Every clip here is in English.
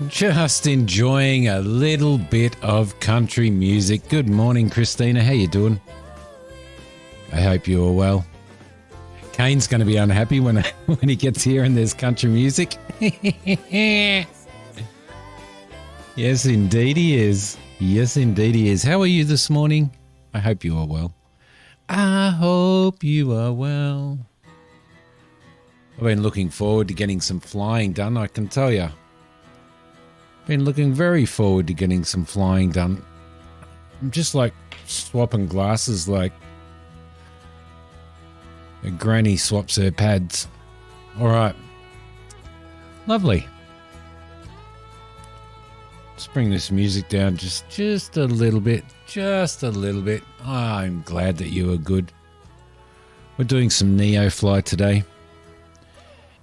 Just enjoying a little bit of country music. Good morning, Christina. How you doing? I hope you are well. Kane's going to be unhappy when he gets here and there's country music. Yes, indeed he is. Yes, indeed he is. How are you this morning? I hope you are well. I hope you are well. I've been looking forward to getting some flying done, I can tell you. Been looking very forward to getting some flying done. I'm just like swapping glasses like a granny swaps her pads. All right. Lovely. Let's bring this music down just a little bit. Just a little bit. I'm glad that you are good. We're doing some NeoFly today.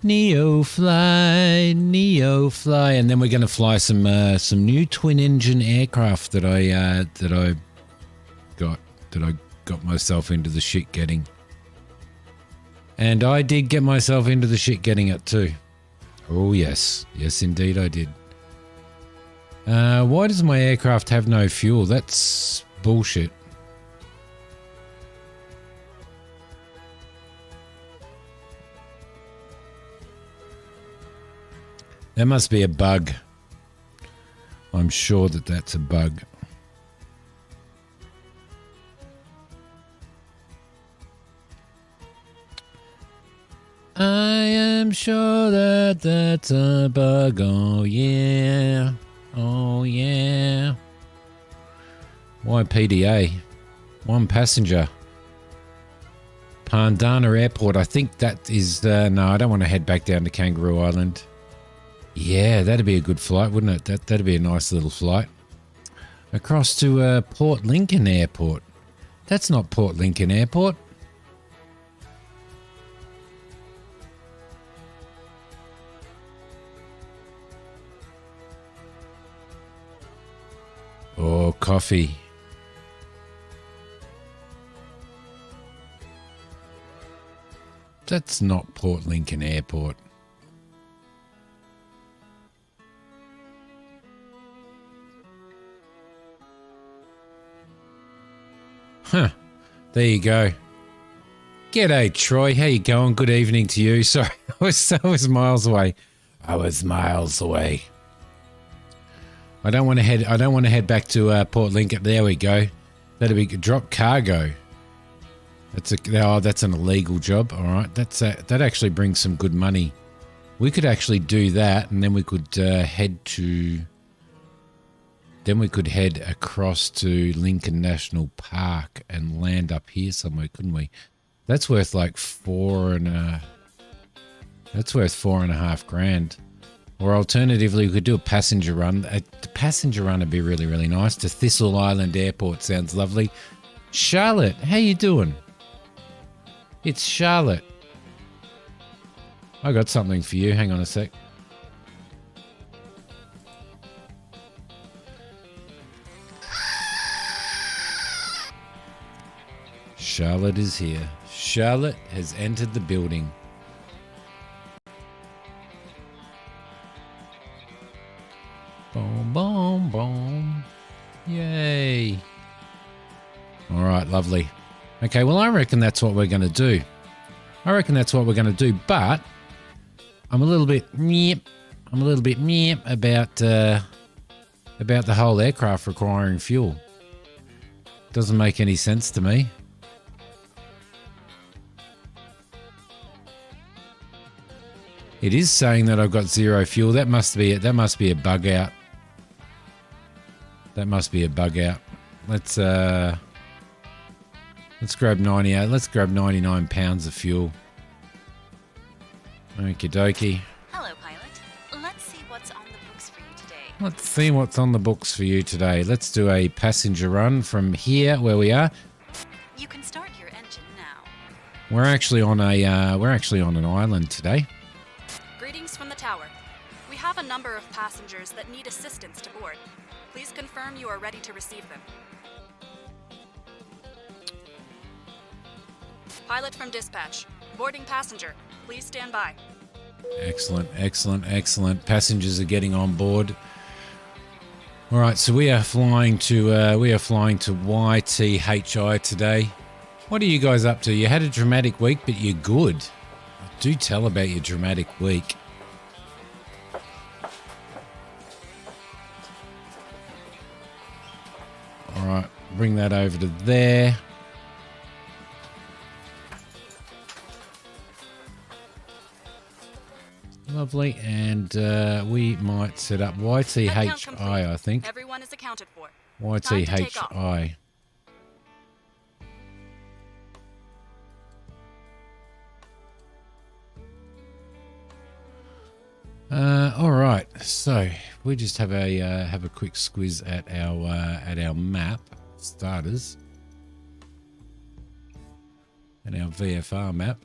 NeoFly, NeoFly, and then we're going to fly some new twin-engine aircraft that I got myself into the shit getting, and I did get myself into the shit getting it too. Oh yes, yes indeed I did. Why does my aircraft have no fuel? That's bullshit. That must be a bug. I'm sure that that's a bug. I am sure that that's a bug. Oh yeah. Oh yeah. Why PDA? One passenger. Pandana Airport. I think that is... no, I don't want to head back down to Kangaroo Island. Yeah, that'd be a good flight, wouldn't it? That'd be a nice little flight. Across to Port Lincoln Airport. That's not Port Lincoln Airport. Oh, coffee. That's not Port Lincoln Airport. Huh. There you go. G'day, Troy. How you going? Good evening to you. Sorry, I was miles away. I was miles away. I don't want to head back to Port Lincoln. There we go. That'd be drop cargo. That's an illegal job. All right. That actually brings some good money. We could actually do that, and then we could head across to Lincoln National Park and land up here somewhere, couldn't we? That's worth like that's worth $4.5 grand. Or alternatively, we could do a passenger run. The passenger run would be really, really nice. To Thistle Island Airport sounds lovely. Charlotte, how you doing? It's Charlotte. I got something for you. Hang on a sec. Charlotte is here. Charlotte has entered the building. Boom, boom, boom. Yay. All right, lovely. Okay, well, I reckon that's what we're going to do. But I'm a little bit about the whole aircraft requiring fuel. Doesn't make any sense to me. It is saying that I've got zero fuel. That must be it. That must be a bug out. Let's grab 98. Let's grab 99 pounds of fuel. Okie dokie. Hello, pilot. Let's see what's on the books for you today. Let's do a passenger run from here where we are. You can start your engine now. We're actually on an island today. Greetings from the tower. We have a number of passengers that need assistance to board. Please confirm you are ready to receive them. Pilot from dispatch. Boarding passenger. Please stand by. Excellent, excellent, excellent. Passengers are getting on board. All right, so we are flying to YTHI today. What are you guys up to? You had a dramatic week, but you're good. Do tell about your dramatic week. All right, bring that over to there. Lovely, and we might set up YTHI, I think. Everyone is accounted for. YTHI. All right, so we just have a quick squiz at our map starters and our VFR map.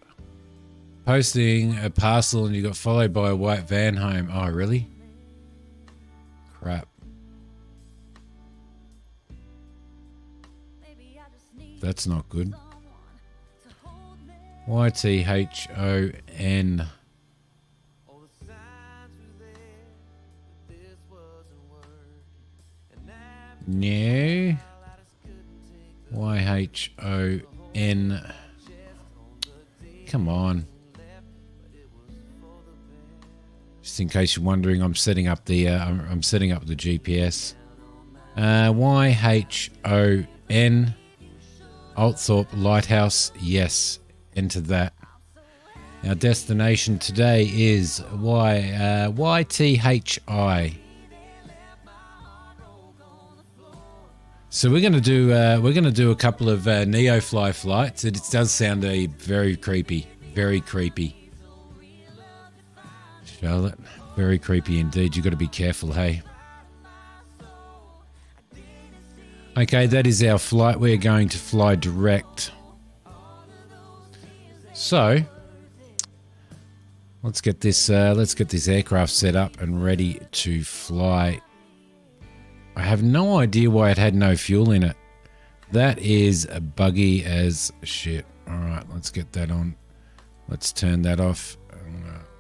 Posting a parcel and you got followed by a white van home. Oh, really? Crap. That's not good. YTHON. No. YHON. Come on. Just in case you're wondering, I'm setting up the GPS. YHON. Altthorpe Lighthouse. Yes, enter that. Our destination today is YTHI. So we're gonna do a couple of NeoFly flights. It does sound very creepy, very creepy. Charlotte, very creepy indeed. You've got to be careful, hey? Okay, that is our flight. We're going to fly direct. So, let's get this aircraft set up and ready to fly. I have no idea why it had no fuel in it. That is buggy as shit. All right, let's get that on. Let's turn that off.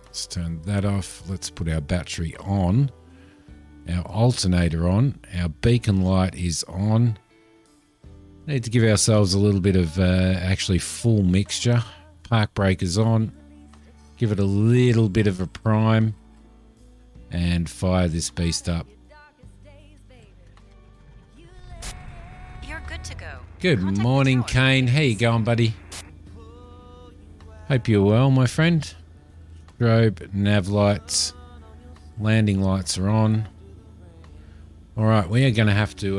Let's turn that off. Let's put our battery on. Our alternator on. Our beacon light is on. Need to give ourselves a little bit of actually full mixture. Park breakers on. Give it a little bit of a prime. And fire this beast up. You're good to go. Good morning, Kane. How you going, buddy? Hope you're well, my friend. Strobe, nav lights, landing lights are on. All right, we are going to have to.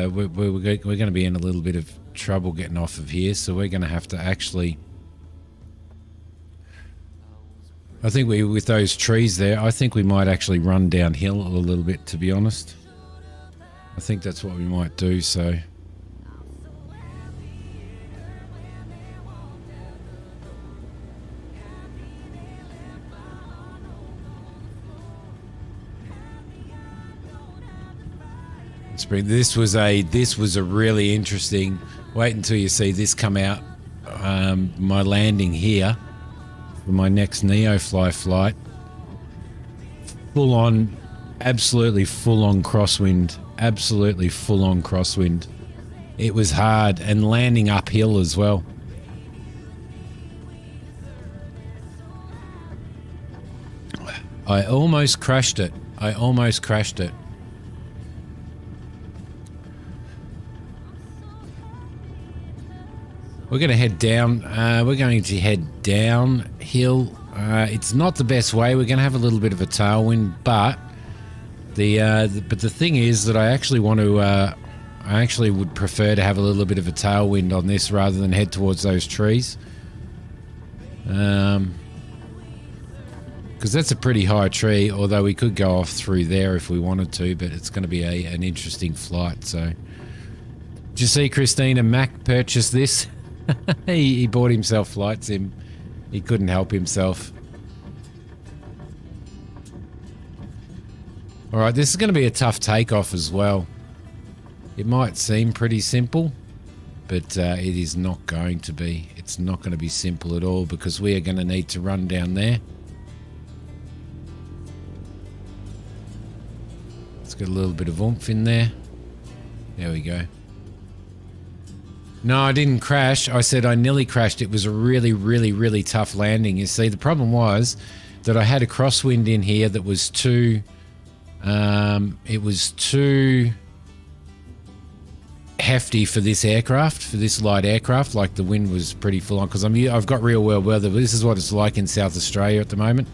We're going to be in a little bit of trouble getting off of here, so we're going to have to actually. I think with those trees there, I think we might actually run downhill a little bit. To be honest, I think that's what we might do. So. This was a really interesting. Wait until you see this come out. My landing here for my next NeoFly flight. Full on, absolutely full on crosswind. Absolutely full on crosswind. It was hard and landing uphill as well. I almost crashed it. We're going to head down. We're going to head downhill. It's not the best way. We're going to have a little bit of a tailwind, but the thing is that I actually want to. I actually would prefer to have a little bit of a tailwind on this rather than head towards those trees. Because that's a pretty high tree. Although we could go off through there if we wanted to, but it's going to be an interesting flight. So, did you see Christina Mack purchase this? he bought himself flight sim. He couldn't help himself. All right, this is going to be a tough takeoff as well. It might seem pretty simple, but it is not going to be. It's not going to be simple at all because we are going to need to run down there. get a little bit of oomph in there. There we go. No, I didn't crash. I said I nearly crashed. It was a really, really, really tough landing. You see, the problem was that I had a crosswind in here that was too... it was too hefty for this aircraft, for this light aircraft. Like, the wind was pretty full on, because I've got real world weather. This is what it's like in South Australia at the moment,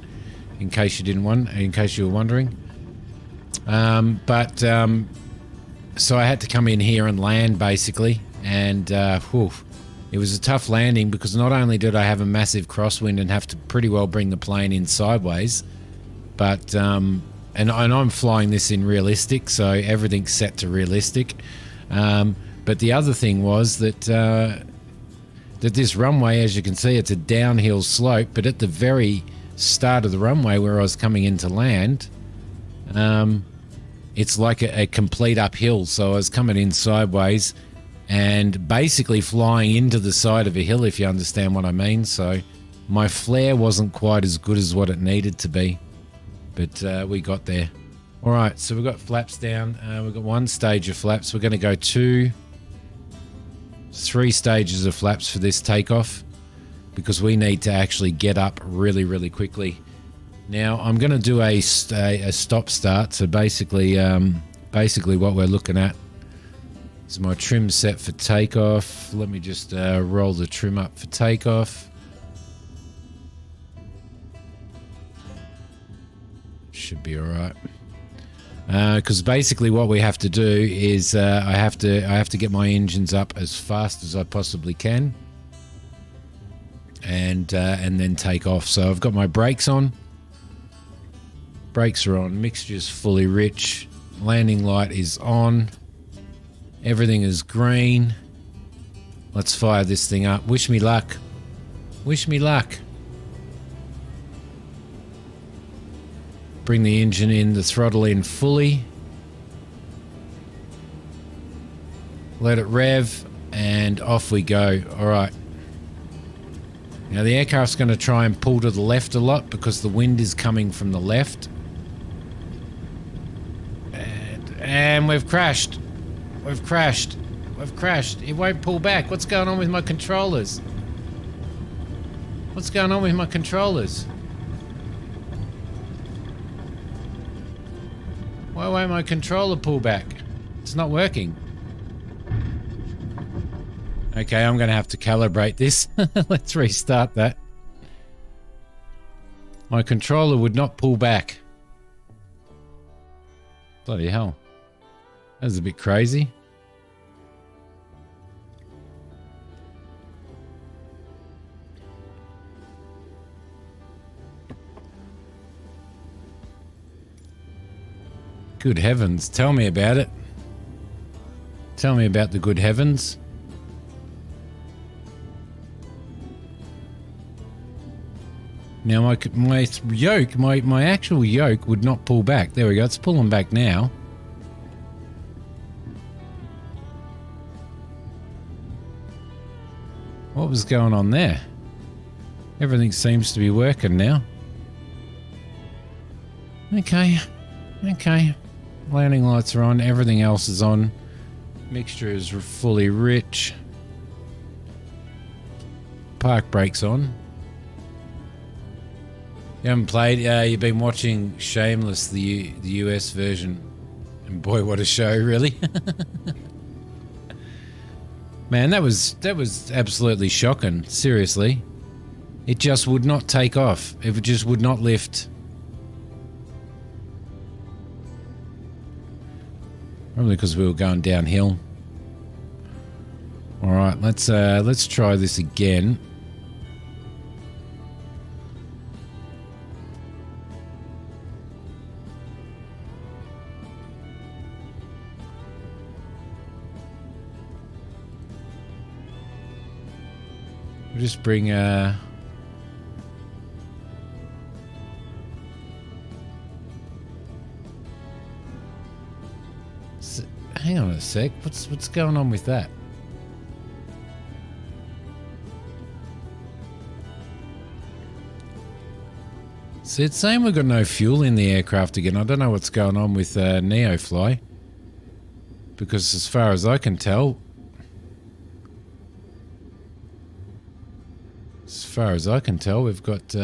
in case you were wondering. So I had to come in here and land, basically, and it was a tough landing, because not only did I have a massive crosswind and have to pretty well bring the plane in sideways, but and I'm flying this in realistic, so everything's set to realistic. But the other thing was that that this runway, as you can see, it's a downhill slope, but at the very start of the runway where I was coming in to land, it's like a complete uphill. So I was coming in sideways and basically flying into the side of a hill, if you understand what I mean. So my flare wasn't quite as good as what it needed to be, but we got there. All right, so we've got flaps down. We've got one stage of flaps. We're going to go 3 stages of flaps for this takeoff, because we need to actually get up really, really quickly. Now, I'm going to do a stop start. So basically what we're looking at is my trim set for takeoff. Let me just roll the trim up for takeoff. Should be all right. Because basically what we have to do is I have to get my engines up as fast as I possibly can, and then take off. So I've got my brakes on. Brakes are on. Mixture's fully rich. Landing light is on. Everything is green. Let's fire this thing up. Wish me luck. Wish me luck. Bring the engine in, the throttle in fully. Let it rev, and off we go. All right. Now the aircraft's going to try and pull to the left a lot, because the wind is coming from the left. And we've crashed. We've crashed. We've crashed. It won't pull back. What's going on with my controllers? What's going on with my controllers? Why won't my controller pull back? It's not working. Okay, I'm going to have to calibrate this. Let's restart that. My controller would not pull back. Bloody hell. That was a bit crazy. Good heavens. Tell me about it. Tell me about the good heavens. Now my yoke, my actual yoke would not pull back. There we go. It's pulling back now. What was going on there? Everything seems to be working now. Okay. Okay. Landing lights are on. Everything else is on. Mixture is fully rich. Park brakes on. You haven't played? You've been watching Shameless, the US version. And boy, what a show, really. Man, that was absolutely shocking. Seriously. It just would not take off. It just would not lift. Probably because we were going downhill. All right, let's try this again. We'll just bring hang on a sec. What's going on with that? See, it's saying we've got no fuel in the aircraft again. I don't know what's going on with NeoFly. Because as far as I can tell... we've got...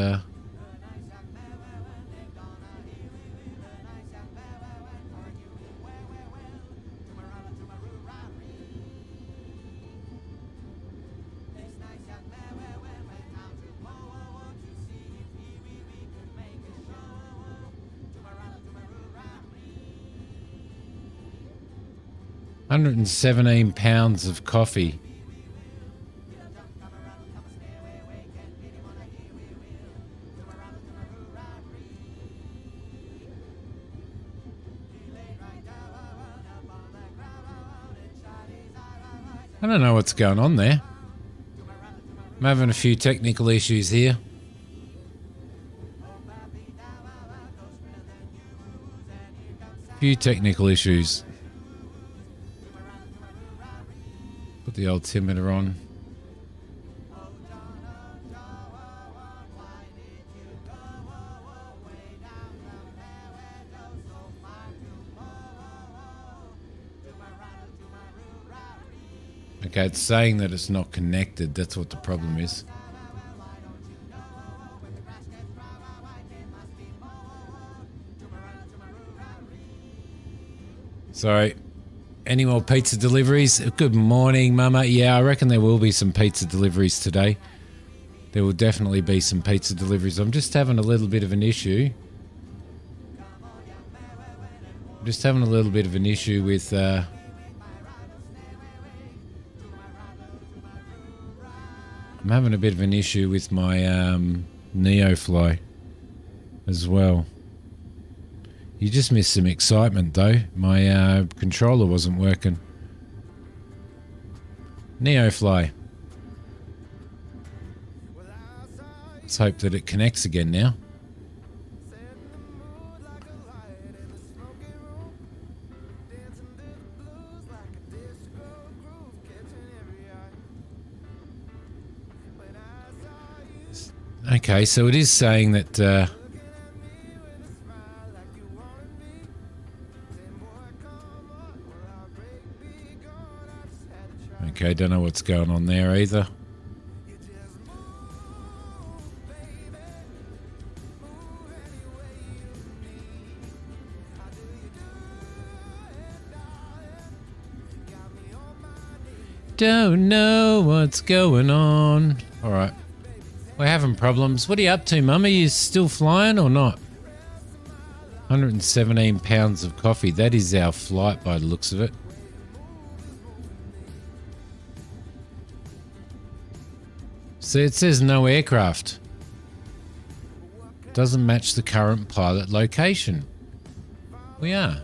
117 pounds of coffee. I don't know what's going on there. I'm having a few technical issues here. Few technical issues. Put the altimeter on. Okay, it's saying that it's not connected. That's what the problem is. Sorry. Any more pizza deliveries? Good morning, Mama. Yeah, I reckon there will be some pizza deliveries today. There will definitely be some pizza deliveries. I'm just having a little bit of an issue. with... I'm having a bit of an issue with my NeoFly as well. You just missed some excitement though. My controller wasn't working. NeoFly. Let's hope that it connects again now. Okay, so it is saying that okay, don't know what's going on there either. Don't know what's going on. All right. We're having problems. What are you up to, Mum? Are you still flying or not? 117 pounds of coffee. That is our flight by the looks of it. See, it says no aircraft. Doesn't match the current pilot location. We are.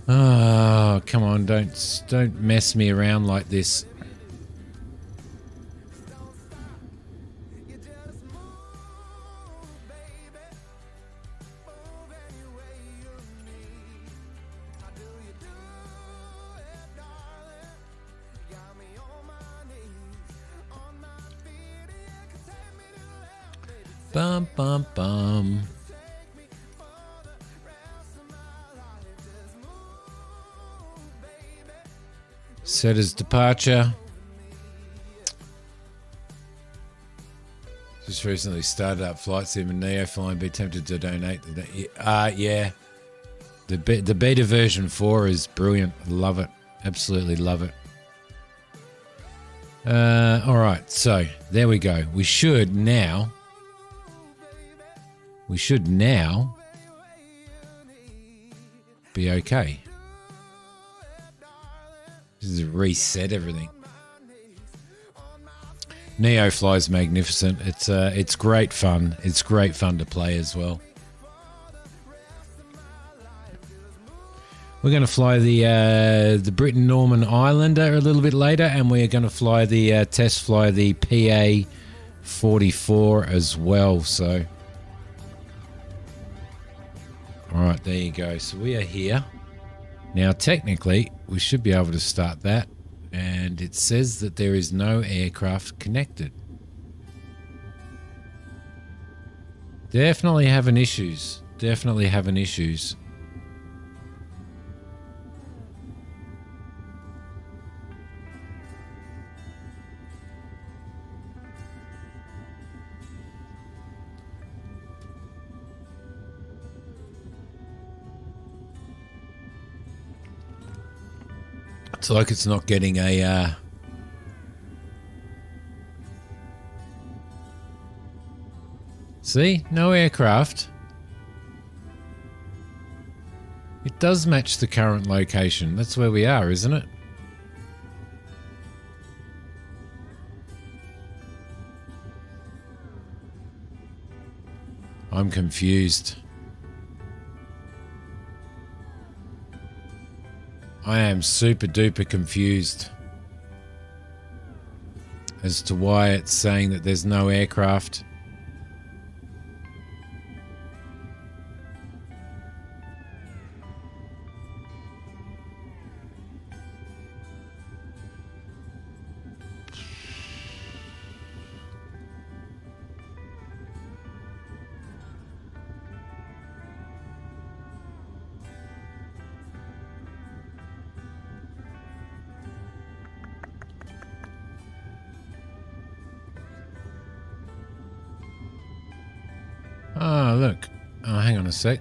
Oh, come on. Don't mess me around like this. Bum, bum, bum. Set as departure. Just recently started up flight sim and NeoFly and be tempted to donate. Yeah. The beta version 4 is brilliant. Love it. Absolutely love it. All right. So there we go. We should now be okay. Just reset everything. NeoFly is magnificent. It's great fun. It's great fun to play as well. We're going to fly the Britain Norman Islander a little bit later, and we're going to fly the test fly the PA 44 as well. So. All right, there you go. So we are here. Now, technically, we should be able to start that. And it says that there is no aircraft connected. Definitely having issues. Definitely having issues. It's like it's not getting a see? No aircraft. It does match the current location. That's where we are, isn't it? I'm confused. I am super duper confused as to why it's saying that there's no aircraft. Oh, look. Oh, hang on a sec.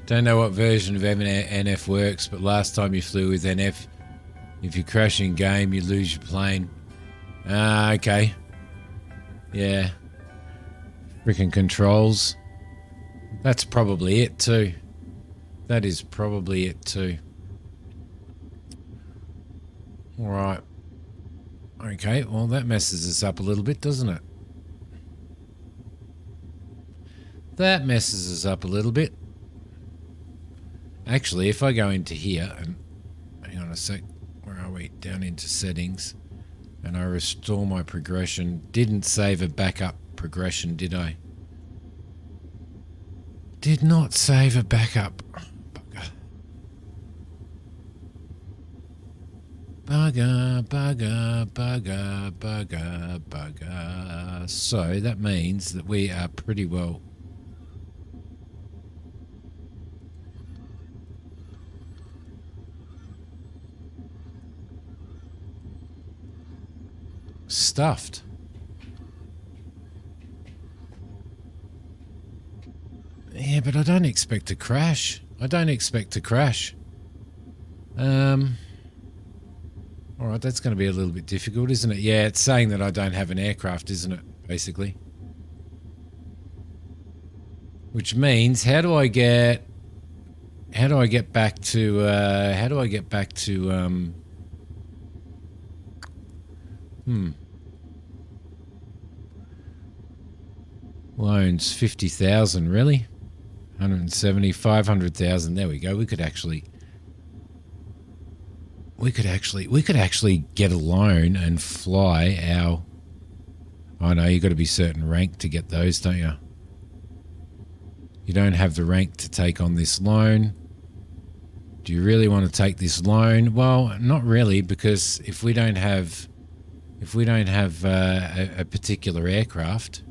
Don't know what version of NF works, but last time you flew with NF, if you crash in game, you lose your plane. Ah, okay. Yeah. Freaking controls. That's probably it too. That is probably it too. Alright. Okay, well that messes us up a little bit, doesn't it? That messes us up a little bit. Actually, if I go into here and... Hang on a sec. Where are we? Down into settings. And I restore my progression. Didn't save a backup progression, did I? Did not save a backup. Bugger, bugger, bugger, bugger, bugger. So that means that we are pretty well stuffed. Yeah, but I don't expect to crash. I don't expect to crash. Alright, that's going to be a little bit difficult, isn't it? Yeah, it's saying that I don't have an aircraft, isn't it? Basically. Which means, how do I get back to, loans, 50,000, really? 170, 500,000, there we go. We could actually get a loan and fly our... Oh no, you got to be certain rank to get those, don't you? You don't have the rank to take on this loan. Do you really want to take this loan? Well, not really, because if we don't have a particular aircraft,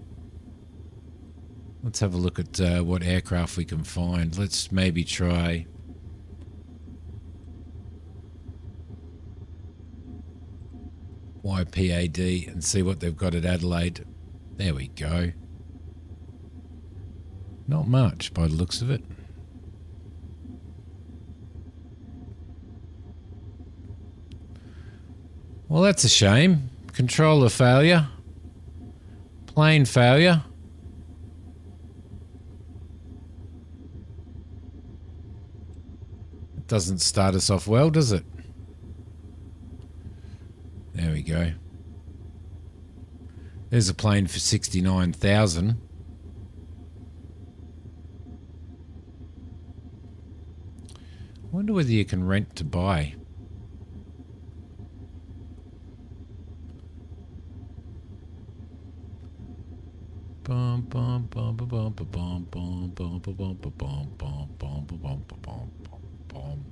let's have a look at what aircraft we can find. Let's maybe try... YPAD and see what they've got at Adelaide. There we go. Not much by the looks of it. Well, that's a shame. Controller failure. Plane failure. It doesn't start us off well, does it? There we go. There's a plane for 69,000. I wonder whether you can rent to buy. Bum bum bum bum bum bum bum bum bum bum bum bum bum bum bum bum.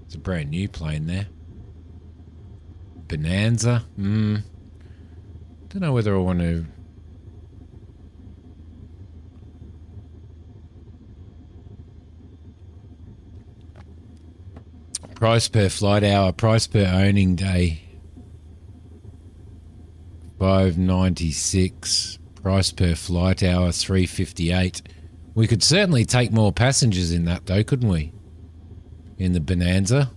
It's a brand new plane there. Bonanza. Don't know whether I want to. Price per flight hour, price per owning day. $5.96. Price per flight hour, $3.58. We could certainly take more passengers in that though, couldn't we? In the Bonanza.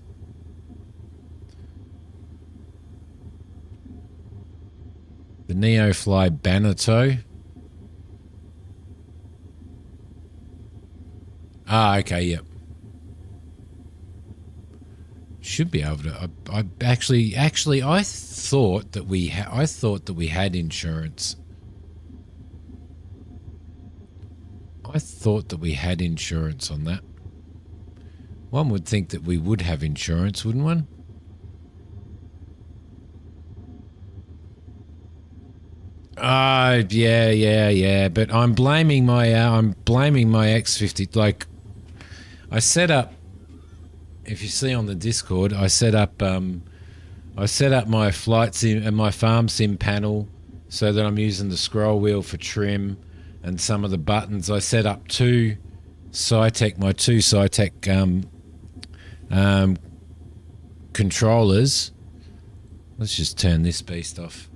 The NeoFly Baneto. Ah, okay, yep. Should be able to. I actually, I thought that we had insurance. I thought that we had insurance on that. One would think that we would have insurance, wouldn't one? Yeah. But I'm blaming my X50. Like, I set up. If you see on the Discord, I set up my flight sim and my farm sim panel so that I'm using the scroll wheel for trim and some of the buttons. I set up my two Cytec controllers. Let's just turn this beast off.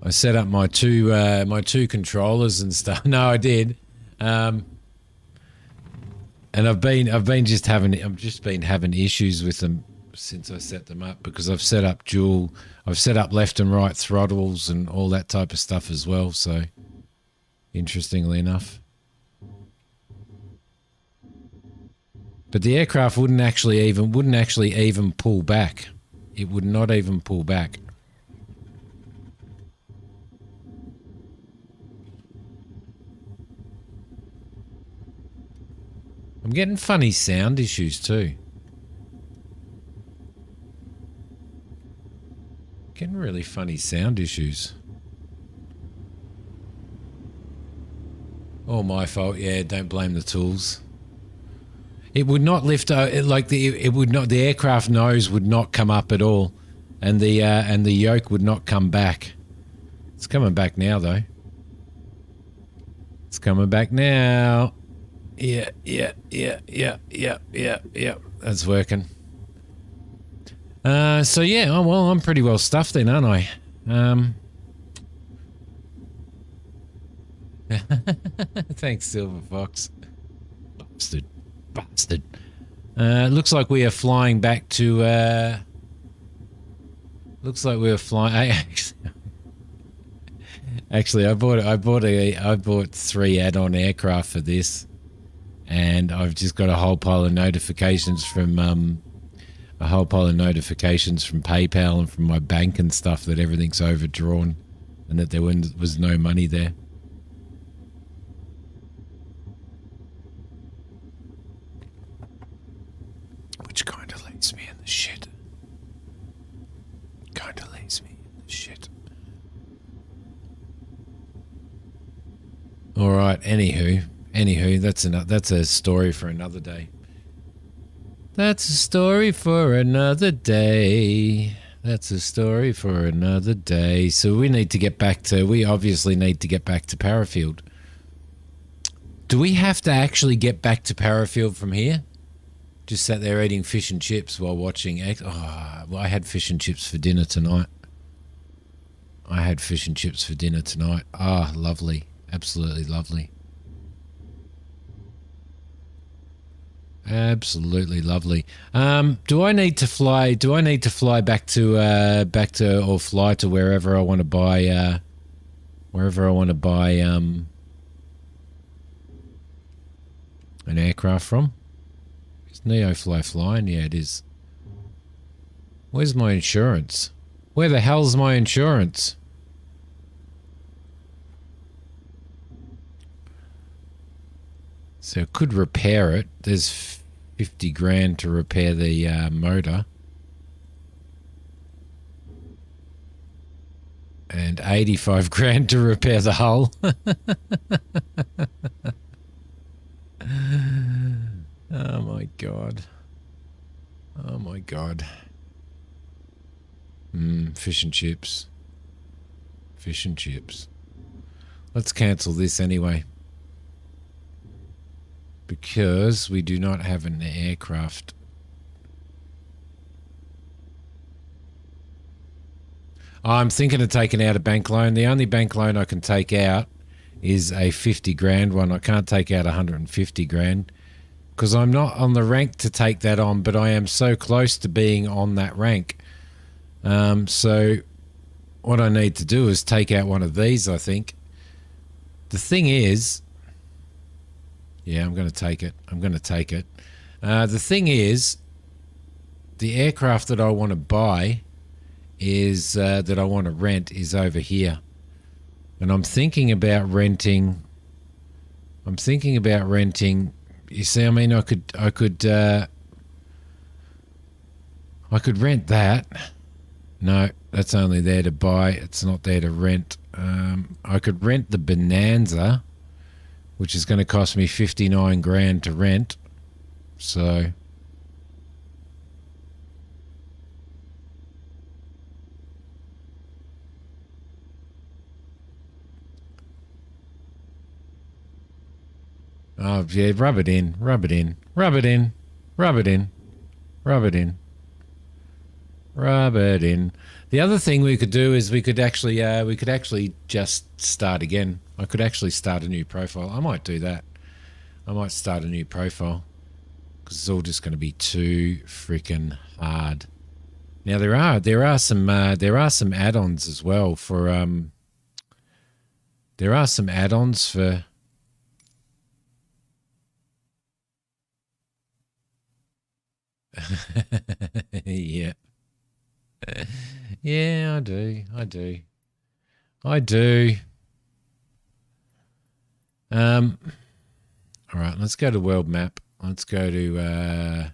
I set up my two controllers and stuff. No, I did. And I've just been having issues with them since I set them up, because I've set up left and right throttles and all that type of stuff as well. So, interestingly enough, but the aircraft wouldn't actually even pull back. It would not even pull back. I'm getting funny sound issues too. Getting really funny sound issues. All my fault. Yeah, don't blame the tools. It would not lift. The aircraft nose would not come up at all, and the yoke would not come back. It's coming back now though. It's coming back now. Yeah. That's working. So yeah, well, I'm pretty well stuffed then, aren't I? Thanks, Silver Fox. Bastard. Looks like we are flying back to. Looks like we were flying. Actually, I bought 3 add-on aircraft for this. And I've just got a whole pile of notifications from PayPal and from my bank and stuff that everything's overdrawn and that there was no money there. Which kind of leaves me in the shit. All right. Anywho, that's a story for another day. That's a story for another day. So we obviously need to get back to Parafield. Do we have to actually get back to Parafield from here? Just sat there eating fish and chips while watching. I had fish and chips for dinner tonight. Lovely. Absolutely lovely. Absolutely lovely. Do I need to fly back to or fly to wherever I want to buy an aircraft from? Is NeoFly flying? Yeah, it is. Where's my insurance? Where the hell's my insurance? So I could repair it. There's 50 grand to repair the motor. And 85 grand to repair the hull. Oh my god. Fish and chips. Fish and chips. Let's cancel this anyway. Because we do not have an aircraft. I'm thinking of taking out a bank loan. The only bank loan I can take out is a 50 grand one. I can't take out 150 grand because I'm not on the rank to take that on, but I am so close to being on that rank. So what I need to do is take out one of these, I think. The thing is, yeah, I'm going to take it. I'm going to take it. The thing is, the aircraft that I want to buy is that I want to rent is over here. And I'm thinking about renting. You see, I mean, I could rent that. No, that's only there to buy. It's not there to rent. I could rent the Bonanza, which is going to cost me 59 grand to rent. So oh yeah, rub it in. The other thing we could do is we could actually just start again. I could actually start a new profile. I might do that. I might start a new profile because it's all just going to be too freaking hard. Now there are some add-ons as well for there are some add-ons for yeah. Yeah, I do. All right, let's go to world map. Let's go to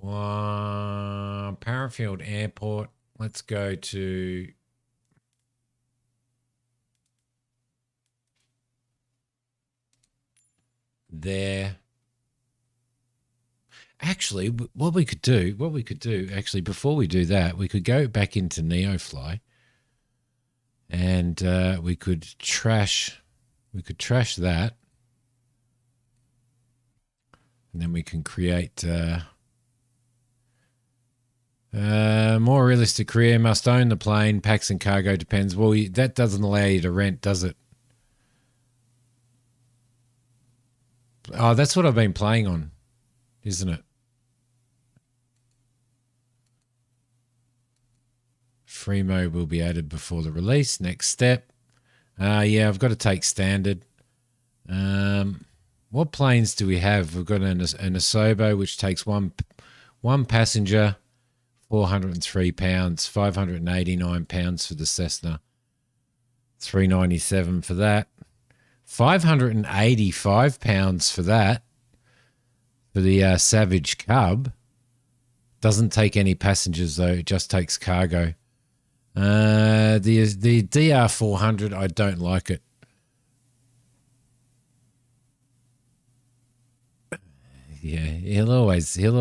Parafield Airport. Let's go to there. Actually, what we could do, actually, before we do that, we could go back into NeoFly and we could trash that. And then we can create more realistic career, must own the plane, packs and cargo depends. Well, that doesn't allow you to rent, does it? Oh, that's what I've been playing on, isn't it? Free mode will be added before the release. Next step. Yeah, I've got to take standard. What planes do we have? We've got an Asobo, which takes one passenger, 403 pounds, 589 pounds for the Cessna, 397 for that, 585 pounds for that, for the Savage Cub. Doesn't take any passengers though, it just takes cargo. The DR400, I don't like it. Yeah, he'll always give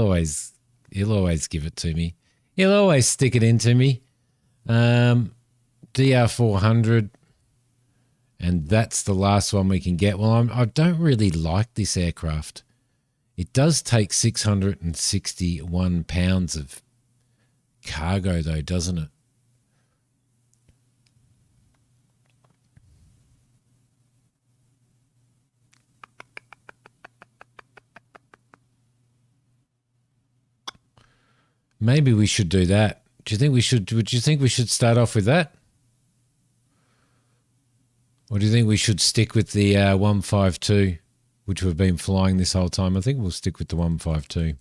it to me. He'll always stick it into me. DR400, and that's the last one we can get. Well, I don't really like this aircraft. It does take 661 pounds of cargo though, doesn't it? Maybe we should do that. Do you think we should? Would you think we should start off with that? Or do you think we should stick with the 152, which we've been flying this whole time? I think we'll stick with the 152.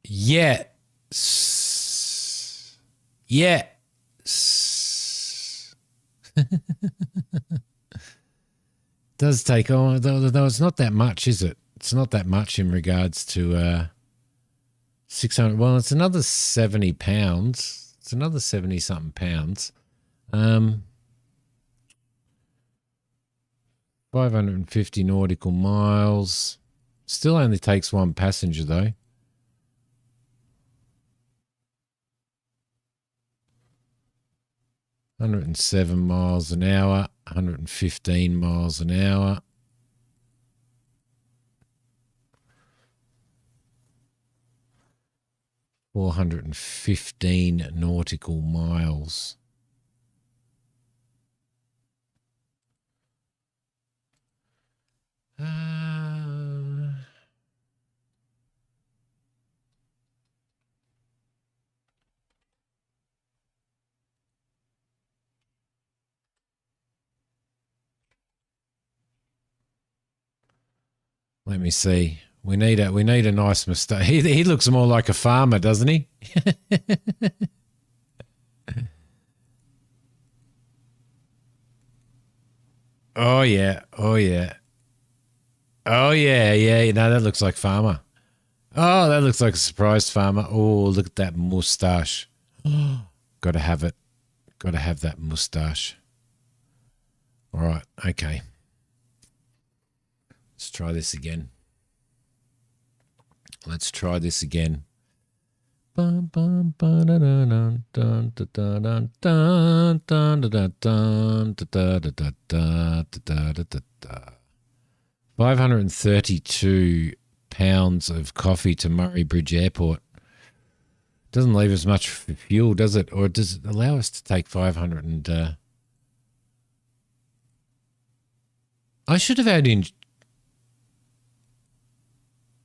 Yes. Yes. Does take, though it's not that much, is it? It's not that much in regards to 600. Well, it's another 70 pounds. It's another 70 something pounds. 550 nautical miles. Still only takes one passenger though. $107 miles an hour, 115 miles an hour. $415 nautical miles. Let me see. We need a nice moustache. He looks more like a farmer, doesn't he? Oh yeah. Oh yeah. Oh yeah, yeah. No, that looks like farmer. Oh, that looks like a surprised farmer. Oh, look at that mustache. Got to have it. Got to have that mustache. All right. Okay. Let's try this again. Let's try this again. 532 pounds of coffee to Murray Bridge Airport. Doesn't leave us much fuel, does it? Or does it allow us to take 500 and... I should have had in...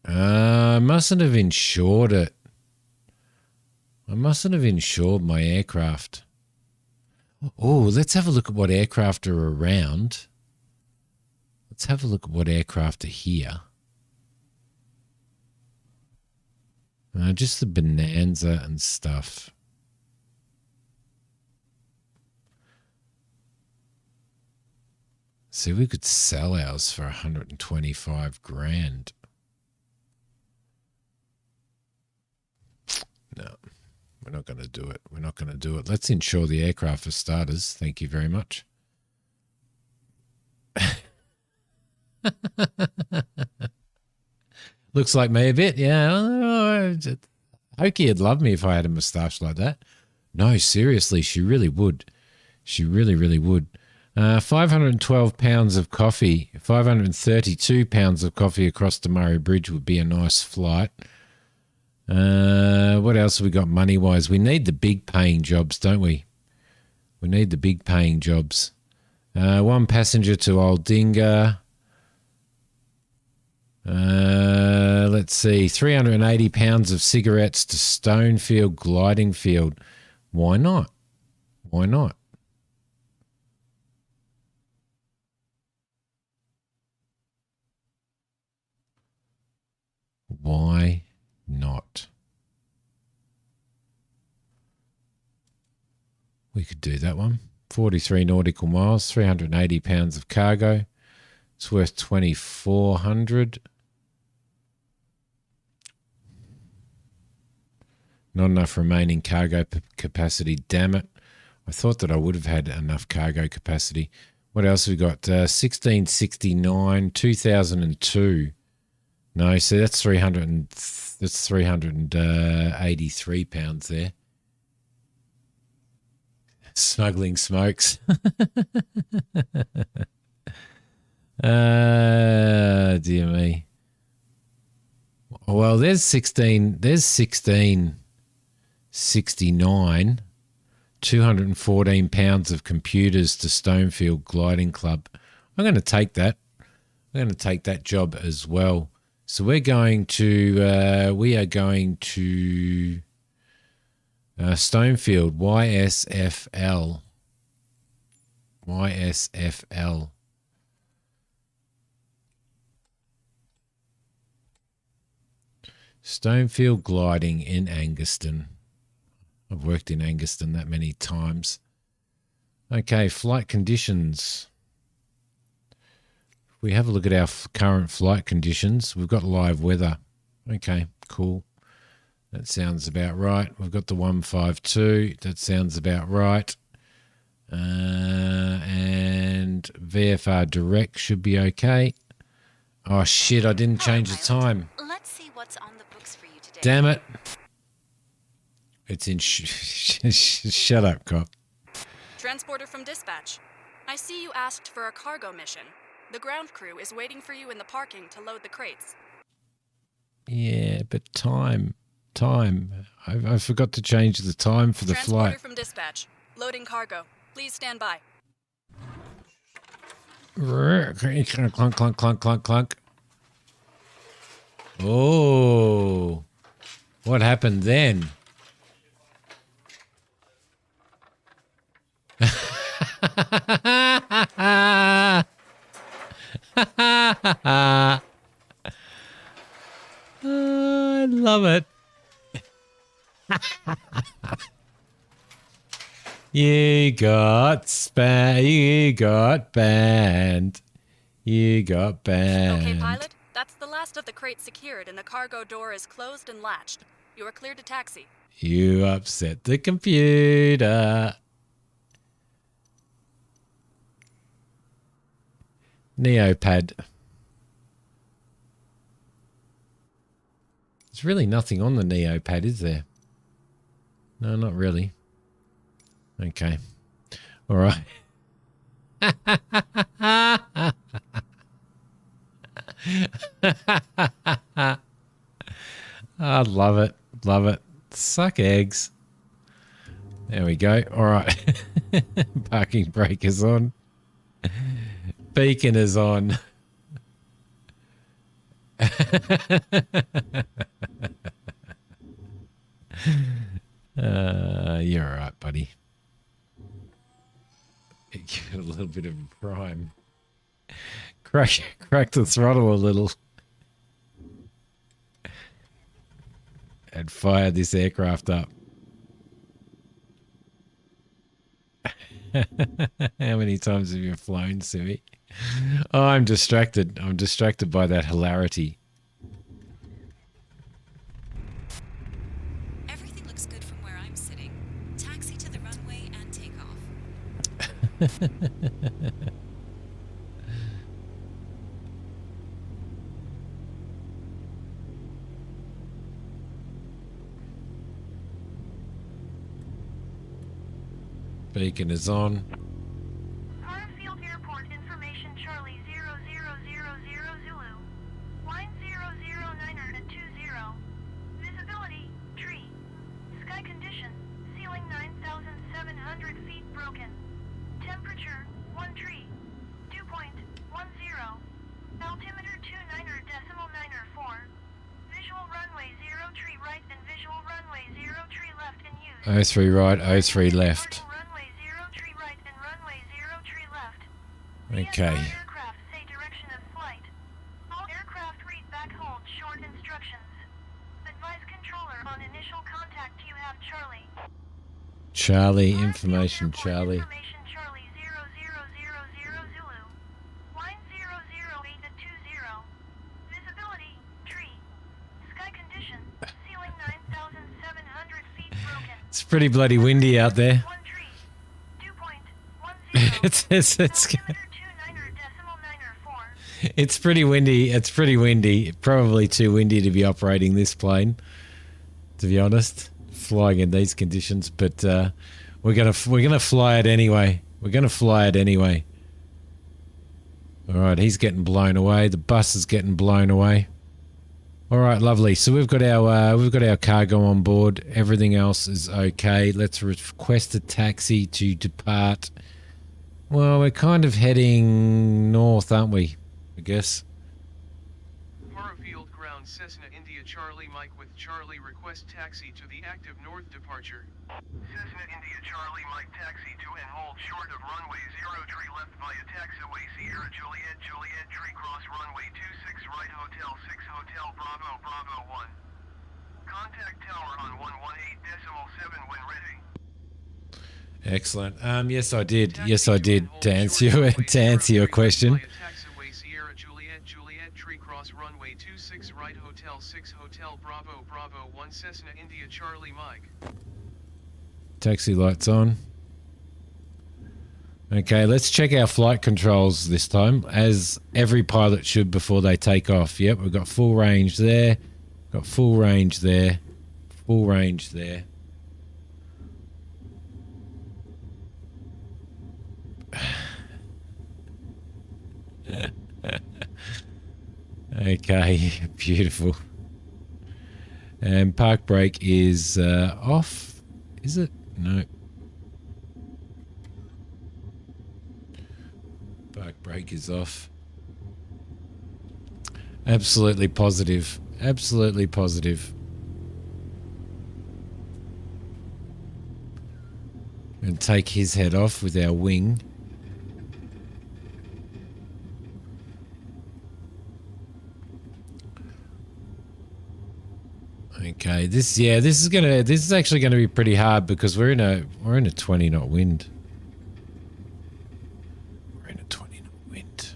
I mustn't have insured it. I mustn't have insured my aircraft. Oh, let's have a look at what aircraft are around. Let's have a look at what aircraft are here. Just the Bonanza and stuff. See, we could sell ours for 125 grand. No, we're not going to do it. We're not going to do it. Let's insure the aircraft for starters. Thank you very much. Looks like me a bit. Yeah. Hokie would love me if I had a moustache like that. No, seriously, she really would. She really, really would. 512 pounds of coffee, 532 pounds of coffee across the Murray Bridge would be a nice flight. What else have we got money-wise? We need the big paying jobs, don't we? We need the big paying jobs. One passenger to Aldinga. Let's see, 380 pounds of cigarettes to Stonefield Gliding Field. Why not? Why not? Why not? We could do that one. 43 nautical miles, 380 pounds of cargo. It's worth 2,400. Not enough remaining cargo capacity. Damn it. I thought that I would have had enough cargo capacity. What else have we got? 1669, 2002. No, so that's 383 pounds there. Smuggling smokes. Dear me. Well, there's 1669, 214 pounds of computers to Stonefield Gliding Club. I'm going to take that. I'm going to take that job as well. So we are going to Stonefield, YSFL. YSFL. Stonefield Gliding in Angaston. I've worked in Angaston that many times. Okay, flight conditions. We have a look at our current flight conditions. We've got live weather. Okay, cool. That sounds about right. We've got the 152. That sounds about right. And and VFR direct should be okay. Oh shit, I didn't change the time. Let's see what's on the books for you today. Damn it. It's in shut up, cop. Transporter from dispatch. I see you asked for a cargo mission. The ground crew is waiting for you in the parking to load the crates. Yeah, but time. I forgot to change the time for the flight. Transporter from dispatch. Loading cargo. Please stand by. Clunk, clunk, clunk, clunk, clunk. Oh, what happened then? I love it. You got banned. Okay, pilot. That's the last of the crates secured and the cargo door is closed and latched. You are cleared to taxi. You upset the computer. Neopad. There's really nothing on the Neopad, is there? No, not really. Okay. All right. I love it. Love it. Suck eggs. There we go. All right. Parking brake is on. Beacon is on. You're all right, buddy. Give it a little bit of prime. Crack the throttle a little. And fire this aircraft up. How many times have you flown, Simi? Oh, I'm distracted. I'm distracted by that hilarity. Everything looks good from where I'm sitting. Taxi to the runway and take off. Beacon is on. Field Airport information Charlie 0000 Zulu. Line 009er to 20. Visibility, tree. Sky condition, ceiling 9,700 feet broken. Temperature, 1 tree. Dew point, 10. Altimeter 29er decimal 9er 4. Visual runway 0 tree right and visual runway 0 tree left in use. 03 right, 03 left. Okay. Aircraft say direction of flight. All aircraft read back hold short instructions. Advise controller on initial contact you have Charlie. Charlie, information Charlie. Information Charlie 0000 Zulu. Line 008 to 20. Visibility, tree. Sky condition, ceiling 9,700 feet broken. It's pretty bloody windy out there. 1 tree. Dew point, 10. it's Altimeter 29er decimal 9er 4. It's pretty windy. It's pretty windy. Probably too windy to be operating this plane, to be honest, flying in these conditions. But we're gonna fly it anyway. We're gonna fly it anyway. All right, he's getting blown away. The bus is getting blown away. All right, lovely. So we've got our cargo on board. Everything else is okay. Let's request a taxi to depart. Well, we're kind of heading north, aren't we? I guess. Field ground Cessna India Charlie Mike with Charlie request taxi to the active north departure. Cessna India Charlie Mike taxi to and hold short of runway 0 tree left via taxiway Sierra Juliet Juliet tree cross runway 26 right hotel 6 hotel Bravo Bravo 1. Contact tower on 118.7 when ready. Excellent. Yes, I did. Yes, I did. To answer your question. Taxiway Sierra Juliet Juliet tree cross runway 26 right hotel 6 hotel Bravo Bravo 1 Cessna India Charlie Mike. Taxi lights on. Okay, let's check our flight controls this time, as every pilot should before they take off. Yep, we've got full range there, got full range there, full range there. Okay, beautiful. And park brake is off, is it? No. Park brake is off. Absolutely positive. Absolutely positive. And take his head off with our wing. Okay, this is actually gonna be pretty hard because we're in a 20 knot wind. We're in a 20 knot wind.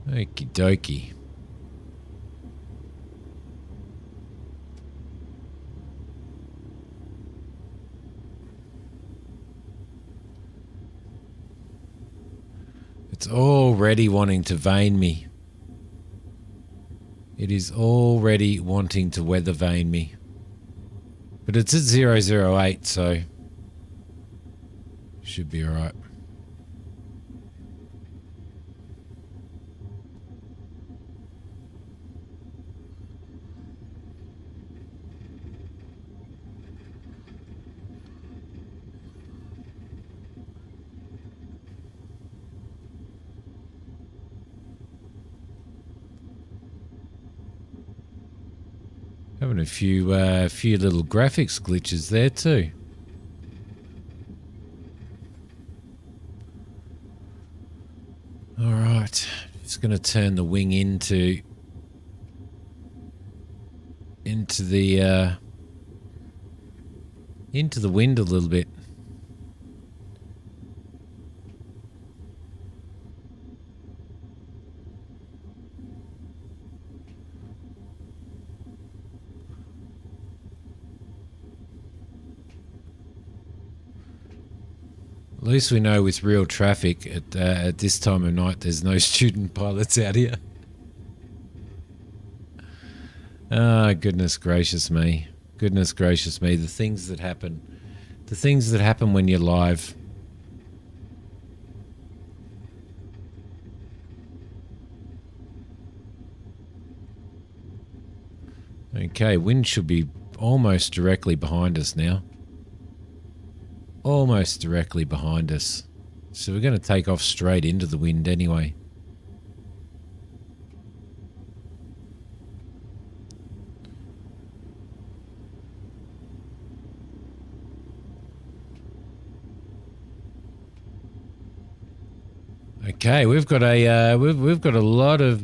Okie dokie. It's already wanting to vane me. It is already wanting to weather vane me. But it's at 008, so should be alright. Having a few little graphics glitches there too. All right, just going to turn the wing into the wind a little bit. At least we know with real traffic at this time of night there's no student pilots out here. Ah, goodness gracious me. Goodness gracious me. The things that happen. The things that happen when you're live. Okay, wind should be almost directly behind us now. Almost directly behind us. So we're going to take off straight into the wind anyway. Okay, we've got a lot of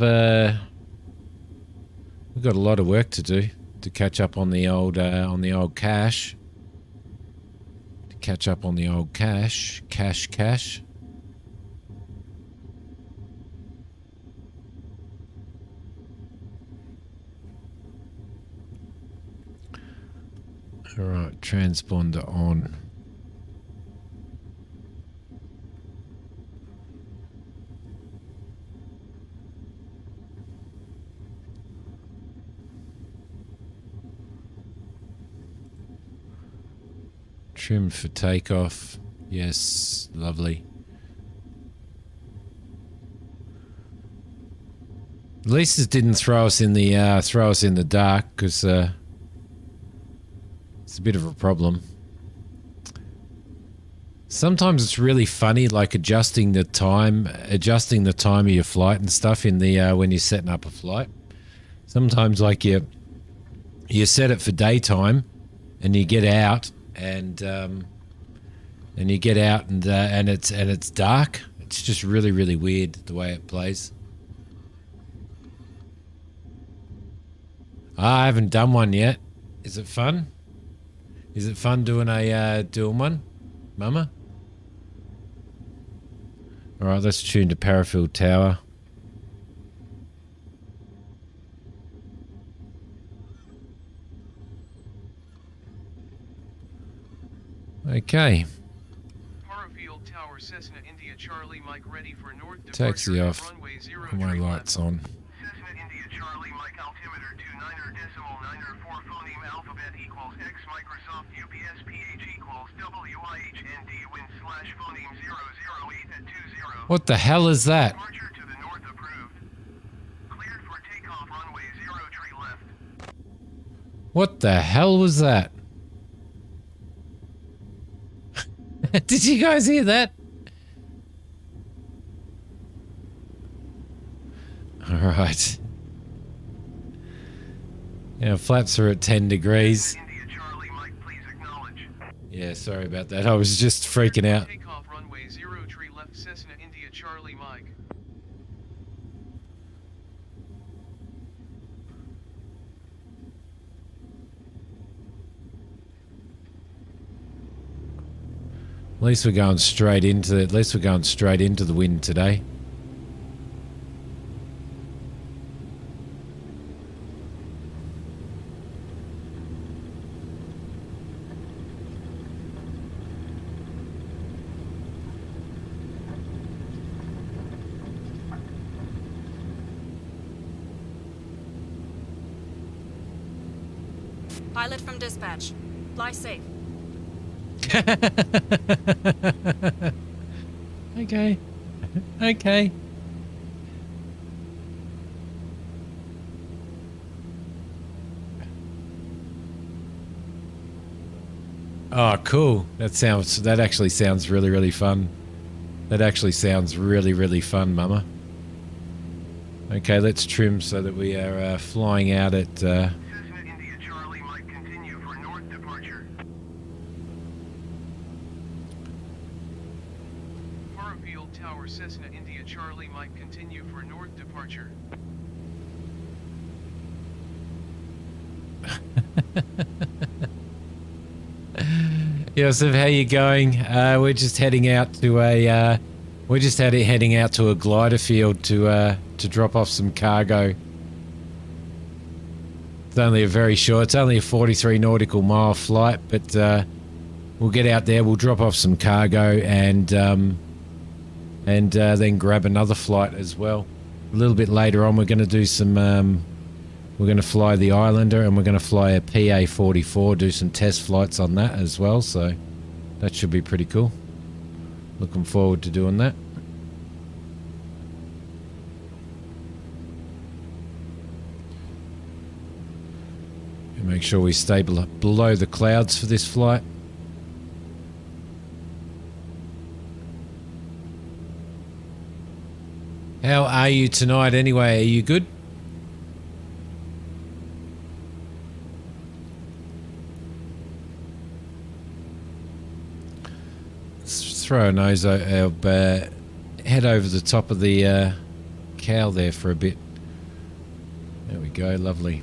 work to do to catch up on the old cache. Catch up on the old cache. All right, transponder on. Trim for takeoff. Yes, lovely. At least it didn't throw us in the dark, because it's a bit of a problem. Sometimes it's really funny, like adjusting the time of your flight and stuff in the when you're setting up a flight. Sometimes, like you set it for daytime, and you get out. And you get out and it's dark. It's just really, really weird the way it plays. I haven't done one yet. Is it fun? Is it fun doing one, Mama? All right, let's tune to Parafield Tower. Okay. Harfield Tower Cessna India Charlie Mike ready for north Taxi departure off. runway 03 Put my lights on. Cessna India Charlie Mike altimeter 29.9 phoneme alphabet equals X Microsoft UPS PH equals WIHND wind slash phoneme 008 at 20. What the hell is that? Departure to the north approved. Cleared for takeoff runway 03 left. What the hell was that? Did you guys hear that? All right. Yeah, flaps are at 10 degrees. India Charlie Mike, please acknowledge. Yeah, sorry about that. I was just freaking out. takeoff runway 03 left Cessna India Charlie Mike. At least we're going straight into the wind today. Pilot from dispatch. Fly safe. Okay. Okay. Oh, cool. That actually sounds really, really fun. That actually sounds really, really fun, Mama. Okay, let's trim so that we are flying out at... Cessna India Charlie Mike, continue for north departure. Harfield Tower Cessna India Charlie Mike continue for north departure. Yosef, how you going? We're just heading out to a heading out to a glider field to drop off some cargo. It's only a 43 nautical mile flight, but we'll get out there. We'll drop off some cargo and then grab another flight as well. A little bit later on, we're going to do some. We're going to fly the Islander and we're going to fly a PA-44, do some test flights on that as well, so that should be pretty cool. Looking forward to doing that. And make sure we stay below the clouds for this flight. How are you tonight anyway? Are you good? Throw a nose head over the top of the cow there for a bit. There we go, lovely.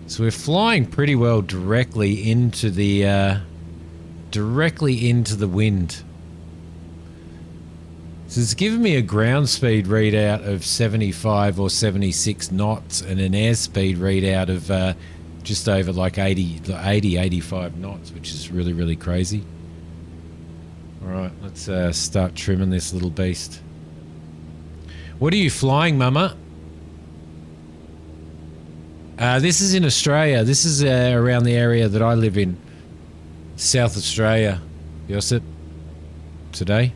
So we're flying pretty well directly into the wind. So it's given me a ground speed readout of 75 or 76 knots and an airspeed readout of just over like 85 knots, which is really, really crazy. All right, let's start trimming this little beast. What are you flying, Mama? This is in Australia. This is around the area that I live in. South Australia. Josip, today.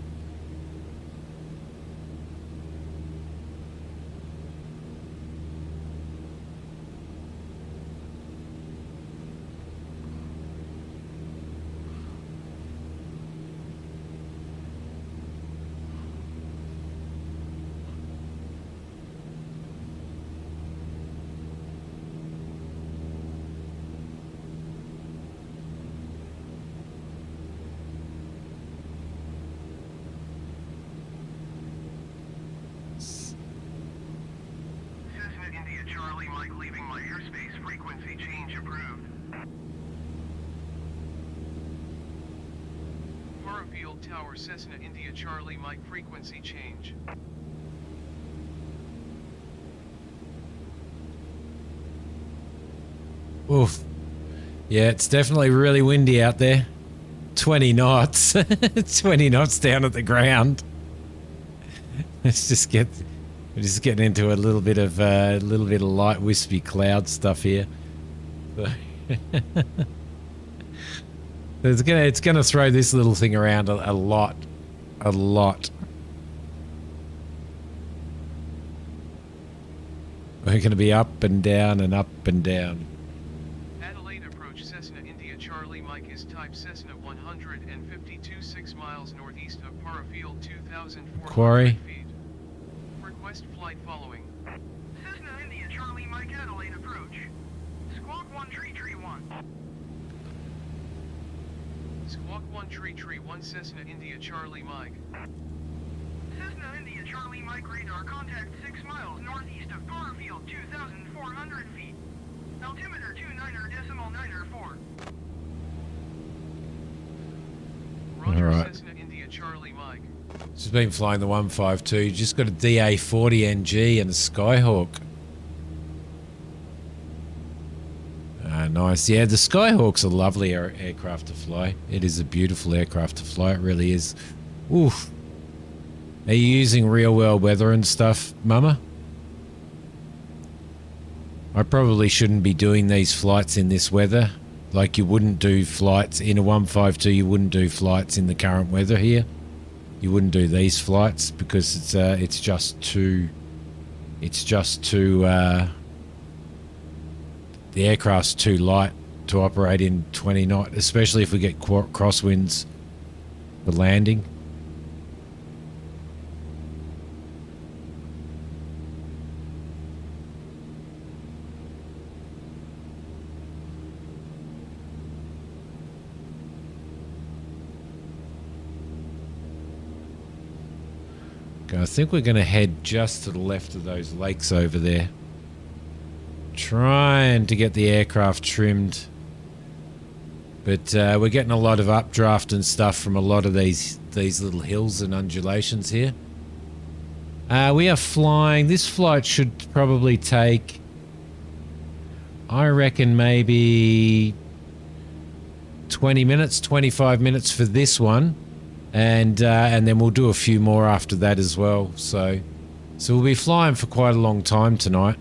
Tower Cessna India Charlie Mike frequency change. Oof. Yeah, it's definitely really windy out there. 20 knots. 20 knots down at the ground. Let's just get... We're just getting into a little bit of light wispy cloud stuff here. So it's gonna throw this little thing around a lot. We're gonna be up and down and up and down. Adelaide approach Cessna India Charlie Mike is type Cessna 152 6 miles northeast of Parafield 2,400 Quarry. feet. Request flight following. Cessna India Charlie Mike Adelaide approach. Squawk 1 tree 1. Squawk 1 tree 1 Cessna India Charlie Mike. Cessna India Charlie Mike radar contact 6 miles northeast of Parafield 2,400 feet. Altimeter 29.904. Roger. Alright. Cessna India Charlie Mike. Just been flying the 152. Just got a DA-40 NG and a Skyhawk. Nice. Yeah, the Skyhawk's a lovely aircraft to fly. It is a beautiful aircraft to fly. It really is. Oof. Are you using real world weather and stuff, Mama? I probably shouldn't be doing these flights in this weather. Like you wouldn't do flights in a 152. You wouldn't do flights in the current weather here. You wouldn't do these flights because it's just too. The aircraft's too light to operate in 20 knot, especially if we get crosswinds for landing. I think we're going to head just to the left of those lakes over there. Trying to get the aircraft trimmed. But we're getting a lot of updraft and stuff from a lot of these little hills and undulations here. We are flying. This flight should probably take, I reckon, maybe 20 minutes, 25 minutes for this one. And then we'll do a few more after that as well. So we'll be flying for quite a long time tonight.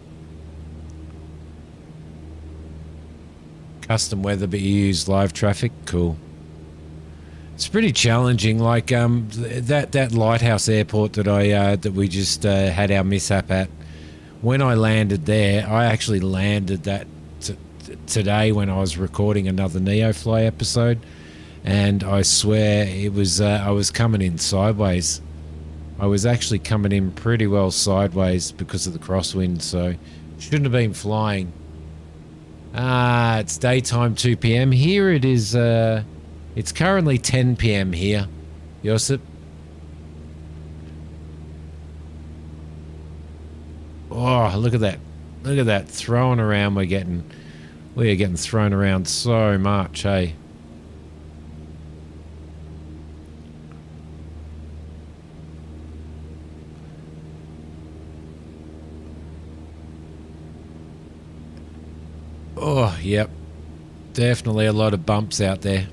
Custom weather, but you use live traffic. Cool. It's pretty challenging. Like that lighthouse airport that we just had our mishap at. When I landed there, I actually landed that today when I was recording another NeoFly episode. And I swear it was I was coming in sideways. I was actually coming in pretty well sideways because of the crosswind, so shouldn't have been flying. It's daytime, 2 p.m. Here it is, it's currently 10 p.m. here. Josip? Oh, look at that. Look at that. Throwing around we are getting thrown around so much, hey? Oh, yep. Definitely a lot of bumps out there.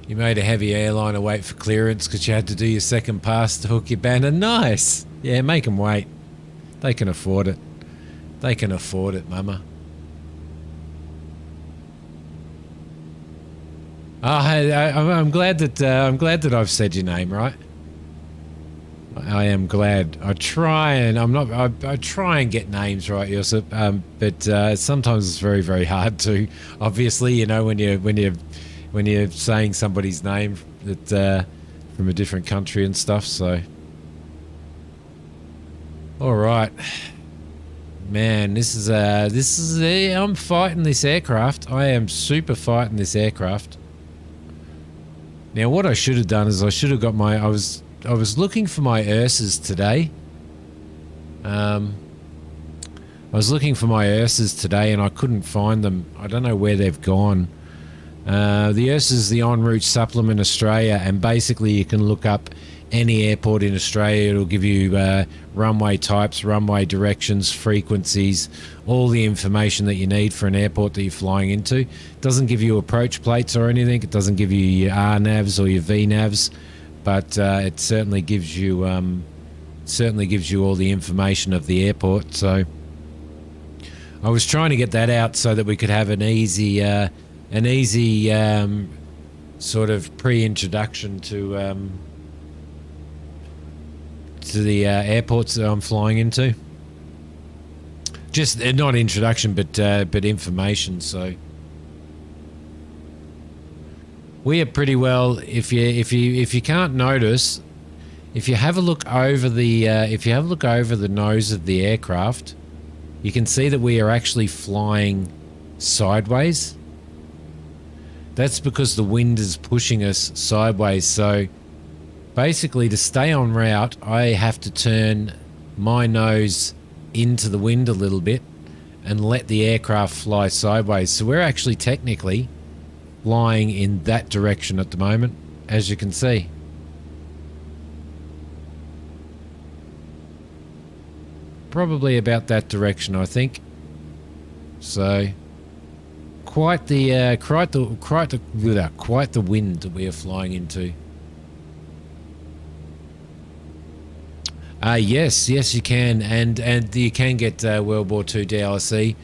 You made a heavy airliner wait for clearance because you had to do your second pass to hook your banner. Nice. Yeah, make them wait. They can afford it. They can afford it, Mama. Oh, hey, I'm glad that I've said your name right. I am glad. I try and get names right, Josip. But sometimes it's very, very hard to. Obviously, you know, when you're saying somebody's name that from a different country and stuff. So, all right, man. I'm fighting this aircraft. I am super fighting this aircraft. Now, what I should have done is I should have got my. I was looking for my Ursas today. I was looking for my Ursas today and I couldn't find them. I don't know where they've gone. The Ursas is the en route supplement Australia, and basically you can look up any airport in Australia. It'll give you runway types, runway directions, frequencies, all the information that you need for an airport that you're flying into. It doesn't give you approach plates or anything. It doesn't give you your RNAVs or your VNAVs, but it certainly gives you all the information of the airport. So I was trying to get that out so that we could have an easy sort of pre-introduction to the airports that I'm flying into. Just not introduction, but information. So we are pretty well. If you can't notice, if you have a look over the nose of the aircraft, you can see that we are actually flying sideways. That's because the wind is pushing us sideways. So basically, to stay on route, I have to turn my nose into the wind a little bit and let the aircraft fly sideways. So we're actually technically flying in that direction at the moment, as you can see. Probably about that direction, I think. So quite the wind that we are flying into. Yes, you can, and you can get World War II DLC,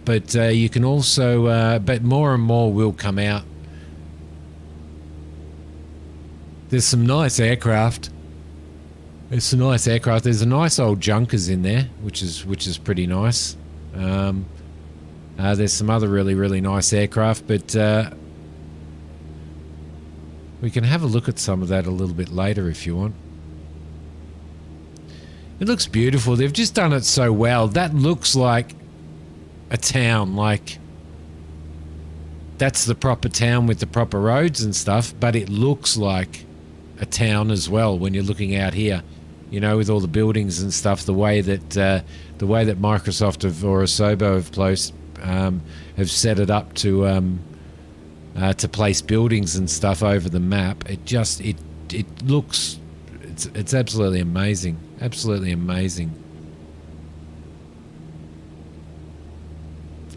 but you can also, but more and more will come out. There's some nice aircraft. There's a nice old Junkers in there, which is pretty nice. There's some other really nice aircraft, but we can have a look at some of that a little bit later if you want. It looks beautiful. They've just done it so well. That looks like a town, like that's the proper town with the proper roads and stuff, but it looks like a town as well when you're looking out here. You know, with all the buildings and stuff, the way that Microsoft or Asobo have set it up to place buildings and stuff over the map. It looks, it's absolutely amazing, absolutely amazing.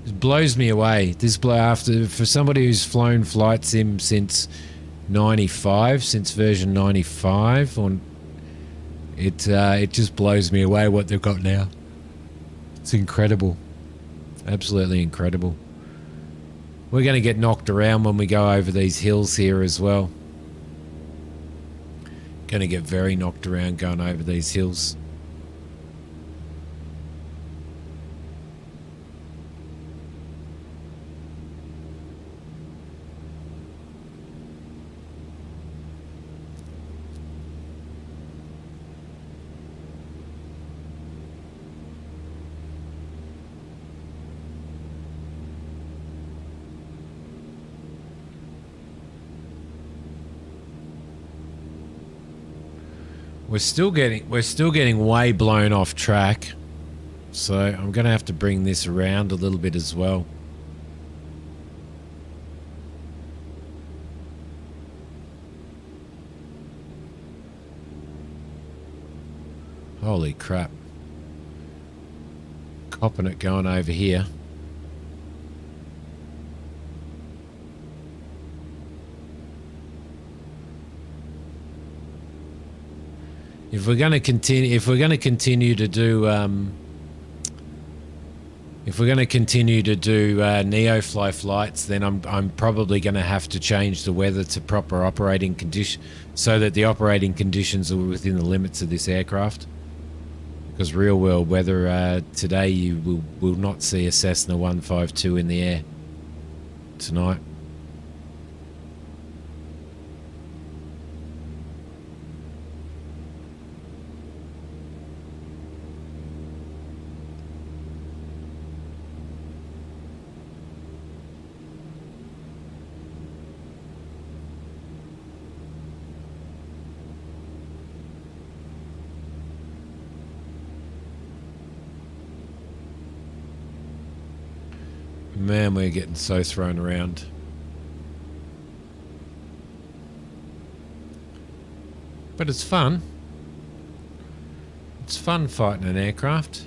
It blows me away. For somebody who's flown flight sim since 95, since version 95 on. It just blows me away what they've got now. It's incredible. Absolutely incredible. We're going to get knocked around when we go over these hills here as well. Going to get very knocked around going over these hills. We're still getting way blown off track, so I'm going to have to bring this around a little bit as well. Holy crap. Copping it going over here. If we're going to continue to do NeoFly flights, then I'm probably going to have to change the weather to proper operating condition, so that the operating conditions are within the limits of this aircraft. Because real world weather today, you will not see a Cessna 152 in the air tonight. Man, we're getting so thrown around. But it's fun. It's fun fighting an aircraft.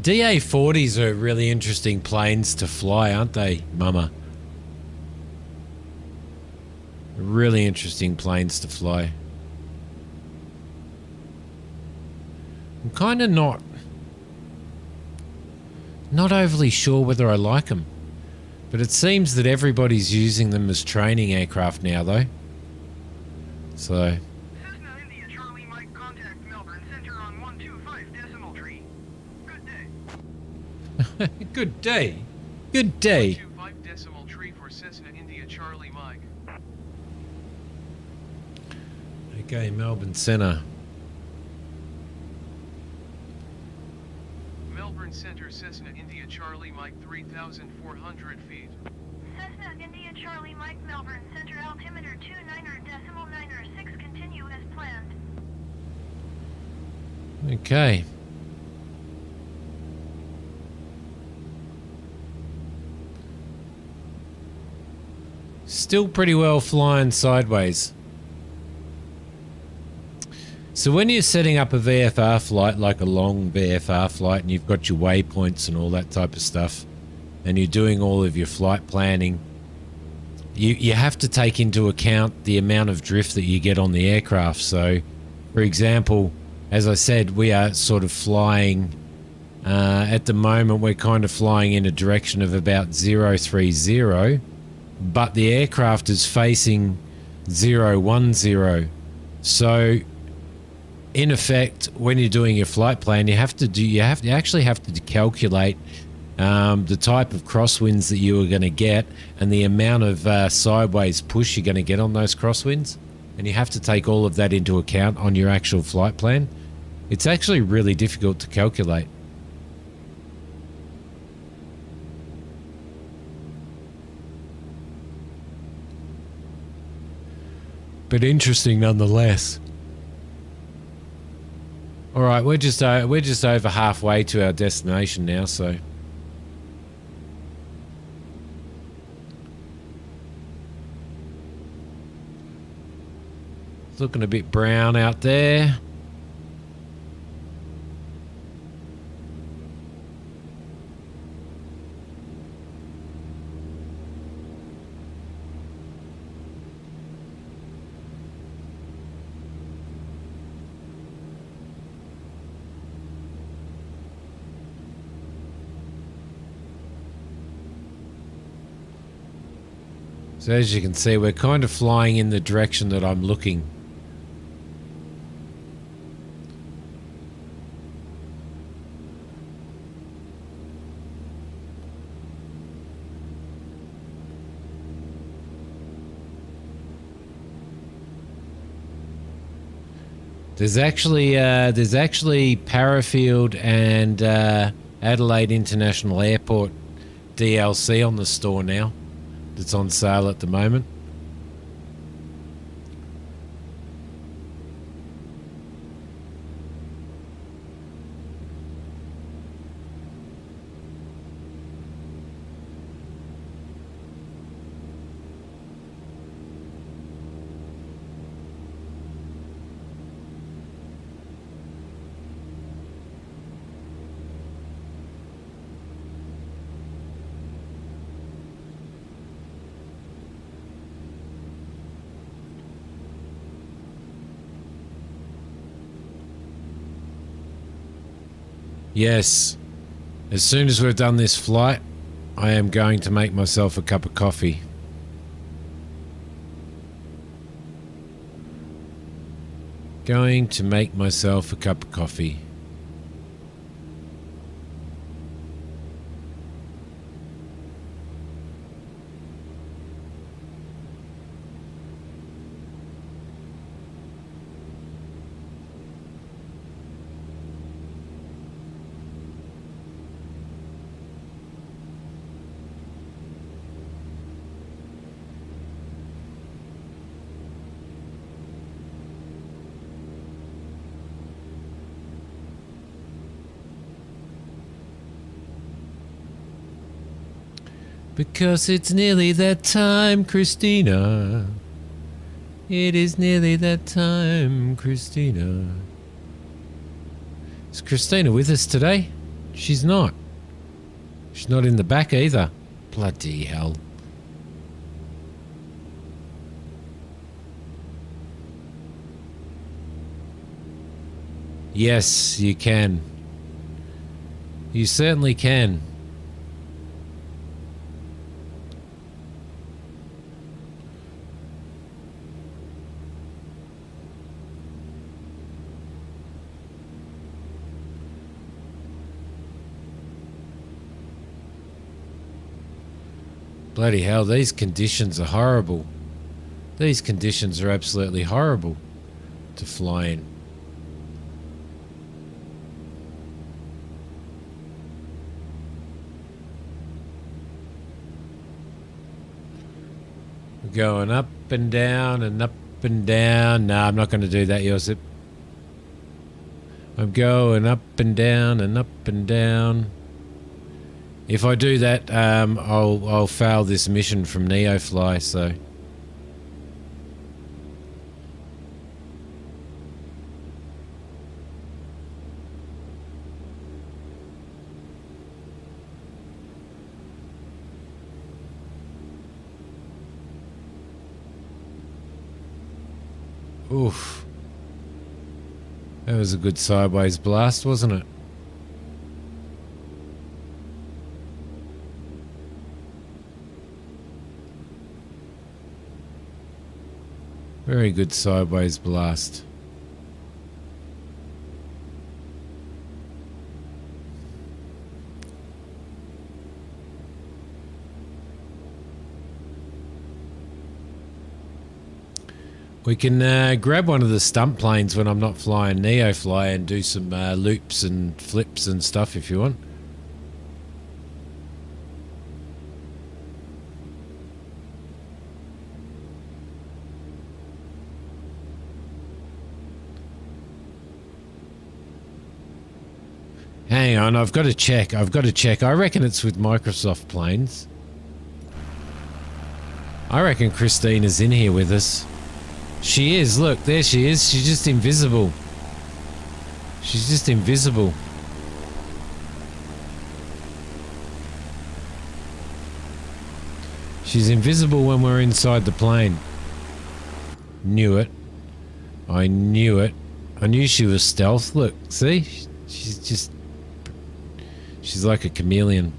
DA-40s are really interesting planes to fly, aren't they, Mama? Really interesting planes to fly. I'm kind of not overly sure whether I like them. But it seems that everybody's using them as training aircraft now, though. So... Cessna India Charlie Mike, contact Melbourne Center on 125 decimal tree. Good day. Good day. Good day. 125 decimal tree for Cessna India Charlie Mike. Okay, Melbourne Centre. Melbourne Center Cessna India Charlie Mike 3,400 feet. Cessna India Charlie Mike Melbourne Center altimeter 29.906 continue as planned. Okay. Still pretty well flying sideways. So when you're setting up a VFR flight, like a long VFR flight, and you've got your waypoints and all that type of stuff, and you're doing all of your flight planning, you have to take into account the amount of drift that you get on the aircraft. So, for example, as I said, we are sort of flying, at the moment, we're kind of flying in a direction of about 030, but the aircraft is facing 010. So, in effect, when you're doing your flight plan, you actually have to calculate the type of crosswinds that you are going to get and the amount of sideways push you're going to get on those crosswinds, and you have to take all of that into account on your actual flight plan. It's actually really difficult to calculate. But interesting nonetheless. All right, we're just over halfway to our destination now, so it's looking a bit brown out there. So as you can see, we're kind of flying in the direction that I'm looking. There's actually Parafield and Adelaide International Airport DLC on the store now. That's on sale at the moment. Yes, as soon as we've done this flight, I am going to make myself a cup of coffee. Going to make myself a cup of coffee. Because it's nearly that time, Christina. It is nearly that time, Christina. Is Christina with us today? She's not. She's not in the back either. Bloody hell. Yes, you can. You certainly can. Bloody hell, these conditions are horrible. These conditions are absolutely horrible to fly in. We're going up and down and up and down. No, I'm not going to do that, Josip. I'm going up and down and up and down. If I do that, I'll fail this mission from NeoFly, so... Oof. That was a good sideways blast, wasn't it? Very good sideways blast. We can grab one of the stunt planes when I'm not flying NeoFly and do some loops and flips and stuff if you want. Hang on, I've got to check. I reckon it's with Microsoft planes. I reckon Christina's in here with us. She is, look, there she is. She's just invisible. She's just invisible. She's invisible when we're inside the plane. Knew it. I knew it. I knew she was stealth. Look, see? She's like a chameleon.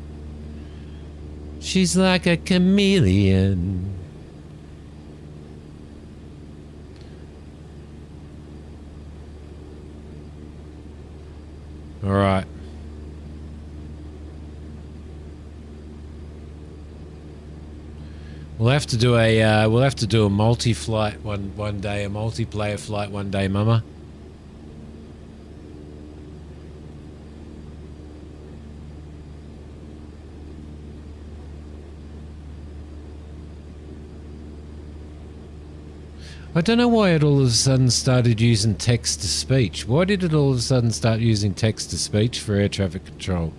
She's like a chameleon. All right. We'll have to do a multi-flight one day, a multiplayer flight one day, Mama. I don't know why it all of a sudden started using text-to-speech. Why did it all of a sudden start using text-to-speech for air traffic control?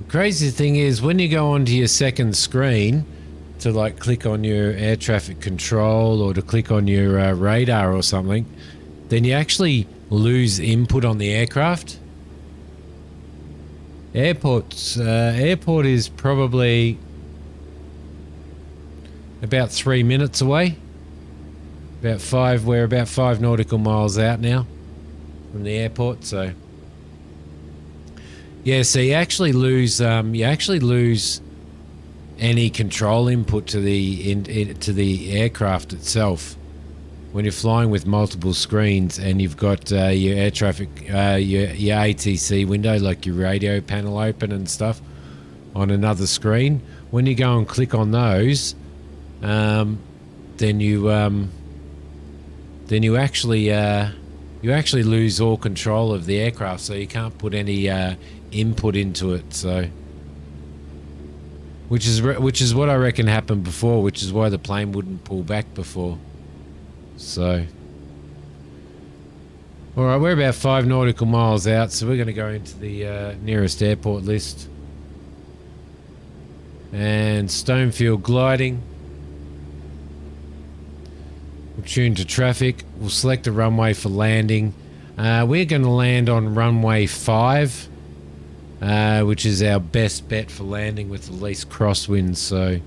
Crazy thing is, when you go onto your second screen to like click on your air traffic control or to click on your radar or something, then you actually lose input on the aircraft. Airport is probably about 3 minutes away. We're about 5 nautical miles out now from the airport, so yeah, so you actually lose any control input to to the aircraft itself. When you're flying with multiple screens and you've got your air traffic, your ATC window, like your radio panel open and stuff on another screen, when you go and click on those, then you actually lose all control of the aircraft, so you can't put any input into it. So, which is what I reckon happened before, which is why the plane wouldn't pull back before. So, all right, we're about 5 nautical miles out, so we're going to go into the nearest airport list. And Stonefield gliding. We'll tune to traffic. We'll select a runway for landing. We're going to land on runway 5, which is our best bet for landing with the least crosswinds. So,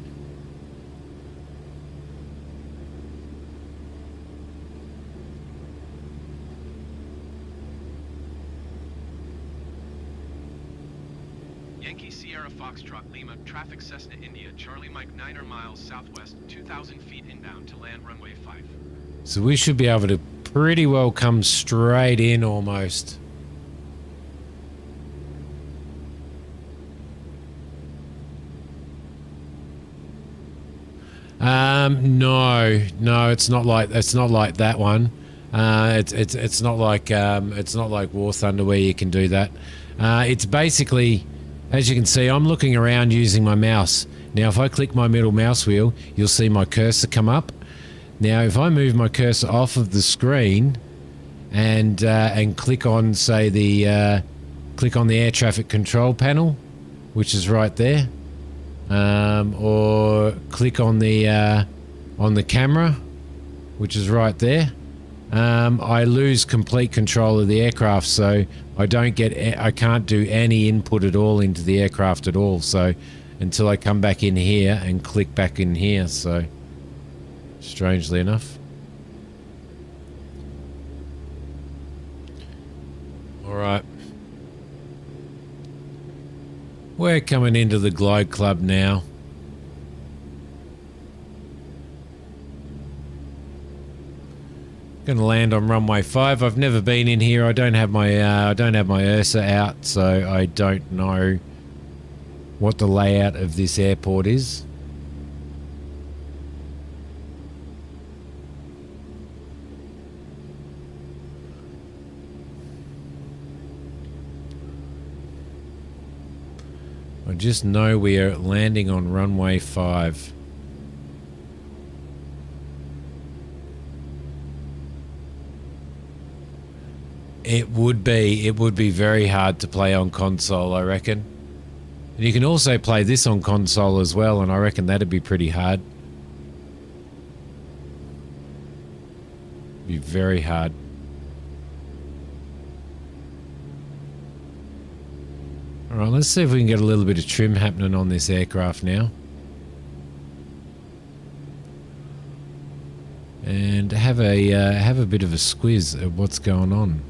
Yankee Sierra Foxtrot Lima, traffic Cessna India, Charlie Mike 9 miles southwest, 2,000 feet inbound to land runway 5. so we should be able to pretty well come straight in almost. No, it's not like that one. It's not like War Thunder where you can do that. It's basically, as you can see, I'm looking around using my mouse. Now, if I click my middle mouse wheel, you'll see my cursor come up. Now, if I move my cursor off of the screen and click on, say, click on the air traffic control panel, which is right there, or click on the camera, which is right there, I lose complete control of the aircraft, so I can't do any input at all into the aircraft at all. So until I come back in here and click back in here. So strangely enough. All right. We're coming into the Glide Club now. Going to land on runway 5. I've never been in here. I don't have my Ursa out, so I don't know what the layout of this airport is. I just know we are landing on runway 5. It would be very hard to play on console, I reckon. And you can also play this on console as well, and I reckon that'd be pretty hard. Be very hard. Alright, let's see if we can get a little bit of trim happening on this aircraft now. And have a bit of a squiz at what's going on.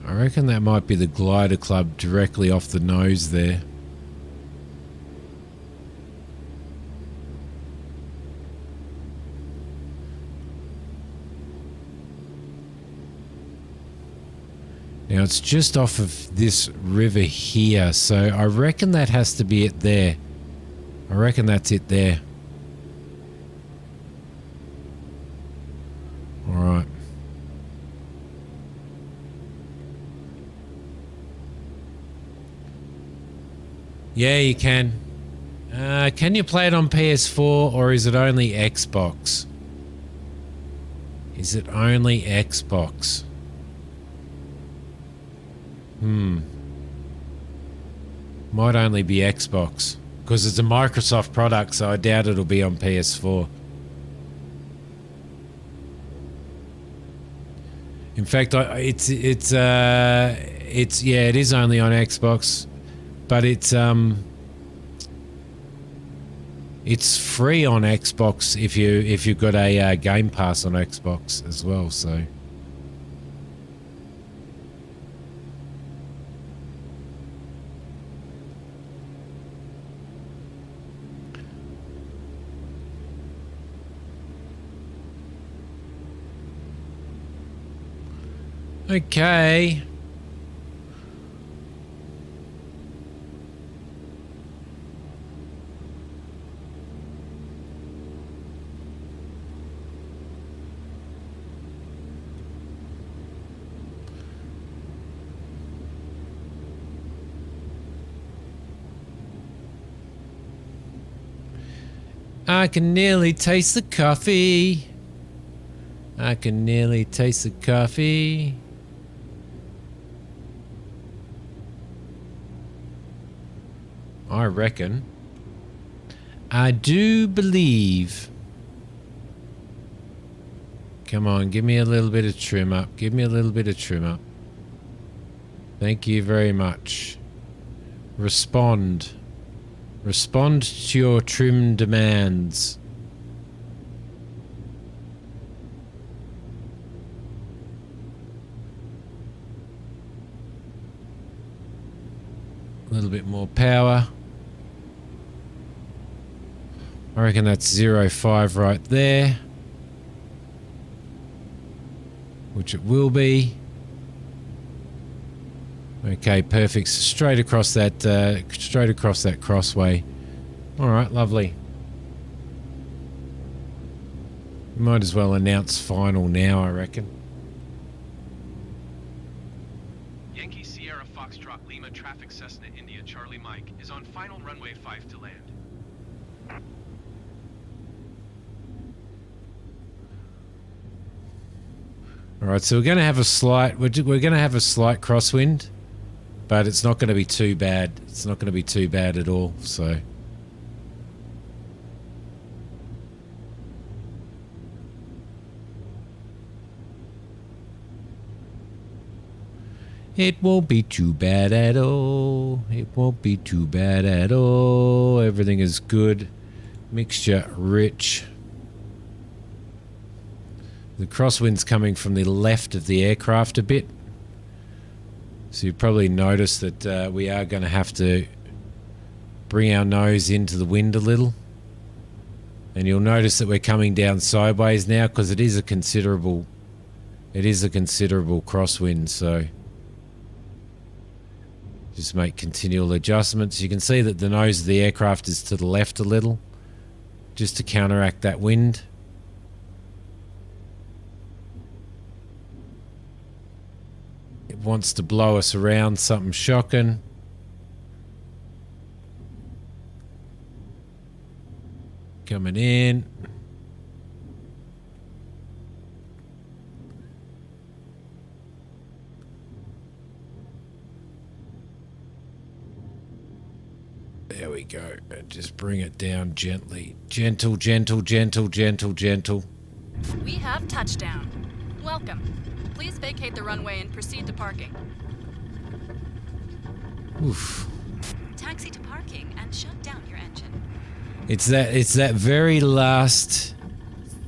I reckon that might be the glider club directly off the nose there. Now it's just off of this river here, so I reckon that has to be it there. I reckon that's it there. Alright. Yeah, you can. Can you play it on PS4 or is it only Xbox? Is it only Xbox? Might only be Xbox. Because it's a Microsoft product, so I doubt it'll be on PS4. In fact, it is only on Xbox. but it's free on Xbox if you've got a Game Pass on Xbox as well. So. Okay. I can nearly taste the coffee. I can nearly taste the coffee. I reckon. I do believe. Come on, give me a little bit of trim up. Give me a little bit of trim up. Thank you very much. Respond. Respond to your trim demands. A little bit more power. I reckon that's 0.5 right there. Which it will be. Okay, perfect. So straight across that crossway. All right, lovely. Might as well announce final now, I reckon. Yankee Sierra Foxtrot Lima traffic Cessna India Charlie Mike is on final runway 5 to land. All right, so we're going to have a slight crosswind, but it's not going to be too bad. It's not going to be too bad at all. So it won't be too bad at all. It won't be too bad at all. Everything is good. Mixture rich. The crosswind's coming from the left of the aircraft a bit. So you probably notice that we are going to have to bring our nose into the wind a little. And you'll notice that we're coming down sideways now because it is a considerable crosswind. So just make continual adjustments. You can see that the nose of the aircraft is to the left a little, just to counteract that wind. It wants to blow us around, something shocking. Coming in. There we go. Just bring it down gently. Gentle, gentle, gentle, gentle, gentle. We have touchdown. Welcome. Please vacate the runway and proceed to parking. Oof. Taxi to parking and shut down your engine. It's that very last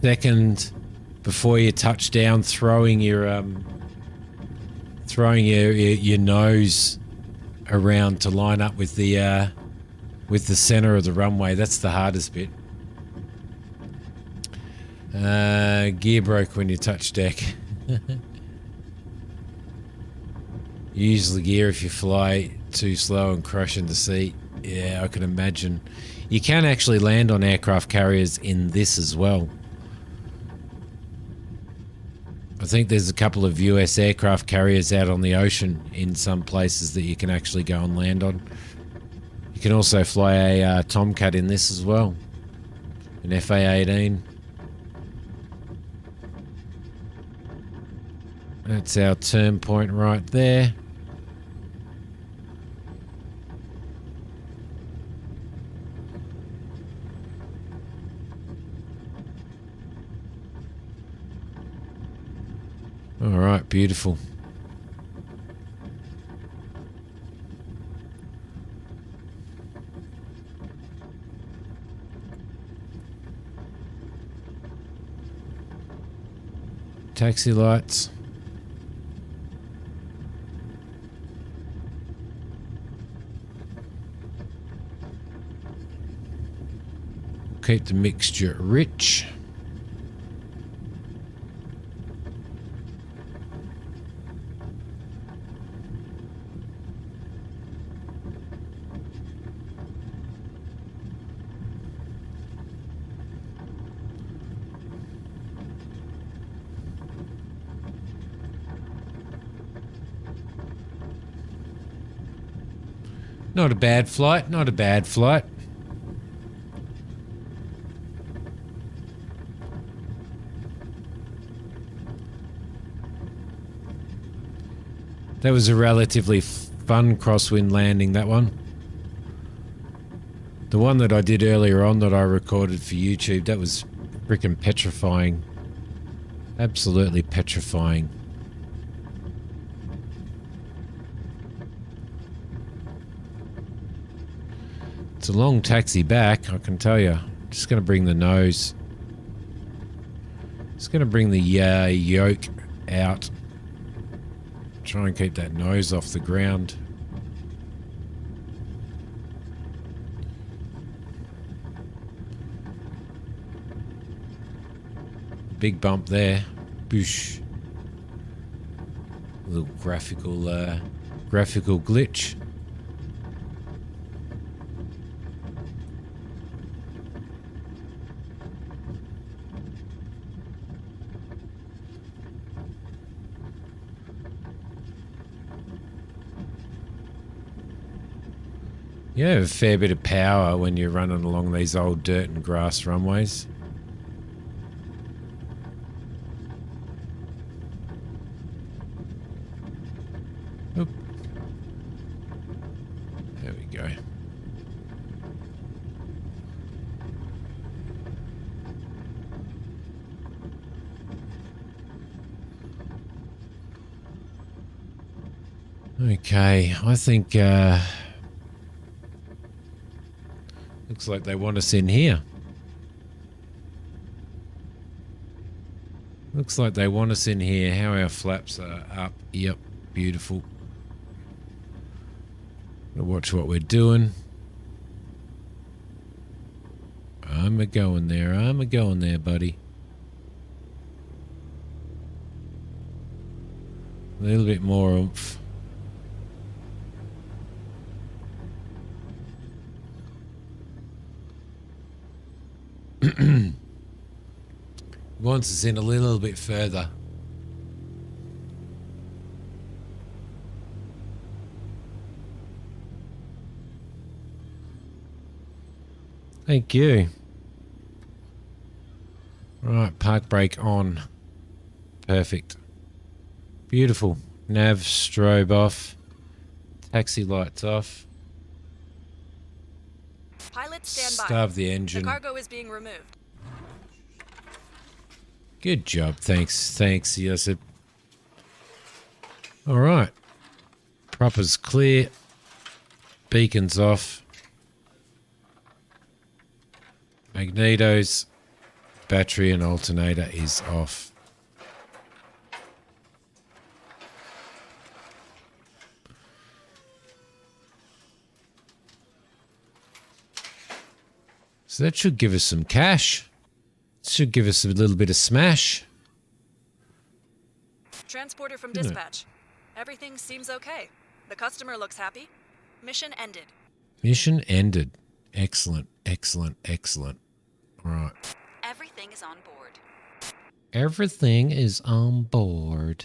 second before you touch down, throwing your nose around to line up with the center of the runway. That's the hardest bit. Gear broke when you touch deck. Use the gear if you fly too slow and crash in the seat. Yeah, I can imagine. You can actually land on aircraft carriers in this as well. I think there's a couple of US aircraft carriers out on the ocean in some places that you can actually go and land on. You can also fly a Tomcat in this as well. An FA-18. That's our turn point right there. All right, beautiful. taxi lights. Keep the mixture rich. Not a bad flight, not a bad flight. That was a relatively fun crosswind landing, that one. The one that I did earlier on that I recorded for YouTube, that was freaking petrifying. Absolutely petrifying. It's a long taxi back, I can tell you. Just going to bring the nose. Just going to bring the yoke out. Try and keep that nose off the ground. Big bump there. Boosh. A little graphical glitch. You have a fair bit of power when you're running along these old dirt and grass runways. Oop. There we go. Okay, I think looks like they want us in here. Looks like they want us in here. How our flaps are up. Yep, beautiful. Gonna watch what we're doing. I'm a-going there. I'm a-going there, buddy. A little bit more oomph. Wants us in a little bit further. Thank you. Right, park brake on. Perfect. Beautiful. Nav strobe off. Taxi lights off. Pilot stand by. Starve the engine. The cargo is being removed. Good job. Thanks. Thanks, Yosip. All right. Proper's clear. Beacon's off. Magnetos. Battery and alternator is off. So that should give us some cash. Should give us a little bit of smash. Transporter from dispatch. Everything seems okay. The customer looks happy. Mission ended. Mission ended. Excellent, excellent, excellent. All right. Everything is on board. Everything is on board.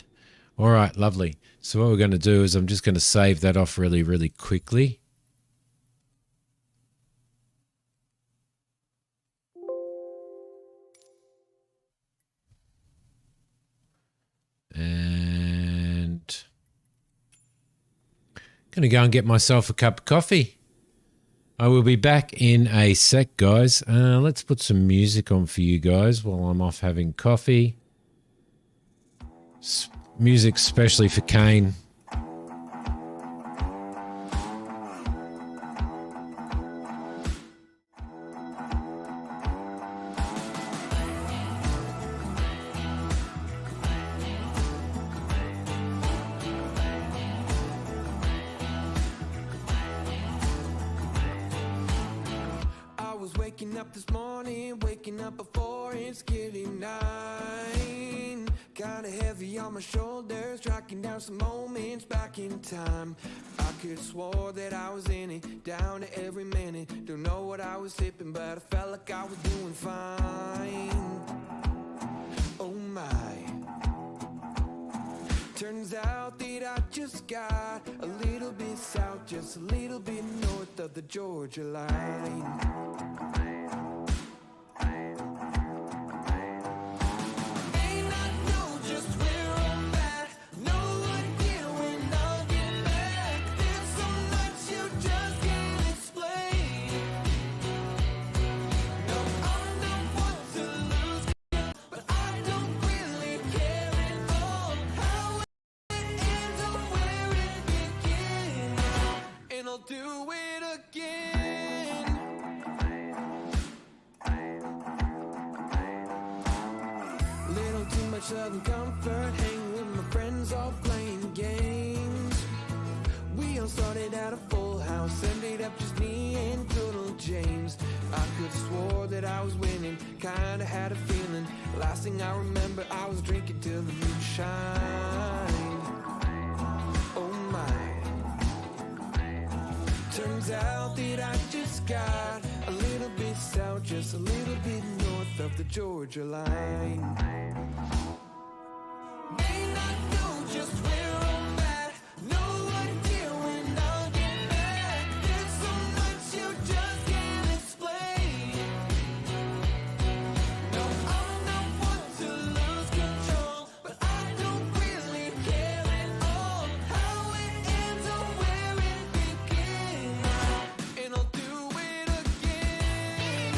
All right, lovely. So what we're going to do is I'm just going to save that off really, really quickly. And gonna go and get myself a cup of coffee. I will be back in a sec, guys. Let's put some music on for you guys while I'm off having coffee. Music especially for Kane. waking up this morning, waking up before it's getting 9. Kinda heavy on my shoulders, tracking down some moments back in time. I could swore that I was in it, down to every minute. Don't know what I was sipping, but I felt like I was doing fine. Oh my. Turns out that I just got a little bit south, just a little bit north of the Georgia line. Do it again. Little too much southern comfort, hanging with my friends, all playing games. We all started at a full house, ended up just me and good old James. I could have swore that I was winning, kinda had a feeling. Last thing I remember, I was drinking till the moon shined. Oh my. Turns out that I just got a little bit south, just a little bit north of the Georgia line. May not know just where I'm at, no idea when I'll get back. There's so much you just can't explain. No, I'm not one to lose control, but I don't really care at all how it ends or where it begins. And I'll do it again.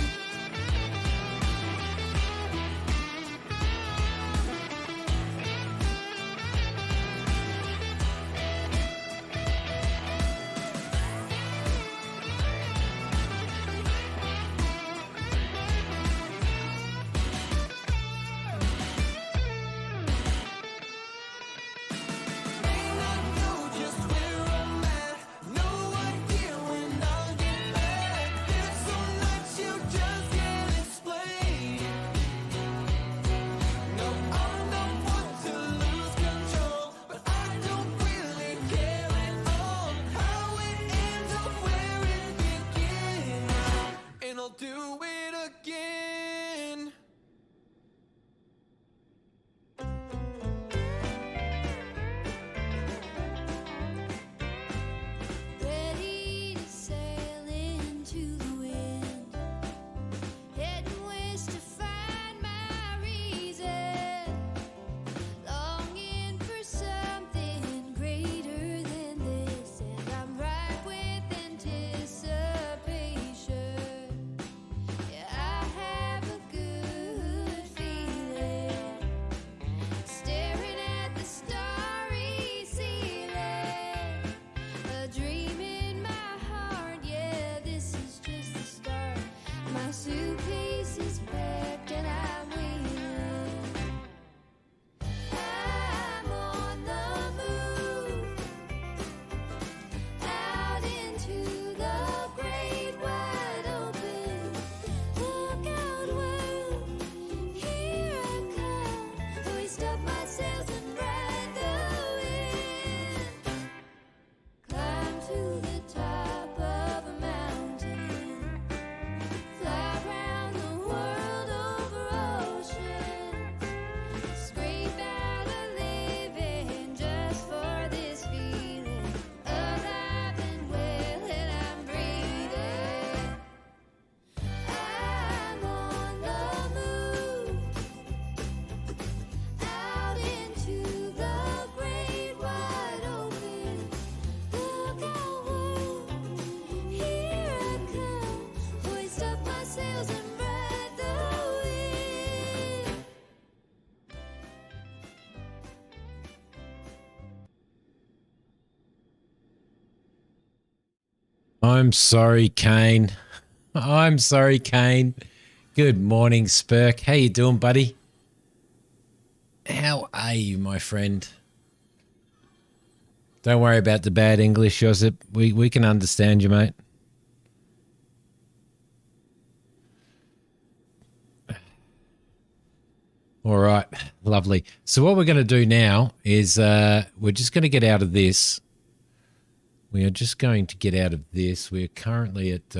May not know just where I'm at, no idea when I'll get back. There's so much you just can't explain. No, I'm not one to lose control, but I don't really care at all how it ends or where it begins. And I'll do it again. Ready to sail into the wind, heading west to find my reason, longing for something greater than this, and I'm ripe with anticipation. Yeah, I have a good feeling, staring at the starry ceiling. A dream in my heart, yeah, this is just the start. My suitcase is packed and I'm wheeling. I'm on the move, out into the great wide open. Look out, world, here I come. Hoist up my sails and ride the wind. Climb to the top of a mountain, fly around the world over ocean, scrape out a living just for this feeling, alive and well and I'm breathing. I'm on the move, out into the great wide open. Look out, world, here I come. Hoist up my sails and ride the wind. I'm sorry, Kane. I'm sorry, Kane. Good morning, Spurk. How you doing, buddy? How are you, my friend? Don't worry about the bad English, Josip. We can understand you, mate. All right, lovely. So what we're going to do now is we're just going to get out of this. We are just going to get out of this. We're currently at...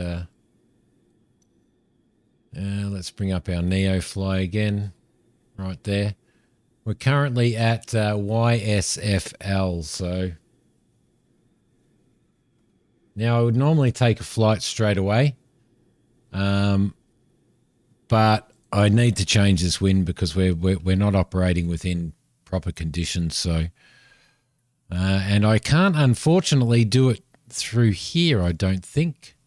let's bring up our NeoFly again, right there. We're currently at YSFL, so... Now, I would normally take a flight straight away, but I need to change this wind because we're not operating within proper conditions. So, and I can't unfortunately do it through here. I don't think.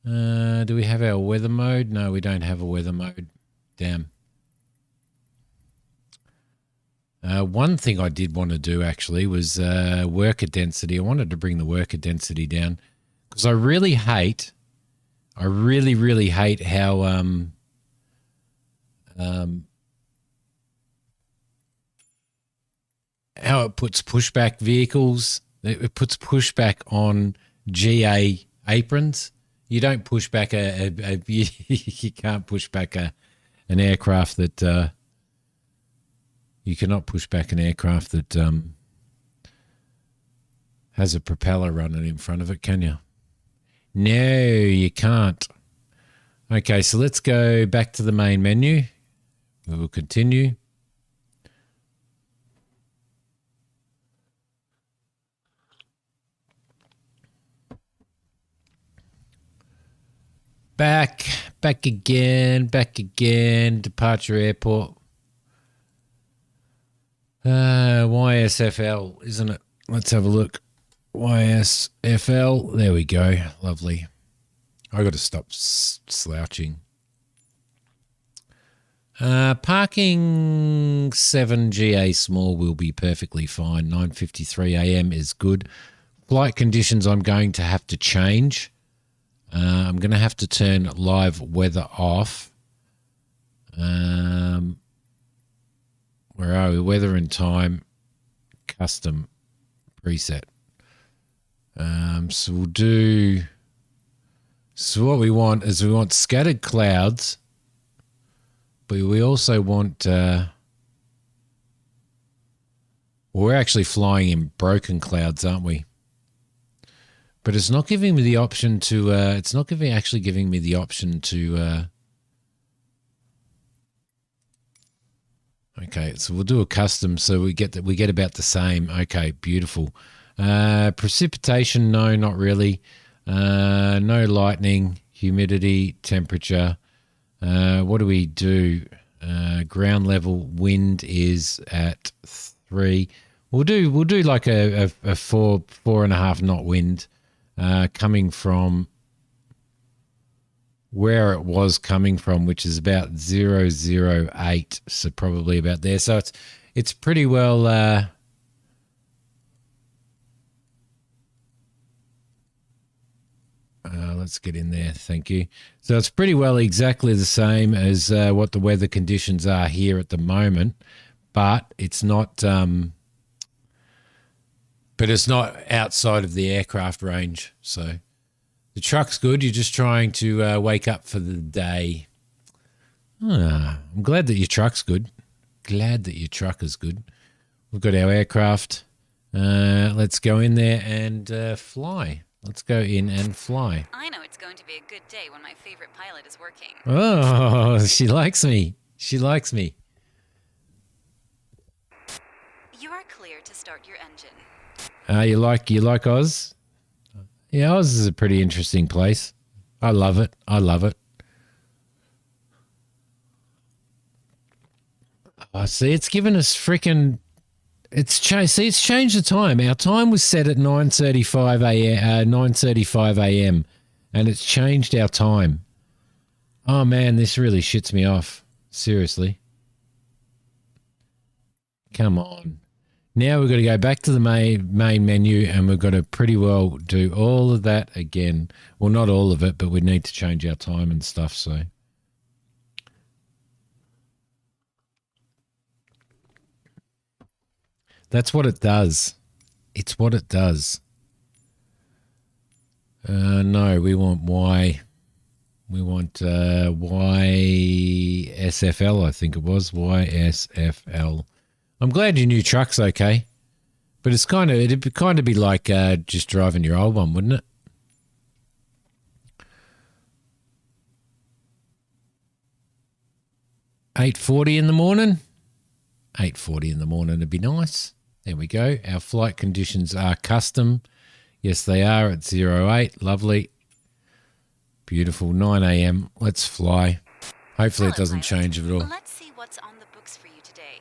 Do we have our weather mode? No, we don't have a weather mode. Damn. One thing I did want to do actually was worker density. I wanted to bring the worker density down because I really hate how how it puts pushback vehicles. It puts pushback on GA aprons. You don't push back you can't push back an aircraft that you cannot push back an aircraft that has a propeller running in front of it, can you? No, you can't. Okay, so let's go back to the main menu. We will continue. Back again, departure airport. YSFL, isn't it? Let's have a look. YSFL, there we go. Lovely. I got to stop slouching. Parking 7 GA small will be perfectly fine. 9:53 a.m. is good. Flight conditions I'm going to have to change. I'm going to have to turn live weather off. Where are we? Weather and time, custom preset. So we'll do... So what we want is we want scattered clouds, but we also want... we're actually flying in broken clouds, aren't we? But it's not giving me the option to... it's not actually giving me the option to... okay, so we'll do a custom so we get about the same. Okay, beautiful. Precipitation, no, not really. No lightning, humidity, temperature. What do we do? Ground level wind is at 3. We'll do like a 4.5 knot wind coming from where it was coming from, which is about 008, so probably about there. So it's pretty well let's get in there, thank you. So it's pretty well exactly the same as what the weather conditions are here at the moment, but it's not outside of the aircraft range. So the truck's good. You're just trying to wake up for the day. I'm glad that your truck's good. Glad that your truck is good. We've got our aircraft. Let's go in there and fly. Let's go in and fly. I know it's going to be a good day when my favorite pilot is working. Oh, she likes me. She likes me. You are clear to start your engine. You like Oz? Yeah, Oz is a pretty interesting place. I love it. I love it. Oh, see, it's given us freaking... It's changed. See, it's changed the time. Our time was set at 9:35 a.m. 9:35 a.m. and it's changed our time. Oh man, this really shits me off. Seriously. Come on. Now we've got to go back to the main menu and we've got to pretty well do all of that again. Well, not all of it, but we need to change our time and stuff, so... That's what it does. It's what it does. No, we want Y. We want YSFL, I think it was. YSFL. I'm glad your new truck's okay. But it'd kind of be like just driving your old one, wouldn't it? $8:40 in the morning. 8:40 in the morning would be nice. There we go. Our flight conditions are custom. Yes, they are at 08. Lovely. Beautiful. 9 a.m. Let's fly. Hopefully it doesn't change at all. Let's see what's on the books for you today.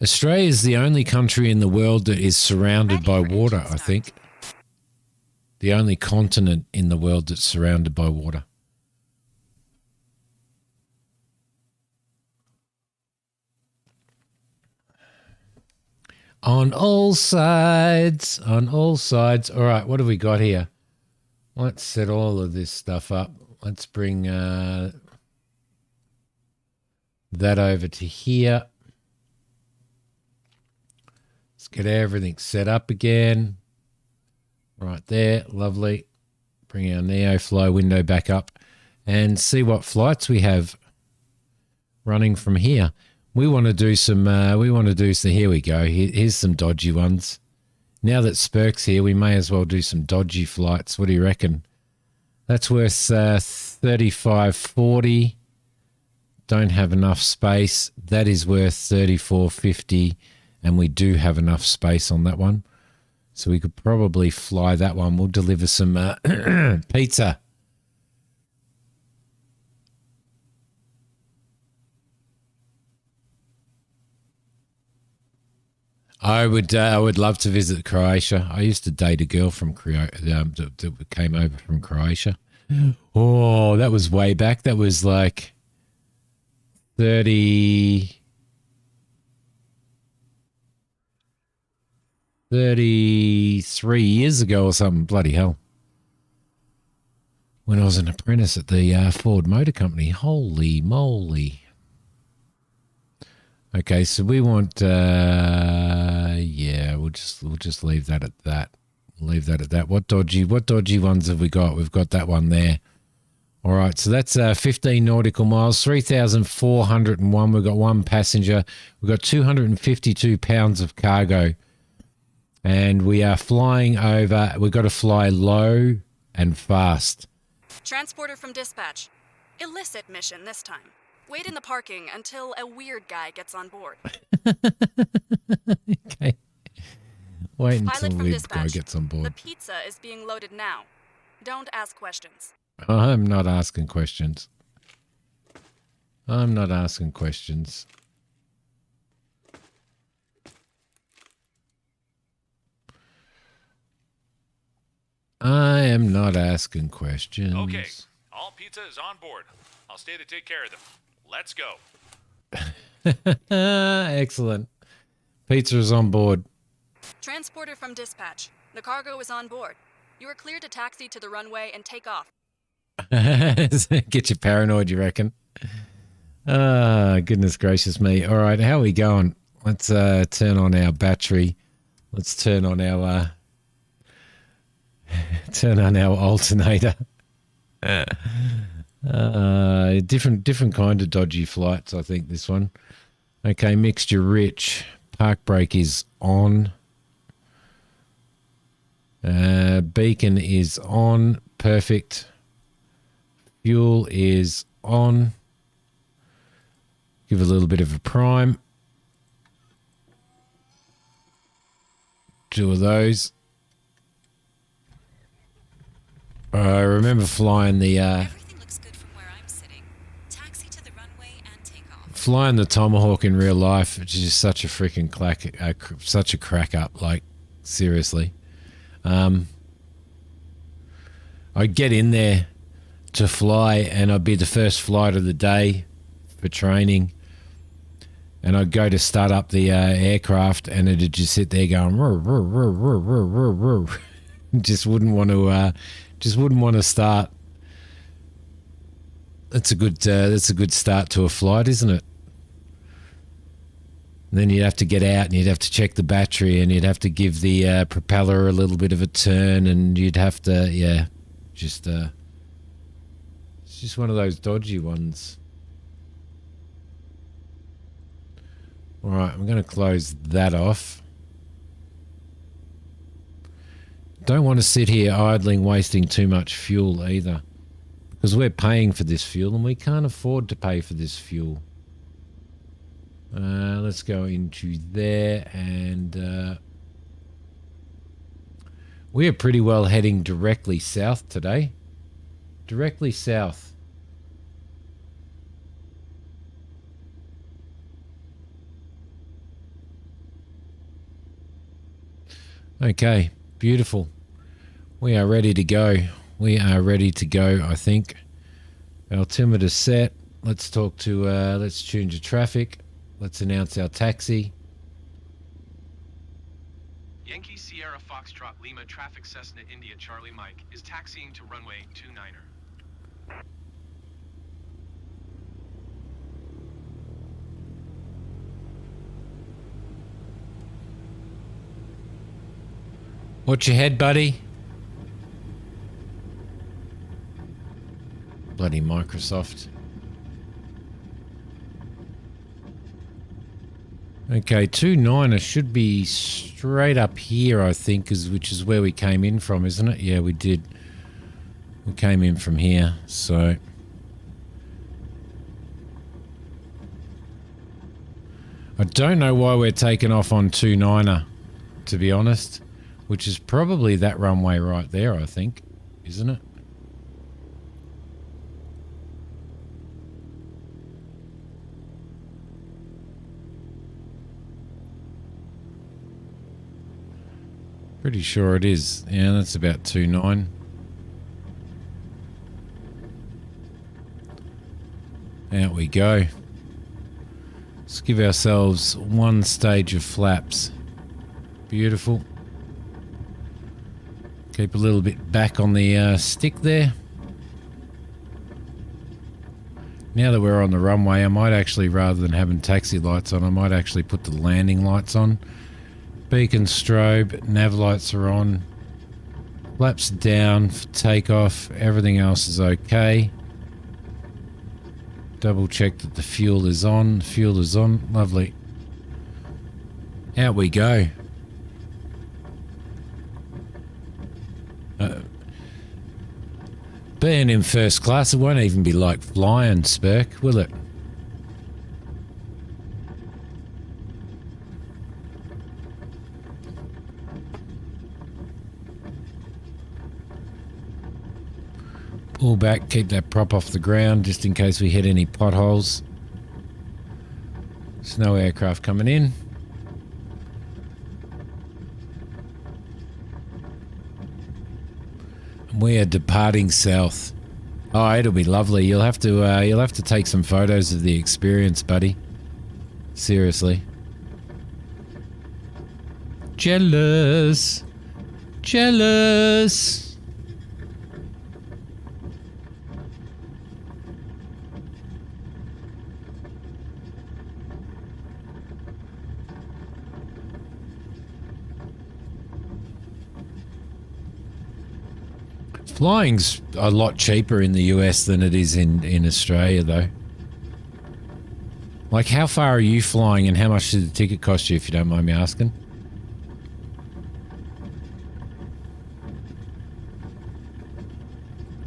Australia is the only country in the world that is surrounded by water, I think. The only continent in the world that's surrounded by water. On all sides, on all sides. All right, what have we got here? Let's set all of this stuff up. Let's bring that over to here. Let's get everything set up again. Right there, lovely. Bring our NeoFly window back up and see what flights we have running from here. We want to do some, here we go. Here's some dodgy ones. Now that Spurk's here, we may as well do some dodgy flights. What do you reckon? That's worth $35.40. Don't have enough space. That is worth $34.50, and we do have enough space on that one. So we could probably fly that one. We'll deliver some pizza. I would love to visit Croatia. I used to date a girl from Croatia that came over from Croatia. Oh, that was way back. That was like 33 years ago or something. Bloody hell. When I was an apprentice at the Ford Motor Company. Holy moly. Okay, so we want, we'll just leave that at that. Leave that at that. What dodgy ones have we got? We've got that one there. All right, so that's 15 nautical miles, 3,401. We've got one passenger. We've got 252 pounds of cargo. And we are flying over. We've got to fly low and fast. Transporter from dispatch. Illicit mission this time. Wait in the parking until a weird guy gets on board. Okay. Wait until Pilot a from weird guy dispatch. gets on The board. pizza is being loaded now. Don't ask questions. I'm not asking questions. I'm not asking questions. I am not asking questions. Okay, all pizza is on board. I'll stay to take care of them. Let's go. Excellent. Pizza is on board. Transporter from dispatch. The cargo is on board. You are clear to taxi to the runway and take off. Get you paranoid, you reckon? Ah, goodness gracious me. All right, how are we going? Let's turn on our battery. Let's turn on our alternator. Different kind of dodgy flights, I think, this one. Okay, mixture rich. Park brake is on. Beacon is on. Perfect. Fuel is on. Give a little bit of a prime. Two of those. I remember flying the Everything looks good from where I'm sitting. Taxi to the runway and take off. flying the Tomahawk in real life, which is just such a freaking such a crack up. Like, seriously. I'd get in there to fly and I'd be the first flight of the day for training, and I'd go to start up the aircraft and it'd just sit there going roar, roar, roar, roar, roar, roar, roar. just wouldn't want to start. That's a good start to a flight, isn't it? And then you'd have to get out and you'd have to check the battery and you'd have to give the propeller a little bit of a turn, and you'd have to, Just it's just one of those dodgy ones. All right, I'm going to close that off. Don't want to sit here idling, wasting too much fuel either, because we're paying for this fuel and we can't afford to pay for this fuel. Let's go into there, and we are pretty well heading directly south today. Directly south. Okay, beautiful. We are ready to go. We are ready to go, I think. Altimeter set. Let's talk to, let's tune to traffic. Let's announce our taxi. Yankee Sierra Foxtrot Lima traffic Cessna India Charlie Mike is taxiing to runway 29er. Watch your head, buddy. Bloody Microsoft. Okay, 29er should be straight up here, I think, which is where we came in from, isn't it? Yeah, we did. We came in from here, so... I don't know why we're taking off on 29er, to be honest, which is probably that runway right there, I think, isn't it? Pretty sure it is. Yeah, that's about 29. Out we go. Let's give ourselves one stage of flaps. Beautiful. Keep a little bit back on the stick there. Now that we're on the runway, I might actually, rather than having taxi lights on, I might actually put the landing lights on. Beacon strobe, nav lights are on, flaps down for takeoff, everything else is okay. Double check that the fuel is on. Fuel is on, lovely. Out we go. Being in first class, it won't even be like flying, Spurk, will it? Pull back, keep that prop off the ground just in case we hit any potholes. There's no aircraft coming in. We are departing south. Oh, it'll be lovely. You'll have to take some photos of the experience, buddy. Seriously. Jealous. Jealous. Flying's a lot cheaper in the US than it is in Australia, though. Like, how far are you flying and how much did the ticket cost you, if you don't mind me asking?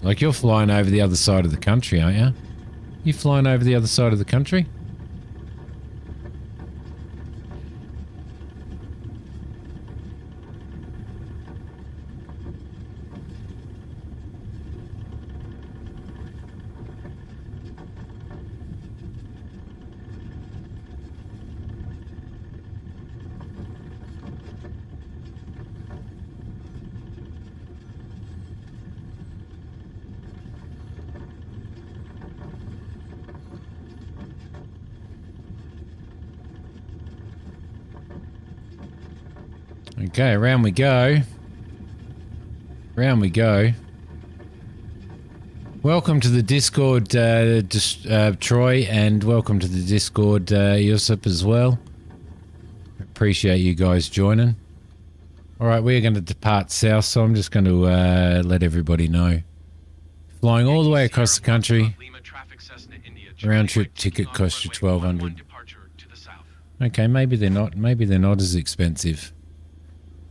Like, you're flying over the other side of the country, aren't you? You flying over the other side of the country? Okay, around we go. Round we go. Welcome to the Discord, Troy, and welcome to the Discord, Yusuf, as well. Appreciate you guys joining. All right, we're going to depart south, so I'm just going to let everybody know. Flying all the way across the country. Lima traffic Cessna India. Round trip ticket costs you $1,200. Departure to the south. Okay, maybe they're not. Maybe they're not as expensive.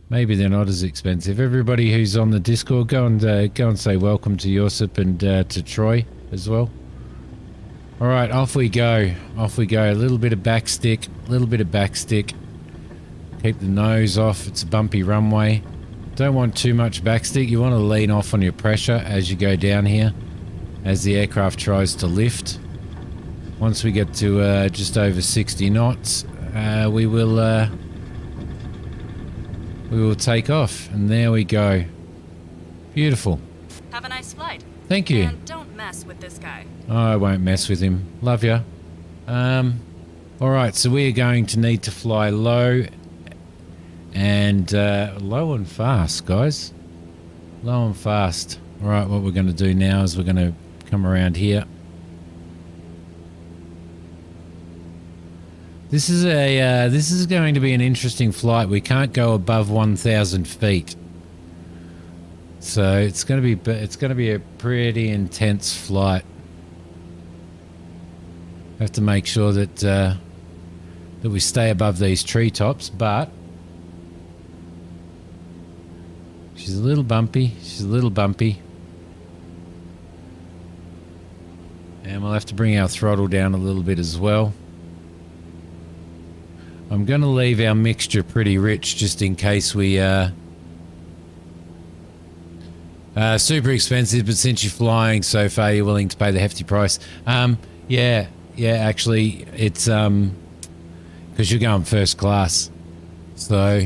Maybe they're not as expensive. Everybody who's on the Discord, go and say welcome to Yosip and to Troy as well. All right, off we go. Off we go. A little bit of backstick. A little bit of backstick. Keep the nose off. It's a bumpy runway. Don't want too much backstick. You want to lean off on your pressure as you go down here, as the aircraft tries to lift. Once we get to just over 60 knots, we will take off. And there we go. Beautiful. Have a nice flight. Thank you. And don't mess with this guy. I won't mess with him. Love ya. All right, so we are going to need to fly low and low and fast, guys. Low and fast. All right, what we're going to do now is we're going to come around here. This is going to be an interesting flight. We can't go above 1,000 feet. So it's going to be a pretty intense flight. Have to make sure that that we stay above these treetops, but she's a little bumpy. She's a little bumpy. And we'll have to bring our throttle down a little bit as well. I'm going to leave our mixture pretty rich just in case we super expensive, but since you're flying so far, you're willing to pay the hefty price. Yeah, actually, it's because you're going first class. So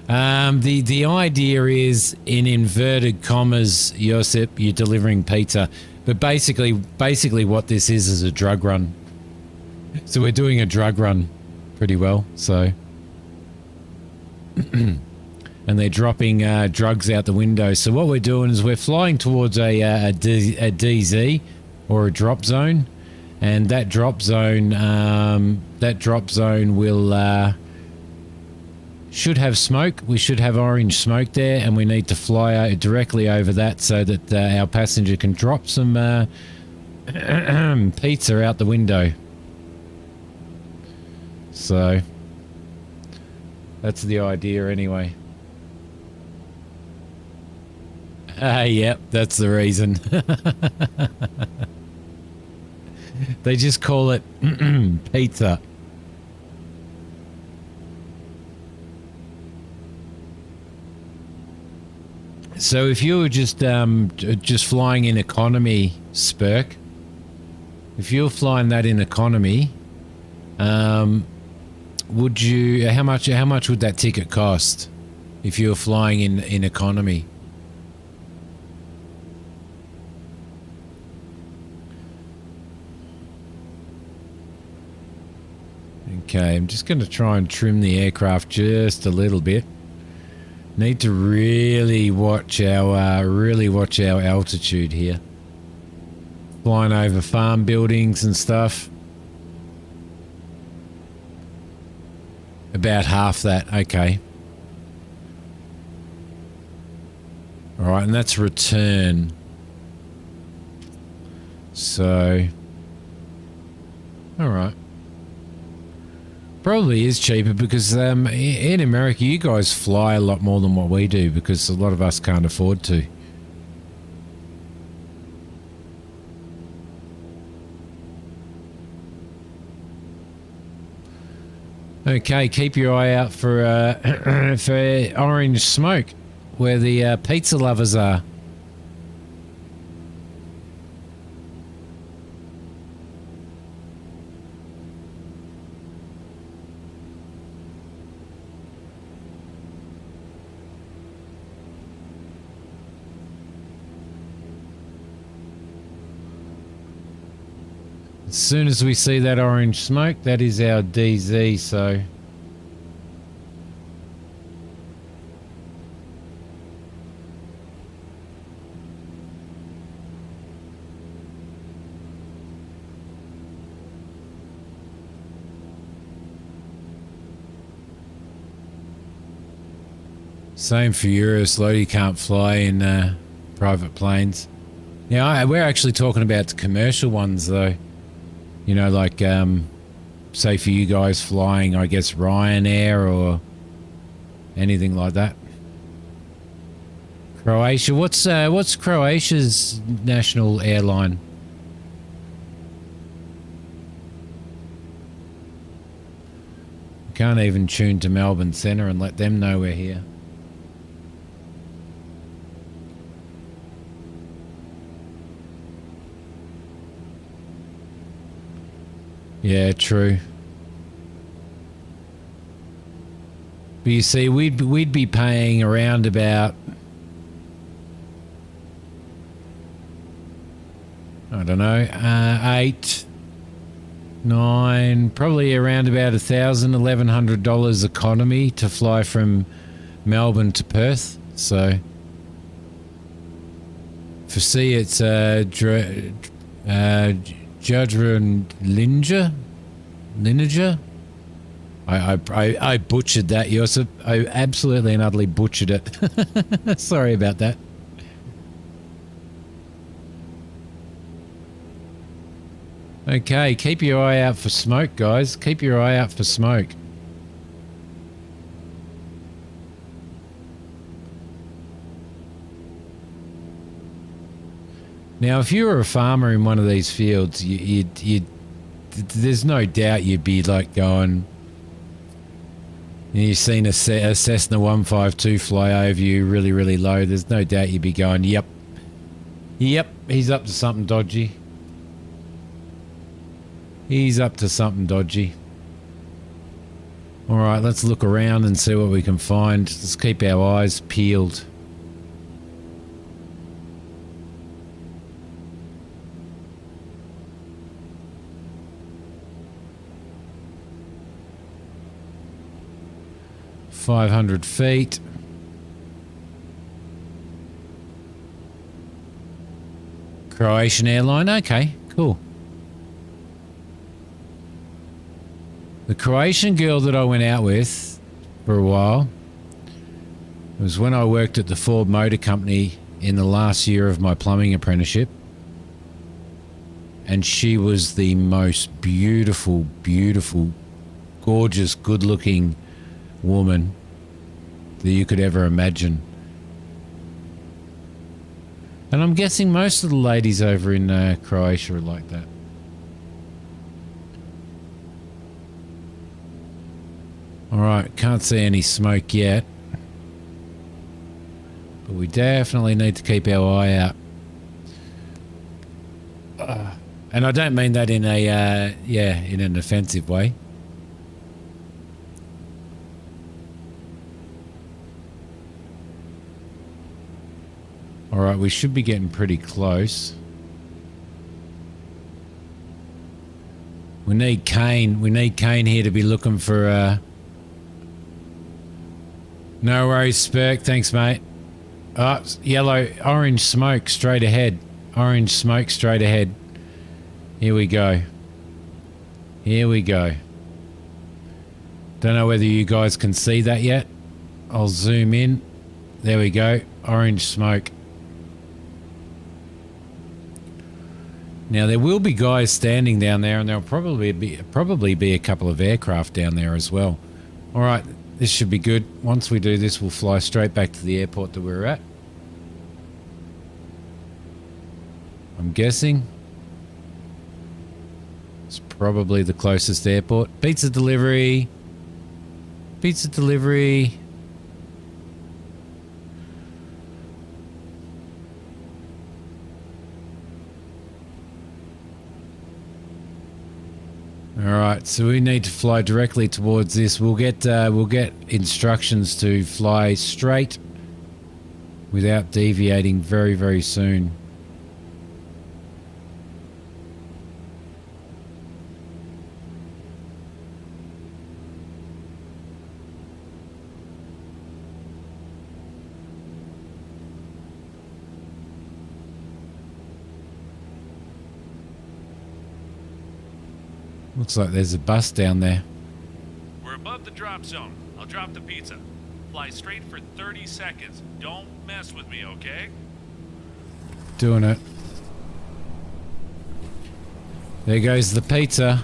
the idea is, in inverted commas, Josip, you're delivering pizza, but basically what this is a drug run. So we're doing a drug run pretty well. So. And they're dropping drugs out the window. So what we're doing is we're flying towards a DZ or a drop zone, and that drop zone will should have smoke. We should have orange smoke there, and we need to fly directly over that so that our passenger can drop some pizza out the window. So that's the idea anyway. Yep, that's the reason. They just call it pizza. So if you were just flying in economy, Spurk, if you were flying that in economy, would you? How much would that ticket cost if you were flying in economy? Okay, I'm just going to try and trim the aircraft just a little bit. Need to really watch our altitude here. Flying over farm buildings and stuff. About half that, okay. All right, and that's return. So, all right. Probably is cheaper because in America you guys fly a lot more than what we do because a lot of us can't afford to. Okay, keep your eye out for for orange smoke where the pizza lovers are. As soon as we see that orange smoke, that is our DZ, so... Same for Eurus, Lodi can't fly in private planes. Yeah, we're actually talking about the commercial ones though. You know, like say for you guys flying, I guess Ryanair or anything like that. Croatia. What's Croatia's national airline? Can't even tune to Melbourne Centre and let them know we're here. Yeah, true. But you see, we'd be paying around about, I don't know, 8, 9, probably around about $1,100 economy to fly from Melbourne to Perth. So for C, it's Judra and Lineger. I butchered that, Yosef. I absolutely and utterly butchered it. Sorry about that. Okay, keep your eye out for smoke, guys. Keep your eye out for smoke. Now, if you were a farmer in one of these fields, there's no doubt you'd be like going, you've seen a Cessna 152 fly over you really, really low. There's no doubt you'd be going, yep, he's up to something dodgy. He's up to something dodgy. All right, let's look around and see what we can find. Let's keep our eyes peeled. $500 Croatian airline. Okay, cool. The Croatian girl that I went out with for a while was when I worked at the Ford Motor Company in the last year of my plumbing apprenticeship. And she was the most beautiful, gorgeous, good-looking woman that you could ever imagine. And I'm guessing most of the ladies over in Croatia are like that. Alright, can't see any smoke yet. But we definitely need to keep our eye out. And I don't mean that in a, in an offensive way. Alright, we should be getting pretty close. We need Kane. We need Kane here to be looking for... No worries, Spurk. Thanks, mate. Orange smoke straight ahead. Orange smoke straight ahead. Here we go. Here we go. Don't know whether you guys can see that yet. I'll zoom in. There we go. Orange smoke. Now there will be guys standing down there, and there'll probably be a couple of aircraft down there as well. All right. This should be good. Once we do this, we'll fly straight back to the airport that we're at. I'm guessing it's probably the closest airport. Pizza delivery. Pizza delivery. All right, so we need to fly directly towards this. We'll get instructions to fly straight without deviating very, very soon. Looks like there's a bus down there. We're above the drop zone. I'll drop the pizza. Fly straight for 30 seconds. Don't mess with me, okay? Doing it. There goes the pizza.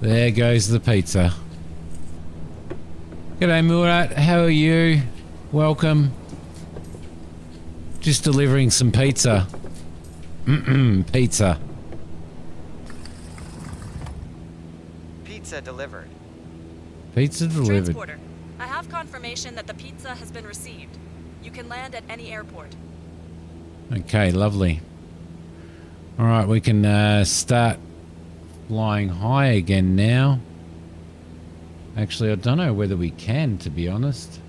There goes the pizza. G'day Murat, how are you? Welcome. Just delivering some pizza. Pizza. Pizza delivered. Pizza delivered. Transporter, I have confirmation that the pizza has been received. You can land at any airport. Okay, lovely. Alright, we can start flying high again now. Actually, I don't know whether we can, to be honest.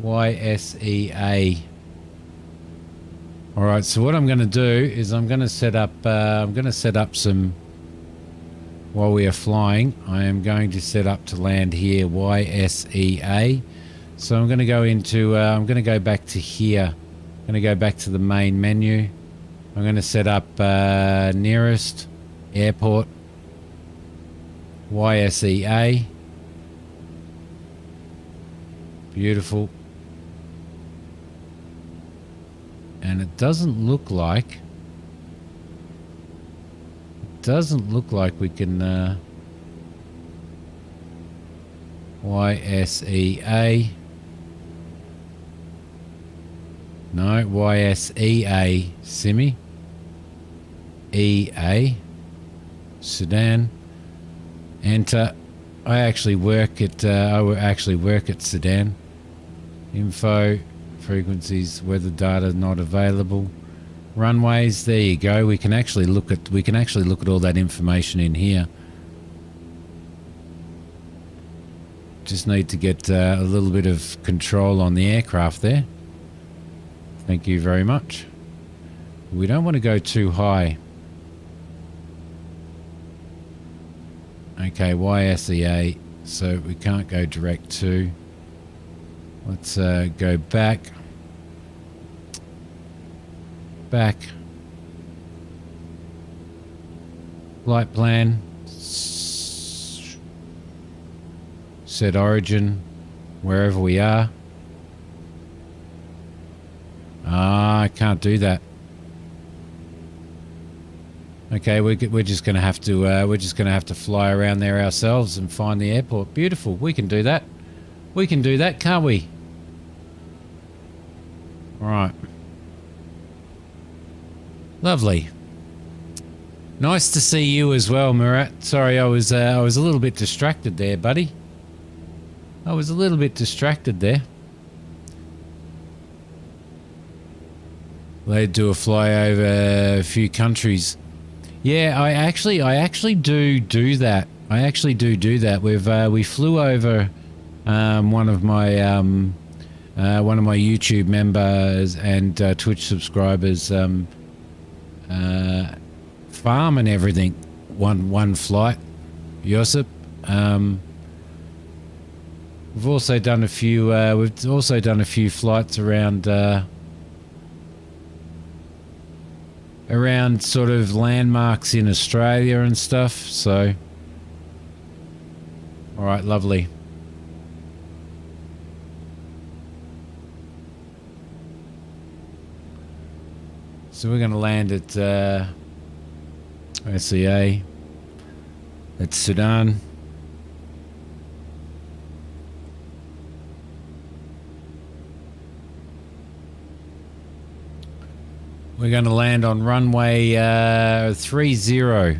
YSEA. Alright, so what I'm going to do is I'm going to set up some, while we are flying, I am going to set up to land here, YSEA. So I'm going to go into, I'm going to go back to here. I'm going to go back to the main menu. I'm going to set up nearest airport, YSEA. Beautiful. And it doesn't look like we can YSEA. No, YSEA Simi. EA Sudan. Enter. I actually work at Sudan. Info, frequencies, weather data not available. Runways, there you go. We can actually look at all that information in here. Just need to get a little bit of control on the aircraft there. Thank you very much. We don't want to go too high. Okay, YSEA, so we can't go direct to. Let's go back. Back. Flight plan. Set origin, wherever we are. I can't do that. Okay, we're just gonna have to fly around there ourselves and find the airport. Beautiful. We can do that. We can do that, can't we? All right. Lovely. Nice to see you as well, Murat. Sorry, I was a little bit distracted there, buddy. I was a little bit distracted there. They do a flyover a few countries. Yeah, I actually do that. I actually do that. We flew over one of my YouTube members and Twitch subscribers farm and everything. One flight, Josip. We've also done a few. We've also done a few flights around. Around sort of landmarks in Australia and stuff, so all right, lovely. So we're going to land at SEA. That's Sudan. We're going to land on runway 30.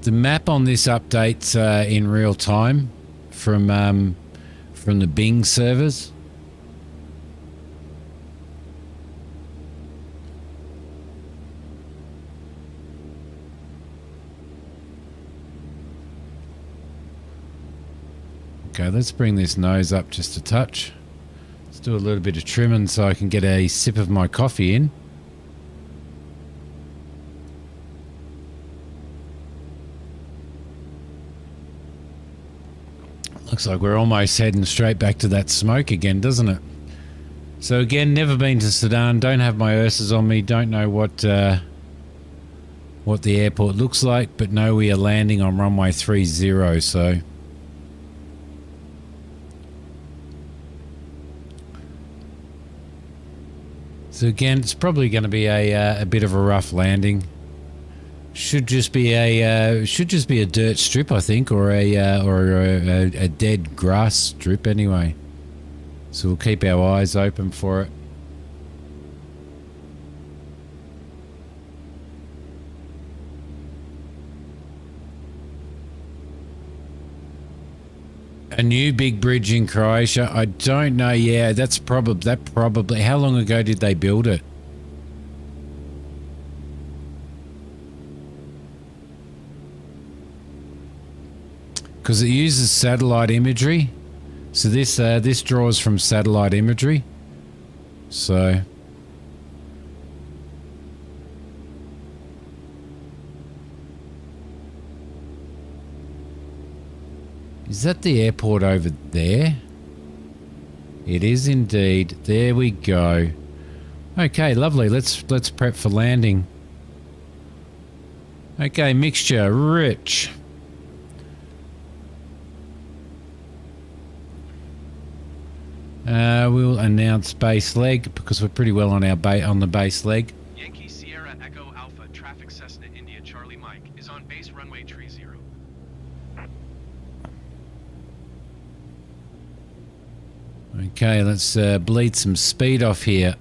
The map on this updates in real time from the Bing servers. Okay, let's bring this nose up just a touch. Let's do a little bit of trimming so I can get a sip of my coffee in. Looks like we're almost heading straight back to that smoke again, doesn't it? So again, never been to Sudan, don't have my Ursas on me, don't know what the airport looks like, but know we are landing on runway 30, so... So again, it's probably going to be a bit of a rough landing. Should just be a dirt strip, I think, or a dead grass strip anyway. So we'll keep our eyes open for it. A new big bridge in Croatia. I don't know. Yeah, that probably. How long ago did they build it? Because it uses satellite imagery. So this draws from satellite imagery. So is that the airport over there? It is indeed. There we go. Okay, lovely. Let's prep for landing. Okay, mixture rich. We'll announce base leg because we're pretty well on the base leg. Yankee Sierra Echo Alpha traffic Cessna India Charlie Mike is on base runway 30. Okay, let's bleed some speed off here.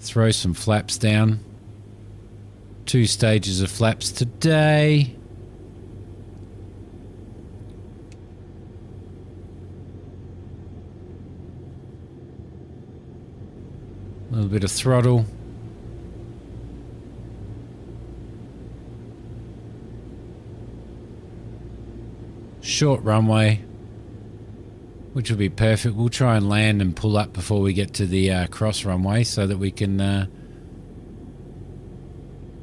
Throw some flaps down. 2 stages of flaps today. A little bit of throttle. Short runway, which will be perfect. We'll try and land and pull up before we get to the cross runway so that we can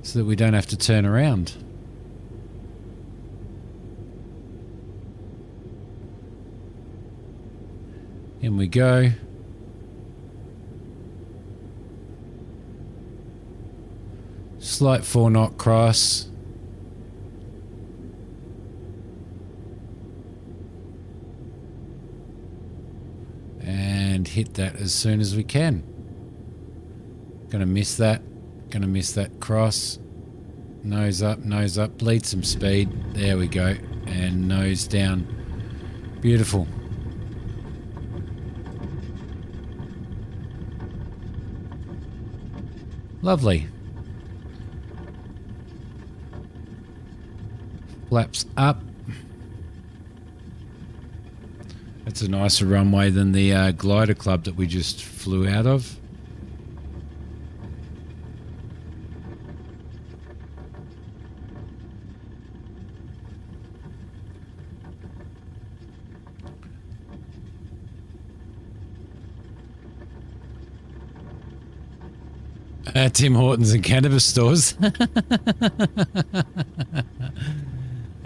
so that we don't have to turn around. In we go. Slight 4-knot cross. And hit that as soon as we can. Gonna miss that. Gonna miss that cross. Nose up, bleed some speed. There we go. And nose down. Beautiful. Lovely. Flaps up. That's a nicer runway than the glider club that we just flew out of. Tim Hortons and cannabis stores.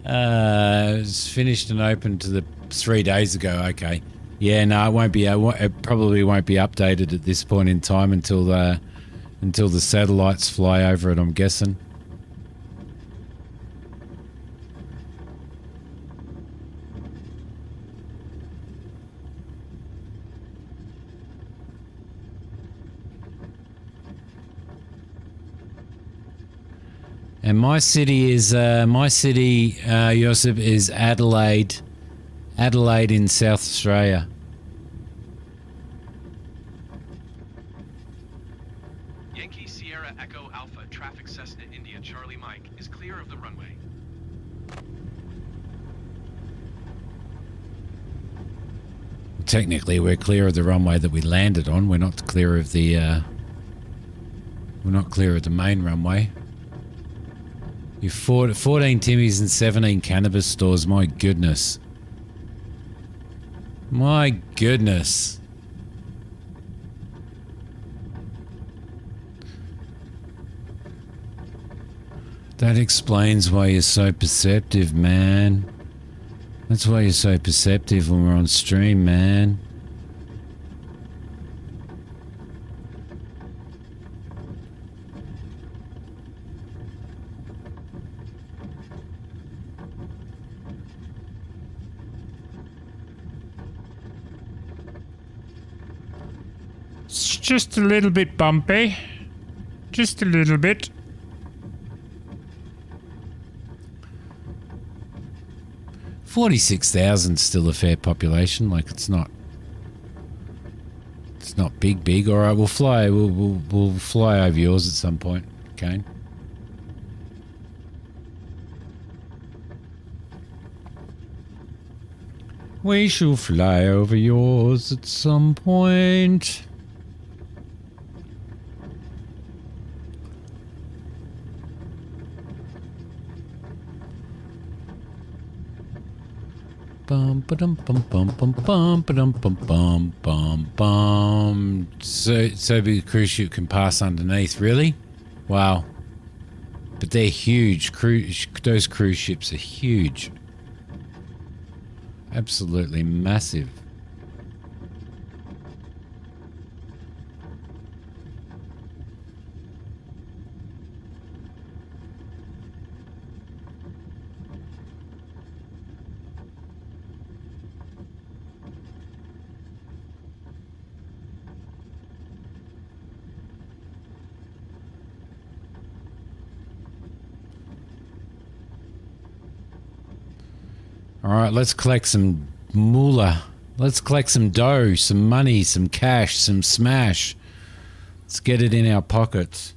It's finished and opened to the 3 days ago. Okay, yeah, no, it won't be. It probably won't be updated at this point in time until the satellites fly over it, I'm guessing. And my city, Josip, is Adelaide in South Australia. Yankee Sierra Echo Alpha traffic Cessna India Charlie Mike is clear of the runway. Technically, we're clear of the runway that we landed on. We're not clear of the main runway. You've 14 Timmies and 17 cannabis stores. My goodness. My goodness. That explains why you're so perceptive, man. That's why you're so perceptive when we're on stream, man. It's just a little bit bumpy. Just a little bit. 46,000 still a fair population. Like it's not big. All right, we'll fly. We'll fly over yours at some point, Kane. We shall fly over yours at some point. Bum ba-dum bum bum bum bum ba-dum bum bum bum bum. So the cruise ship can pass underneath, really? Wow. But they're huge. Those cruise ships are huge. Absolutely massive. All right, let's collect some moolah. Let's collect some dough, some money, some cash, some smash. Let's get it in our pockets.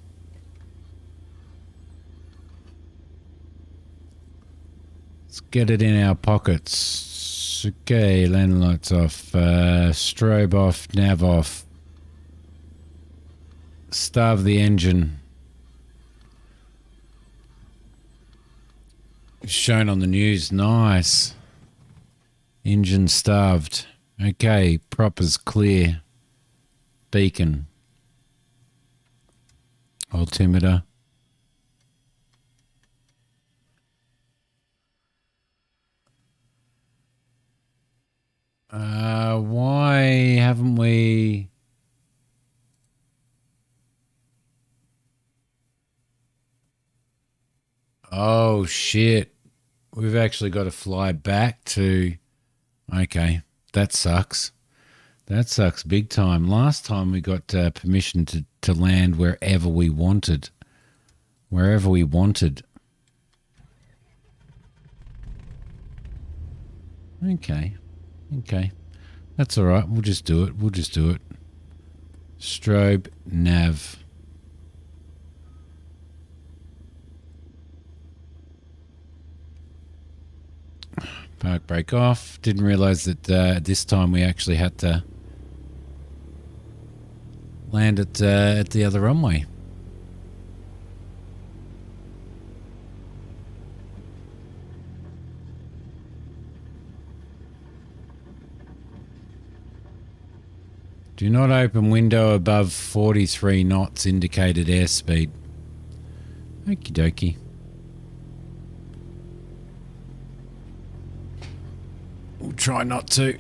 Let's get it in our pockets. Okay, landing lights off. Strobe off, nav off. Starve the engine. Shown on the news. Nice. Engine starved. Okay, propers clear. Beacon. Altimeter. Why haven't we... Oh, shit. We've actually got to fly back to... Okay, that sucks. That sucks big time. Last time we got permission to land wherever we wanted. Wherever we wanted. Okay. Okay. That's all right. We'll just do it. We'll just do it. Strobe, nav. Park brake off. Didn't realise that this time we actually had to land at the other runway. Do not open window above 43 knots indicated airspeed. Okie dokie. We'll try not to.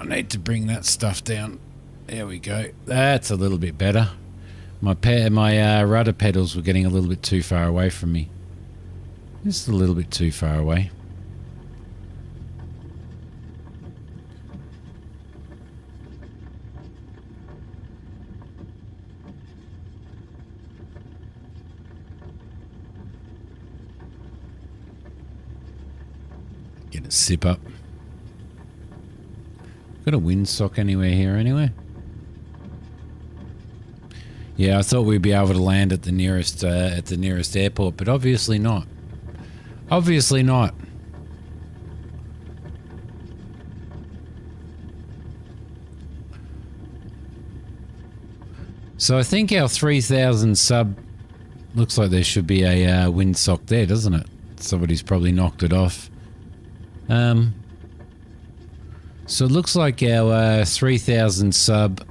I need to bring that stuff down. There we go. That's a little bit better. My rudder pedals were getting a little bit too far away from me. Just a little bit too far away. Get a sip up. Got a windsock anywhere here anyway? Yeah, I thought we'd be able to land at the nearest airport, but obviously not. Obviously not. So I think our 3,000 sub looks like there should be a windsock there, doesn't it? Somebody's probably knocked it off. So it looks like our 3,000 sub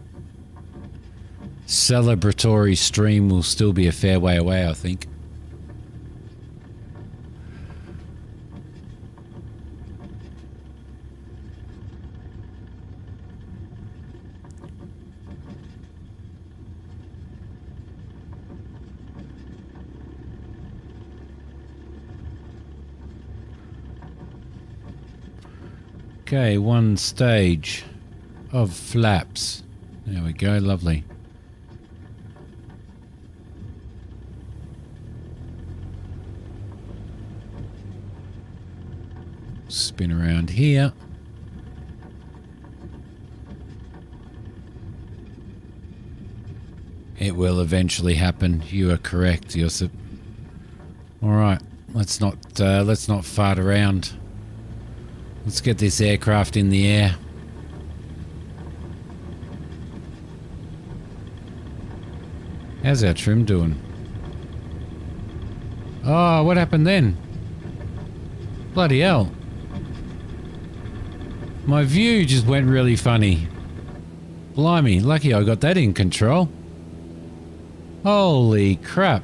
celebratory stream will still be a fair way away, I think. Okay, one stage of flaps. There we go, lovely. Spin around here. It will eventually happen. You are correct, Josip. All right, let's not fart around. Let's get this aircraft in the air. How's our trim doing? Oh, what happened then? Bloody hell. My view just went really funny. Blimey, lucky I got that in control. Holy crap.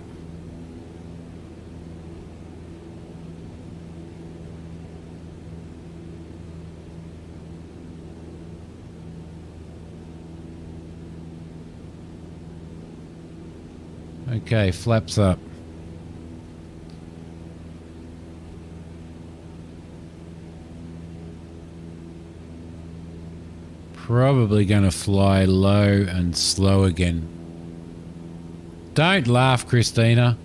Okay, flaps up. Probably going to fly low and slow again. Don't laugh, Christina.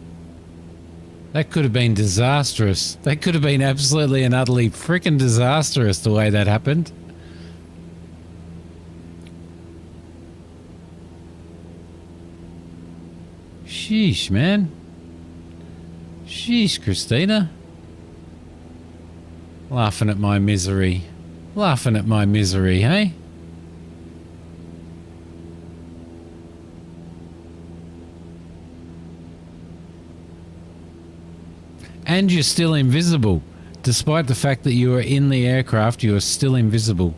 That could have been disastrous. That could have been absolutely and utterly freaking disastrous the way that happened. Sheesh, man. Sheesh, Christina. Laughing at my misery. Laughing at my misery, hey? And you're still invisible. Despite the fact that you are in the aircraft, you are still invisible.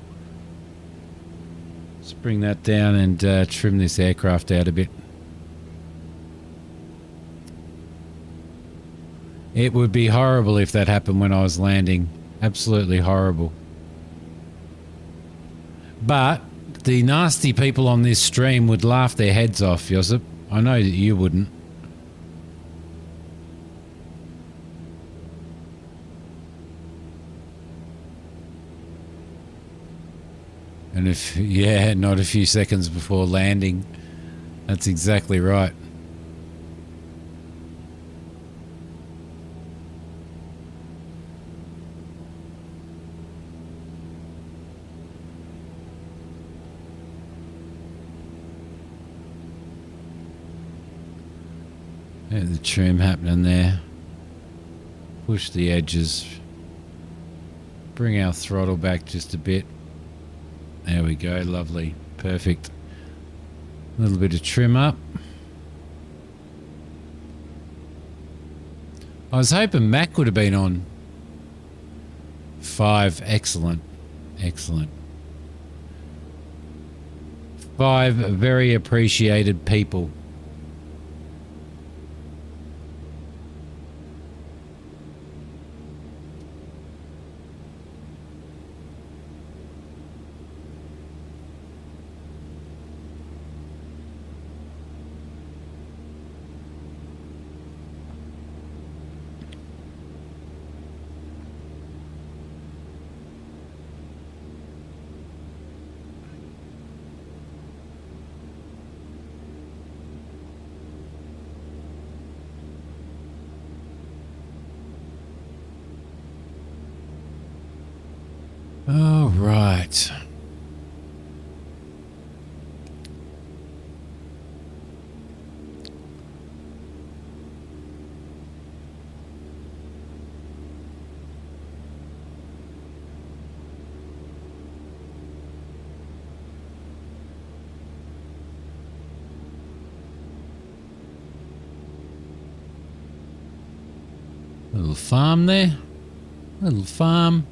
Let's bring that down and trim this aircraft out a bit. It would be horrible if that happened when I was landing. Absolutely horrible. But the nasty people on this stream would laugh their heads off, Josip. I know that you wouldn't. And if, yeah, not a few seconds before landing. That's exactly right. There's the trim happening there. Push the edges. Bring our throttle back just a bit. There we go, lovely. Perfect. A little bit of trim up. I was hoping Mac would have been on. 5, excellent. Excellent. 5 very appreciated people. All right. Little farm there. Little farm.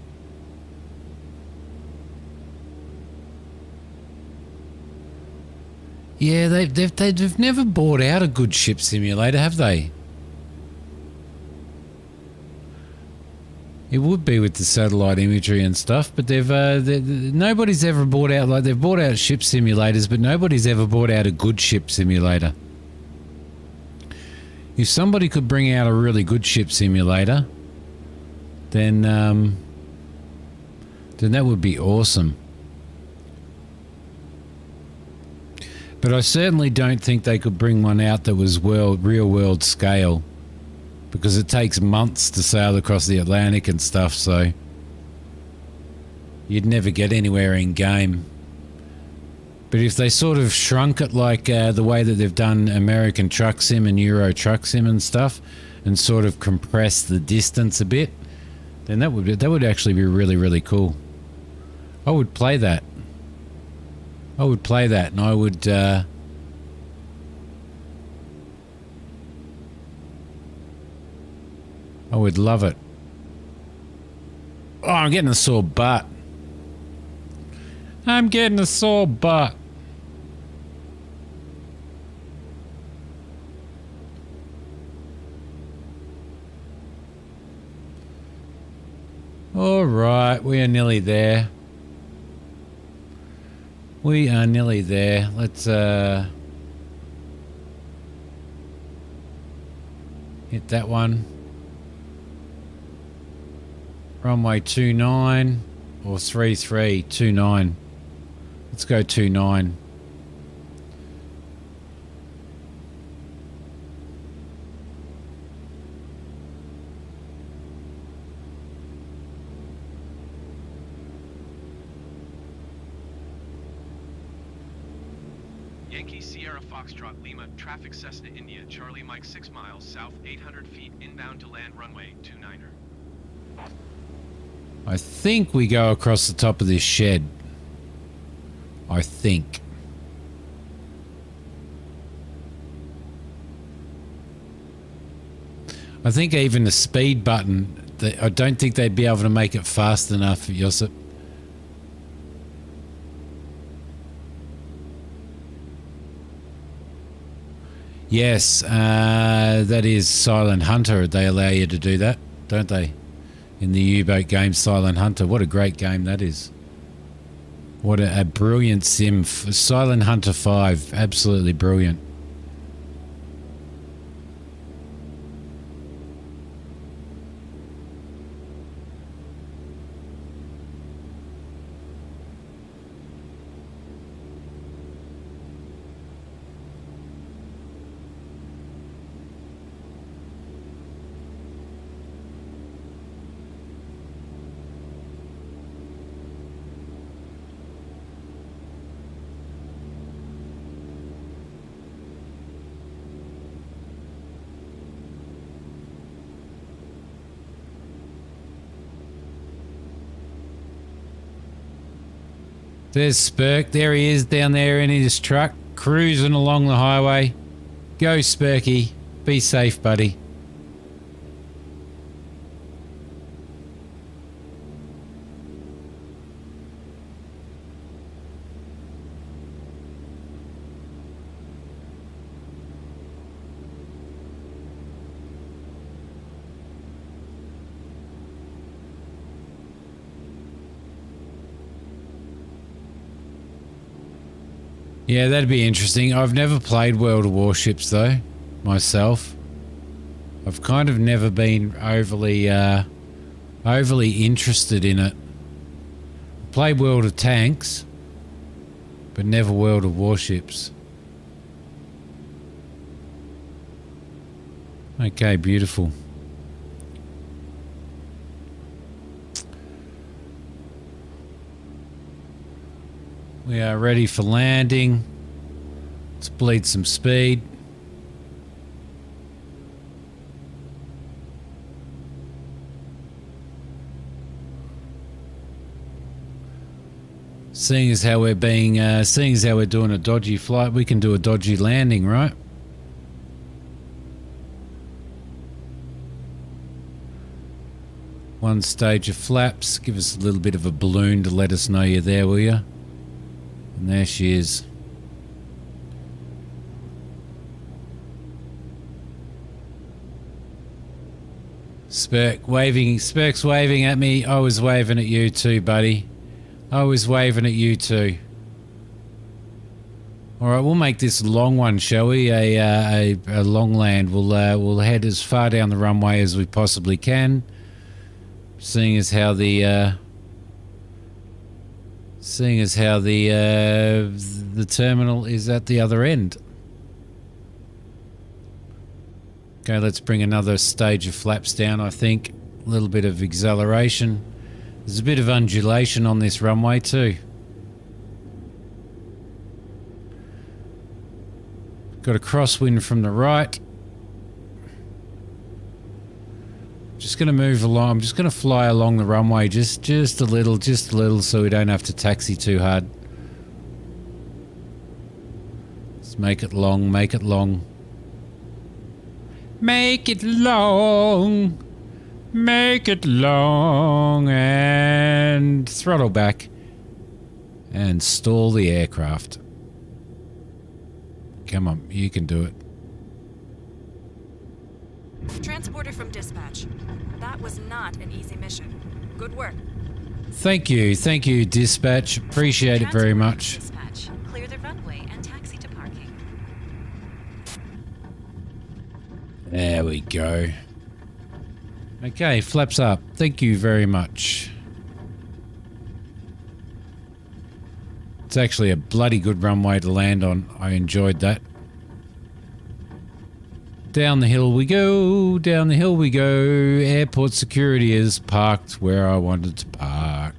Yeah, they've never bought out a good ship simulator, have they? It would be with the satellite imagery and stuff, but nobody's ever bought out, like, they've bought out ship simulators, but nobody's ever bought out a good ship simulator. If somebody could bring out a really good ship simulator, then then that would be awesome. But I certainly don't think they could bring one out that was real world scale, because it takes months to sail across the Atlantic and stuff, so you'd never get anywhere in game. But if they sort of shrunk it like the way that they've done American Truck Sim and Euro Truck Sim and stuff, and sort of compress the distance a bit, then that would actually be really, really cool. I would play that. I would play that, and I would love it. Oh, I'm getting a sore butt. I'm getting a sore butt. All right, we are nearly there. We are nearly there. Let's hit that one. Runway 29 or 3329. Let's go 29. Yankee Sierra Foxtrot Lima, traffic Cessna India, Charlie Mike 6 miles south, 800 feet, inbound to land runway 29er. I think we go across the top of this shed. I think. I think even the speed button, I don't think they'd be able to make it fast enough, Josip. Yes, that is Silent Hunter. They allow you to do that, don't they? In the U-boat game Silent Hunter. What a great game that is. What a brilliant sim. Silent Hunter 5. Absolutely brilliant. There's Spurk. There he is down there in his truck, cruising along the highway. Go, Spurky. Be safe, buddy. Yeah, that'd be interesting. I've never played World of Warships, though, myself. I've kind of never been overly interested in it. I played World of Tanks, but never World of Warships. Okay, beautiful. We are ready for landing. Let's bleed some speed. Seeing as how we're doing a dodgy flight, we can do a dodgy landing, right? One stage of flaps. Give us a little bit of a balloon to let us know you're there, will you? And there she is. Spurk's waving at me. I was waving at you too, buddy. I was waving at you too. Alright, we'll make this a long one, shall we? A long land. We'll head as far down the runway as we possibly can. Seeing as how the Seeing as how the terminal is at the other end. Okay, let's bring another stage of flaps down, I think. A little bit of acceleration. There's a bit of undulation on this runway too. Got a crosswind from the right. Just going to move along. I'm just going to fly along the runway just a little so we don't have to taxi too hard. Let's make it long, make it long. Make it long. Make it long and throttle back and stall the aircraft. Come on, you can do it. Transporter from dispatch. That was not an easy mission. Good work. Thank you, dispatch. Appreciate it very much. Dispatch. Clear the runway and taxi to parking. There we go. Okay, flaps up. Thank you very much. It's actually a bloody good runway to land on. I enjoyed that. Down the hill we go, down the hill we go. Airport security is parked where I wanted to park.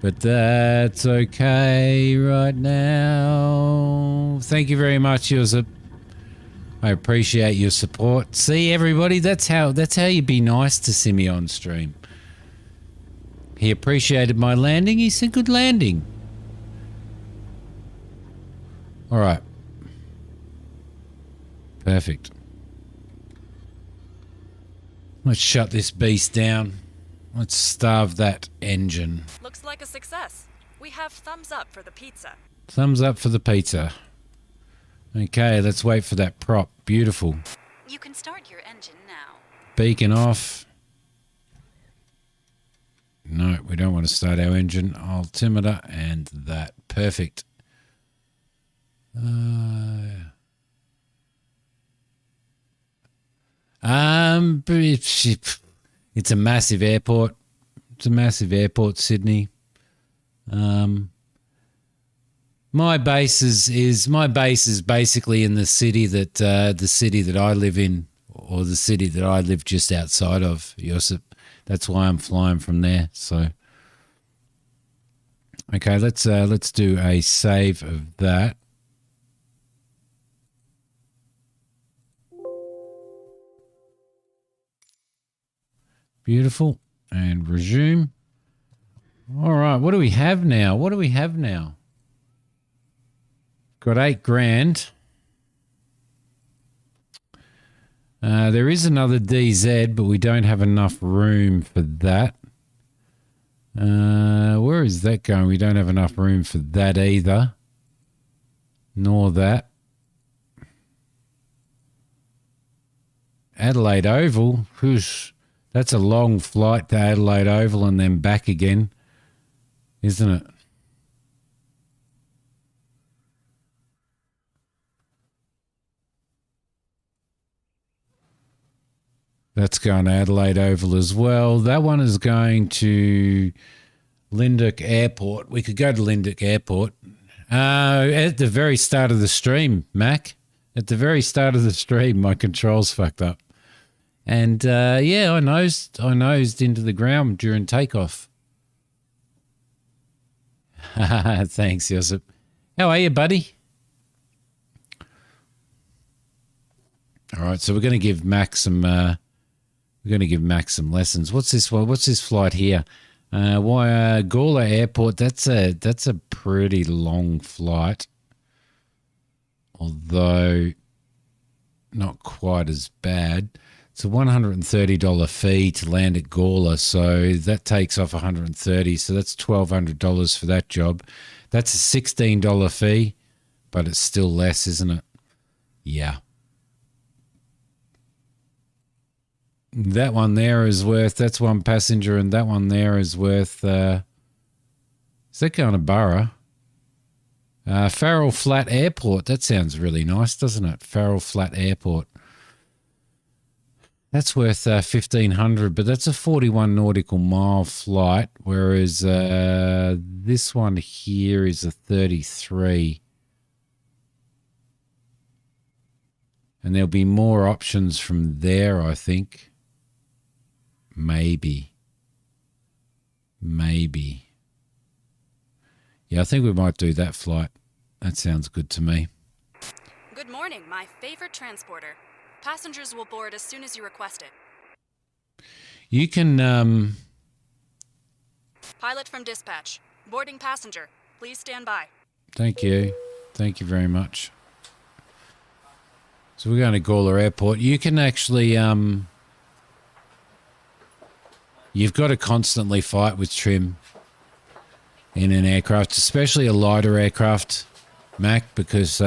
But that's okay right now. Thank you very much, Joseph. I appreciate your support. See, everybody, that's how you be nice to Simi on stream. He appreciated my landing. He said, good landing. All right. Perfect. Let's shut this beast down. Let's starve that engine. Looks like a success. We have thumbs up for the pizza. Thumbs up for the pizza. Okay, let's wait for that prop. Beautiful. You can start your engine now. Beacon off. No, we don't want to start our engine. Altimeter and that. Perfect. It's a massive airport. It's a massive airport, Sydney. My base is basically in the city that I live in, or the city that I live just outside of. Josip. That's why I'm flying from there. So, okay, let's do a save of that. Beautiful. And resume. All right, what do we have now? Got 8 grand. There is another DZ, but we don't have enough room for that. Where is that going? We don't have enough room for that either. Nor that. Adelaide Oval. Whoosh. That's a long flight to Adelaide Oval and then back again, isn't it? That's going to Adelaide Oval as well. That one is going to Linduk Airport. We could go to Linduk Airport. At the very start of the stream, Mac. At the very start of the stream, my controls fucked up. And, yeah, I nosed into the ground during takeoff. Thanks, Josip. How are you, buddy? All right, so we're going to give Max some lessons. What's this one? What's this flight here? Gawler Airport. That's a pretty long flight, although not quite as bad. It's a $130 fee to land at Gawler, so that takes off $130. So that's $1,200 for that job. That's a $16 fee, but it's still less, isn't it? Yeah. That one there is worth, that's one passenger, and that one there is worth, is that going to Borough? Farrell Flat Airport. That sounds really nice, doesn't it? Farrell Flat Airport. That's worth 1,500, but that's a 41 nautical mile flight, whereas this one here is a 33. And there'll be more options from there, I think. Maybe. Yeah, I think we might do that flight. That sounds good to me. Good morning, my favorite transporter. Passengers will board as soon as you request it. You can, Pilot from dispatch. Boarding passenger. Please stand by. Thank you. Thank you very much. So we're going to Gawler Airport. You can actually, you've got to constantly fight with trim in an aircraft, especially a lighter aircraft, Mac, because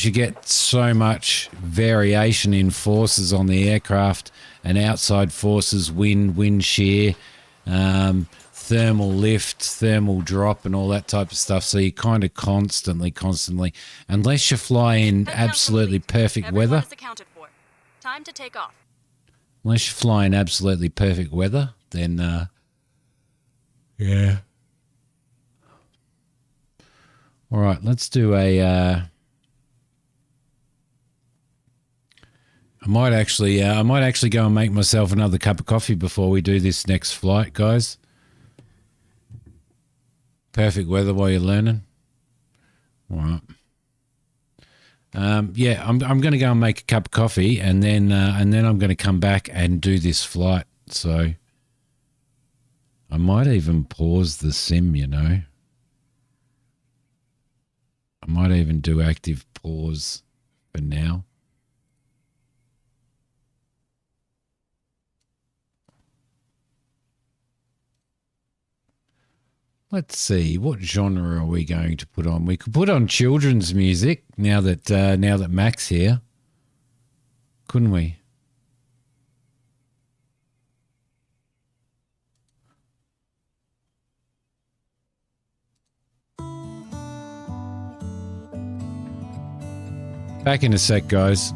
you get so much variation in forces on the aircraft and outside forces, wind shear, thermal lift, thermal drop, and all that type of stuff. So you kind of constantly, unless you fly in absolutely perfect weather. Everyone is accounted for. Time to take off. Unless you fly in absolutely perfect weather, then yeah. All right, let's do a. I might actually go and make myself another cup of coffee before we do this next flight, guys. Perfect weather while you're learning. All right. Yeah, I'm going to go and make a cup of coffee, and then I'm going to come back and do this flight. So I might even pause the sim, you know. I might even do active pause for now. Let's see, what genre are we going to put on? We could put on children's music now that Mac's here, couldn't we? Back in a sec, guys.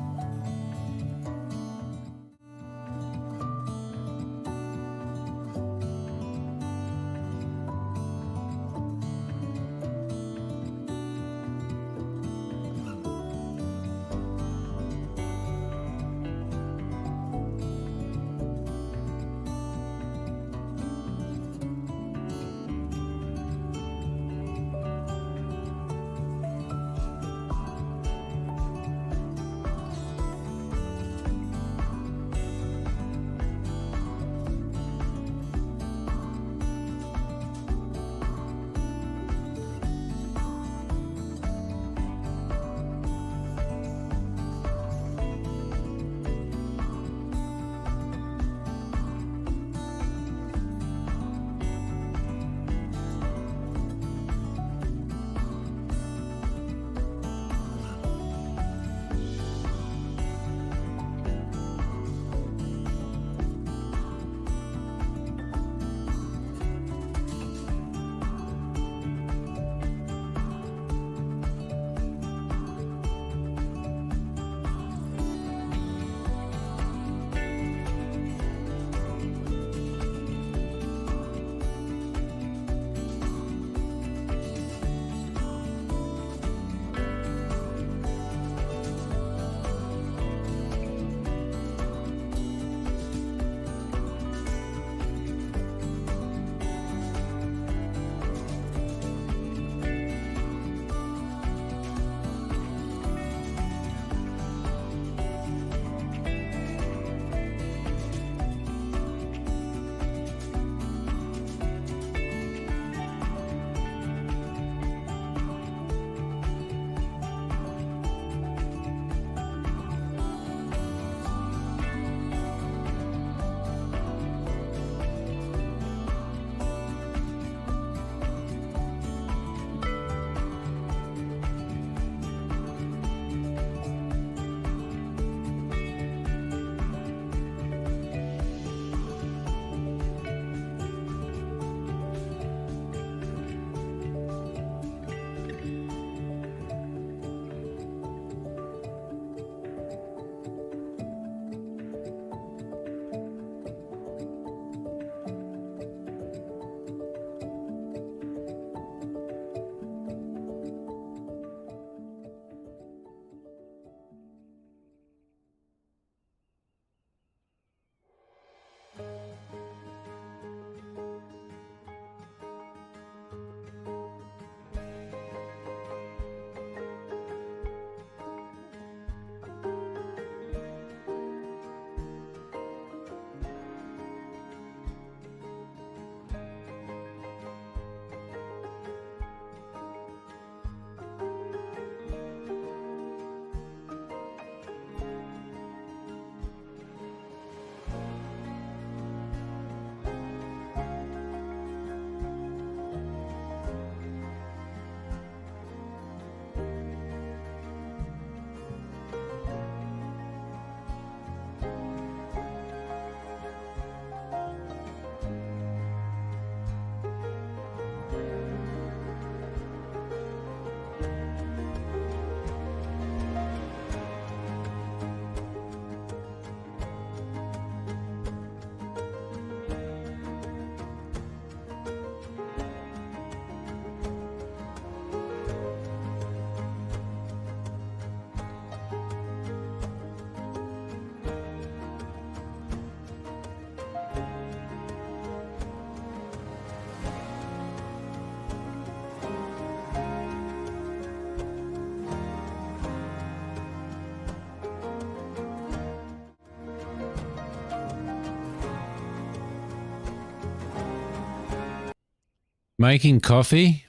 making coffee,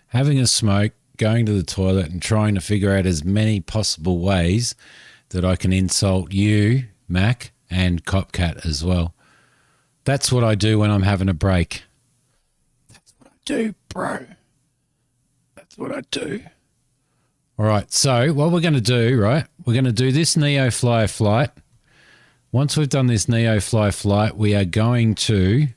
having a smoke, going to the toilet and trying to figure out as many possible ways that I can insult you, Mac, and Copcat as well. That's what I do when I'm having a break. That's what I do, bro. That's what I do. All right, so what we're going to do, right, we're going to do this NeoFly flight. Once we've done this NeoFly flight, we are going to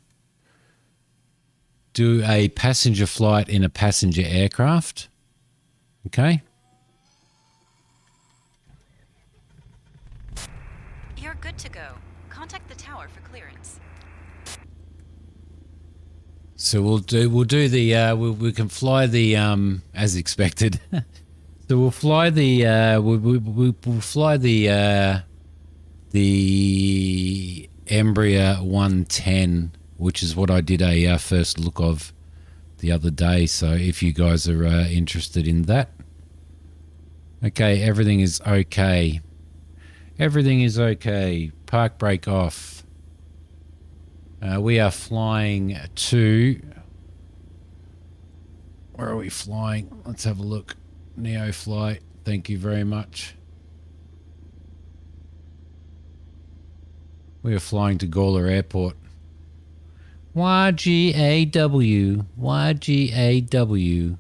do a passenger flight in a passenger aircraft. Okay? You're good to go. Contact the tower for clearance. So we can fly the as expected. So we'll fly the we'll fly the Embraer 110, which is what I did a first look of the other day. So if you guys are interested in that, okay, everything is okay. Everything is okay. Park brake off. We are flying to. Where are we flying? Let's have a look. NeoFly, thank you very much. We are flying to Gawler Airport. YGAW. YGAW.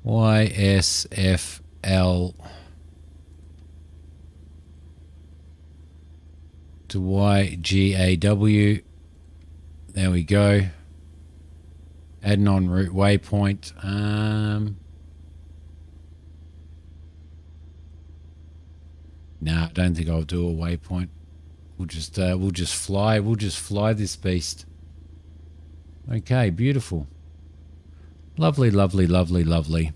YSFL. To YGAW. There we go. Add an en route waypoint. No, I don't think I'll do a waypoint. We'll just fly. We'll just fly this beast. Okay, beautiful. Lovely, lovely, lovely, lovely.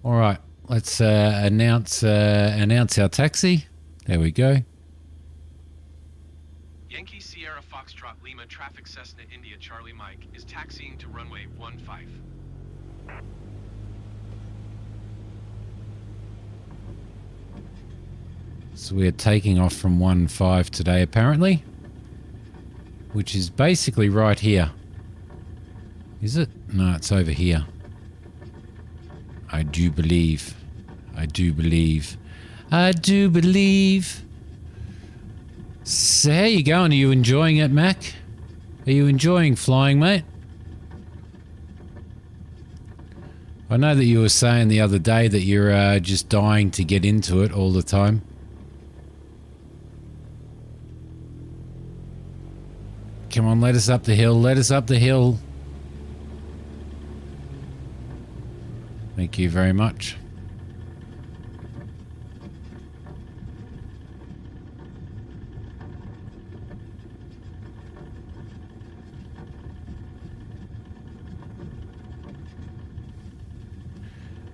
All right, let's announce our taxi. There we go. Yankee Sierra Foxtrot Lima traffic Cessna India Charlie Mike is taxiing to runway 15. So we're taking off from 15 today, apparently, which is basically right here. Is it? No, it's over here. I do believe. I do believe. I do believe. So how you going? Are you enjoying it, Mac? Are you enjoying flying, mate? I know that you were saying the other day that you're just dying to get into it all the time. Come on, let us up the hill. Let us up the hill. Thank you very much.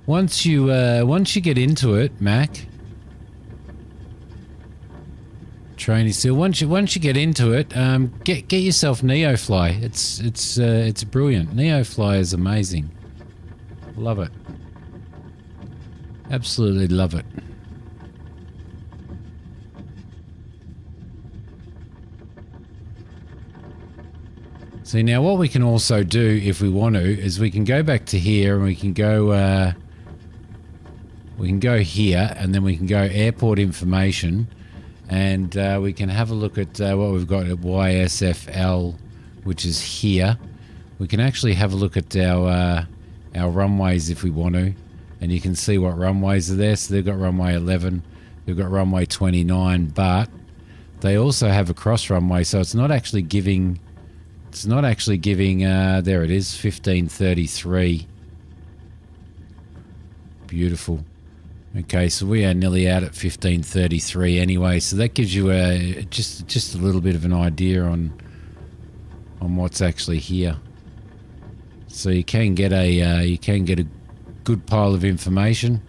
Once you get into it, Mac. Trainee still. Once you get into it, get yourself NeoFly. It's brilliant. NeoFly is amazing. Love it. Absolutely love it. See, now what we can also do if we want to is we can go back to here and we can go here and then we can go airport information and we can have a look at what we've got at YSFL, which is here. We can actually have a look at our runways if we want to, and you can see what runways are there. So they've got runway 11, they've got runway 29, but they also have a cross runway, so it's not actually giving. There it is, 1533. Beautiful. Okay, so we are nearly out at 1533 anyway, so that gives you just a little bit of an idea on what's actually here. So you can get a good pile of information.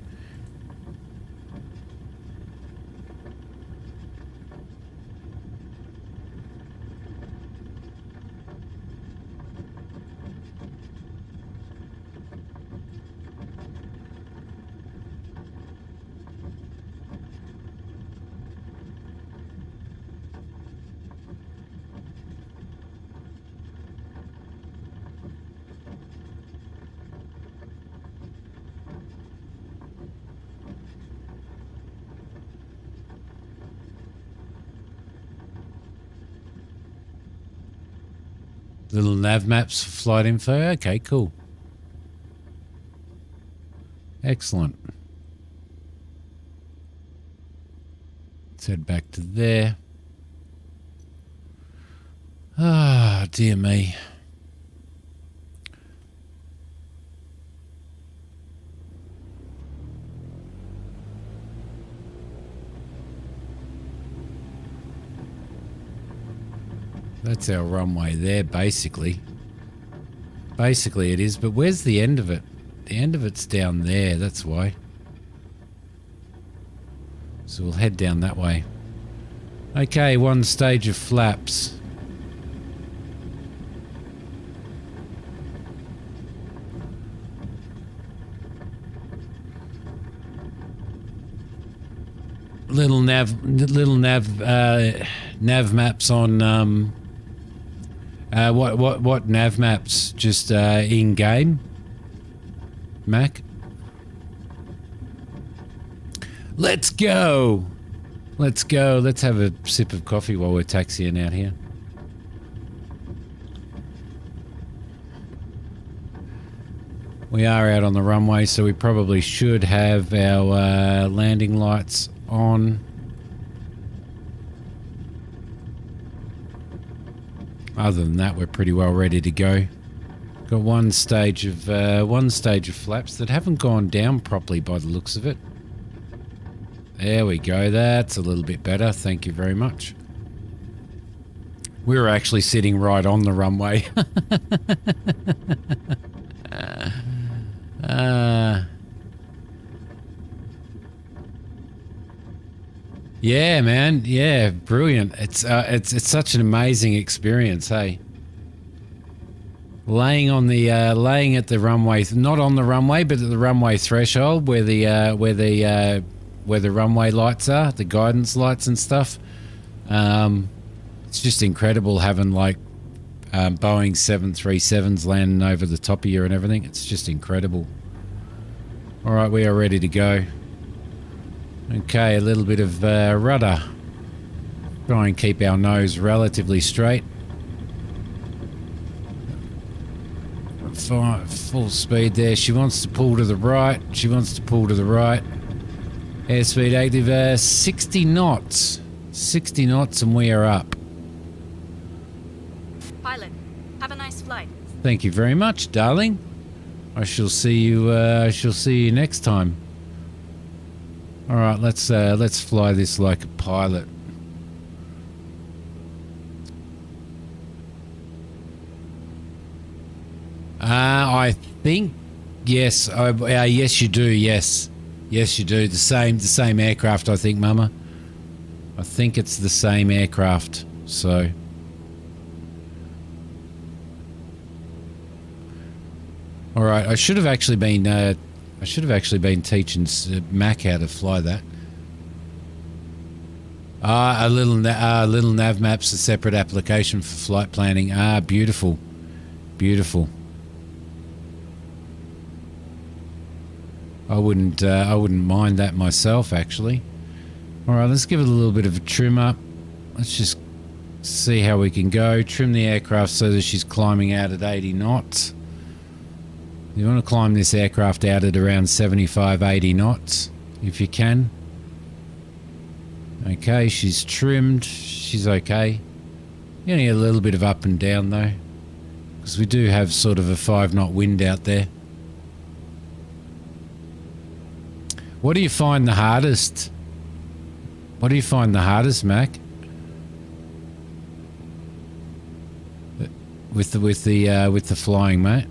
Little nav maps for flight info. Okay, cool. Excellent. Let's head back to there. Ah, dear me. That's our runway there, basically. Basically it is, but where's the end of it? The end of it's down there, that's why. So we'll head down that way. Okay, one stage of flaps. Little nav maps on what nav maps? Just in game, Mac. Let's go. Let's go. Let's have a sip of coffee while we're taxiing out here. We are out on the runway, so we probably should have our landing lights on. Other than that, we're pretty well ready to go. Got one stage of flaps that haven't gone down properly by the looks of it. There we go. That's a little bit better. Thank you very much. We were actually sitting right on the runway. Yeah, man. Yeah, brilliant. It's such an amazing experience, hey. Laying at the runway, not on the runway, but at the runway threshold where the runway lights are, the guidance lights and stuff. It's just incredible having like Boeing 737s landing over the top of you and everything. It's just incredible. All right, we are ready to go. Okay, a little bit of rudder. Try and keep our nose relatively straight. Full speed there. She wants to pull to the right. She wants to pull to the right. Airspeed active, 60 knots. 60 knots and we are up. Pilot, have a nice flight. Thank you very much, darling. I shall see you next time. All right, let's fly this like a pilot. I think yes. Yes, you do. Yes, yes, you do. The same aircraft. I think, Mama. I think it's the same aircraft. So. All right. I should have actually been teaching Mac how to fly that. A little nav map's a separate application for flight planning. Beautiful, beautiful. I wouldn't mind that myself, actually. All right, let's give it a little bit of a trim up. Let's just see how we can go. Trim the aircraft so that she's climbing out at 80 knots. You want to climb this aircraft out at around 75, 80 knots, if you can. Okay, she's trimmed. She's okay. You only get a little bit of up and down, though, because we do have sort of a 5-knot wind out there. What do you find the hardest? What do you find the hardest, Mac? With the flying, mate?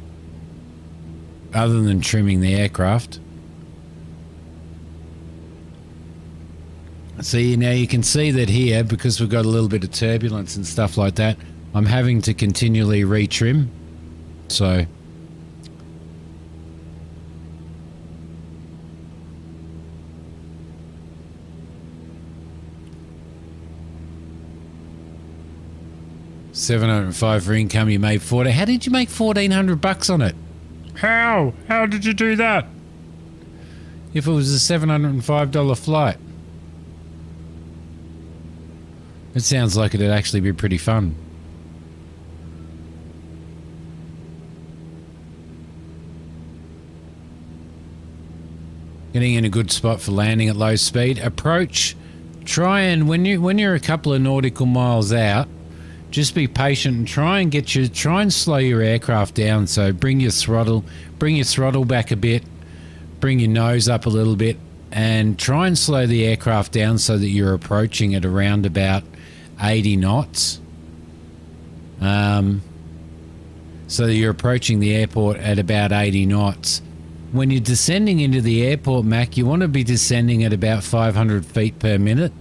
Other than trimming the aircraft. See, now you can see that here, because we've got a little bit of turbulence and stuff like that, I'm having to continually retrim. So... $705 for income. You made 40. How did you make $1,400 on it? How? How did you do that? If it was a $705 flight. It sounds like it'd actually be pretty fun. Getting in a good spot for landing at low speed. Approach. Try and when you're a couple of nautical miles out, just be patient and try and slow your aircraft down. So bring your throttle back a bit, bring your nose up a little bit, and try and slow the aircraft down so that you're approaching at around about 80 knots. So that you're approaching the airport at about 80 knots. When you're descending into the airport, Mac, you want to be descending at about 500 feet per minute.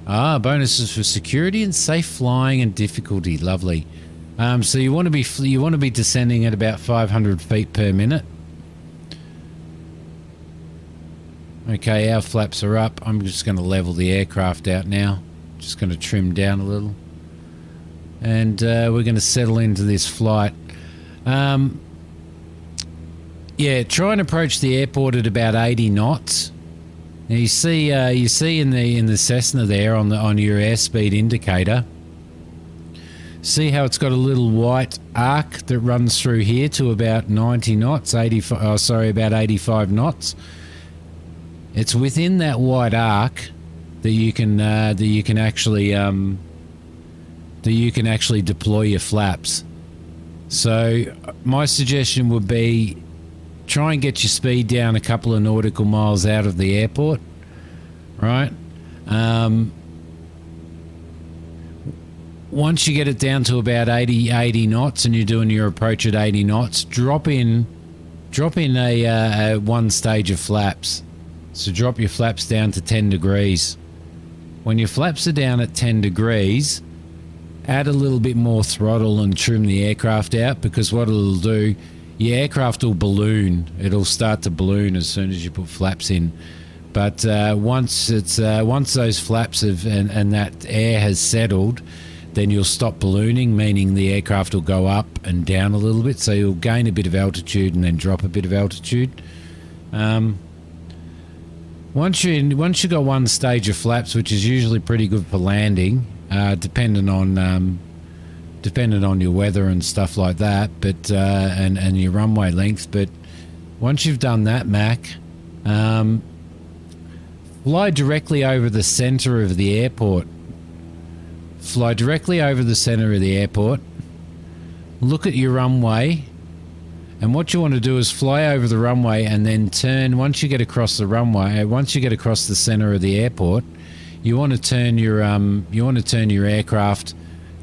Bonuses for security and safe flying and difficulty. Lovely. So you want to be descending at about 500 feet per minute. Okay, our flaps are up. I'm just going to level the aircraft out now. Just going to trim down a little. And we're going to settle into this flight. Yeah, try and approach the airport at about 80 knots. Now you see in the Cessna there on your airspeed indicator. See how it's got a little white arc that runs through here to about 90 knots, about 85 knots. It's within that white arc that you can actually deploy your flaps. So my suggestion would be try and get your speed down a couple of nautical miles out of the airport, right? Once you get it down to about 80 knots and you're doing your approach at 80 knots, drop in a one stage of flaps. So drop your flaps down to 10 degrees. When your flaps are down at 10 degrees, add a little bit more throttle and trim the aircraft out, because what it'll do, your aircraft will balloon. It'll start to balloon as soon as you put flaps in. But once those flaps and that air has settled, then you'll stop ballooning, meaning the aircraft will go up and down a little bit. So you'll gain a bit of altitude and then drop a bit of altitude. Once you got one stage of flaps, which is usually pretty good for landing, depending on your weather and stuff like that, but and your runway length. But once you've done that, Mac, fly directly over the center of the airport. Fly directly over the center of the airport. Look at your runway. And what you want to do is fly over the runway and then turn. Once you get across the runway, once you get across the center of the airport, you want to turn your aircraft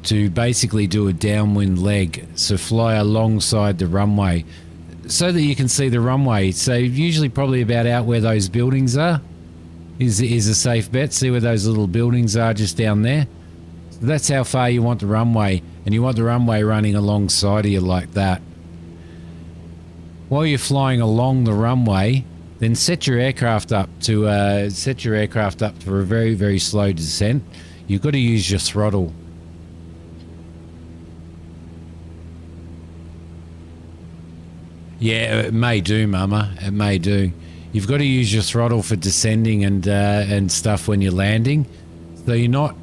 to basically do a downwind leg. So fly alongside the runway so that you can see the runway. So usually probably about out where those buildings are is a safe bet. See where those little buildings are just down there. So that's how far you want the runway, and you want the runway running alongside of you like that. While you're flying along the runway, then set your aircraft up for a very, very slow descent. You've got to use your throttle. Yeah, it may do, Mama. It may do. You've got to use your throttle for descending and stuff when you're landing. So you're not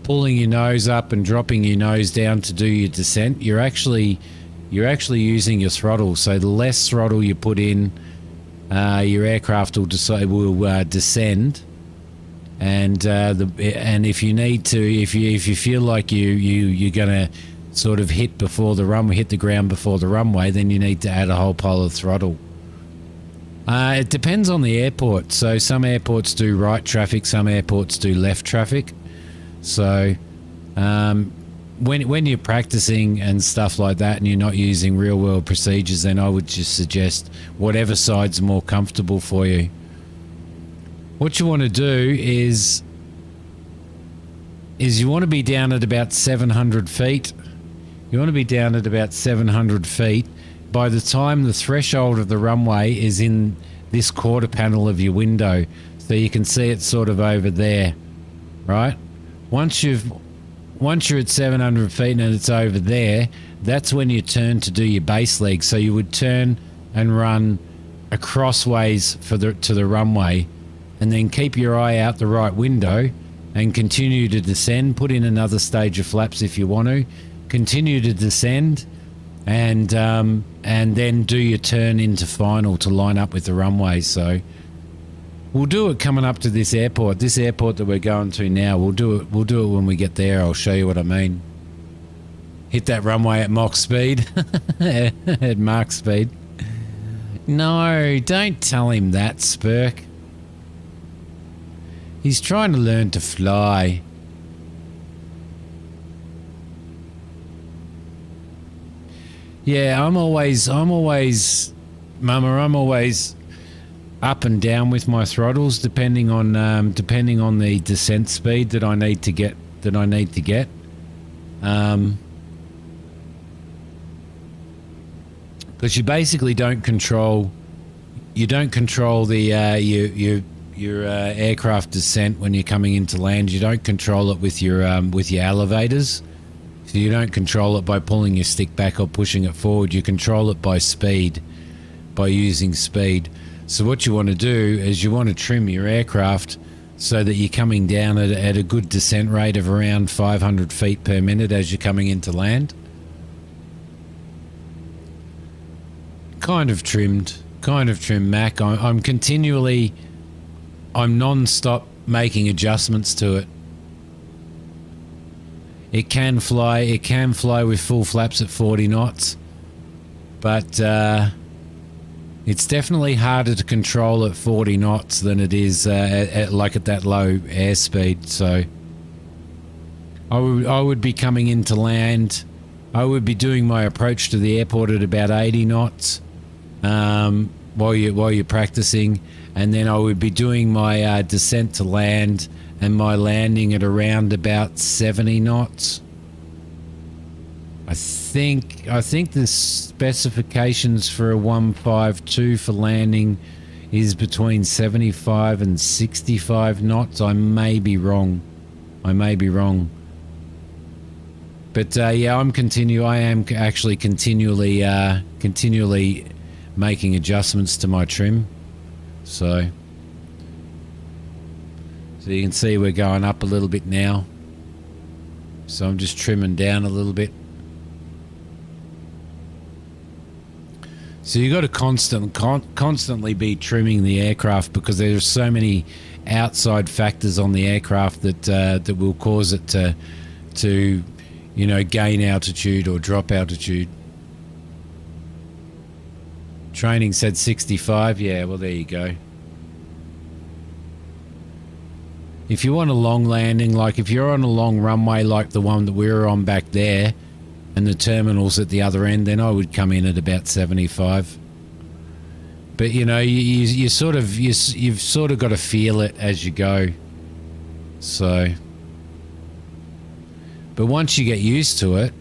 pulling your nose up and dropping your nose down to do your descent. You're actually using your throttle. So the less throttle you put in, your aircraft will descend. And if you need to, if you feel like you're gonna sort of hit the ground before the runway, then you need to add a whole pile of throttle. It depends on the airport. So some airports do right traffic, some airports do left traffic. So when you're practicing and stuff like that and you're not using real world procedures, then I would just suggest whatever side's more comfortable for you. What you want to do is you want to be down at about 700 feet. You want to be down at about 700 feet by the time the threshold of the runway is in this quarter panel of your window. So you can see it sort of over there, right? Once you're at 700 feet and it's over there, that's when you turn to do your base leg. So you would turn and run crossways to the runway, and then keep your eye out the right window and continue to descend. Put in another stage of flaps if you want to. Continue to descend, and then do your turn into final to line up with the runway. So we'll do it coming up to this airport that we're going to now. We'll do it when we get there. I'll show you what I mean. Hit that runway at Mach speed. At Mach speed. No, don't tell him that, Spurk. He's trying to learn to fly. Yeah, I'm always Mama, I'm always up and down with my throttles depending on the descent speed that I need to get. Because you basically don't control the your aircraft descent when you're coming into land. You don't control it with your elevators. So you don't control it by pulling your stick back or pushing it forward. You control it by speed, by using speed. So what you want to do is you want to trim your aircraft so that you're coming down at a good descent rate of around 500 feet per minute as you're coming into land. Kind of trimmed, Mac. I'm non-stop making adjustments to it. It can fly with full flaps at 40 knots, but it's definitely harder to control at 40 knots than it is at that low airspeed. So I would be coming into land. I would be doing my approach to the airport at about 80 knots while you're practicing, and then I would be doing my descent to land and my landing at around about 70 knots. I think the specifications for a 152 for landing is between 75 and 65 knots. I may be wrong. But yeah, I am actually continually making adjustments to my trim. So you can see we're going up a little bit now. So I'm just trimming down a little bit. So you've got to constantly be trimming the aircraft because there's so many outside factors on the aircraft that will cause it to gain altitude or drop altitude. Training said 65. Yeah, well, there you go. If you want a long landing, like if you're on a long runway like the one that we were on back there and the terminal's at the other end, then I would come in at about 75. But you've sort of got to feel it as you go. So, but once you get used to it.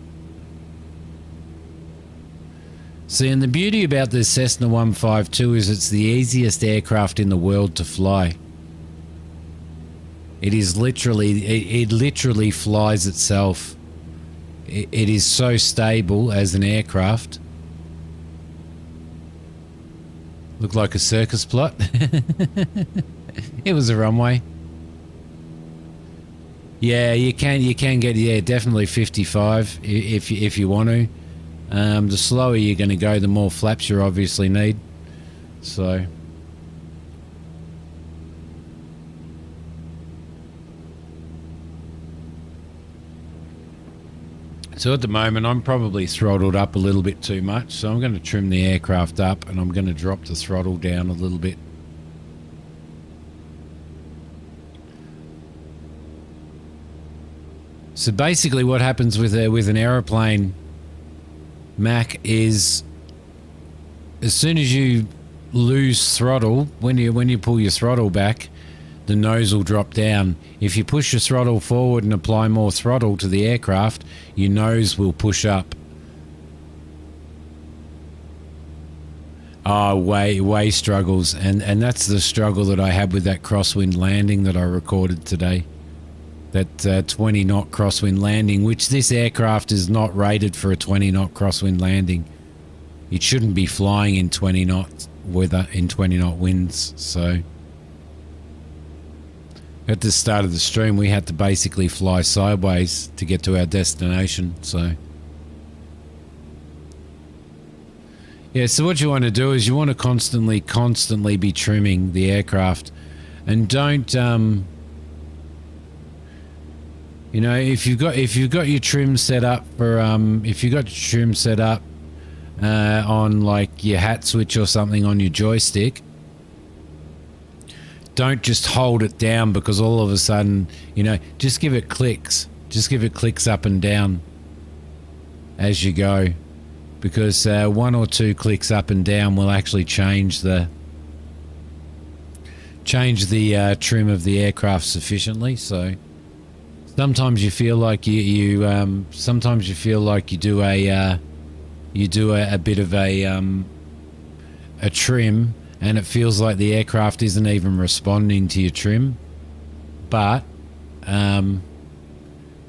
See, and the beauty about the Cessna 152 is it's the easiest aircraft in the world to fly. It literally flies itself. It is so stable as an aircraft. Looked like a circus plot. It was a runway. Yeah, you can get definitely 55 if you want to. The slower you're going to go, the more flaps you obviously need. So. So at the moment, I'm probably throttled up a little bit too much. So I'm going to trim the aircraft up and I'm going to drop the throttle down a little bit. So basically what happens with an aeroplane, Mac, is as soon as you lose throttle, when you pull your throttle back, the nose will drop down. If you push your throttle forward and apply more throttle to the aircraft, your nose will push up. Way struggles, and that's the struggle that I had with that crosswind landing that I recorded today. That 20 knot crosswind landing, which this aircraft is not rated for a 20 knot crosswind landing. It shouldn't be flying in 20 knot weather, in 20 knot winds. So at the start of the stream, we had to basically fly sideways to get to our destination. So Yeah, so what you want to do is you want to constantly be trimming the aircraft, and don't you know, if you've got your trim set up for if you've got your trim set up on like your hat switch or something on your joystick, don't just hold it down, because all of a sudden, you know, just give it clicks. Just give it clicks up and down as you go, because 1 or 2 clicks up and down will actually change the trim of the aircraft sufficiently. So sometimes you feel like sometimes you feel like you do a bit of a trim, and it feels like the aircraft isn't even responding to your trim, but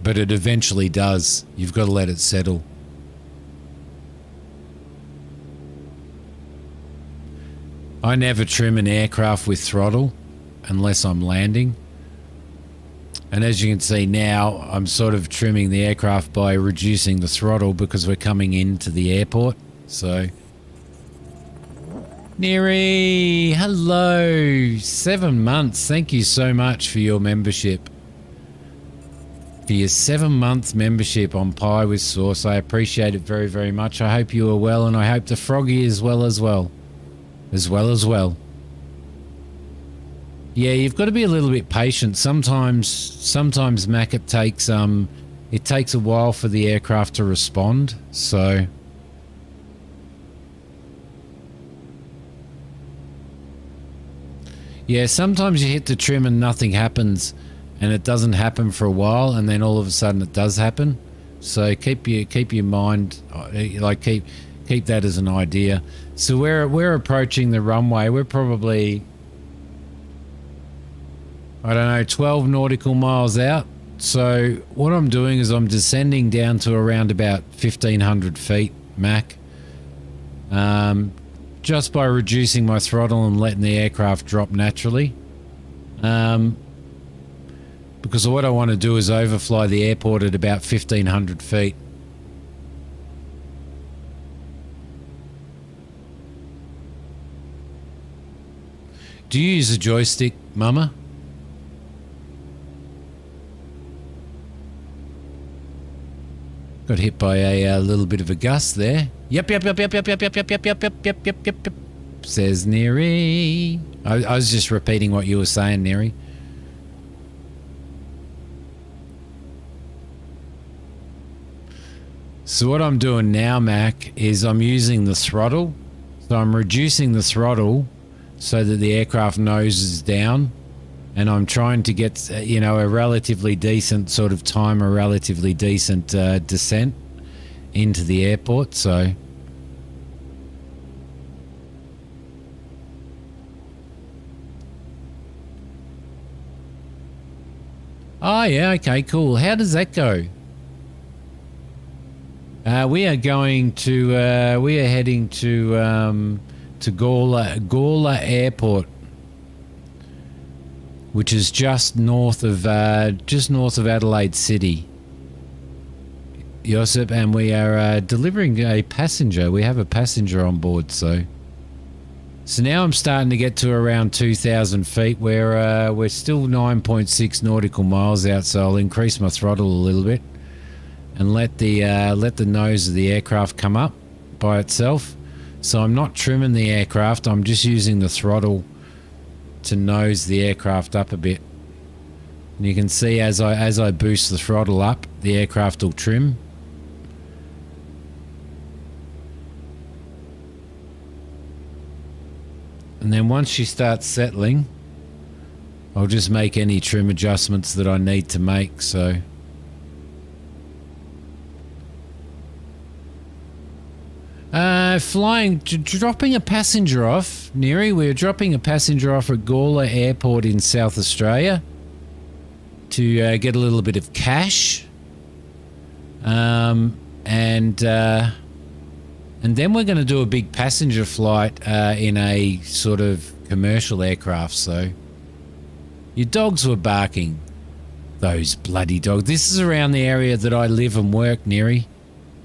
it eventually does. You've got to let it settle. I never trim an aircraft with throttle unless I'm landing. And as you can see now, I'm sort of trimming the aircraft by reducing the throttle because we're coming into the airport. So, Neri, hello, 7 months. Thank you so much for your membership. For your 7-month membership on Pie with Sauce. I appreciate it very, very much. I hope you are well, and I hope the froggy is well as well. Yeah, you've got to be a little bit patient. Sometimes Mac, it takes a while for the aircraft to respond. So yeah, sometimes you hit the trim and nothing happens, and it doesn't happen for a while, and then all of a sudden it does happen. So keep your mind, like keep that as an idea. So we're approaching the runway. We're probably, I don't know, 12 nautical miles out. So what I'm doing is I'm descending down to around about 1,500 feet, Mac. Just by reducing my throttle and letting the aircraft drop naturally. Because what I want to do is overfly the airport at about 1,500 feet. Do you use a joystick, Mama? Got hit by a little bit of a gust there. Yep, says Neri. I was just repeating what you were saying, Neri. So what I'm doing now, Mac, is I'm using the throttle. So I'm reducing the throttle so that the aircraft nose is down, and I'm trying to get, you know, a relatively decent sort of time, a relatively decent descent into the airport. So oh yeah, okay, cool. How does that go? We are going to we are heading to Gawler Airport, which is just north of Adelaide City. Josip, and we are delivering a passenger. We have a passenger on board, so now I'm starting to get to around 2,000 feet. We're still 9.6 nautical miles out, so I'll increase my throttle a little bit and let the nose of the aircraft come up by itself. So I'm not trimming the aircraft, I'm just using the throttle to nose the aircraft up a bit. And you can see as I boost the throttle up, the aircraft will trim. And then once she starts settling, I'll just make any trim adjustments that I need to make. So dropping a passenger off, Neri. We're dropping a passenger off at Gawler Airport in South Australia to get a little bit of cash, and then we're going to do a big passenger flight in a sort of commercial aircraft. So your dogs were barking, those bloody dogs. This is around the area that I live and work, Neri.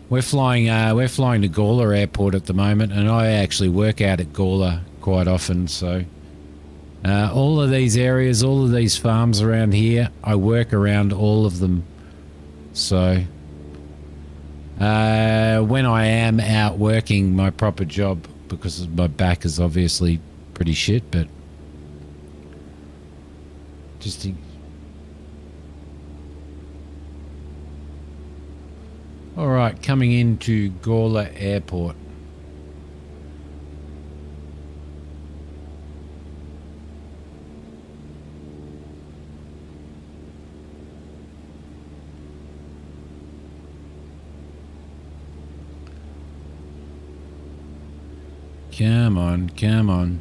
We're flying to Gawler Airport at the moment, and I actually work out at Gawler quite often. So all of these areas, all of these farms around here, I work around all of them. So when I am out working my proper job, because my back is obviously pretty shit, but just to... All right, coming into Gawler Airport. Come on, come on.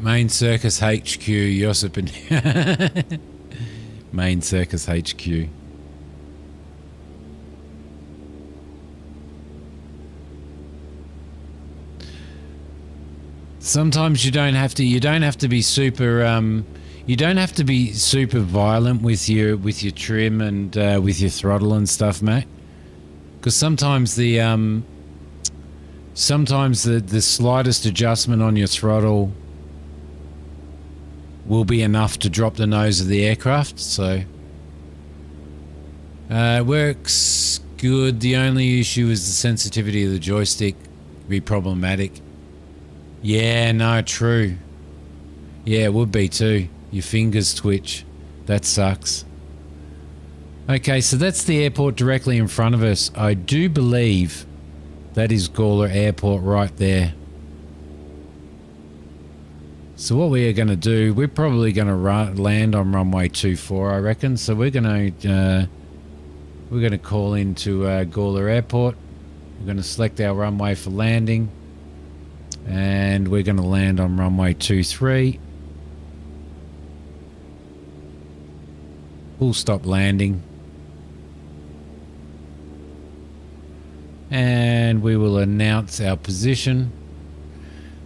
Main Circus HQ, Josip. Main Circus HQ. Sometimes you don't have to be super you don't have to be super violent with your trim and with your throttle and stuff, mate. Because sometimes the slightest adjustment on your throttle will be enough to drop the nose of the aircraft. So it works good. The only issue is the sensitivity of the joystick be problematic. Yeah, no, true. Yeah, it would be too. Your fingers twitch. That sucks. Okay, so that's the airport directly in front of us. I do believe that is Gawler Airport right there. So what we are going to do, we're probably going to land on runway 24, I reckon. So we're going to call into Gawler Airport. We're going to select our runway for landing, and we're going to land on runway 23. Full stop landing. And we will announce our position.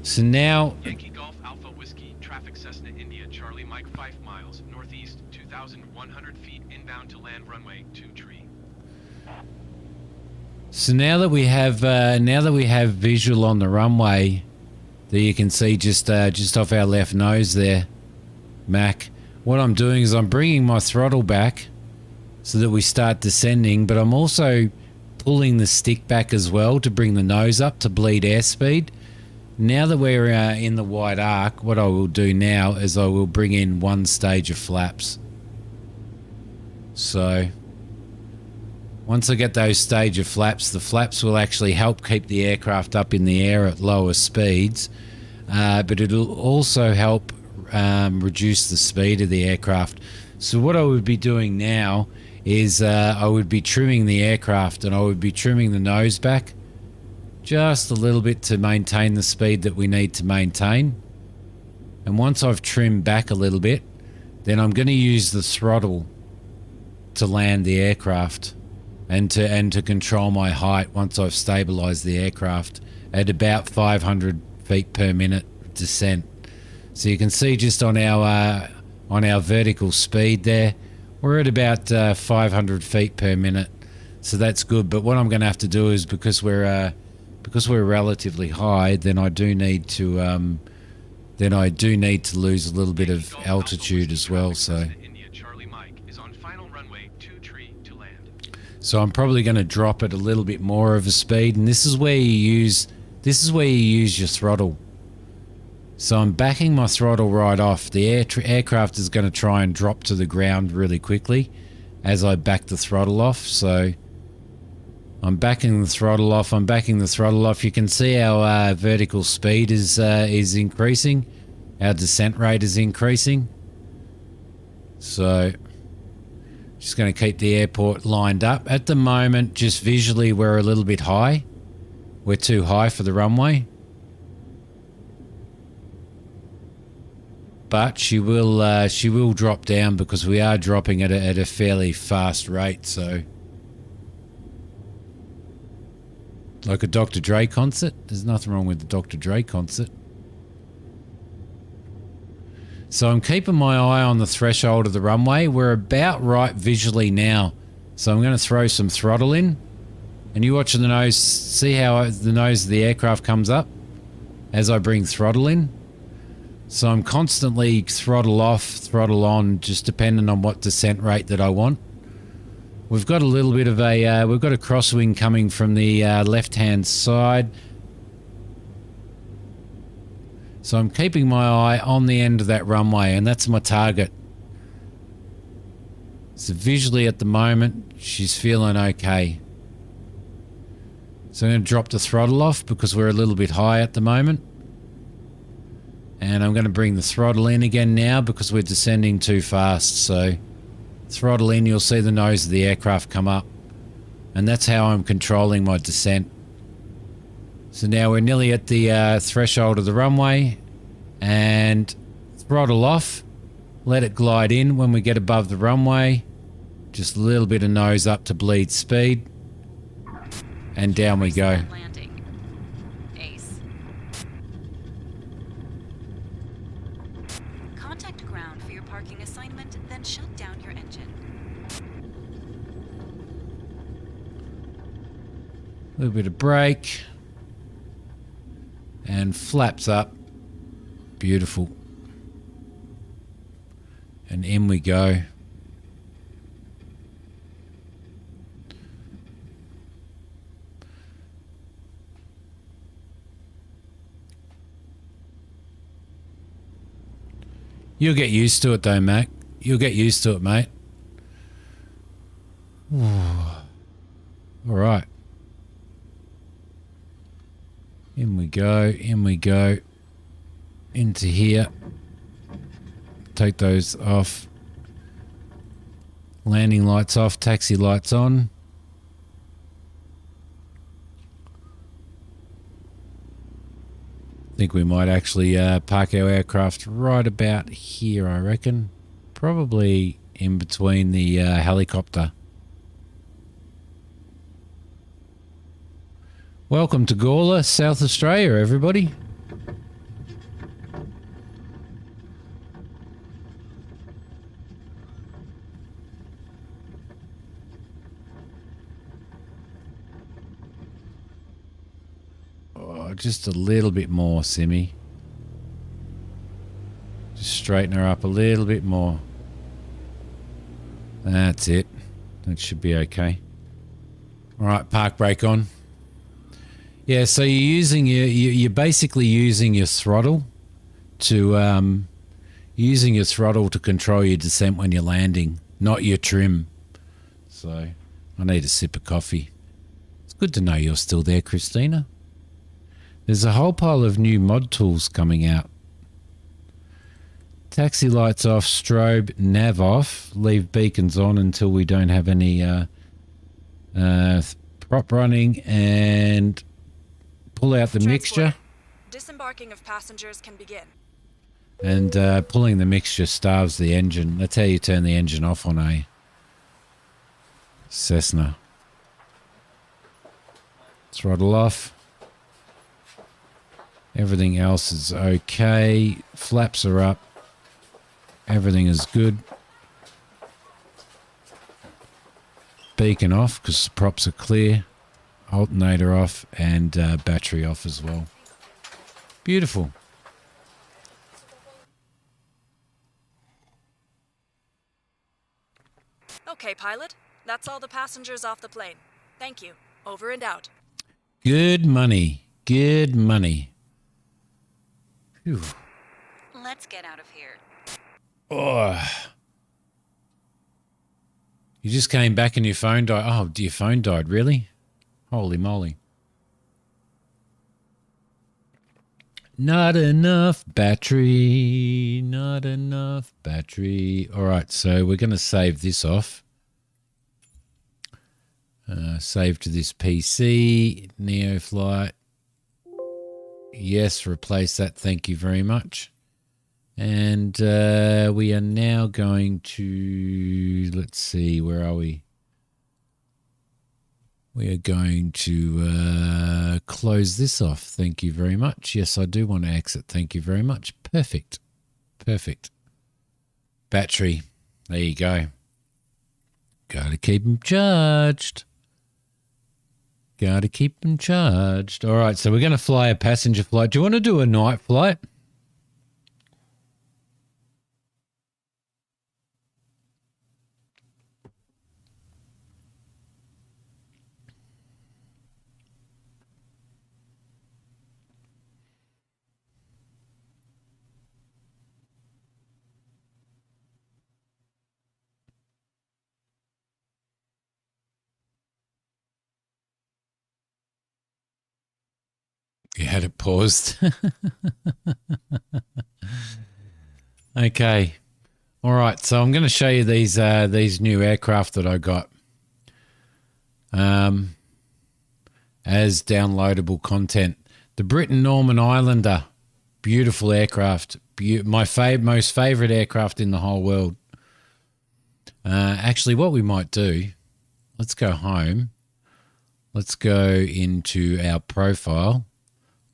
So now... Yankee Golf Alpha Whiskey, traffic Cessna India, Charlie Mike 5 miles, northeast, 2,100 feet, inbound to land runway 23. So now that we have visual on the runway, that you can see just off our left nose there, Mac, what I'm doing is I'm bringing my throttle back so that we start descending, but I'm also pulling the stick back as well to bring the nose up to bleed airspeed. Now that we're in the wide arc, what I will do now is I will bring in one stage of flaps. So once I get those stage of flaps, the flaps will actually help keep the aircraft up in the air at lower speeds, but it'll also help reduce the speed of the aircraft. So what I would be doing now is I would be trimming the aircraft, and I would be trimming the nose back just a little bit to maintain the speed that we need to maintain. And once I've trimmed back a little bit, then I'm going to use the throttle to land the aircraft and to control my height once I've stabilized the aircraft at about 500 feet per minute descent. So you can see just on our vertical speed there, we're at about 500 feet per minute, so that's good. But what I'm going to have to do is, because we're relatively high, then I do need to lose a little bit of altitude as well. So I'm probably going to drop it a little bit more of a speed, and this is where you use your throttle. So I'm backing my throttle right off. The aircraft is going to try and drop to the ground really quickly as I back the throttle off. So I'm backing the throttle off. You can see our vertical speed is increasing. Our descent rate is increasing. So just going to keep the airport lined up. At the moment, just visually, we're a little bit high. We're too high for the runway. But she will drop down because we are dropping at a fairly fast rate. So, like a Dr. Dre concert. There's nothing wrong with the Dr. Dre concert. So I'm keeping my eye on the threshold of the runway. We're about right visually now. So I'm going to throw some throttle in. And you watching the nose, see how the nose of the aircraft comes up as I bring throttle in. So I'm constantly throttle off, throttle on, just depending on what descent rate that I want. We've got a little bit of a, we've got a crosswind coming from the left-hand side. So I'm keeping my eye on the end of that runway, and that's my target. So visually at the moment, she's feeling okay. So I'm going to drop the throttle off because we're a little bit high at the moment. And I'm going to bring the throttle in again now because we're descending too fast. So throttle in, you'll see the nose of the aircraft come up. And that's how I'm controlling my descent. So now we're nearly at the threshold of the runway. And throttle off. Let it glide in when we get above the runway. Just a little bit of nose up to bleed speed. And down we go. Landing. Ace. Contact ground for your parking assignment, then shut down your engine. A little bit of brake. And flaps up. Beautiful. And in we go. You'll get used to it though, Mac. You'll get used to it, mate. All right. In we go, in we go. Into here. Take those off. Landing lights off, taxi lights on. I think we might actually park our aircraft right about here, I reckon. Probably in between the helicopter. Welcome to Gawler, South Australia, everybody. Just a little bit more, Simi. Just straighten her up a little bit more. That's it. That should be okay. All right, park brake on. Yeah, so you're using you're basically using your throttle to control your descent when you're landing, not your trim. So I need a sip of coffee. It's good to know you're still there, Christina. There's a whole pile of new mod tools coming out. Taxi lights off, strobe, nav off, leave beacons on until we don't have any prop running, and pull out the mixture. Disembarking of passengers can begin. And pulling the mixture starves the engine. That's how you turn the engine off on a Cessna. Throttle off. Everything else is okay. Flaps are up. Everything is good. Beacon off because the props are clear. Alternator off and battery off as well. Beautiful. Okay, pilot. That's all the passengers off the plane. Thank you. Over and out. Good money. Good money. Phew. Let's get out of here. Oh. You just came back and your phone died. Oh, your phone died, really? Holy moly. Not enough battery. Not enough battery. All right, so we're going to save this off. Save to this PC. NeoFly. Yes, replace that. Thank you very much. And we are now going to, let's see, where are we? We are going to close this off. Thank you very much. Yes, I do want to exit. Thank you very much. Perfect. Perfect. battery. There you go. Got to keep them charged. Got to keep them charged. All right, so we're going to fly a passenger flight. Do you want to do a night flight? You had it paused. Okay. All right. So I'm going to show you these new aircraft that I got as downloadable content. The Britain Norman Islander, beautiful aircraft. My most favorite aircraft in the whole world. Actually, what we might do, let's go home. Let's go into our profile.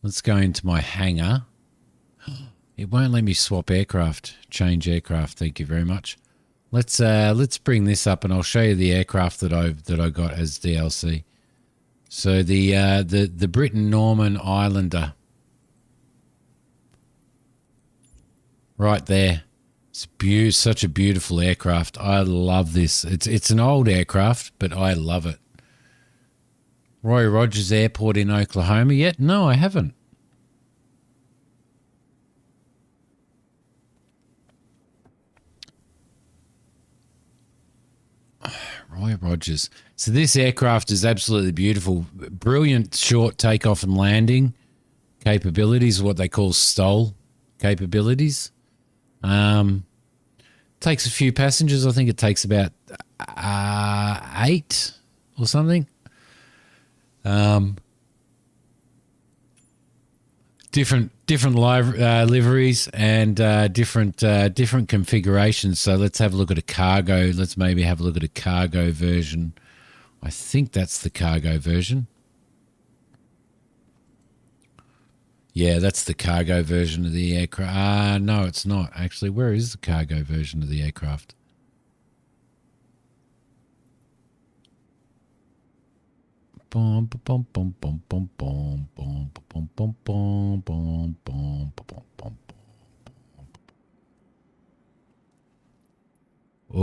Let's go into my hangar. It won't let me swap aircraft, change aircraft. Thank you very much. Let's bring this up and I'll show you the aircraft that I got as DLC. So the Britain Norman Islander, right there. It's such a beautiful aircraft. I love this. It's an old aircraft, but I love it. Roy Rogers Airport in Oklahoma yet? No, I haven't. Roy Rogers. So this aircraft is absolutely beautiful. Brilliant short takeoff and landing capabilities, what they call STOL capabilities. Takes a few passengers. I think it takes about 8 or something. Different liveries and different configurations. So let's have a look at a cargo. Let's maybe have a look at a cargo version. I think that's the cargo version. Yeah, that's the cargo version of the aircraft. No, it's not actually. Where is the cargo version of the aircraft? Oh,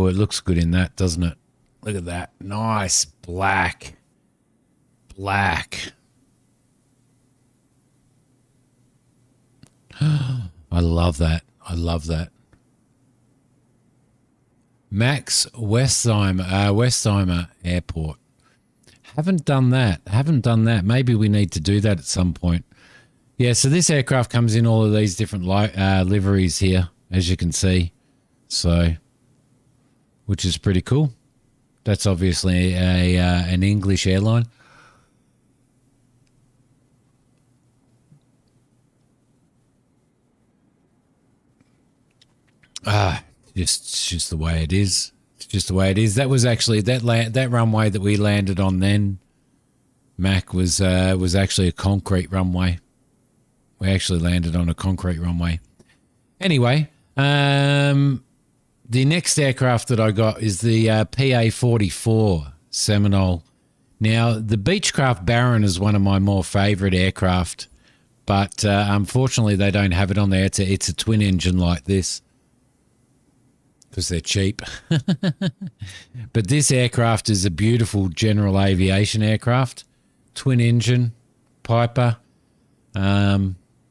it looks good in that, doesn't it? Look at that. Nice black. I love that. Max Westheimer Airport. Haven't done that. Maybe we need to do that at some point. Yeah, so this aircraft comes in all of these different liveries here, as you can see. So, which is pretty cool. That's obviously an English airline. It's just the way it is. Just the way it is. That was actually that runway that we landed on then, Mac, was actually a concrete runway. We actually landed on a concrete runway. Anyway, the next aircraft that I got is the PA-44 Seminole. Now, the Beechcraft Baron is one of my more favourite aircraft, but unfortunately they don't have it on there. It's a twin engine like this, because they're cheap. But this aircraft is a beautiful general aviation aircraft. Twin engine, Piper.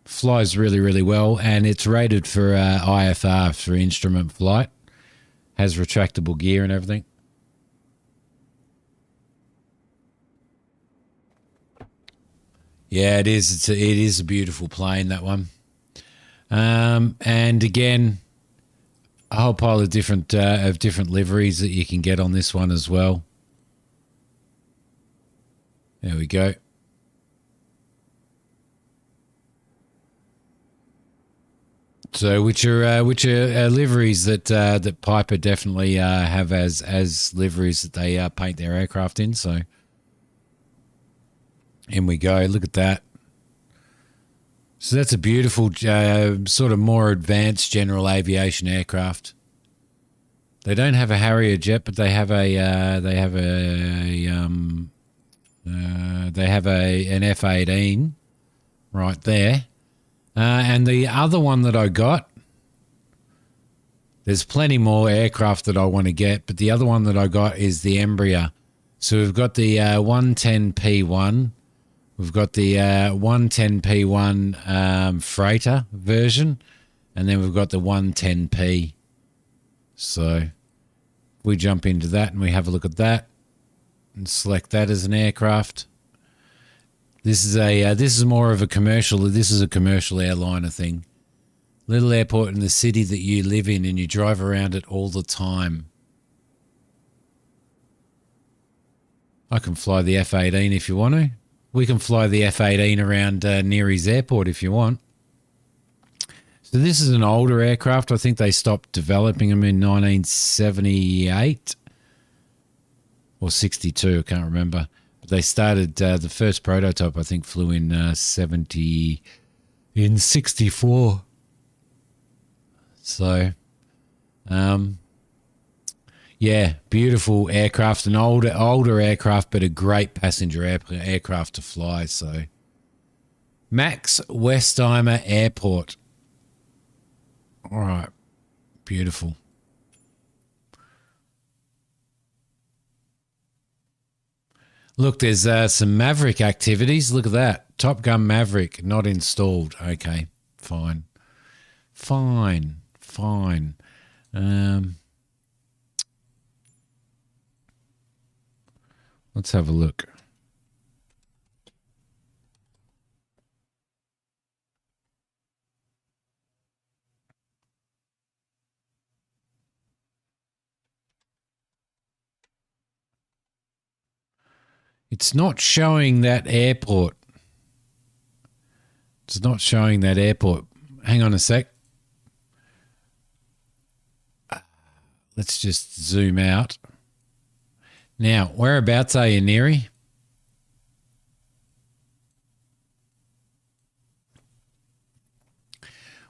Flies really, really well. And it's rated for IFR, for instrument flight. Has retractable gear and everything. Yeah, it is. It is a beautiful plane, that one. And again, a whole pile of different liveries that you can get on this one as well. There we go. So, which are liveries that Piper definitely have as liveries that they paint their aircraft in. So, in we go. Look at that. So that's a beautiful sort of more advanced general aviation aircraft. They don't have a Harrier jet, but they have an F-18 right there. And the other one that I got, there's plenty more aircraft that I want to get, but the other one that I got is the Embraer. So we've got the 110P1. We've got the 110P1 freighter version, and then we've got the 110P. So we jump into that and we have a look at that and select that as an aircraft. This is more of a commercial. This is a commercial airliner thing. Little airport in the city that you live in, and you drive around it all the time. I can fly the F-18 if you want to. We can fly the F-18 around Neary's airport if you want. So this is an older aircraft. I think they stopped developing them in 1978 or 62. I can't remember. But they started, the first prototype I think flew in 64. So, yeah, beautiful aircraft, an older aircraft, but a great passenger aircraft to fly. So, Max Westheimer Airport. All right, beautiful. Look, there's some Maverick activities. Look at that. Top Gun Maverick, not installed. Okay, fine. Fine. Let's have a look. It's not showing that airport. It's not showing that airport. Hang on a sec. Let's just zoom out. Now, whereabouts are you, Neary?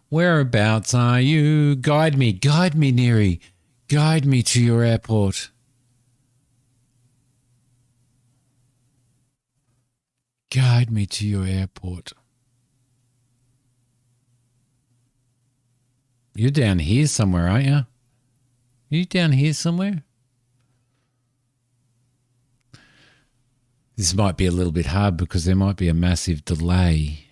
Whereabouts are you? Guide me, Neary. Guide me to your airport. Guide me to your airport. You're down here somewhere, aren't you? Are you down here somewhere? This might be a little bit hard because there might be a massive delay.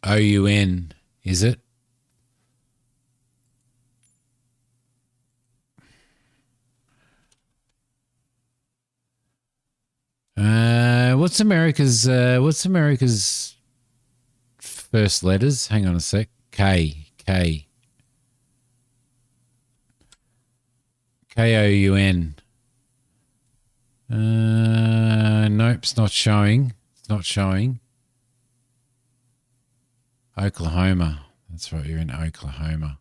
OUN, is it? What's America's first letters? Hang on a sec. K. KOUN. Nope, it's not showing. Oklahoma. That's right, you're in Oklahoma.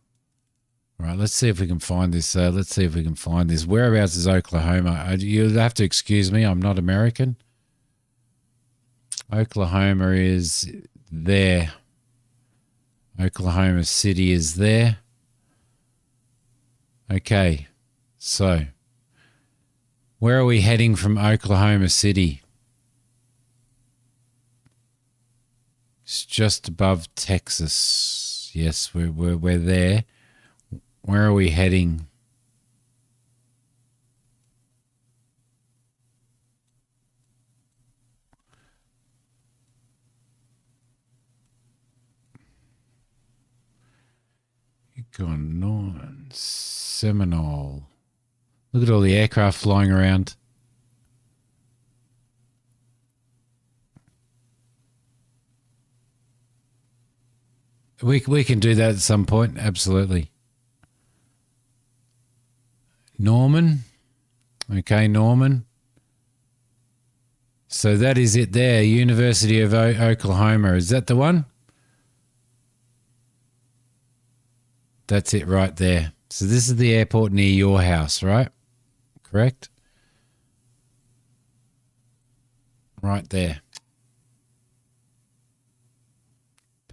All right, let's see if we can find this. Whereabouts is Oklahoma? You'll have to excuse me. I'm not American. Oklahoma is there. Oklahoma City is there. Okay, so where are we heading from Oklahoma City? It's just above Texas. Yes, we're there. Where are we heading? You're going on Seminole. Look at all the aircraft flying around. We can do that at some point, absolutely. Norman. Okay, Norman. So that is it there, University of Oklahoma. Is that the one? That's it right there. So this is the airport near your house, right? Correct? Right there.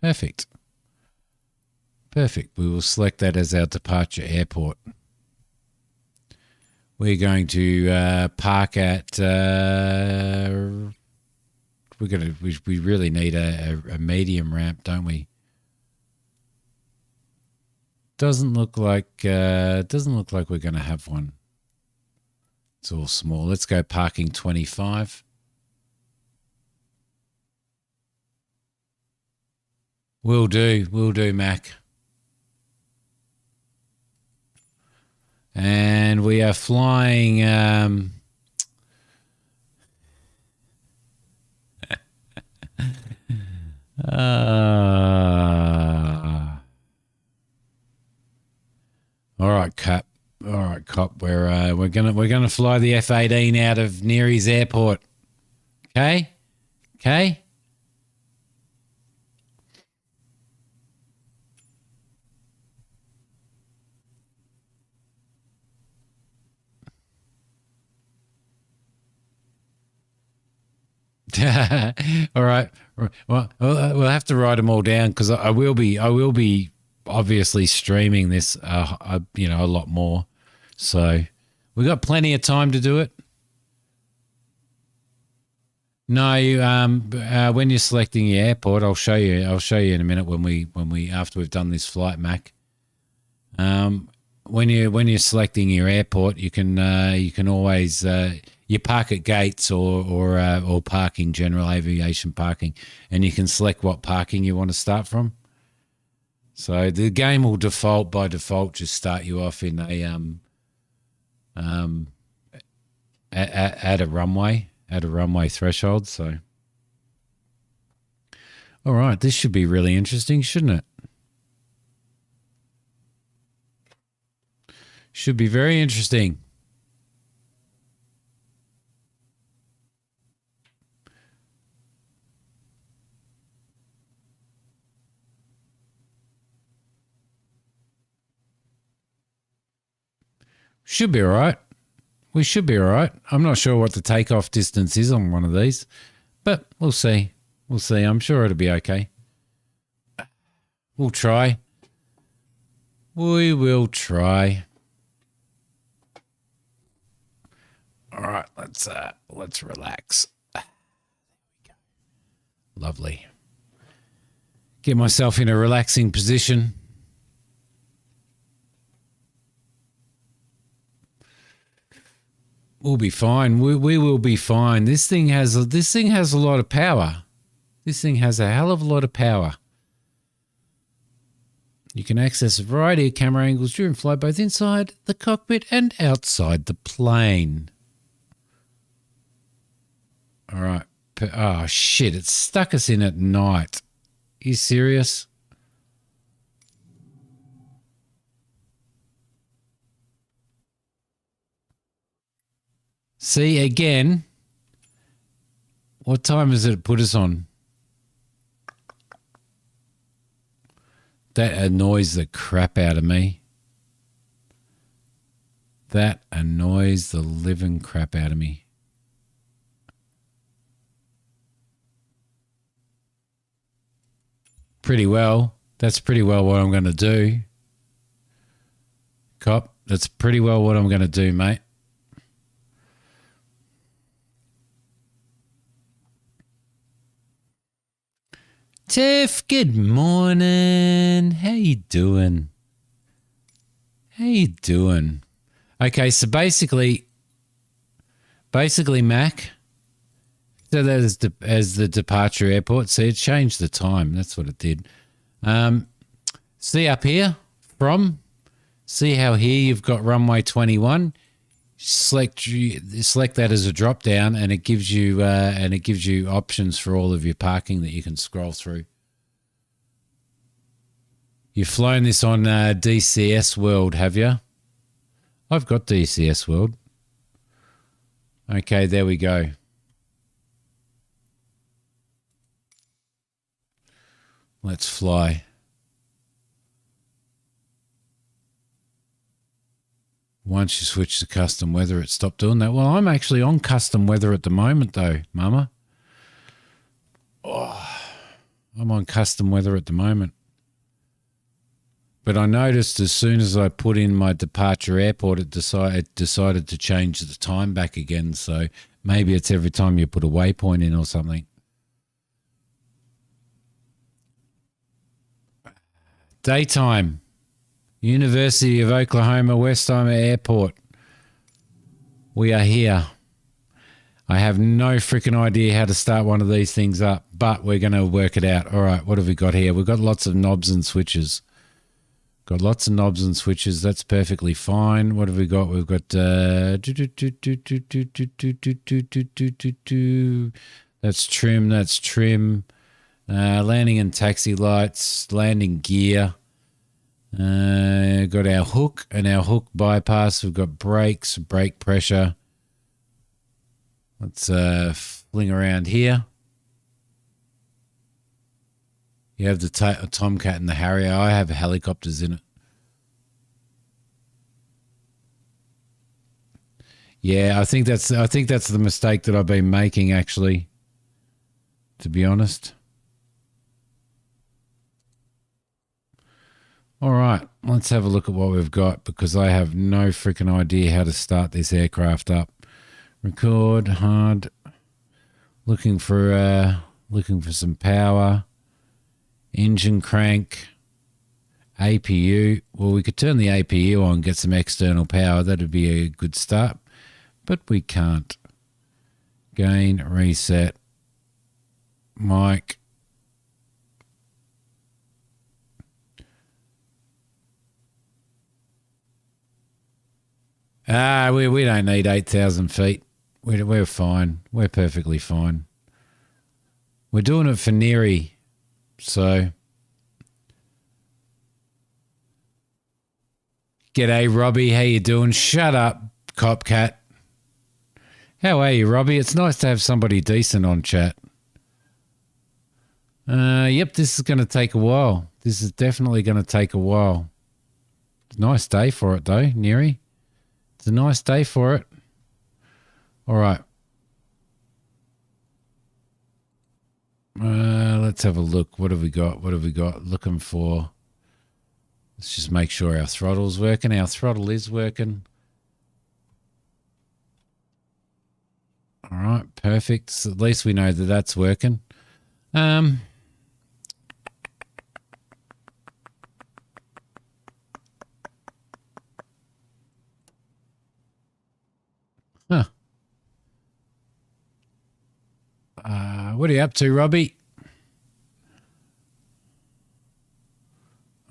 Perfect. Perfect. We will select that as our departure airport. We're going to park at. We really need a medium ramp, don't we? Doesn't look like we're going to have one. It's all small. Let's go parking 25. Will do, Mac. And we are flying. All right, Cop. All right, Cop. We're gonna fly the F-18 out of Neary's airport. Okay. All right. Well, we'll have to write them all down because I will be obviously streaming this, a lot more. So we got plenty of time to do it. No, when you're selecting your airport, I'll show you in a minute when we after we've done this flight, Mac. When you're selecting your airport, you can always you park at gates or parking, general aviation parking, and you can select what parking you want to start from. So the game will by default just start you off in at a runway threshold. So all right, this should be really interesting, shouldn't it? Should be very interesting. Should be all right. We should be all right. I'm not sure what the takeoff distance is on one of these, but we'll see. We'll see. I'm sure it'll be okay. We'll try. We will try. All right, let's relax. Lovely. Get myself in a relaxing position. We'll be fine. We will be fine. This thing has a lot of power. This thing has a hell of a lot of power. You can access a variety of camera angles during flight, both inside the cockpit and outside the plane. All right. Oh, shit. It stuck us in at night. Are you serious? See, again, what time has it put us on? That annoys the crap out of me. That annoys the living crap out of me. Pretty well. That's pretty well what I'm going to do. Cop, that's pretty well what I'm going to do, mate. Tiff, good morning. How you doing? Okay, so basically, Mac, so that is as the departure airport. See, it changed the time. That's what it did. See up here see how here you've got runway 21. Select that as a drop down, and it gives you options for all of your parking that you can scroll through. You've flown this on DCS World, have you? I've got DCS World. Okay, there we go. Let's fly. Once you switch to custom weather, it stopped doing that. Well, I'm actually on custom weather at the moment, though, Mama. I'm on custom weather at the moment. But I noticed as soon as I put in my departure airport, it decided to change the time back again. So maybe it's every time you put a waypoint in or something. Daytime. University of Oklahoma Westheimer Airport. We are here. I have no freaking idea how to start one of these things up, but we're going to work it out. All right, what have we got here? We've got lots of knobs and switches. Got lots of knobs and switches. That's perfectly fine. What have we got? We've got that's trim. That's trim. Landing and taxi lights. Landing gear. Got our hook and our hook bypass. We've got brakes, brake pressure. Let's fling around here. You have the Tomcat and the Harrier. I have helicopters in it. Yeah, I think that's the mistake that I've been making, actually, to be honest. All right, let's have a look at what we've got, because I have no freaking idea how to start this aircraft up. Record hard. Looking for some power. Engine crank. APU. Well, we could turn the APU on, get some external power. That'd be a good start, but we can't. Gain, reset. Mic. We don't need 8,000 feet. We're fine. We're perfectly fine. We're doing it for Neary, so. G'day, Robbie. How you doing? Shut up, Copcat. How are you, Robbie? It's nice to have somebody decent on chat. Yep, this is going to take a while. This is definitely going to take a while. It's a nice day for it, though, Neary. It's a nice day for it. All right. Let's have a look. What have we got? What have we got? Looking for... Let's just make sure our throttle's working. Our throttle is working. All right, perfect. So at least we know that that's working. Huh. What are you up to, Robbie?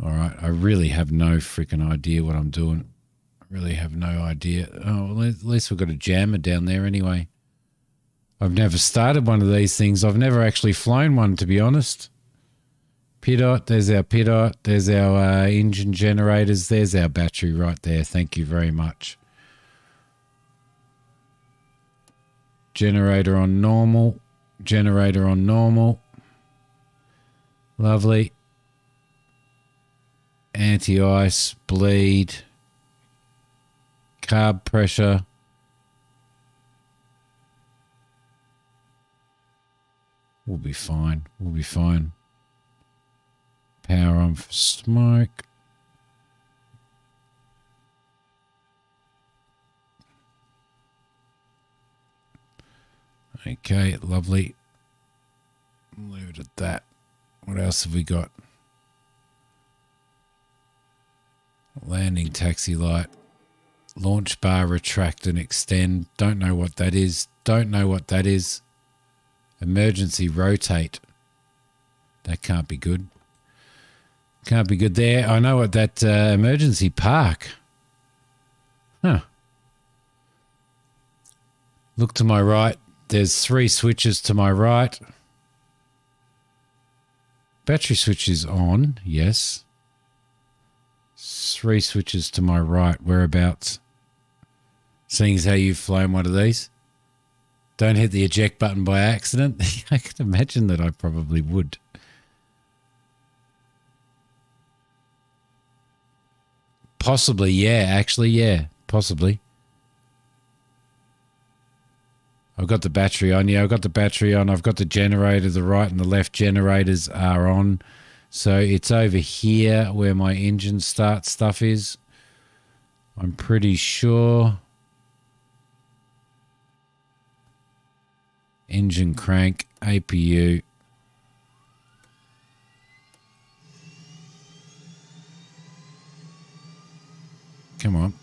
All right, I really have no freaking idea what I'm doing. I really have no idea. Oh, well, at least we've got a jammer down there anyway. I've never started one of these things. I've never actually flown one, to be honest. Pidot, there's our Pidot. There's our engine generators. There's our battery right there. Thank you very much. Generator on normal. Generator on normal. Lovely. Anti-ice, bleed. Carb pressure. We'll be fine. We'll be fine. Power on for smoke. Okay, lovely. Leave it at that. What else have we got? Landing taxi light. Launch bar, retract and extend. Don't know what that is. Don't know what that is. Emergency rotate. That can't be good. Can't be good there. I know what that emergency park. Huh. Look to my right. There's 3 switches to my right. Battery switch is on. Yes. 3 switches to my right. Whereabouts? Seeing as how you've flown one of these. Don't hit the eject button by accident. I can imagine that I probably would. Possibly, yeah. Actually, yeah. Possibly. I've got the battery on. Yeah, I've got the battery on. I've got the generator. The right and the left generators are on. So it's over here where my engine start stuff is. I'm pretty sure. Engine crank, APU. Come on.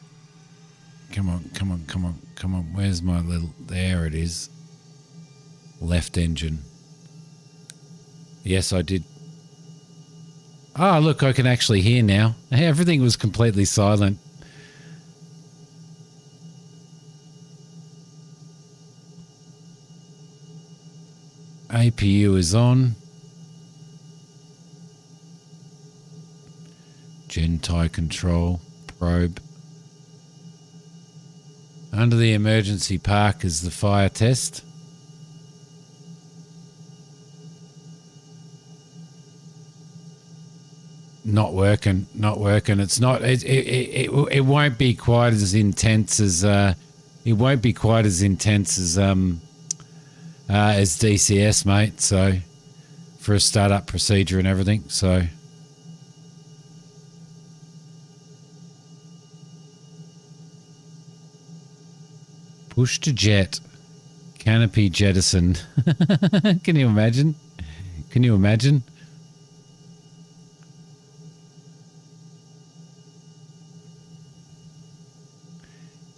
Come on, come on, come on, come on. Where's my little... There it is. Left engine. Yes, I did. Oh, look, I can actually hear now. Everything was completely silent. APU is on. Gen tie control. Probe. Under the emergency park is the fire test. Not working. Not working. It's not. It won't be quite as intense as. It won't be quite as intense as DCS, mate. So, for a startup procedure and everything. So. Push to jet. Canopy jettison. Can you imagine? Can you imagine?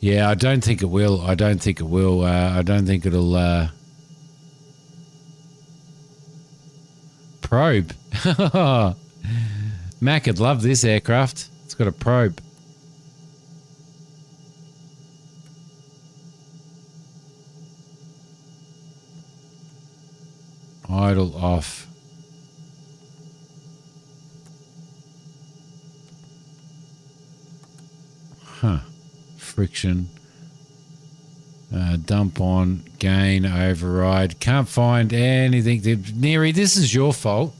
Yeah, I don't think it will. I don't think it will. I don't think it'll... Probe. Mac would love this aircraft. It's got a probe. Idle off. Huh. Friction. Dump on. Gain. Override. Can't find anything. Neary, this is your fault.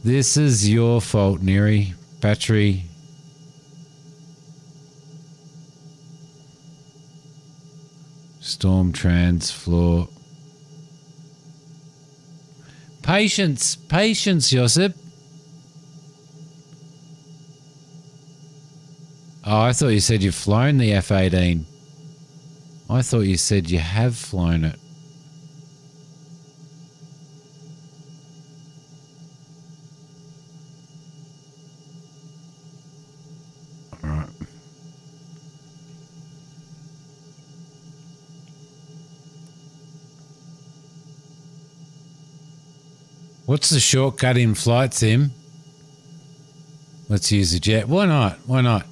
This is your fault, Neary. Battery. Storm trans floor. Patience, patience, Josip. Oh, I thought you said you've flown the F-18. I thought you said you have flown it. All right. What's the shortcut in Flight Sim? Let's use a jet. Why not? Why not?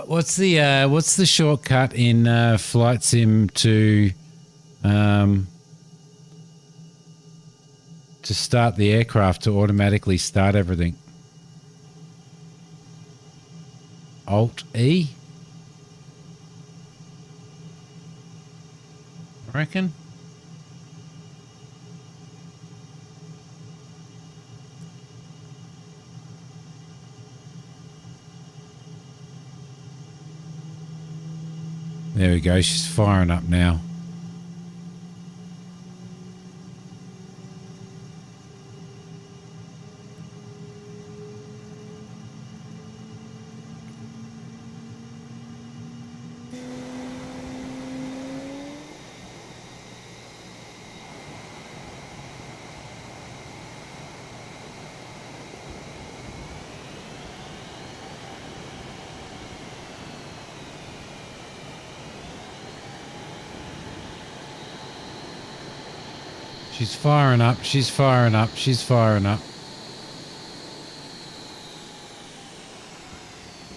What's the shortcut in Flight Sim to start the aircraft, to automatically start everything? Alt E? I reckon. There we go. She's firing up now. She's firing up. She's firing up. She's firing up.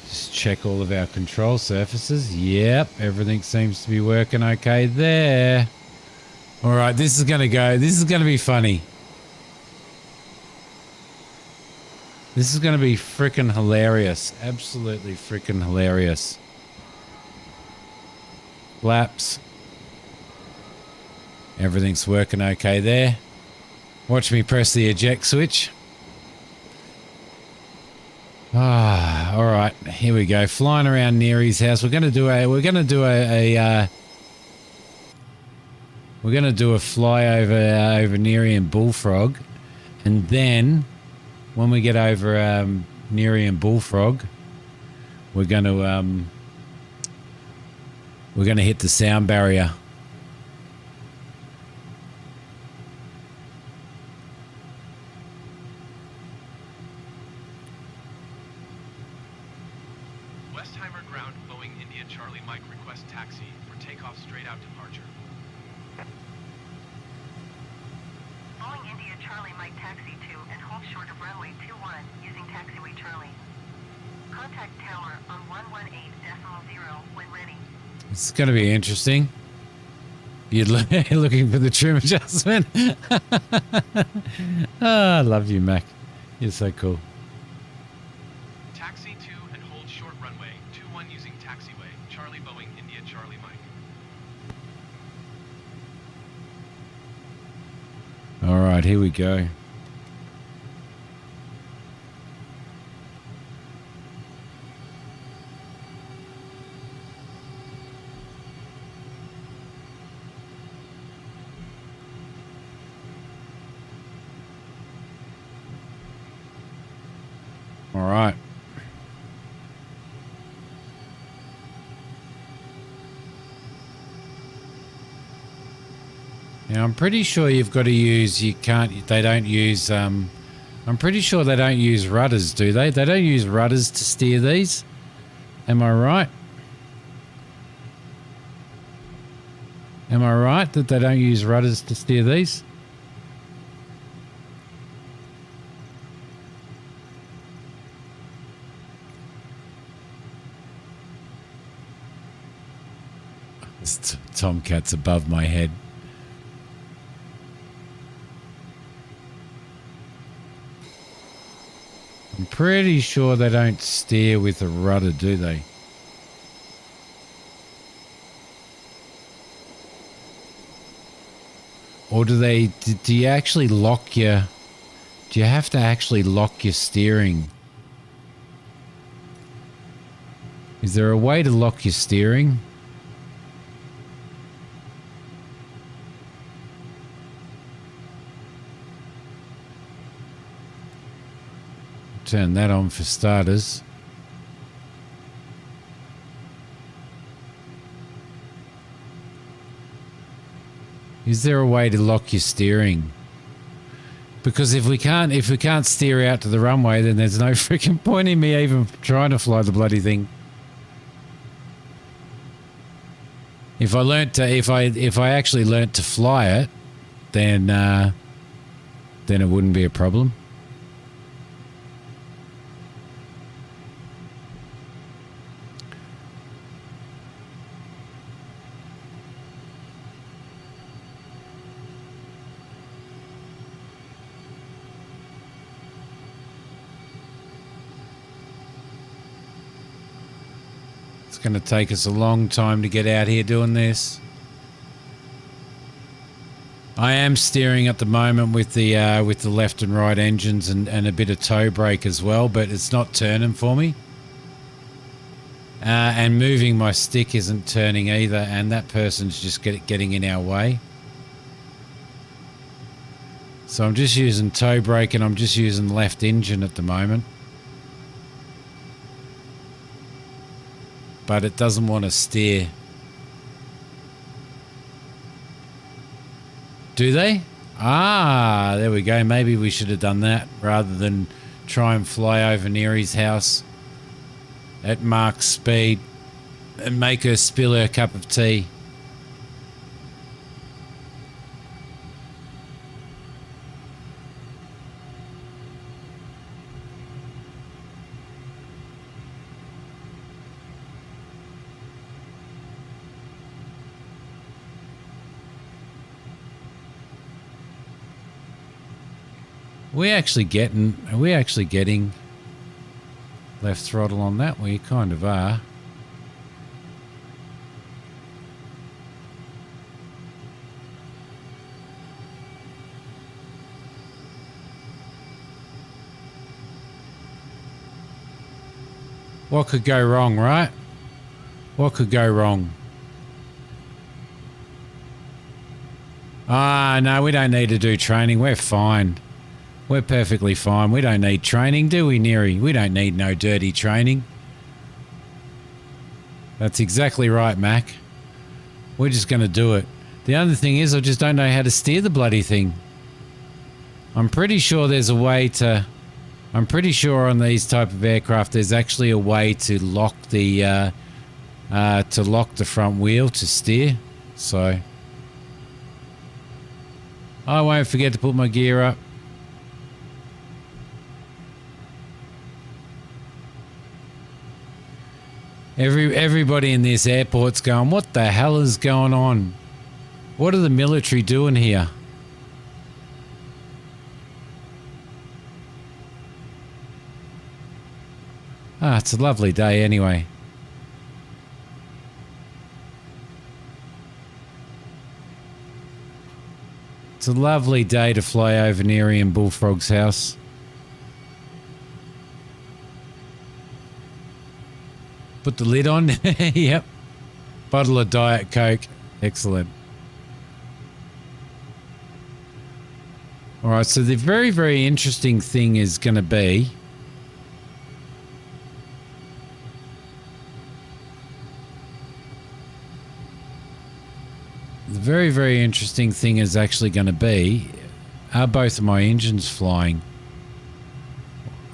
Just check all of our control surfaces. Yep, everything seems to be working okay there. All right, this is going to go. This is going to be funny. This is going to be freaking hilarious. Absolutely freaking hilarious. Flaps. Everything's working okay there. Watch me press the eject switch. Ah, all right. Here we go. Flying around Neary's house. We're going to do a We're going to do a fly over Neary and Bullfrog, and then when we get over Neary and Bullfrog, we're going to hit the sound barrier. Westheimer ground, Boeing India Charlie Mike request taxi for takeoff straight out departure. Boeing India Charlie Mike taxi to and hold short of runway 21 using taxiway Charlie. Contact tower on 118.0 when ready. It's going to be interesting. You're looking for the trim adjustment? I love you, Mac. You're so cool. Taxi to and hold short runway 21 using taxiway Charlie Boeing India Charlie Mike. All right, here we go. All right. Now, I'm pretty sure you've got to use, they don't use, I'm pretty sure they don't use rudders, do they? They don't use rudders to steer these. Am I right? Am I right that they don't use rudders to steer these? This tomcat's above my head. I'm pretty sure they don't steer with a rudder, do they? Or do they, do you actually lock your, do you have to actually lock your steering? Is there a way to lock your steering? Turn that on for starters. Is there a way to lock your steering? Because if we can't steer out to the runway, then there's no freaking point in me even trying to fly the bloody thing. If I actually learnt to fly it, then it wouldn't be a problem. It's going to take us a long time to get out here doing this. I am steering at the moment with the left and right engines and a bit of toe brake as well, but it's not turning for me. And moving my stick isn't turning either, and that person's just getting in our way. So I'm just using toe brake and I'm just using left engine at the moment. But it doesn't want to steer. Do they? Ah, there we go. Maybe we should have done that rather than try and fly over Neary's house at Mark's speed and make her spill her cup of tea. Are we actually getting left throttle on that? We kind of are. What could go wrong, right? What could go wrong? No, we don't need to do training. We're fine. We're perfectly fine. We don't need training, do we, Neri? We don't need no dirty training. That's exactly right, Mac. We're just going to do it. The other thing is I just don't know how to steer the bloody thing. I'm pretty sure there's a way to... I'm pretty sure on these type of aircraft there's actually a way to lock the front wheel to steer. So I won't forget to put my gear up. Everybody in this airport's going, what the hell is going on? What are the military doing here? It's a lovely day anyway. It's a lovely day to fly over Neri and Bullfrog's house. Put the lid on. Yep. Bottle of Diet Coke. Excellent. All right, so the very, very interesting thing is going to be... The very, very interesting thing is actually going to be, are both of my engines flying?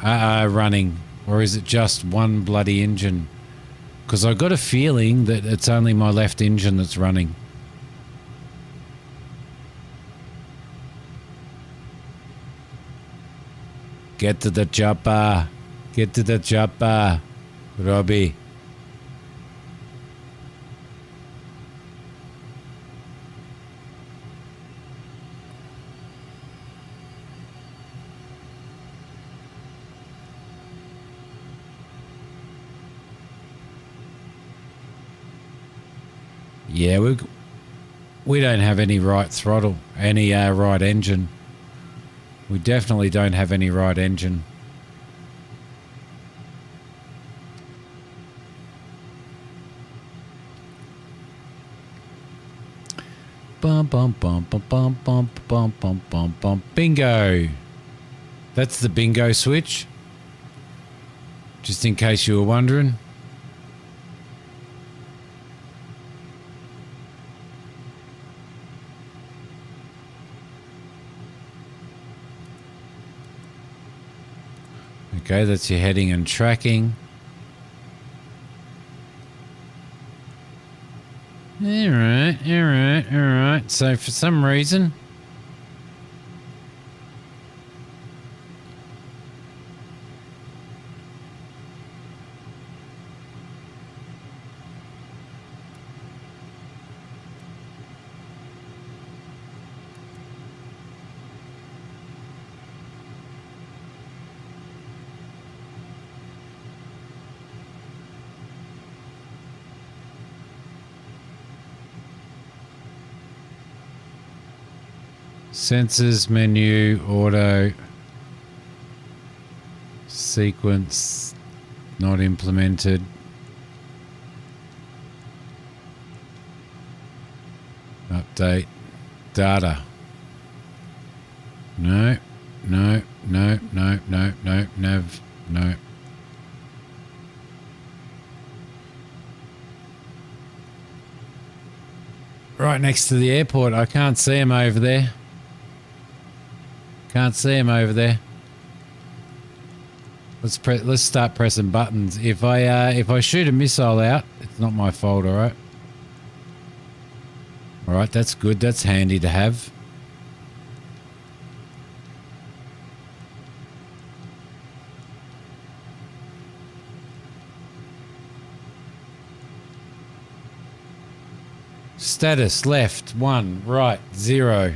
Running? Or is it just one bloody engine? Because I got a feeling that it's only my left engine that's running. Get to the chopper. Get to the chopper, Robbie. Yeah, we don't have any right throttle, any right engine. We definitely don't have any right engine. Bum bum bum bum bum bum bum bum bum bum. Bingo. That's the bingo switch. Just in case you were wondering. Okay, that's your heading and tracking. Alright. So for some reason... Sensors, menu, auto, sequence, not implemented. Update, data. No. Nav, no. Right next to the airport. I can't see him over there. Can't see him over there. Let's start pressing buttons. If I shoot a missile out, it's not my fault, all right? All right, that's good. That's handy to have. Status left 1, right 0.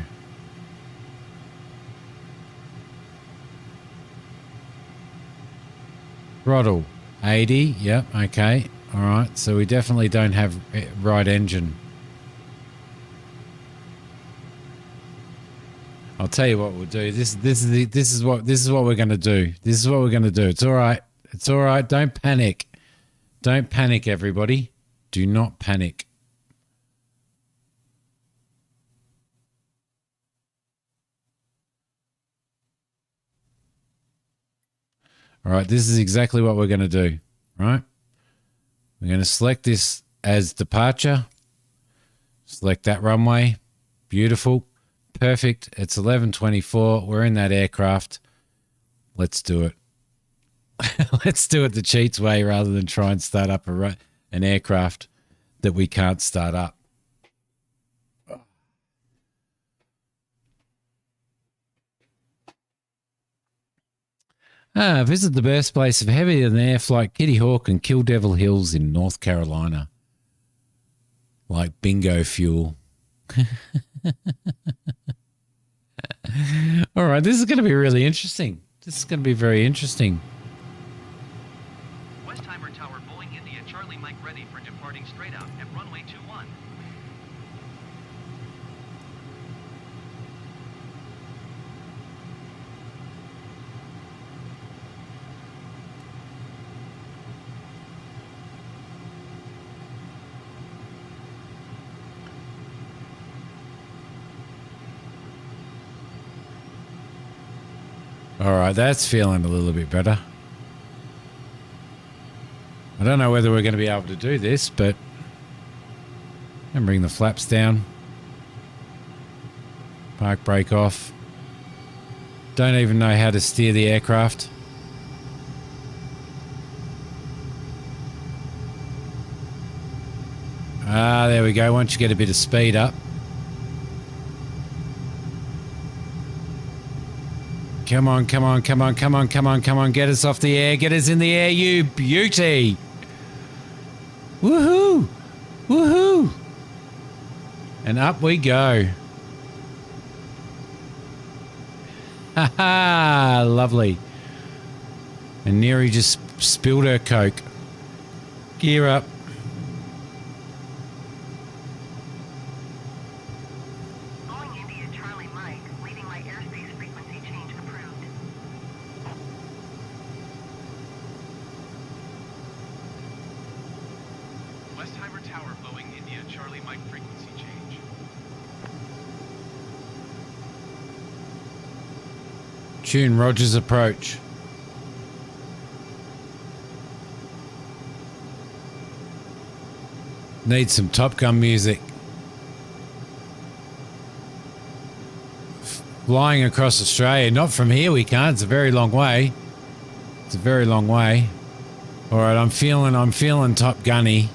Throttle 80. Yep, okay. All right, so we definitely don't have right engine. I'll tell you what we'll do. This is what we're going to do. This is what we're going to do. It's all right. It's all right. Don't panic. Don't panic, everybody. Do not panic. All right, this is exactly what we're going to do, right? We're going to select this as departure. Select that runway. Beautiful. Perfect. It's 11:24. We're in that aircraft. Let's do it. Let's do it the cheats way rather than try and start up an aircraft that we can't start up. Visit the birthplace of heavier than air flight Kitty Hawk and Kill Devil Hills in North Carolina. Like bingo fuel. All right, this is going to be really interesting. This is going to be very interesting. Westheimer Tower, Boeing India, Charlie Mike ready for departing straight out at runway 21. All right, that's feeling a little bit better. I don't know whether we're going to be able to do this, but and bring the flaps down. Park brake off. Don't even know how to steer the aircraft. There we go. Once you get a bit of speed up. Come on, come on, come on, come on, come on, come on. Get us off the air. Get us in the air, you beauty. Woohoo! Woohoo! And up we go. Ha ha! Lovely. And Neri just spilled her Coke. Gear up. Boeing India, Charlie Mike, leaving my airspace frequency change approved. Westheimer Tower, Boeing India, Charlie Mike frequency change. Tune Rogers approach. Need some Top Gun music. Flying across Australia. Not from here we can't. It's a very long way. It's a very long way. All right, I'm feeling Top Gunny.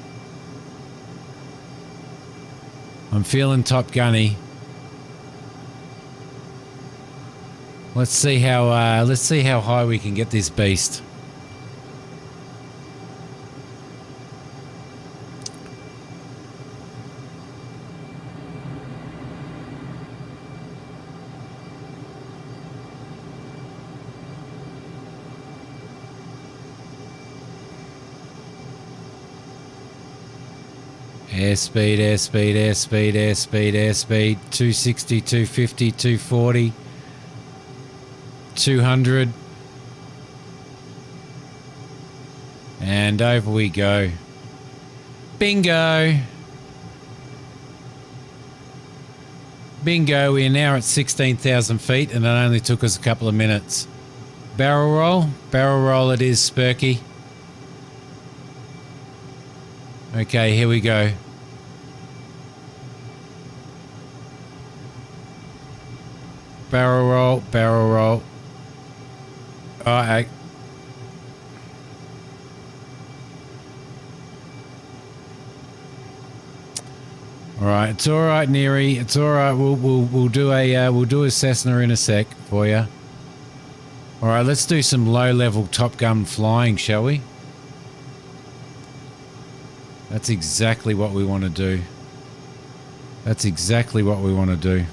I'm feeling Top Gunny. Let's see how high we can get this beast. Airspeed, airspeed, airspeed, airspeed, airspeed. 260, 250, 240. 200. And over we go. Bingo. Bingo, we are now at 16,000 feet and it only took us a couple of minutes. Barrel roll it is, Spurky. Okay, here we go. Barrel roll, barrel roll. Alright. Alright, it's alright, Neri. It's alright. We'll do a Cessna in a sec for you. Alright, let's do some low level Top Gun flying, shall we? That's exactly what we want to do. That's exactly what we want to do.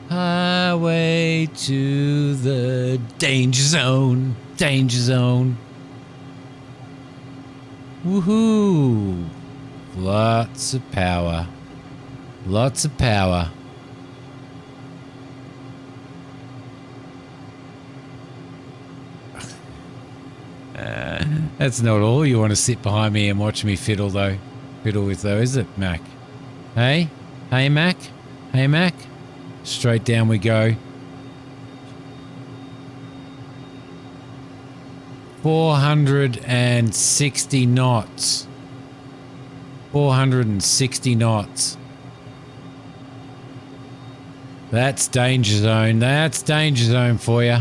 Highway to the danger zone. Danger zone. Woohoo! Lots of power. Lots of power. That's not all. You want to sit behind me and watch me fiddle, though. fiddle with though, is it, Mac? Hey? Hey, Mac? Hey, Mac? Straight down we go. 460 knots. 460 knots. That's danger zone. That's danger zone for you.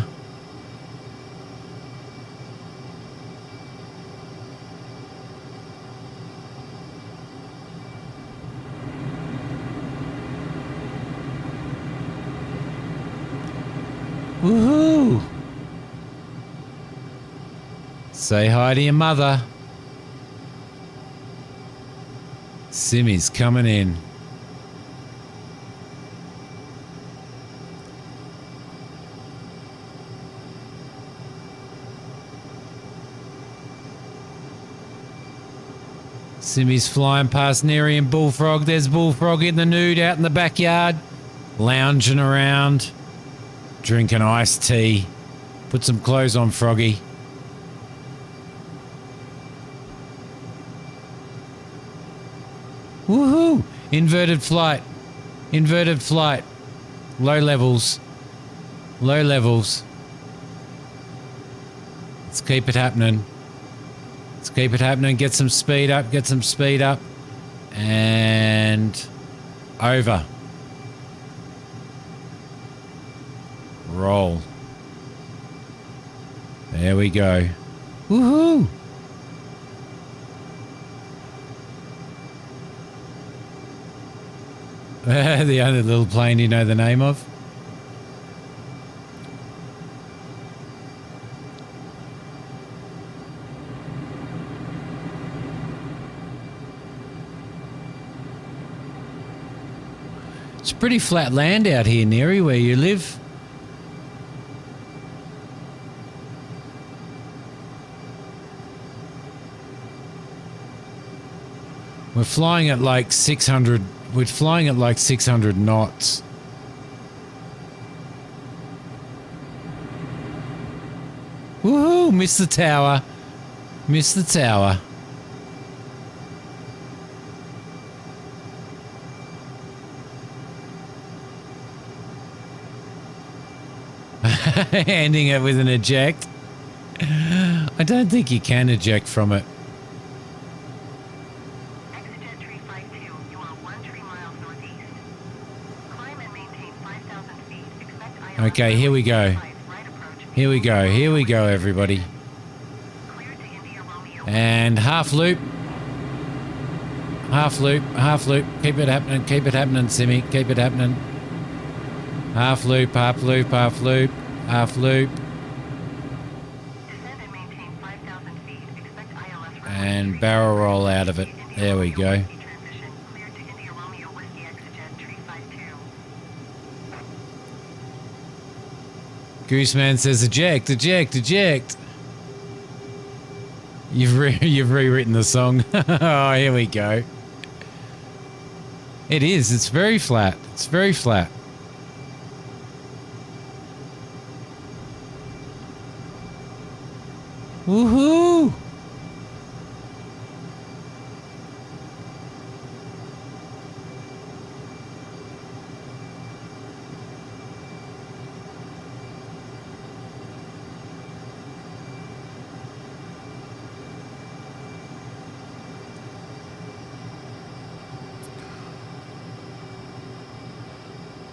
Woohoo! Say hi to your mother. Simmy's coming in. Simmy's flying past Neri and Bullfrog. There's Bullfrog in the nude out in the backyard, lounging around, drinking iced tea. Put some clothes on, Froggy. Woohoo! Inverted flight. Inverted flight. Low levels. Low levels. Let's keep it happening. Let's keep it happening. Get some speed up. Get some speed up. And over. Roll. There we go. Woohoo! The only little plane you know the name of. It's pretty flat land out here, Neri, where you live. We're flying at like 600. We're flying at like 600 knots. Woohoo! Missed the tower. Missed the tower. Ending it with an eject. I don't think you can eject from it. Exit 352, you are 13 miles northeast. Climb and maintain 5,000 feet. Expect ILS Okay, here we go. right approach. Here we go. Here we go, everybody. Clear to India Romeo. And half loop. Half loop. Half loop. Keep it happening. Keep it happening, Simmy. Keep it happening. Half loop. Half loop. Half loop. Half loop. Descend and maintain 5,000 feet. Expect ILS And barrel roll out of it. There we go. transition. Clear to India Romeo Whiskey Exit 352. Gooseman says eject, eject, eject. You've rewritten the song. Oh, here we go. It is. It's very flat. It's very flat. Woohoo!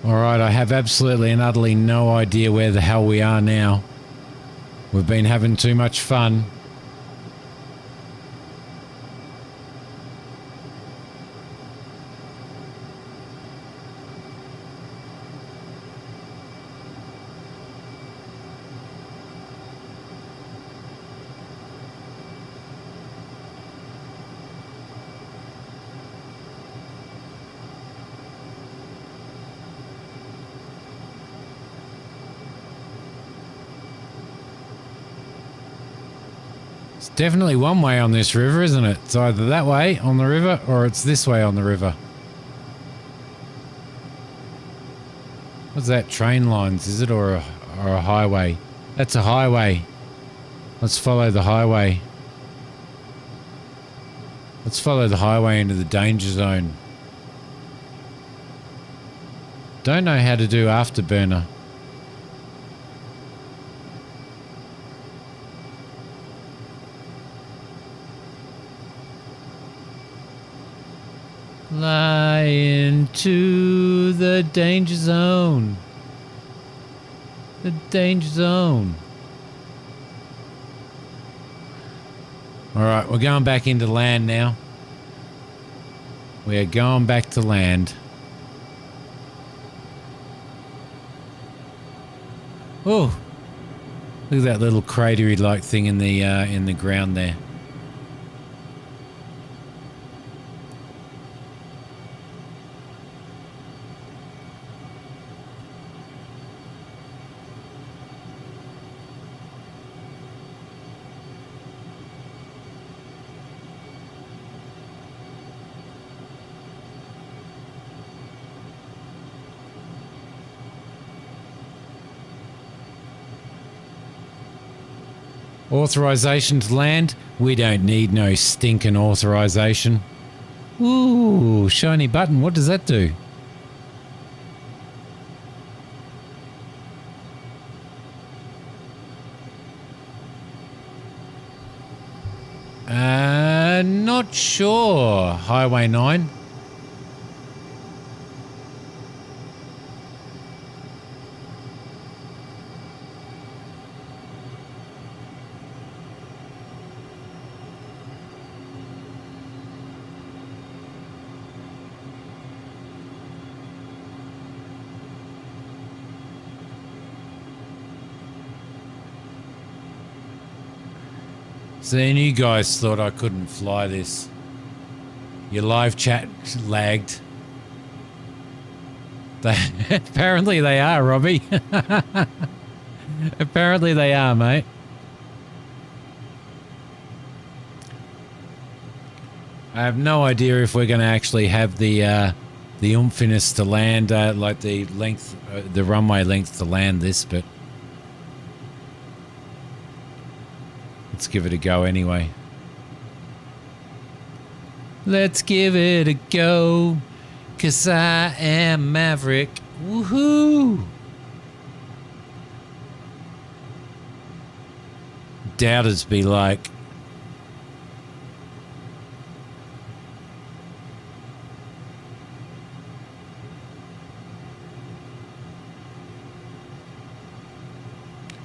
All right, I have absolutely and utterly no idea where the hell we are now. We've been having too much fun. Definitely one way on this river, isn't it? It's either that way on the river or it's this way on the river. What's that? Train lines, is it? Or a highway? That's a highway. Let's follow the highway. Let's follow the highway into the danger zone. Don't know how to do afterburner. Fly into the danger zone. The danger zone. Alright, we're going back into land now. We are going back to land. Oh, look at that little cratery-like thing in the ground there. Authorization to land? We don't need no stinking authorization. Ooh, shiny button. What does that do? Not sure. Highway 9. So then you guys thought I couldn't fly this. Your live chat lagged. Apparently they are, Robbie. Apparently they are, mate. I have no idea if we're going to actually have the oomphiness to land, like the length, the runway length to land this, but let's give it a go anyway. Let's give it a go, 'cause I am Maverick. Woohoo! Doubters be like,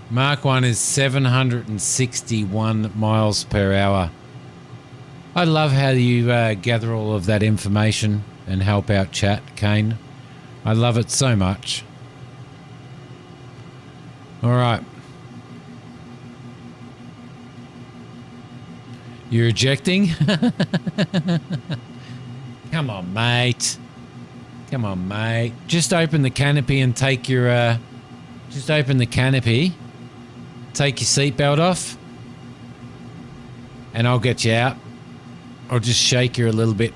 Mark 1 is 761 miles per hour. I love how you gather all of that information and help out chat, Kane. I love it so much. All right. You're ejecting? Come on, mate. Come on, mate. Just open the canopy and take your... just open the canopy. Take your seatbelt off. And I'll get you out. I'll just shake you a little bit.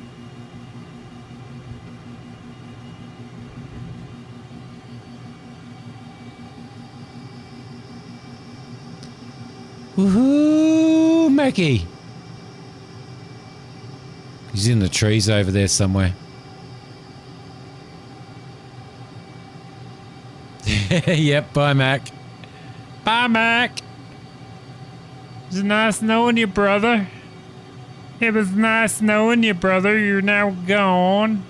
Woohoo, Mackie. He's in the trees over there somewhere. Yep, bye, Mac. Bye, Mac. It was nice knowing you, brother. It was nice knowing you, brother. You're now gone.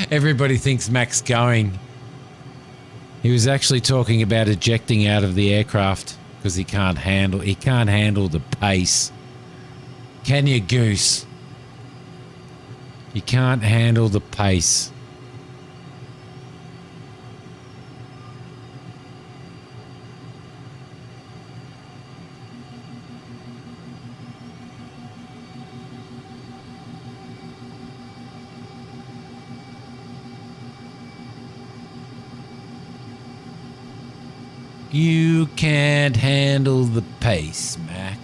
Everybody thinks Mac's going. He was actually talking about ejecting out of the aircraft because he can't handle the pace. Can you, Goose? You can't handle the pace. You can't handle the pace, Mac.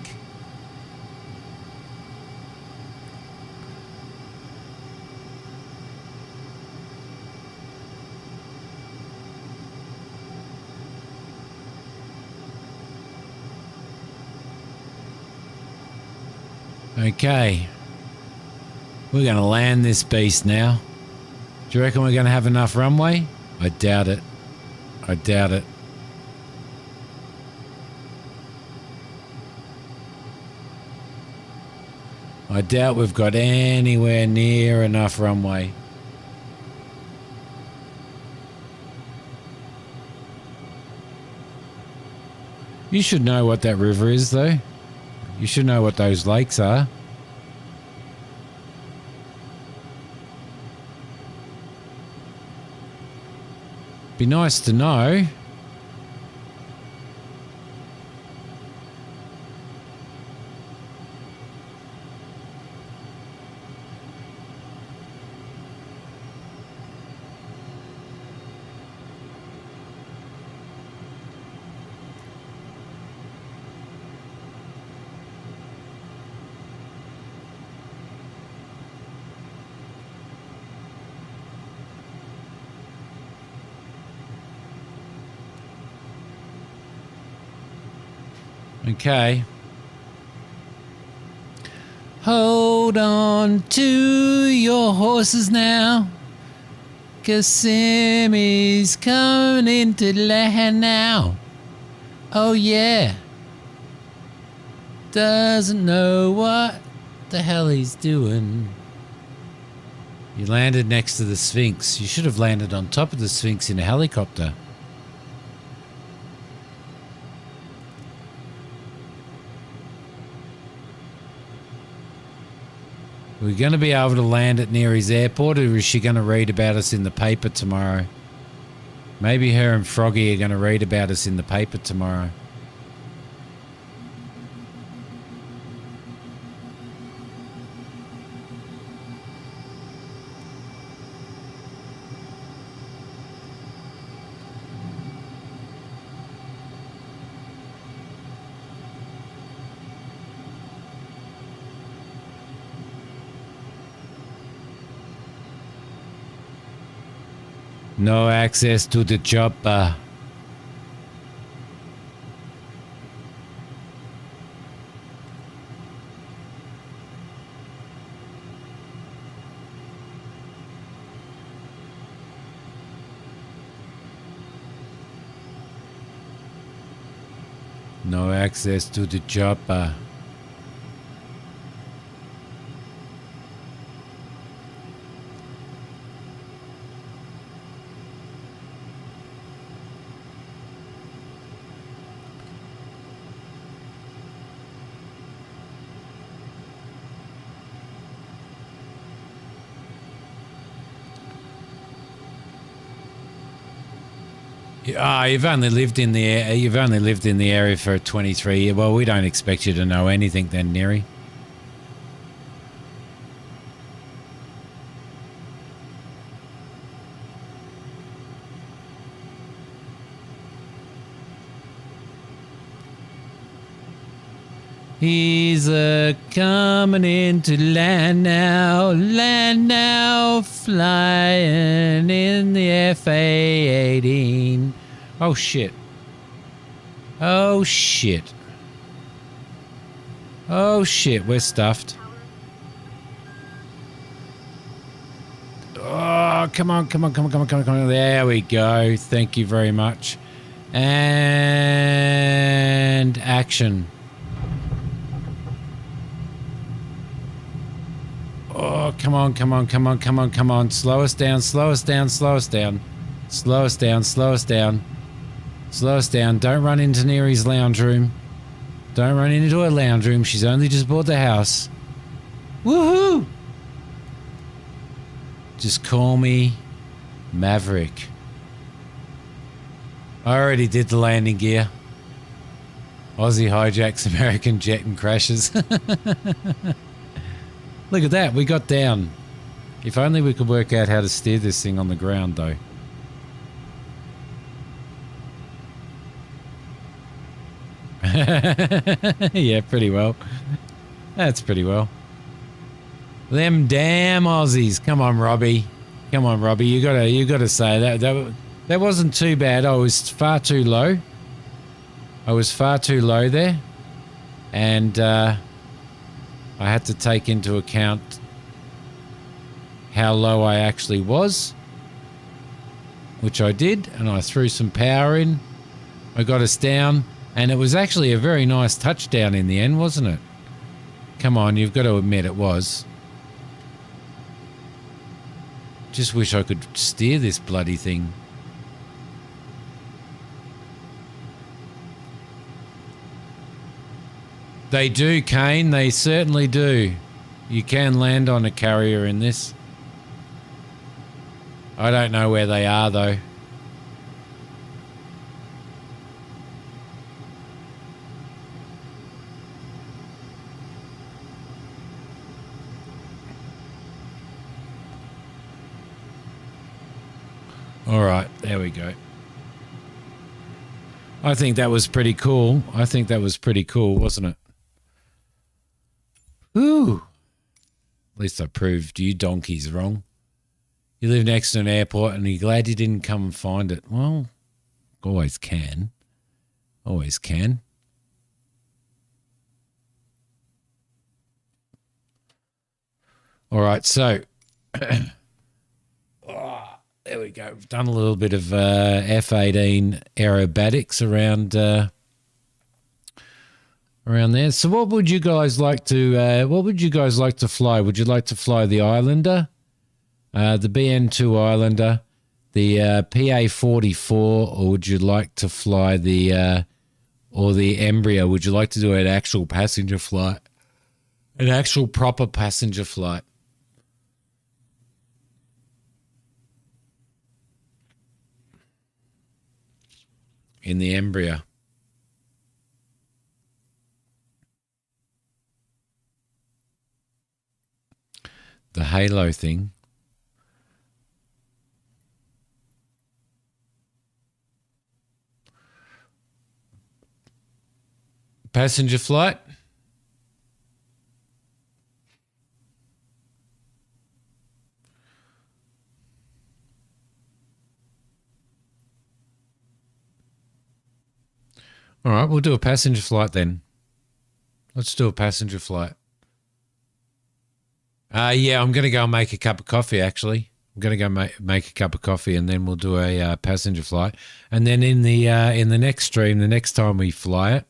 Okay. We're going to land this beast now. Do you reckon we're going to have enough runway? I doubt it. I doubt it. I doubt we've got anywhere near enough runway. You should know what that river is, though. You should know what those lakes are. Be nice to know. Okay. Hold on to your horses now, 'cause Simmy's coming into land now. Oh yeah. Doesn't know what the hell he's doing. You landed next to the Sphinx. You should have landed on top of the Sphinx in a helicopter. We're going to be able to land at Neary's airport, or is she going to read about us in the paper tomorrow? Maybe her and Froggy are going to read about us in the paper tomorrow. No access to the chopper. No access to the chopper. You've only lived in the area for 23 years. Well, we don't expect you to know anything then, Neri. He's coming into land now, flying in the FA-18. Oh shit. Oh shit. Oh shit, we're stuffed. Oh, come on. There we go. Thank you very much. And action. Oh, come on. Slow us down. Don't run into Neri's lounge room. Don't run into her lounge room. She's only just bought the house. Woohoo! Just call me Maverick. I already did the landing gear. Aussie hijacks American jet and crashes. Look at that, we got down. If only we could work out how to steer this thing on the ground, though. Yeah, pretty well. That's pretty well. Them damn Aussies. Come on, Robbie. You gotta say that wasn't too bad. I was far too low. I had to take into account how low I actually was, which I did, and I threw some power in. I got us down, and it was actually a very nice touchdown in the end, wasn't it? Come on, you've got to admit it was. Just wish I could steer this bloody thing. They do, Kane. They certainly do. You can land on a carrier in this. I don't know where they are, though. All right, there we go. I think that was pretty cool. I think that was pretty cool, wasn't it? Ooh. At least I proved you donkeys wrong. You live next to an airport and you're glad you didn't come and find it. Well, always can. Always can. All right, so... there we go. We've done a little bit of F-18 aerobatics around around there. So what would you guys like to fly? Would you like to fly the Islander, the BN2 Islander, the PA-44, or would you like to fly the Embraer? Would you like to do an actual passenger flight? An actual proper passenger flight? In the Embraer. The halo thing. Passenger flight. All right, we'll do a passenger flight then. Let's do a passenger flight. Yeah, I'm going to go and make a cup of coffee, actually. I'm going to go make a cup of coffee, and then we'll do a passenger flight. And then in the next stream, the next time we fly it,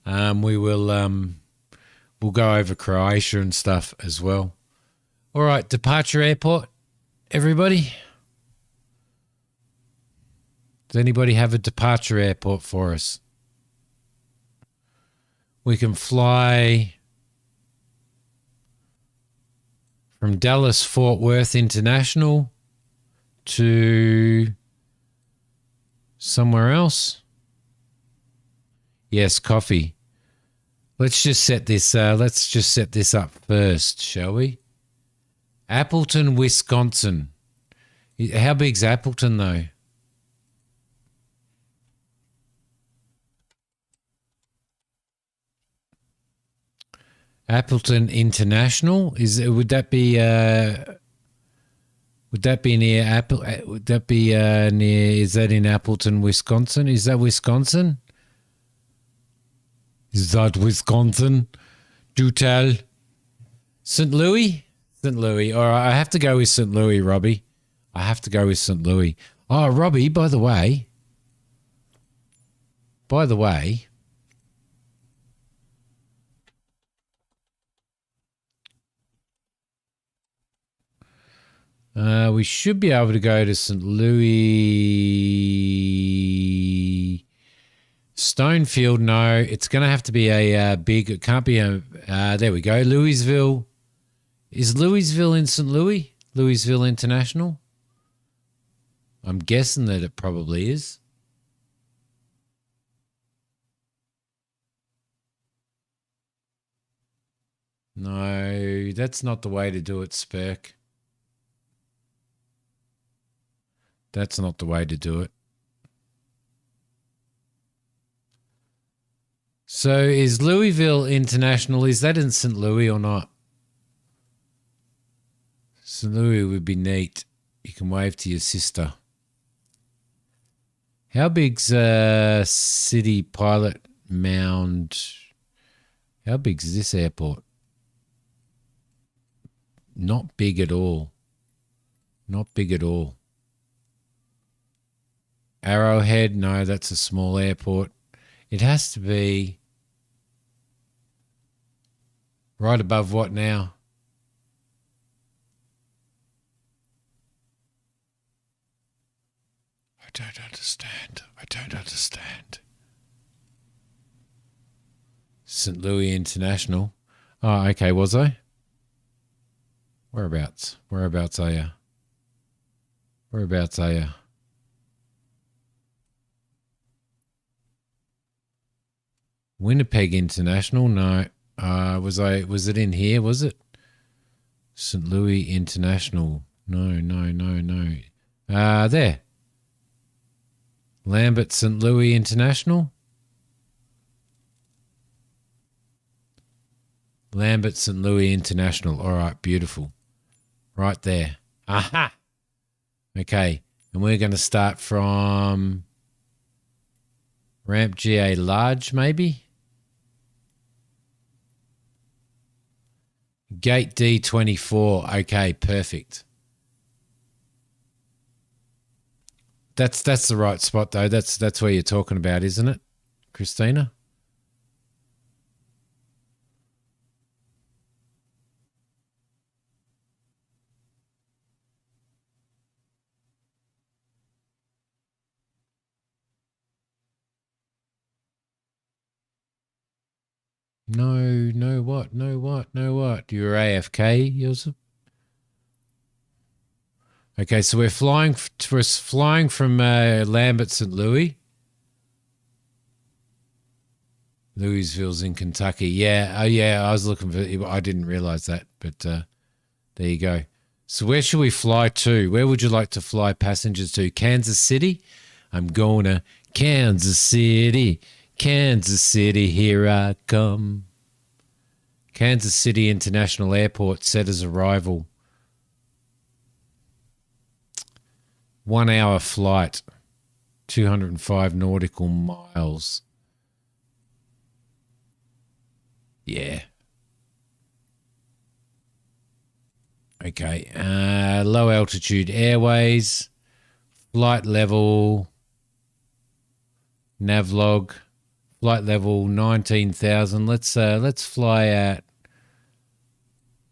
we'll go over Croatia and stuff as well. All right, departure airport, everybody. Does anybody have a departure airport for us? We can fly from Dallas Fort Worth International to somewhere else. Yes, coffee. Let's just set this up first, shall we? Appleton, Wisconsin. How big's Appleton though? Appleton International, would that be near Apple? Would that be near? Is that in Appleton, Wisconsin? Is that Wisconsin? Is that Wisconsin? Do tell. St. Louis. St. Louis. All right, I have to go with St. Louis, Robbie. I have to go with St. Louis. Oh, Robbie. By the way. We should be able to go to St. Louis. Stonefield, no. It's going to have to be a big, it can't be a, there we go. Louisville. Is Louisville in St. Louis? Louisville International? I'm guessing that it probably is. No, that's not the way to do it, Spurk. That's not the way to do it. So is Louisville International, is that in St. Louis or not? St. Louis would be neat. You can wave to your sister. How big's City Pilot Mound? How big's this airport? not big at all. Not big at all. Arrowhead, no, that's a small airport. It has to be right above what now? I don't understand. St. Louis International. Oh, okay, was I? Whereabouts? Whereabouts are you? Whereabouts are you? Winnipeg International? No. Was it in here, was it? St. Louis International. No. There. Lambert St. Louis International? Lambert St. Louis International. All right, beautiful. Right there. Aha! Okay, and we're going to start from Ramp GA Large, maybe? Gate D24. Okay, perfect. That's the right spot, though. That's where you're talking about, isn't it, Christina? No, what? You're AFK, Joseph? Okay, so we're flying from Lambert St. Louis. Louisville's in Kentucky. Yeah, I was looking for. I didn't realize that, but there you go. So where should we fly to? Where would you like to fly passengers to? Kansas City? I'm going to Kansas City. Kansas City, here I come. Kansas City International Airport set as arrival. 1 hour flight, 205 nautical miles. Yeah. Okay. Low altitude airways, flight level, navlog, flight level 19,000. Let's fly at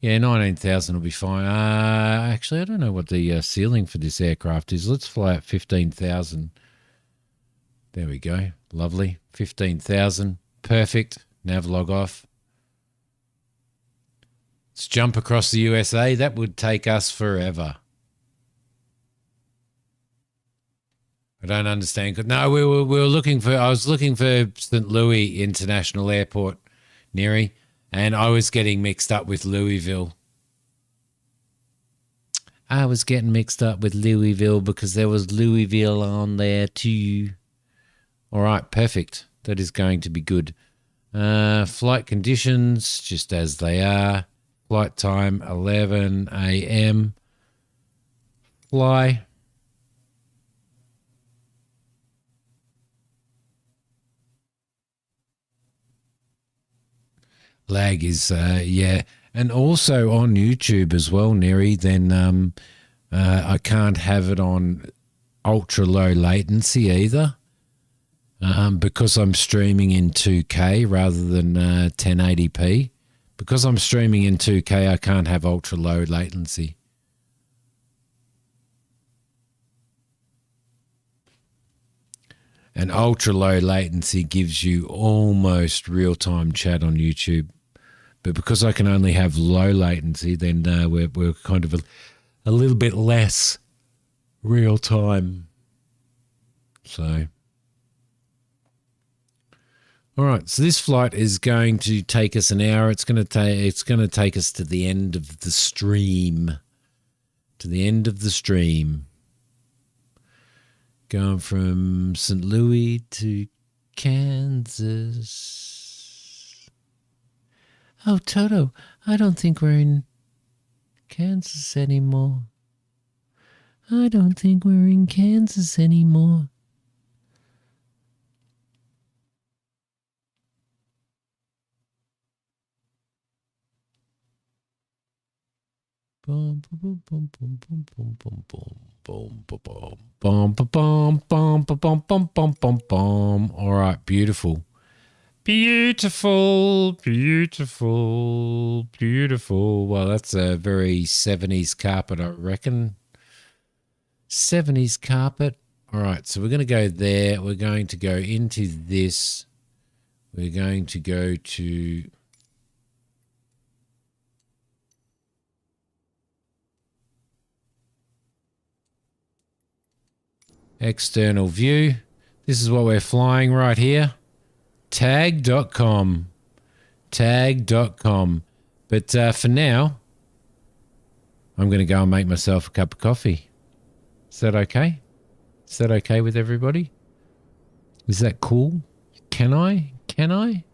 19,000 will be fine. Actually, I don't know what the ceiling for this aircraft is. Let's fly at 15,000. There we go. Lovely. 15,000. Perfect. Navlog off. Let's jump across the USA. That would take us forever. I don't understand. No, we were looking for. I was looking for St. Louis International Airport, Neri, and I was getting mixed up with Louisville. I was getting mixed up with Louisville because there was Louisville on there too. All right, perfect. That is going to be good. Flight conditions, just as they are. Flight time, 11 a.m. Fly. Lag is, yeah. And also on YouTube as well, Neri, then I can't have it on ultra low latency either. Because I'm streaming in 2K rather than 1080p. Because I'm streaming in 2K, I can't have ultra low latency. And ultra low latency gives you almost real-time chat on YouTube. But because I can only have low latency, then we're kind of a little bit less real-time. So... All right, so this flight is going to take us an hour. It's going to take us to the end of the stream. To the end of the stream. Going from St. Louis to Kansas. Oh, Toto, I don't think we're in Kansas anymore. I don't think we're in Kansas anymore. Boom, boom, boom, boom, boom, boom, boom, boom, boom, boom, boom, boom, boom, boom, boom, boom, boom, boom, boom. All right, beautiful. Beautiful, beautiful, beautiful. Well, that's a very 70s carpet, I reckon. 70s carpet. All right, so we're going to go there. We're going to go into this. We're going to go to... external view. This is what we're flying right here. Tag.com. Tag.com. But for now, I'm going to go and make myself a cup of coffee. Is that okay? Is that okay with everybody? Is that cool? Can I? Can I?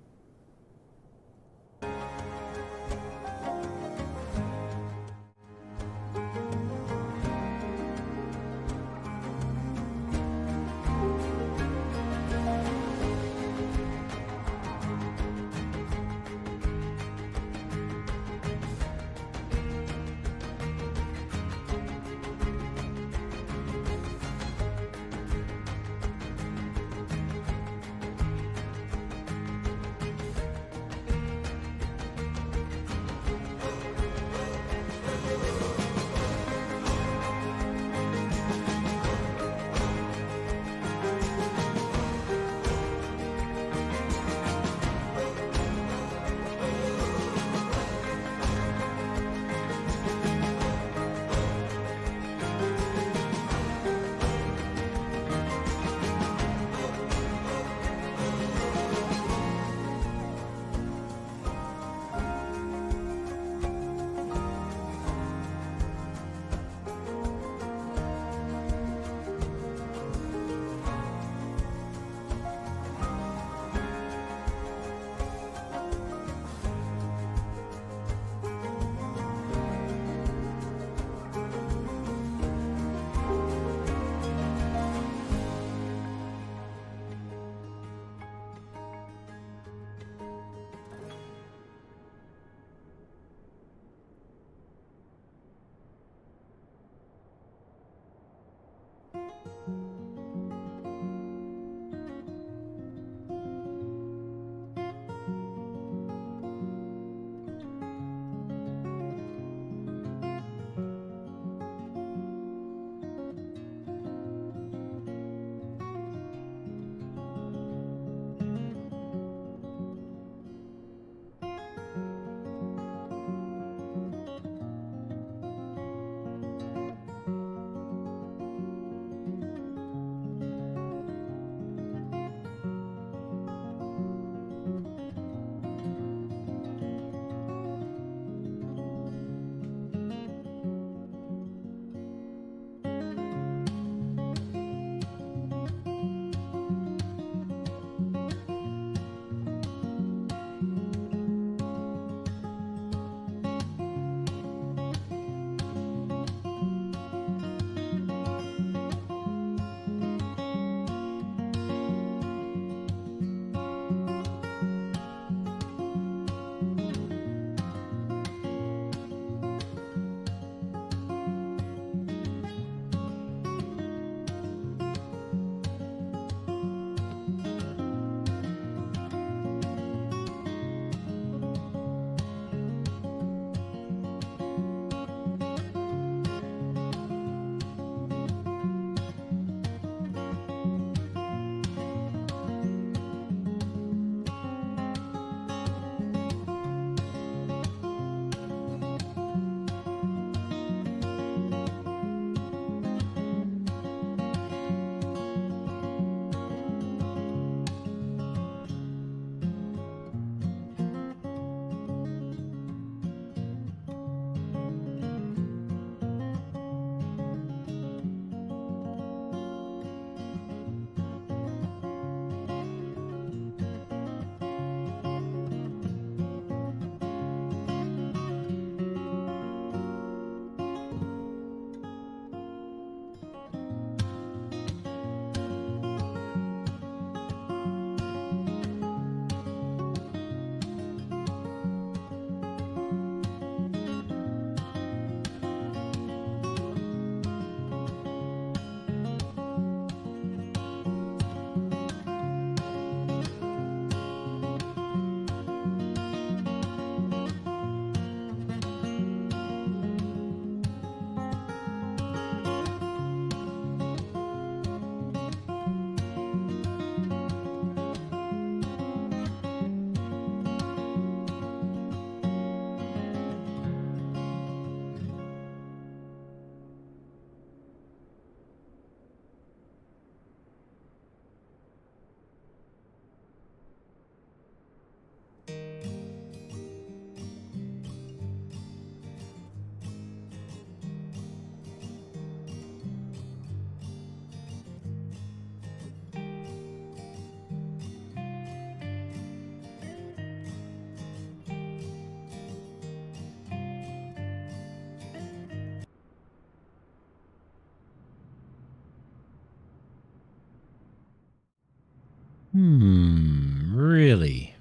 Really?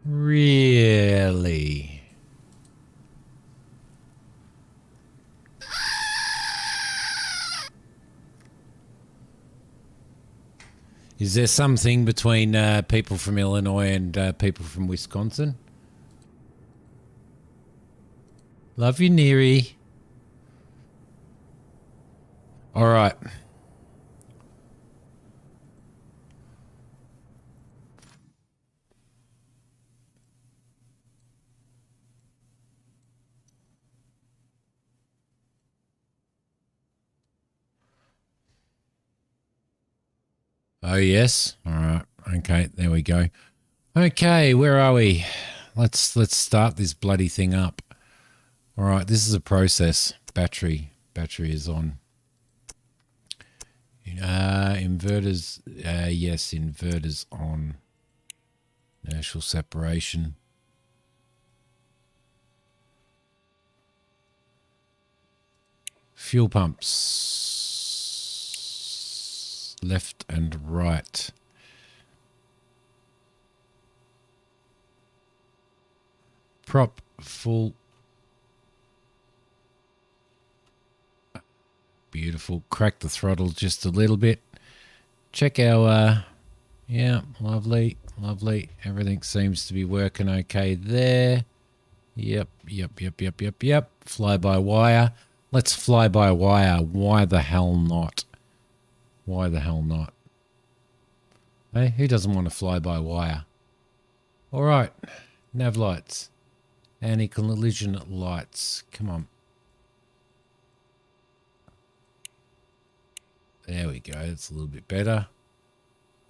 Really? Is there something between people from Illinois and people from Wisconsin? Love you, Neary. All right. Oh, yes. All right. Okay, there we go. Okay, where are we? Let's start this bloody thing up. All right, this is a process. Battery is on. Inverters, yes, inverters on. Inertial separation. Fuel pumps. Left and right. Prop full. Beautiful. Crack the throttle just a little bit. Check our, yeah, lovely. Everything seems to be working okay there. Yep. Fly by wire. Let's fly by wire. Why the hell not? Hey, who doesn't want to fly by wire? All right. Nav lights. Anti-collision lights. Come on. There we go. That's a little bit better.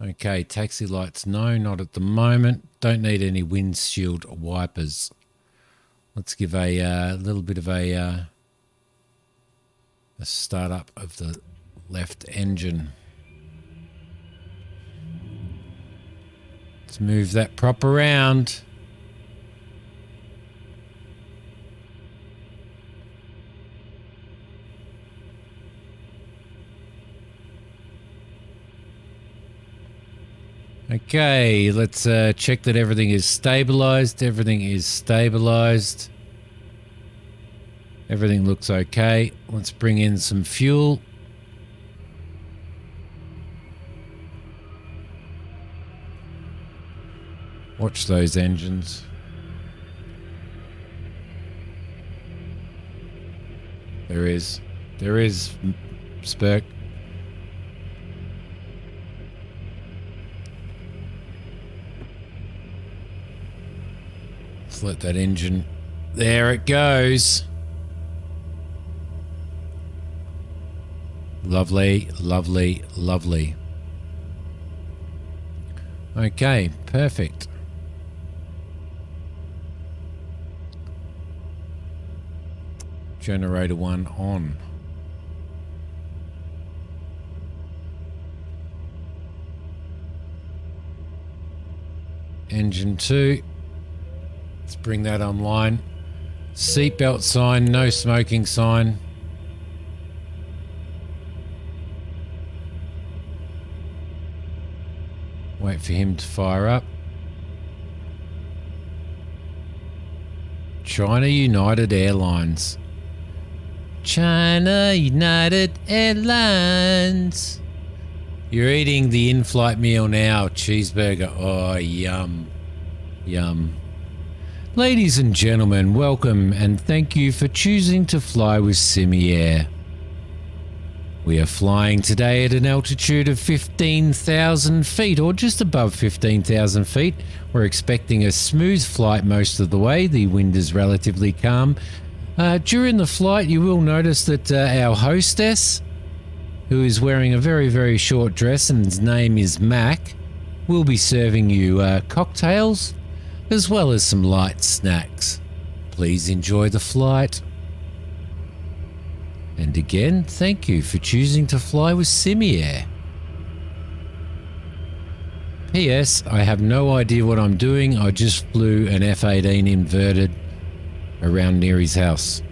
Okay, taxi lights. No, not at the moment. Don't need any windshield wipers. Let's give a little bit of a start up of the left engine. Let's move that prop around. Okay, let's check that everything is stabilized. Everything looks okay. Let's bring in some fuel. Watch those engines. There is Spurk. Let's let that engine. There it goes. Lovely. Okay, perfect. Generator 1 on. Engine 2. Let's bring that online. Seatbelt sign, no smoking sign. Wait for him to fire up. China United Airlines. China United Airlines. You're eating the in-flight meal now. Cheeseburger. Oh, yum. Ladies and gentlemen, welcome and thank you for choosing to fly with Simiair. We are flying today at an altitude of 15,000 feet, or just above 15,000 feet. We're expecting a smooth flight most of the way. The wind is relatively calm. During the flight, you will notice that our hostess, who is wearing a very, very short dress and his name is Mac, will be serving you cocktails as well as some light snacks. Please enjoy the flight. And again, thank you for choosing to fly with Simiair. P.S. I have no idea what I'm doing. I just flew an F-18 inverted around near his house.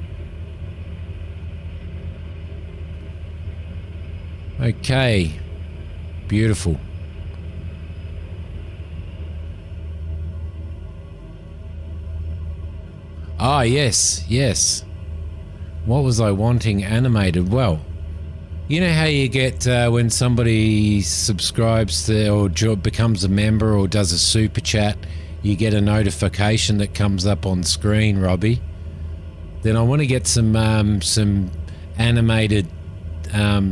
Okay. Beautiful. Ah, yes, yes. What was I wanting animated? Well, you know how you get when somebody subscribes to or becomes a member or does a super chat, you get a notification that comes up on screen, Robbie. Then I want to get some animated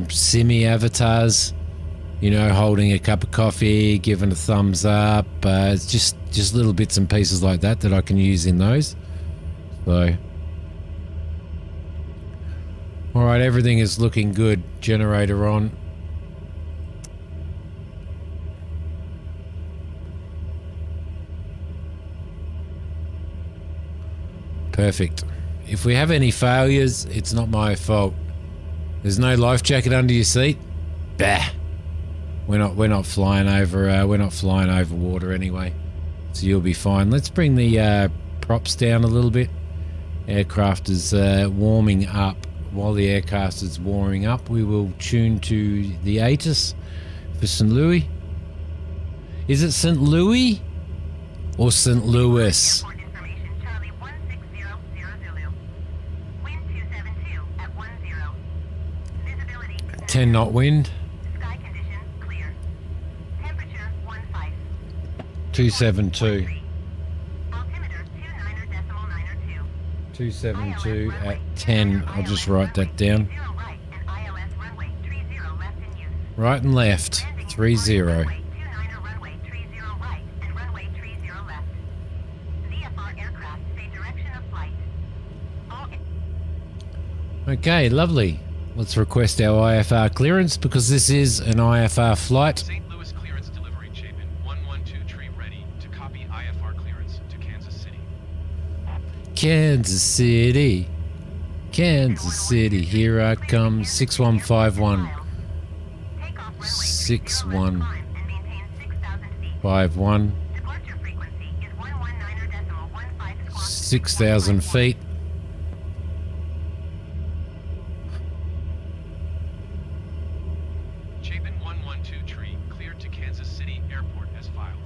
Simi avatars, you know, holding a cup of coffee, giving a thumbs up, it's just little bits and pieces like that I can use in those. So, all right, everything is looking good. Generator on. Perfect. If we have any failures, it's not my fault. There's no life jacket under your seat. Bah. We're not flying over water anyway, so you'll be fine. Let's bring the props down a little bit. Aircraft is warming up. While the aircraft is warming up, we will tune to the ATIS for St. Louis. Is it St. Louis or St. Louis? Airport information, Charlie 16000 Zulu. Wind 272 at 10. Visibility 10 knot wind. Sky condition clear. Temperature 15. 272. Altimeter 29.92. 272 at 10. I'll just write that down. 30 right and ILS runway 30 left in use. Right and left. 30. Runway 29 runway 30 right and runway 30 left. VFR aircraft say direction of flight. All Okay, lovely. Let's request our IFR clearance because this is an IFR flight. St. Louis clearance delivery, Chapin. 112 tree ready to copy IFR clearance to Kansas City. Kansas City. Kansas City, here I come. 6151. 6151. departure frequency is 119.156. 6,000 feet. Chapin 112 tree cleared to Kansas City Airport as filed.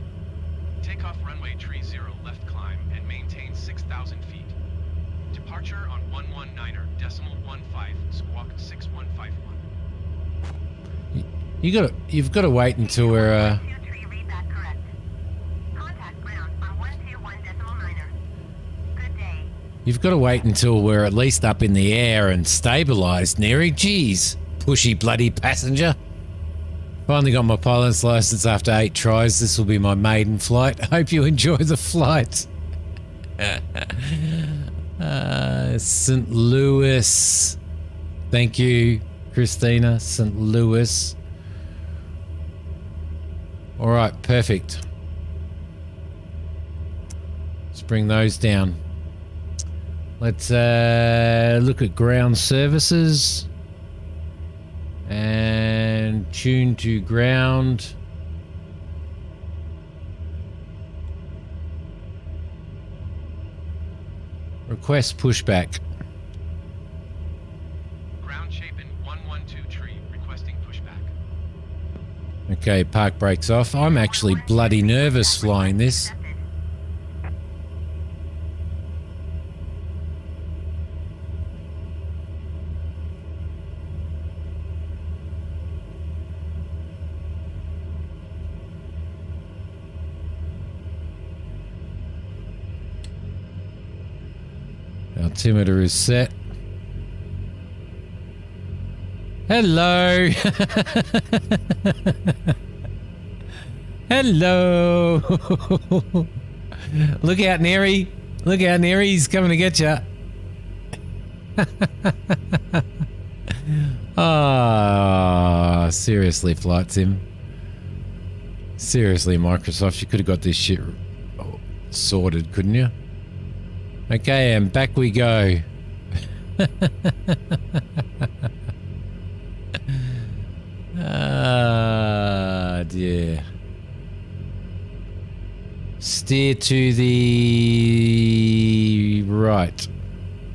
Takeoff runway 30 left climb and maintain 6,000 feet. Departure on 119.15 squawk 6151. You've got to wait until we're 23 read that correct. Contact ground on 121.9. Good day. you've got to wait until we're at least up in the air and stabilized, Neri. Jeez, pushy bloody passenger. Finally got my pilot's license after 8 tries. This will be my maiden flight. Hope you enjoy the flight. St. Louis. Thank you, Christina. St. Louis. All right, perfect. Let's bring those down. Let's look at ground services and tune to ground. Request pushback. Ground Chapin 112 tree requesting pushback. Okay, park brakes off. I'm actually bloody nervous flying this. Altimeter is set. Hello. Hello. Look out, Neri. Look out, Neri. He's coming to get you. Ah, seriously, Flight Sim. Seriously, Microsoft, you could have got this shit sorted, couldn't you? Okay, and back we go. Ah, dear. Steer to the right,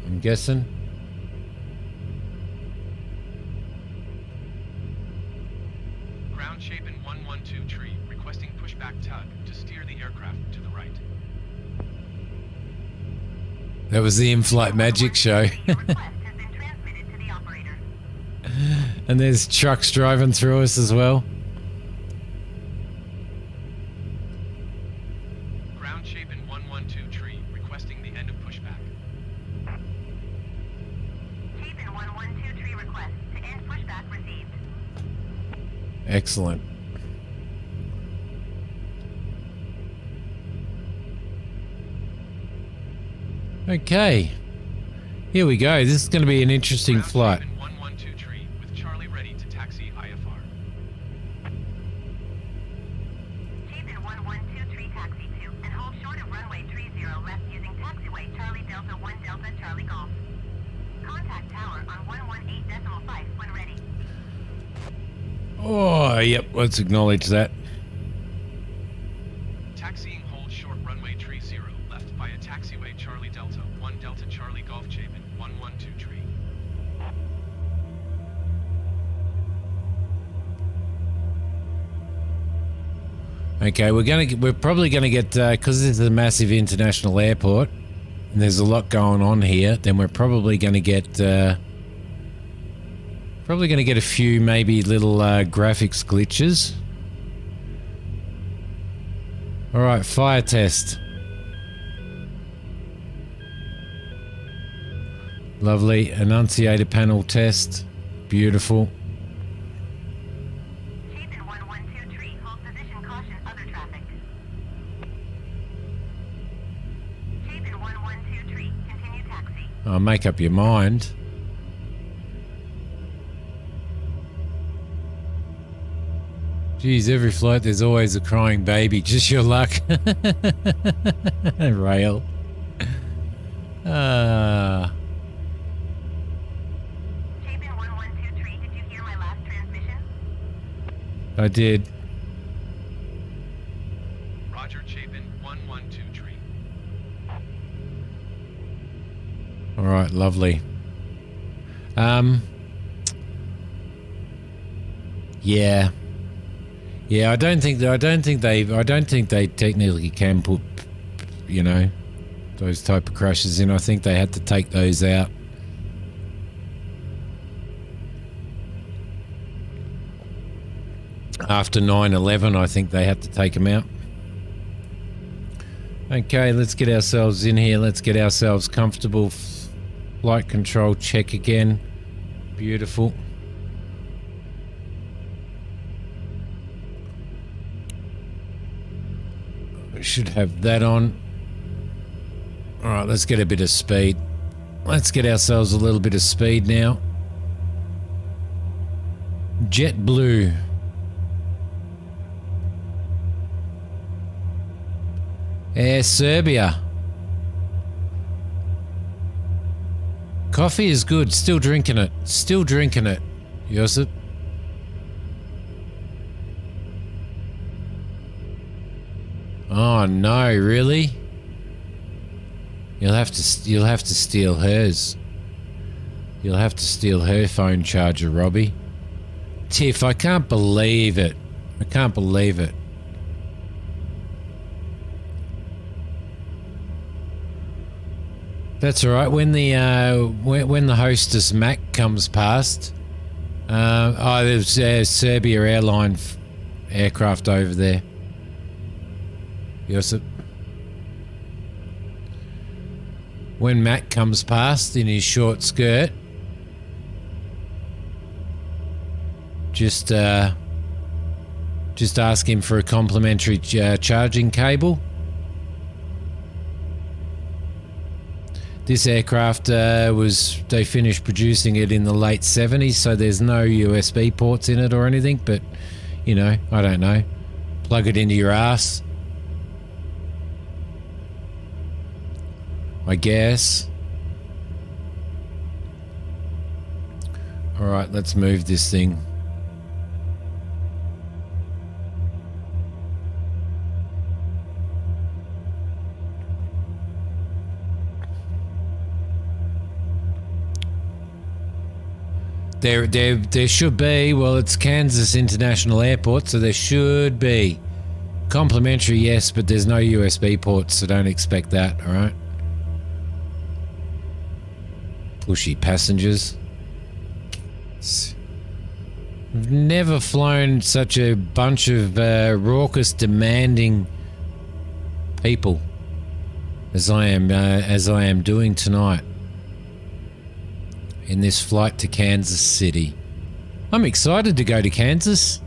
I'm guessing. Ground Chapin 112 tree requesting pushback tug to steer the aircraft to the right. That was the in-flight magic show. Your request has been transmitted to the operator. And there's trucks driving through us as well. Ground Chapin 112 tree, requesting the end of pushback. Chapin 112 tree request to end pushback received. Excellent. Okay. Here we go. This is going to be an interesting Ground flight. Chapin 112 tree, with Charlie ready to taxi IFR. Chapin 112 tree taxi 2 and hold short of runway 30 left using taxiway Charlie Delta 1 Delta Charlie Golf. Contact tower on 118.5 when ready. Oh, yep. Let's acknowledge that. Taxiing hold short runway 30 left via taxiway Charlie Delta 1 Delta Charlie Golf Chapin 112 tree. Okay, we're probably gonna get because this is a massive international airport and there's a lot going on here. Then we're probably gonna get a few maybe little graphics glitches. All right, fire test. Lovely, enunciator panel test. Beautiful. Chapin 112 tree, hold position, caution, other traffic. Chapin 112 tree, continue taxi. Oh, make up your mind. Geez, every flight there's always a crying baby. Just your luck. Rail. Chapin 112 tree, did you hear my last transmission? I did. Roger Chapin 112 tree. All right, lovely. Yeah. Yeah, I don't think they technically can put, you know, those type of crashes in. I think they had to take those out. After 9/11, I think they had to take them out. Okay, let's get ourselves in here. Let's get ourselves comfortable. Flight control check again. Beautiful. We should have that on. All right, let's get a bit of speed. Let's get ourselves a little bit of speed now. JetBlue. Air Serbia. Coffee is good. Still drinking it. Still drinking it. Josip. Oh no, really? You'll have to steal hers. You'll have to steal her phone charger, Robbie. Tiff, I can't believe it. I can't believe it. That's all right. When the hostess Mac comes past, there's Serbia airline aircraft over there. Josip. When Mac comes past in his short skirt, just ask him for a complimentary charging cable. This aircraft they finished producing it in the late 70s, so there's no USB ports in it or anything, but, you know, I don't know. Plug it into your ass, I guess. Alright, let's move this thing. There should be, well, it's Kansas International Airport, so there should be. Complimentary, yes, but there's no USB ports, so don't expect that, alright? Pushy passengers. I've never flown such a bunch of raucous, demanding people as I am doing tonight in this flight to Kansas City. I'm excited to go to Kansas.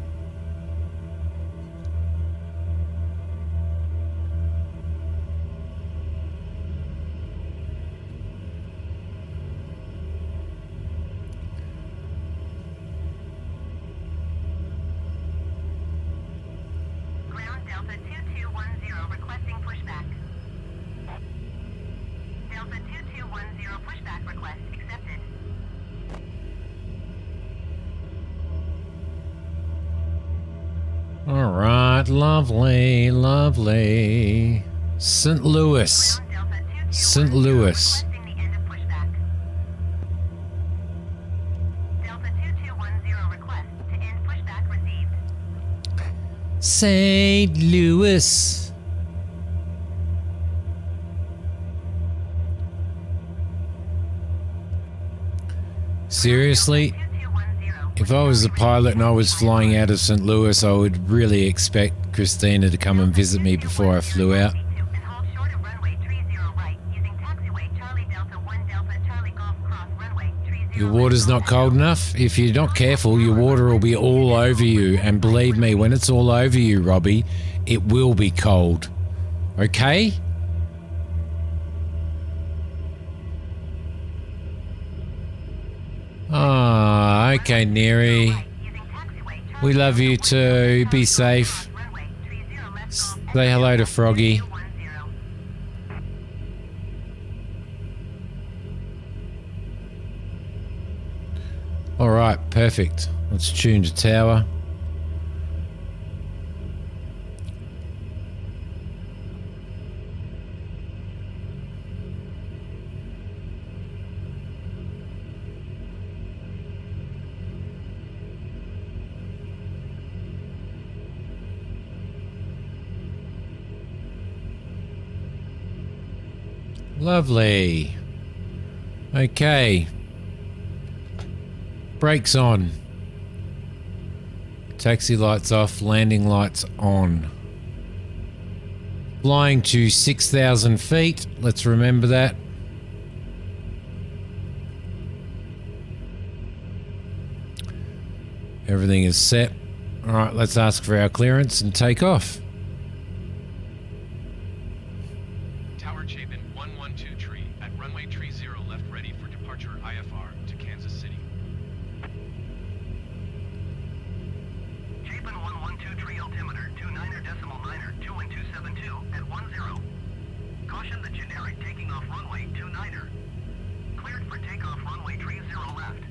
Ground Delta 2210 requesting pushback. Delta 2210 pushback request accepted. All right, lovely, lovely. St. Louis. St. Louis. St. Louis. Seriously? If I was a pilot and I was flying out of St. Louis, I would really expect Christina to come and visit me before I flew out. Your water's not cold enough? If you're not careful, your water will be all over you. And believe me, when it's all over you, Robbie, it will be cold. Okay? Ah, okay, Neri. We love you too. Be safe. Say hello to Froggy. Alright, perfect. Let's tune to tower. Lovely. Okay. Brakes on. Taxi lights off, landing lights on. Flying to 6,000 feet. Let's remember that. Everything is set. Alright, let's ask for our clearance and take off. Tower Chapin 112 tree at runway tree 0 left ready for departure IFR to Kansas City. Chapin 112 tree altimeter 29er.9er 21272 at 10. Caution the generic taking off runway 29er. Cleared for takeoff runway tree 0 left.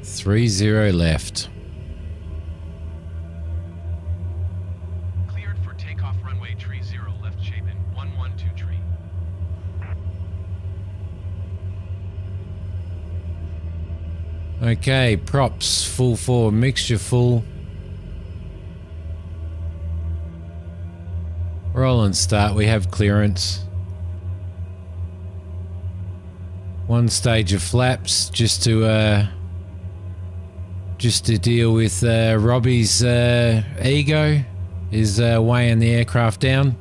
30 left. Cleared for takeoff runway tree 0 left Chapin 112 tree. Okay, props full forward, mixture full. Roll and start, we have clearance. One stage of flaps just to deal with Robbie's ego is weighing the aircraft down.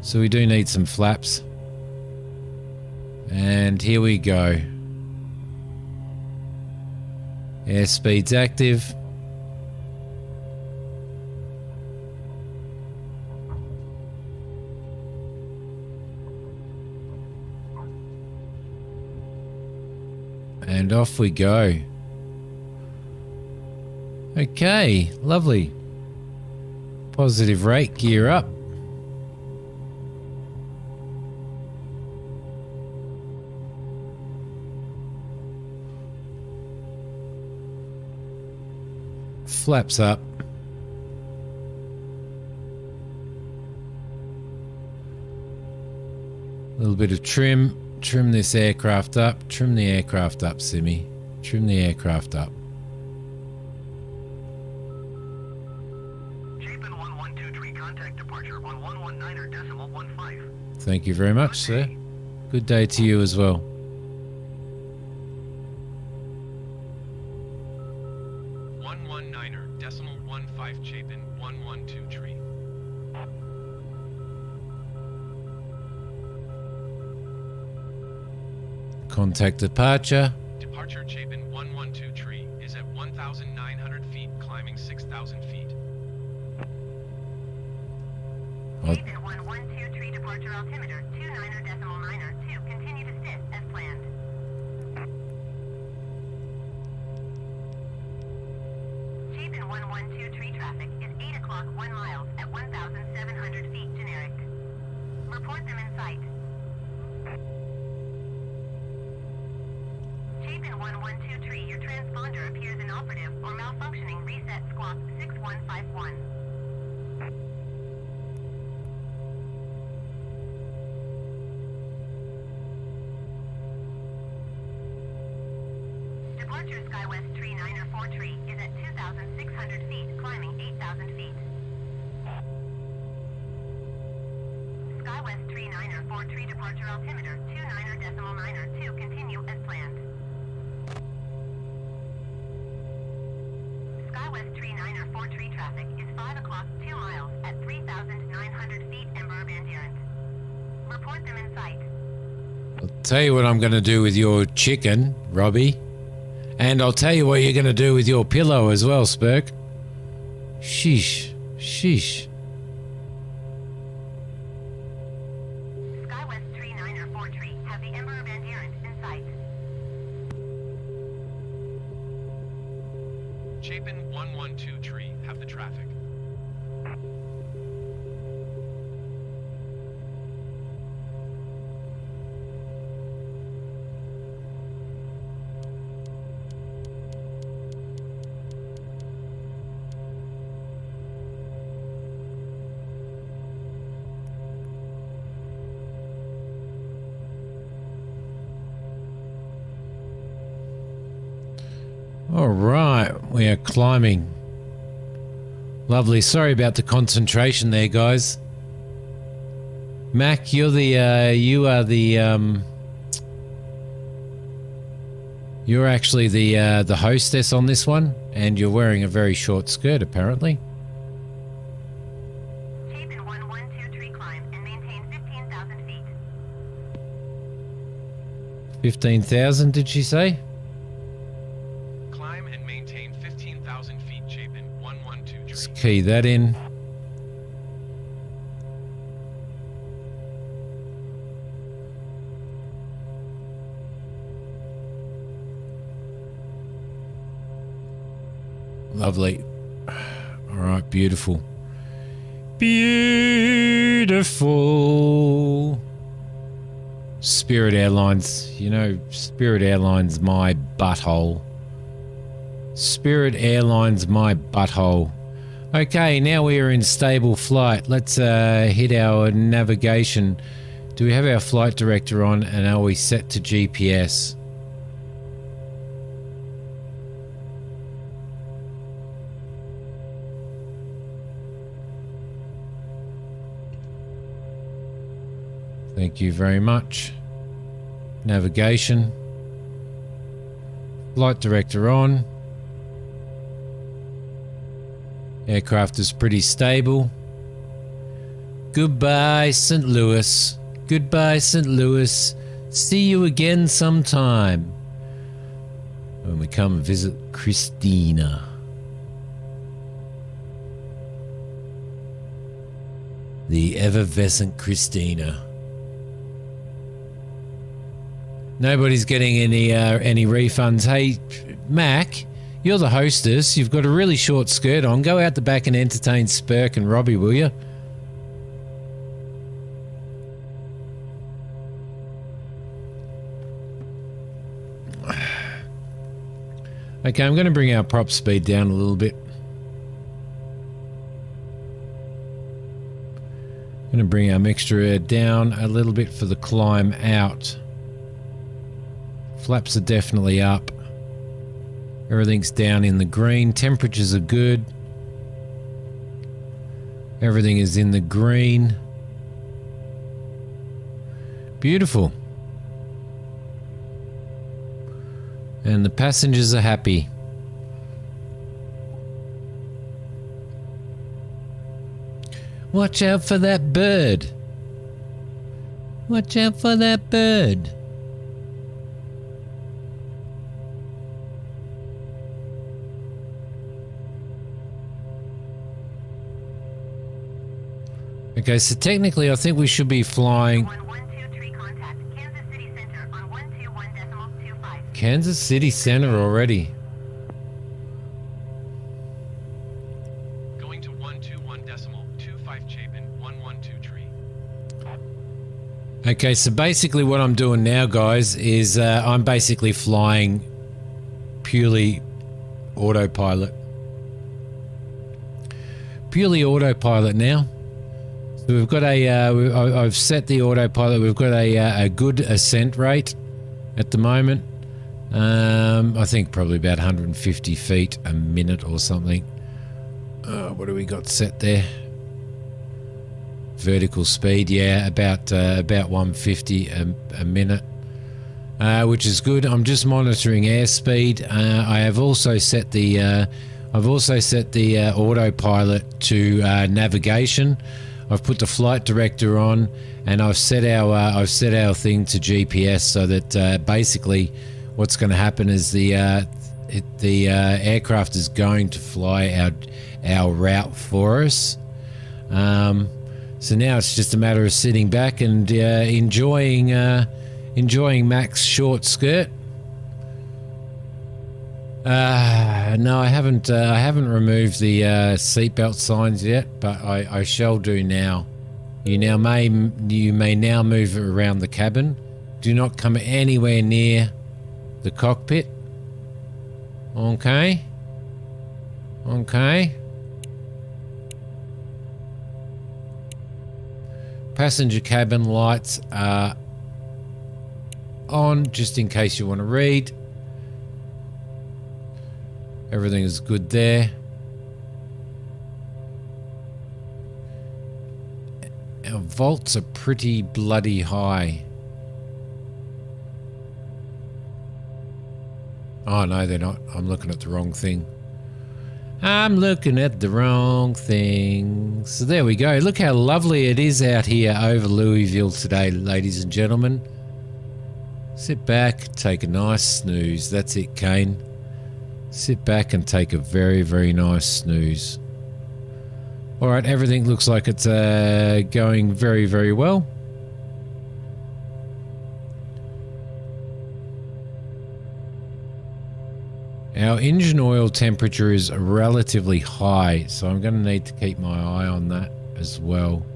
So we do need some flaps. And here we go. Airspeed's active. And off we go. Okay, lovely. Positive rate, gear up. Flaps up. A little bit of trim. Trim this aircraft up. Trim the aircraft up, Simi. Trim the aircraft up. Chapin 112 tree contact departure on 119er.15. Thank you very much, sir. Good day to you as well. Contact departure. Departure Chapin 112 tree is at 1,900 feet, climbing 6,000 feet. Chapin 112 tree departure altimeter 29.902. Continue to sit as planned. Chapin 112 tree traffic is 8 o'clock 1 miles at 1,700 feet generic. Report them in sight. Chapin 112 tree, your transponder appears inoperative or malfunctioning. Reset squawk 6151. Departure SkyWest tree 904 tree is at 2,600 feet, climbing 8,000 feet. SkyWest tree 904 tree departure altimeter 29.902. Continue as planned. SkyWest tree 904 tree traffic is 5 o'clock 2 miles at 3,900 feet and verb adherent. Report them in sight. I'll tell you what I'm going to do with your chicken, Robbie. And I'll tell you what you're going to do with your pillow as well, Spurk. Sheesh. Sheesh. SkyWest tree 904 tree have the Emperor Bandierant in sight. Chapin 112 tree have the traffic. All right, we are climbing. Lovely. Sorry about the concentration there, guys. Mac, you're actually the hostess on this one, and you're wearing a very short skirt, apparently. Chapin 112 tree climb and maintain 15,000 feet. 15,000, did she say? Climb and maintain 15,000 feet, Chapin 112 tree. Let's key that in. Lovely. All right, beautiful. Beautiful. Spirit Airlines. You know, Spirit Airlines, my butthole. Spirit Airlines, my butthole. Okay, now we are in stable flight. Let's hit our navigation. Do we have our flight director on, and are we set to GPS? Thank you very much. Navigation. Flight director on. Aircraft is pretty stable. Goodbye, St. Louis. Goodbye, St. Louis. See you again sometime when we come and visit Christina. The effervescent Christina. Nobody's getting any refunds. Hey, Mac, you're the hostess. You've got a really short skirt on. Go out the back and entertain Spurk and Robbie, will you? Okay, I'm going to bring our prop speed down a little bit. I'm going to bring our mixture down a little bit for the climb out. Flaps are definitely up. Everything's down in the green. Temperatures are good. Everything is in the green. Beautiful. And the passengers are happy. Watch out for that bird. Watch out for that bird. Okay, so technically I think we should be flying 1123 contact Kansas City Center on 121.25. Kansas City Center already. Going to 121.25 Chapin, 112 tree. Okay, so basically what I'm doing now, guys, is I'm basically flying purely autopilot. Purely autopilot now. So we've got I've set the autopilot. We've got a good ascent rate at the moment. I think probably about 150 feet a minute or something. What do we got set there? Vertical speed, yeah, about 150 a minute, which is good. I'm just monitoring airspeed. I have also set the autopilot to navigation. I've put the flight director on, and I've set our thing to GPS so that basically what's going to happen is the aircraft is going to fly our route for us. So now it's just a matter of sitting back and enjoying Mac's short skirt. No, I haven't removed the seatbelt signs yet, but I shall do now. You may now move around the cabin. Do not come anywhere near the cockpit. Okay. Okay. Passenger cabin lights are on, just in case you want to read. Everything is good there. Our volts are pretty bloody high. Oh no, they're not. I'm looking at the wrong thing. I'm looking at the wrong thing. So there we go. Look how lovely it is out here over Louisville today, ladies and gentlemen. Sit back, take a nice snooze. That's it, Kane. Sit back and take a very, very nice snooze. All right, everything looks like it's going very, very well. Our engine oil temperature is relatively high, so I'm going to need to keep my eye on that as well.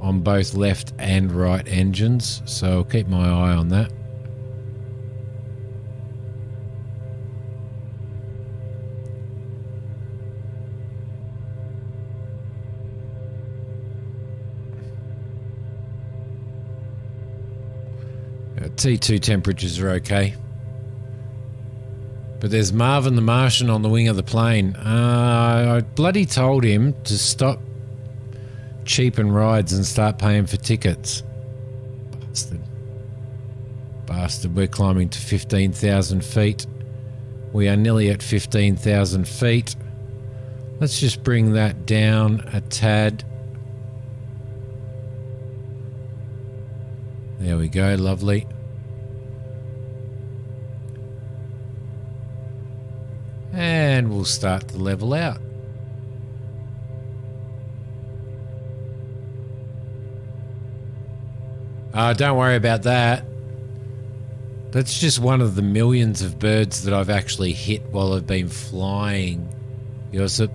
On both left and right engines, so I'll keep my eye on that. T2 temperatures are okay. But there's Marvin the Martian on the wing of the plane. I bloody told him to stop cheaping rides and start paying for tickets. Bastard, we're climbing to 15,000 feet. We are nearly at 15,000 feet. Let's just bring that down a tad. There we go, lovely. And we'll start to level out. Don't worry about that. That's just one of the millions of birds that I've actually hit while I've been flying. Yosip.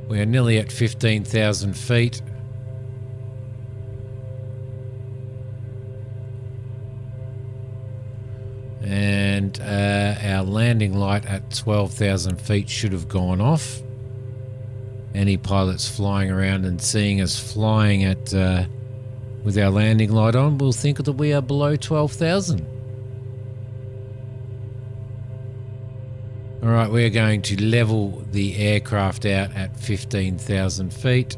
We are nearly at 15,000 feet. And our landing light at 12,000 feet should have gone off. Any pilots flying around and seeing us flying at with our landing light on will think that we are below 12,000. All right, we are going to level the aircraft out at 15,000 feet.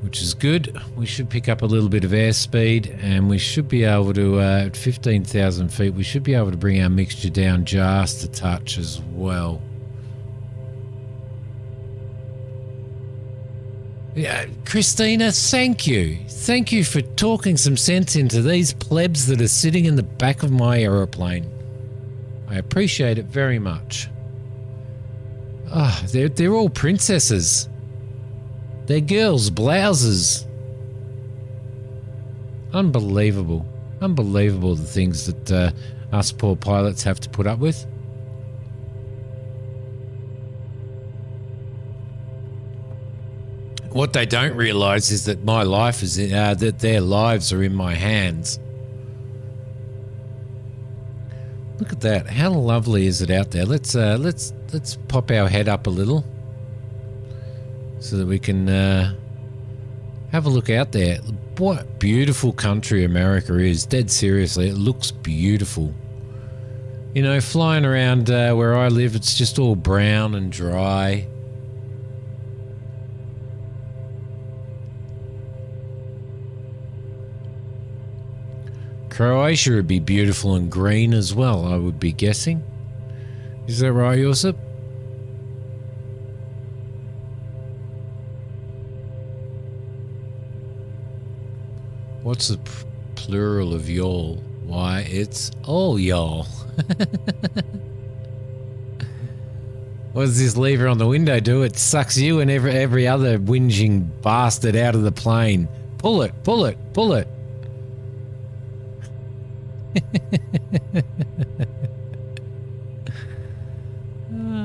Which is good. We should pick up a little bit of airspeed, and we should be able to, at 15,000 feet, we should be able to bring our mixture down just a touch as well. Yeah, Christina, thank you. Thank you for talking some sense into these plebs that are sitting in the back of my aeroplane. I appreciate it very much. Ah, they're all princesses. They're girls' blouses. Unbelievable. Unbelievable the things that us poor pilots have to put up with. What they don't realise is that my life is that their lives are in my hands. Look at that! How lovely is it out there? Let's pop our head up a little so that we can have a look out there. What beautiful country America is! Dead seriously, it looks beautiful. You know, flying around where I live, it's just all brown and dry. Croatia would be beautiful and green as well, I would be guessing. Is that right, Josip? What's the plural of y'all? Why, it's all y'all. What does this lever on the window do? It sucks you and every other whinging bastard out of the plane. Pull it, pull it, pull it.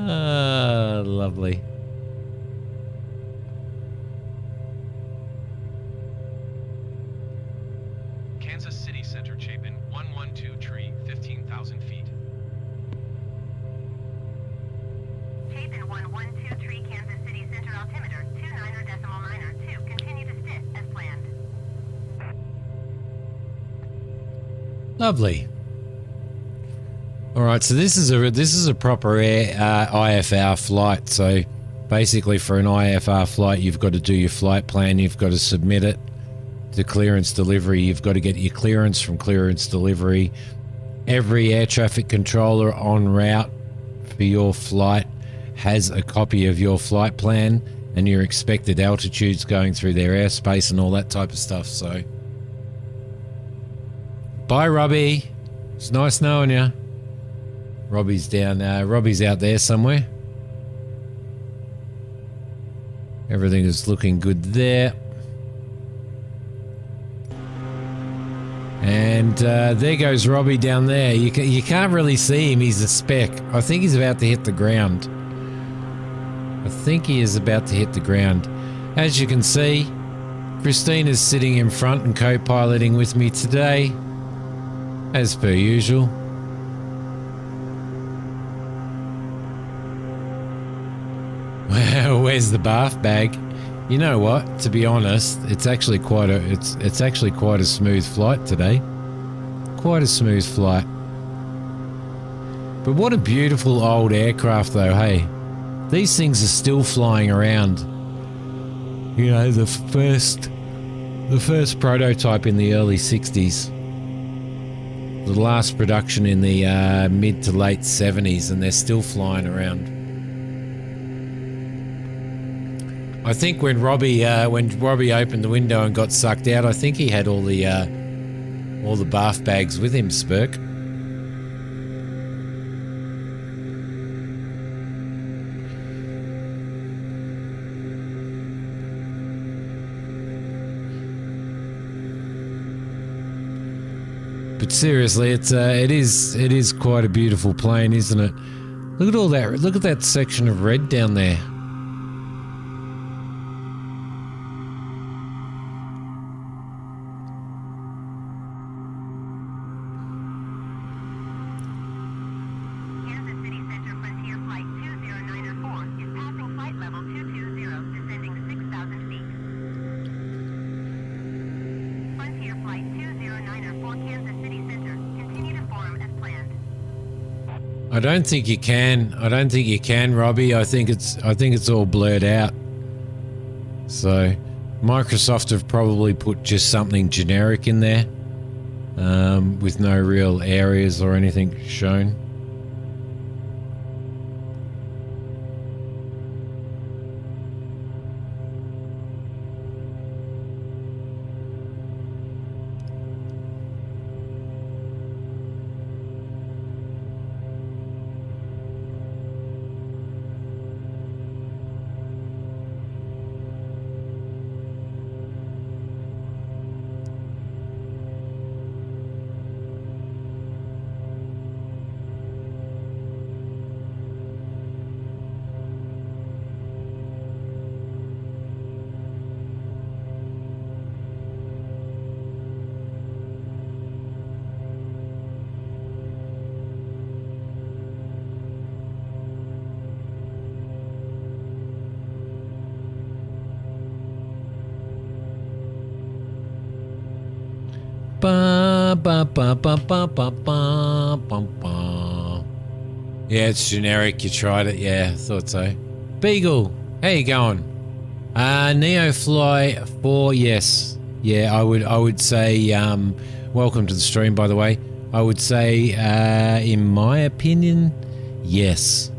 Ah, lovely. Kansas City Center, Chapin, 112 tree, 15,000 feet. Chapin 112 tree, Kansas City Center altimeter, 29.9 2. Continue to sit as planned. Lovely. All right, so this is a proper IFR flight. So basically, for an IFR flight, you've got to do your flight plan. You've got to submit it to clearance delivery. You've got to get your clearance from clearance delivery. Every air traffic controller en route for your flight has a copy of your flight plan and your expected altitudes going through their airspace and all that type of stuff. So, bye, Robbie. It's nice knowing you. Robbie's down. Robbie's out there somewhere. Everything is looking good there. And there goes Robbie down there. You can't really see him. He's a speck. I think he's about to hit the ground. I think he is about to hit the ground. As you can see, Christina's sitting in front and co-piloting with me today, as per usual. Well, where's the bath bag? You know what? To be honest, it's actually quite a smooth flight today. Quite a smooth flight. But what a beautiful old aircraft, though. Hey, these things are still flying around. You know, the first prototype in the early 60s. The last production in the mid to late 70s, and they're still flying around. I think when Robbie opened the window and got sucked out, I think he had all the bath bags with him, Spurk. But seriously, it is quite a beautiful plane, isn't it? Look at all that. Look at that section of red down there. I don't think you can, Robbie. I think it's all blurred out. So Microsoft have probably put just something generic in there, with no real areas or anything shown. ba, ba, ba, ba, ba, ba, ba, ba. Yeah, it's generic. You tried it. Yeah, I thought so. Beagle, how you going? NeoFly 4, yes. Yeah, I would say, welcome to the stream, by the way. I would say, in my opinion, yes.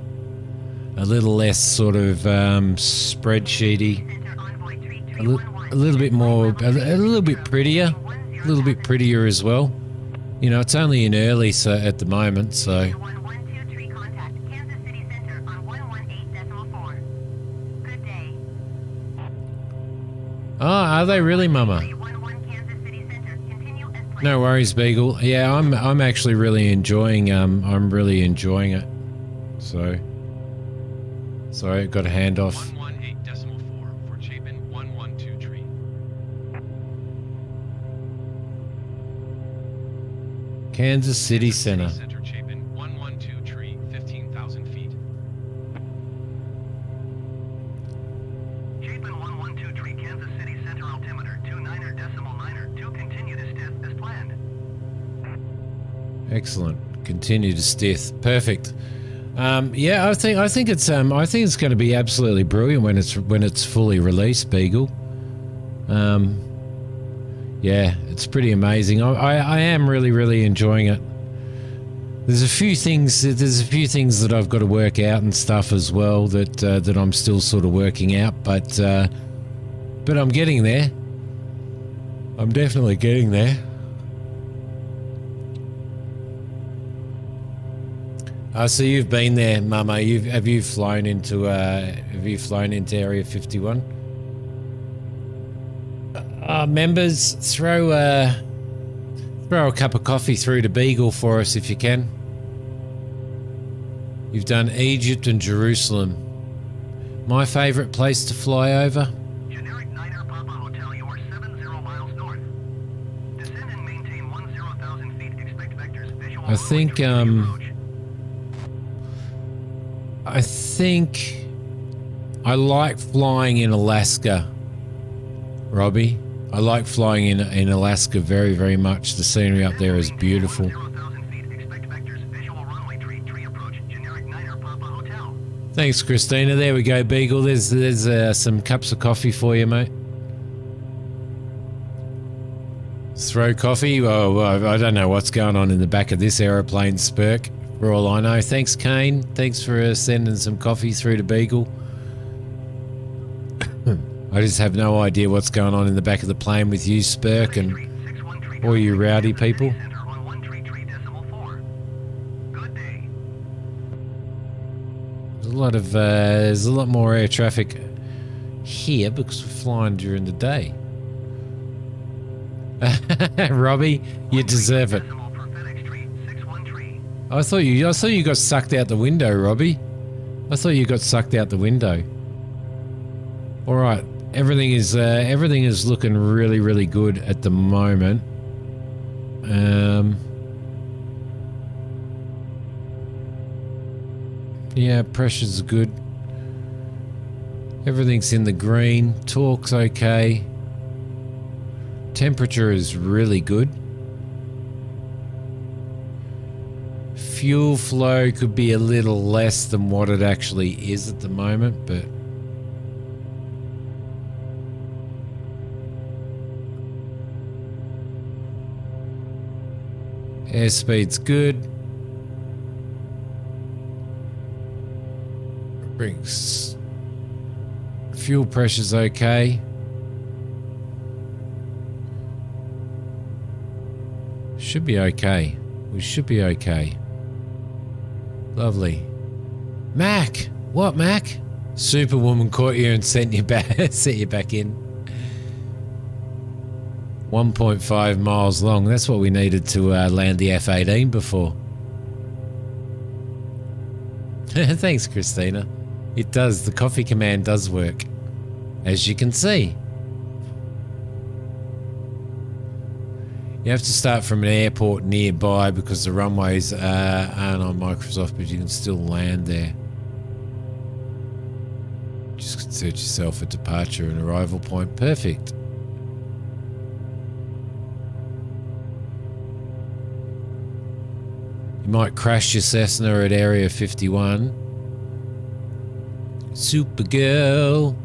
A little less sort of spreadsheety. A little bit more, a little bit prettier. A little bit prettier as well. You know, it's only in early so at the moment, so. Oh, are they really, Mama? No worries, Beagle. Yeah, I'm actually really enjoying I'm really enjoying it. So sorry, got a handoff. 118.4 for Chapin 112 tree. Kansas City Center. Center Chapin 112 tree, 15,000 feet. Chapin 112 tree, Kansas City Center altimeter 29.9, continue to stiff as planned. Excellent. Continue to stiff. Perfect. Yeah, I think it's going to be absolutely brilliant when it's fully released, Beagle. Yeah, it's pretty amazing. I am really enjoying it. There's a few things that I've got to work out and stuff as well that I'm still sort of working out, but I'm getting there. I'm definitely getting there. So you've been there, Mama. Have you flown into Area 51? Members, throw a cup of coffee through to Beagle for us if you can. You've done Egypt and Jerusalem. My favourite place to fly over. Generic Niner Papa Hotel, you are 70 miles north. Descend and maintain 10,000 feet. Expect vectors. Visual. I think I like flying in Alaska, Robbie. I like flying in Alaska very much. The scenery up there is beautiful. 0,000 feet. Expect vectors. Visual runway tree approach. Generic Niner Papa Hotel. Thanks, Christina. There we go, Beagle. There's some cups of coffee for you, mate. Throw coffee? Oh, I don't know what's going on in the back of this aeroplane, Spurk, for all I know. Thanks, Kane. Thanks for sending some coffee through to Beagle. I just have no idea what's going on in the back of the plane with you, Spurk, and all you rowdy people. There's a lot more air traffic here because we're flying during the day. Robbie, you deserve it. I thought you got sucked out the window, Robbie. I thought you got sucked out the window. All right, everything is looking really good at the moment. Yeah, pressure's good. Everything's in the green. Torque's okay. Temperature is really good. Fuel flow could be a little less than what it actually is at the moment, but airspeed's good. Brings fuel pressure's okay. Should be okay. We should be okay. Lovely. Mac! What, Mac? Superwoman caught you and sent you back set you back in. 1.5 miles long. That's what we needed to land the F-18 before. Thanks, Christina. It does. The coffee command does work, as you can see. You have to start from an airport nearby because the runways aren't on Microsoft, but you can still land there. Just search yourself a departure and arrival point. Perfect. You might crash your Cessna at Area 51. Supergirl.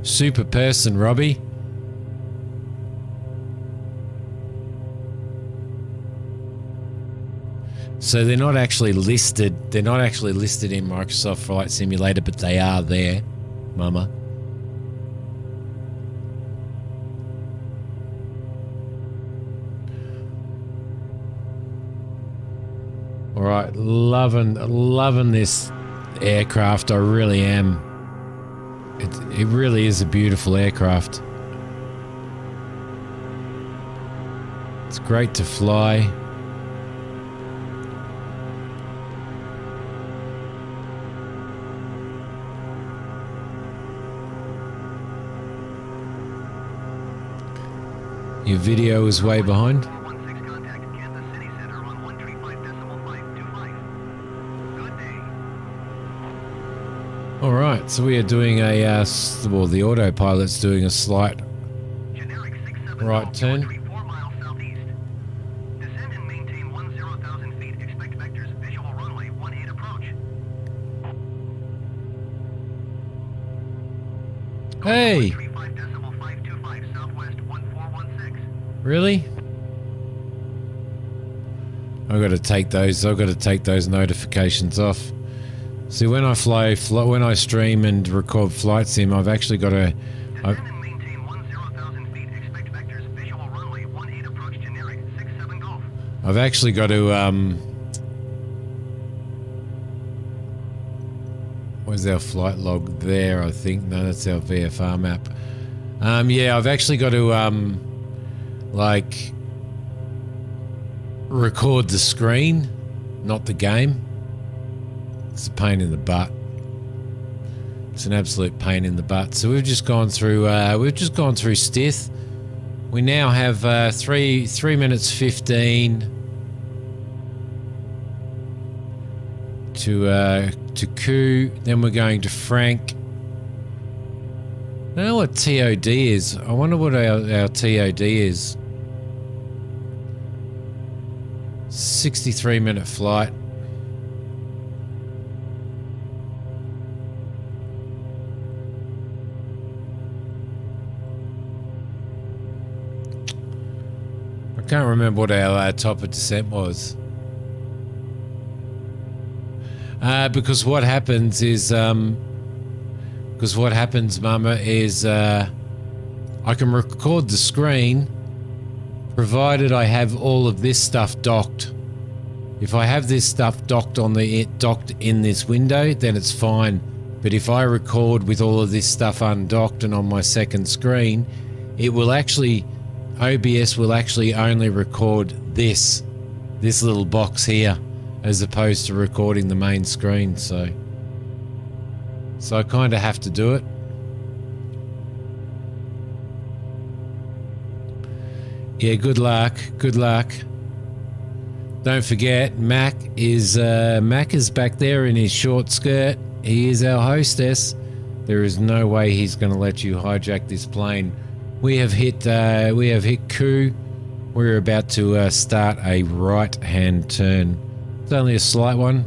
Super person, Robbie. So they're not actually listed. They're not actually listed in Microsoft Flight Simulator, but they are there, Mama. All right, loving this aircraft. I really am. It really is a beautiful aircraft. It's great to fly. Your video is way behind. All right, so we are doing a, well, the autopilot's doing a slight right turn. Hey! Really? I've got to take those notifications off. See, when I when I stream and record flight sim, I've actually got to. I've actually got to. Where's our flight log there? I think no, that's our VFR map. Yeah, I've actually got to like record the screen, not the game. It's a pain in the butt. It's an absolute pain in the butt. So we've just gone through Stith. We now have 3 minutes 15 to Koo. Then we're going to Frank. I don't know what TOD is. I wonder what our TOD is. 63-minute flight. I can't remember what our top of descent was. Because what happens is, Mama, is I can record the screen provided I have all of this stuff docked. If I have this stuff docked in this window, then it's fine. But if I record with all of this stuff undocked and on my second screen, it will actually, OBS will actually only record this little box here, as opposed to recording the main screen. So I kind of have to do it. Yeah, good luck. Good luck. Don't forget, Mac is back there in his short skirt. He is our hostess. There is no way he's going to let you hijack this plane. We have hit Koo. We're about to start a right-hand turn. It's only a slight one.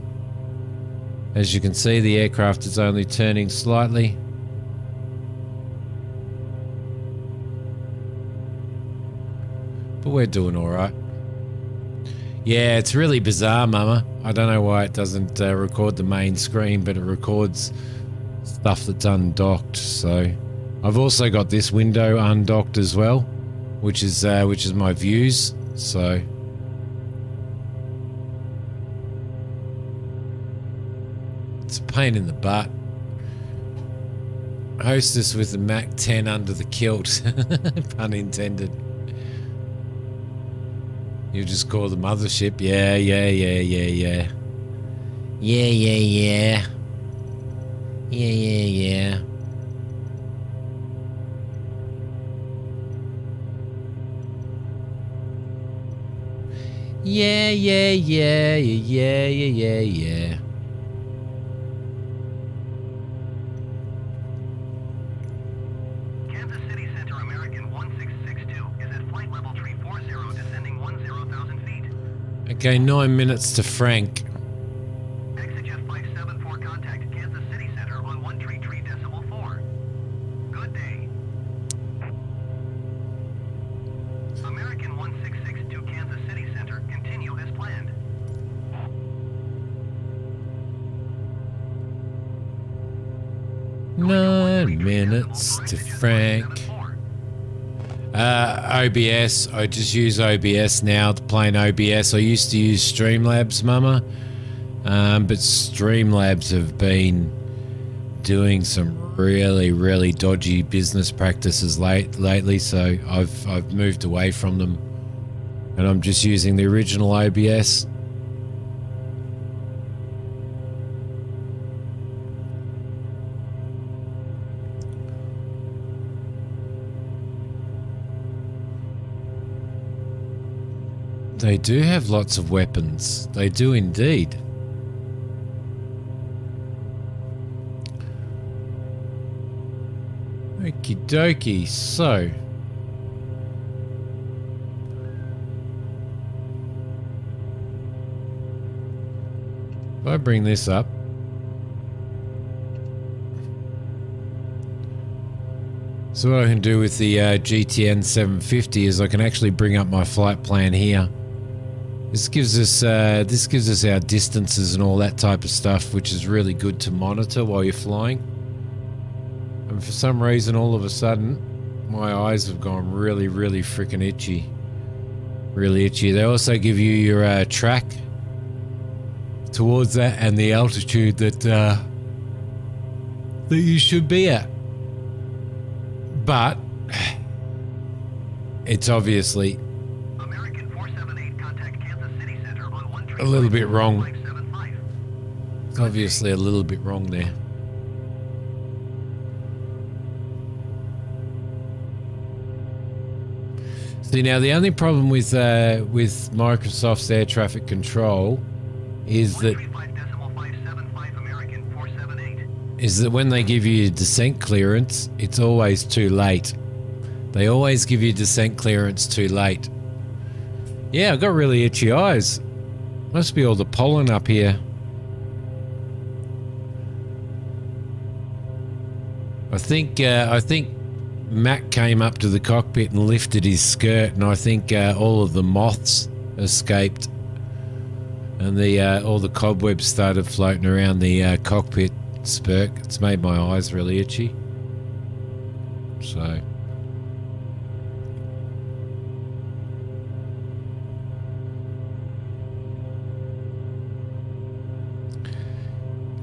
As you can see, the aircraft is only turning slightly. But we're doing all right. Yeah, it's really bizarre, Mama. I don't know why it doesn't record the main screen, but it records stuff that's undocked. So I've also got this window undocked as well, which is my views. So it's a pain in the butt. Hostess with the Mac 10 under the kilt, pun intended. You just call the mothership. Yeah. Yeah. Kansas City Center American 1662 is at flight level 340, descending 10,000 feet. Okay, 9 minutes to Frank. Exejet 574 contact Kansas City Center on 133.4. Good day. American 166 to Kansas City Center. Continue as planned. 9 minutes to Frank. OBS. I just use OBS now, the plain OBS. I used to use Streamlabs, Mama. But Streamlabs have been doing some really, really dodgy business practices lately, so I've moved away from them. And I'm just using the original OBS. They do have lots of weapons. They do indeed. Okie dokie, so. If I bring this up. So what I can do with the GTN 750 is I can actually bring up my flight plan here. This gives us our distances and all that type of stuff, which is really good to monitor while you're flying. And for some reason, all of a sudden, my eyes have gone really, really freaking itchy. Really itchy. They also give you your track towards that and the altitude that you should be at. But it's obviously a little bit wrong. It's obviously a little bit wrong there. See, now the only problem with Microsoft's air traffic control is that when they give you descent clearance, it's always too late. They always give you descent clearance too late. Yeah, I've got really itchy eyes. Must be all the pollen up here. I think Mac came up to the cockpit and lifted his skirt, and I think all of the moths escaped, and all the cobwebs started floating around the cockpit. Spurk. It's made my eyes really itchy. So.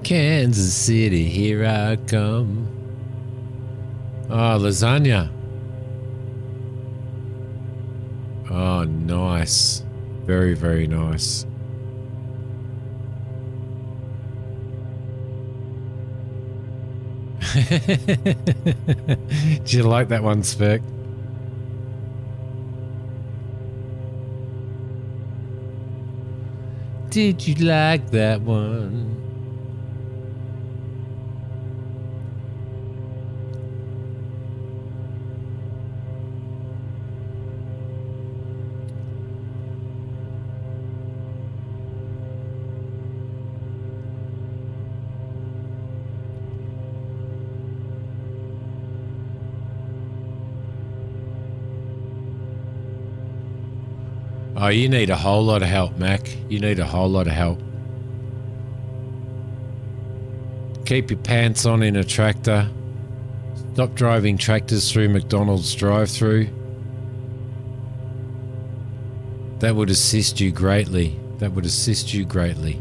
Kansas City, here I come. Oh, lasagna. Oh, nice. Very, very nice. Did you like that one, Spurk? Did you like that one? Oh, you need a whole lot of help, Mac. You need a whole lot of help. Keep your pants on in a tractor. Stop driving tractors through McDonald's drive-through. That would assist you greatly. That would assist you greatly.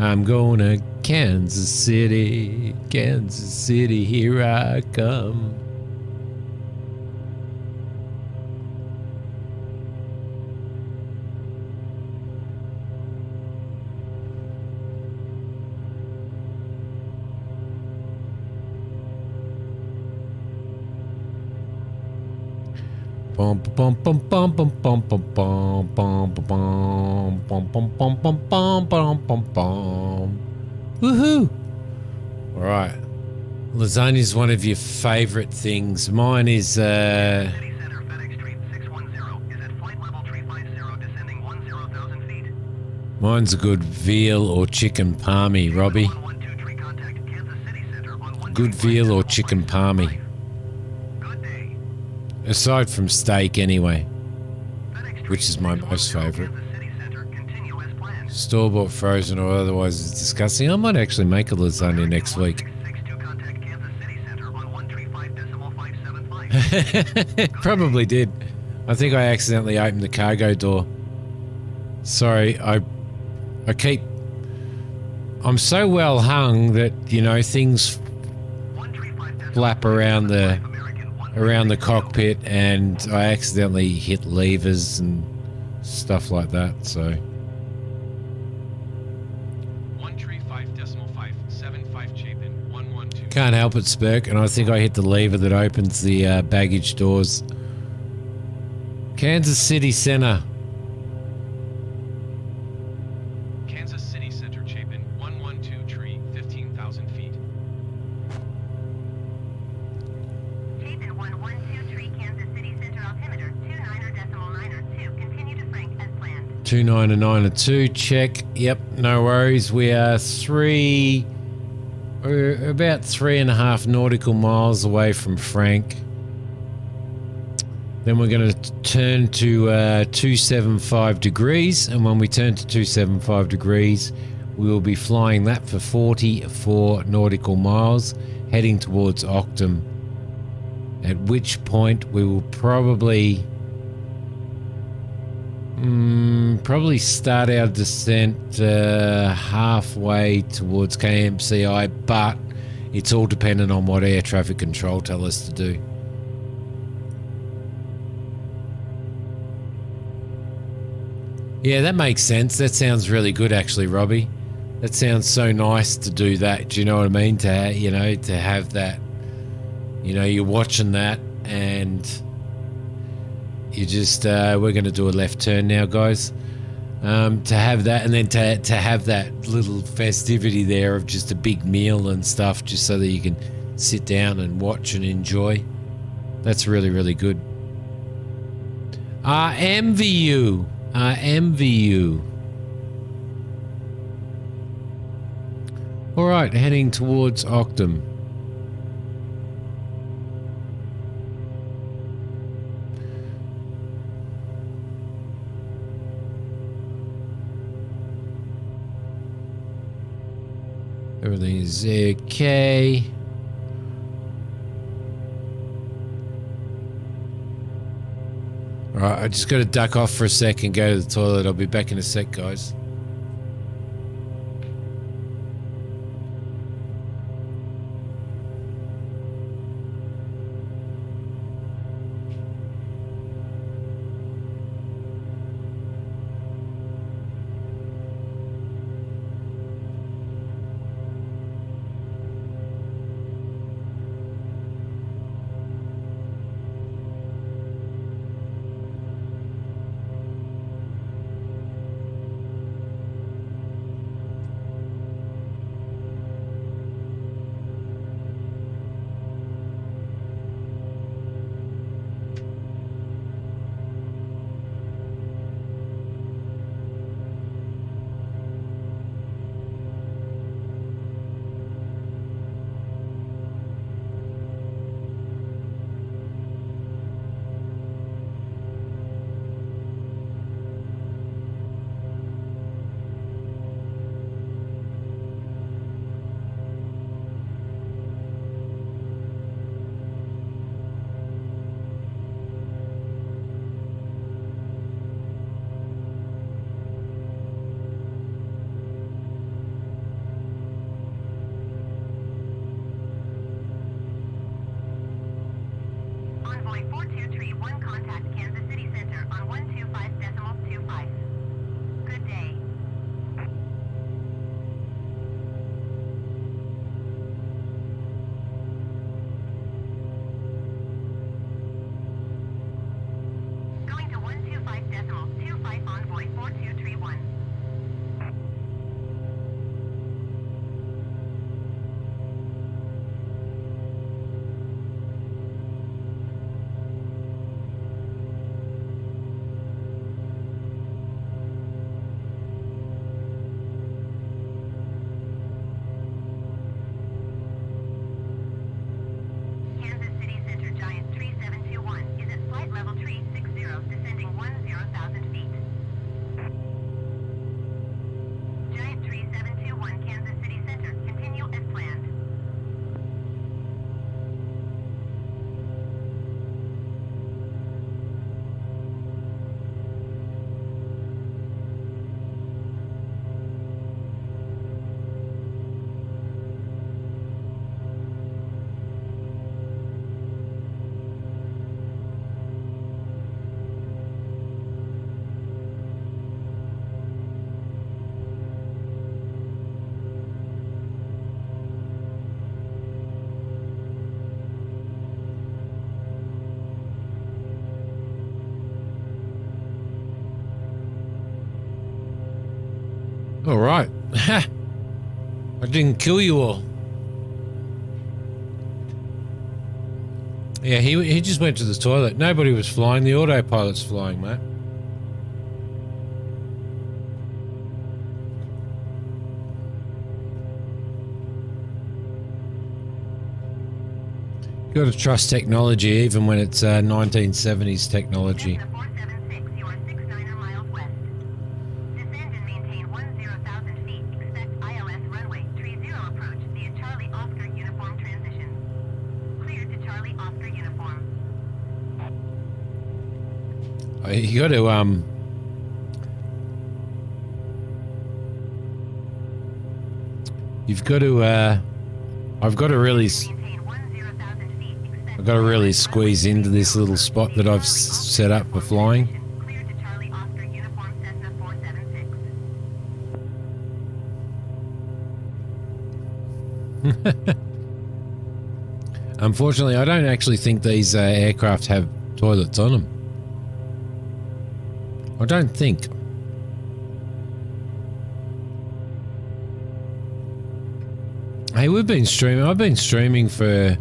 I'm going to Kansas City, here I come. Bum bum bum bum bum bum bum bum bum bum bum bum bum bum bum bum bum bum. Woohoo! All right. Lasagna is one of your favorite things. Mine is City Center, FedEx Street 610 is at flight level 350, descending 10,000 feet. mine's a good veal or chicken palmy, Robbie. 112 contact Kansas City Center on Good veal or chicken palmy. Good day. Aside from steak, anyway, FedEx Street which is my most 610, favorite. Kansas City Center, continue as planned. Store-bought, frozen, or otherwise is disgusting. I might actually make a lasagna next week. 662 contact Kansas City Center on 135.575. Probably did. I think I accidentally opened the cargo door. Sorry, I'm so well hung that, you know, things flap around the cockpit and I accidentally hit levers and stuff like that, so 135.575 Chapin 112. can't help it, Spurk, and I think I hit the lever that opens the baggage doors. Kansas City Center. Kansas City Center Chapin 112 tree 15,000 feet. Chapin 1123 Kansas City Center altimeter 29.902. Continue to Frank as planned. 299 check. Yep, no worries. We are we're about 3.5 nautical miles away from Frank. Then we're going to turn to 275 degrees, and when we turn to 275 degrees, we will be flying that for 44 nautical miles, heading towards Octum. At which point we will probably start our descent halfway towards KMCI, but it's all dependent on what air traffic control tell us to do. Yeah, that makes sense. That sounds really good, actually, Robbie. That sounds so nice to do that. Do you know what I mean? To have that, you're watching that and you just, we're going to do a left turn now, guys. To have that, and then to have that little festivity there of just a big meal and stuff, just so that you can sit down and watch and enjoy. That's really, really good. I envy you. All right, heading towards Octum. Everything is okay. Alright, I just got to duck off for a sec and go to the toilet. I'll be back in a sec, guys. Envoy 4231 contact Kansas City Center on 125.25. Good day. All right. I didn't kill you all. Yeah, he just went to the toilet. Nobody was flying. The autopilot's flying, mate. You got to trust technology, even when it's 1970s technology. Cessna 476, you are 69 miles west. Descend and maintain 10,000 feet. Expect ILS runway 30 approach via Charlie Oscar uniform transition. Cleared to Charlie Oscar uniform. You got to you've got to I've got to really I've got to really squeeze into this little spot that I've set up for flying. Cleared to Charlie Oscar uniform Cessna 476. Unfortunately, I don't actually think these aircraft have toilets on them. I don't think. Hey, we've been streaming. I've been streaming for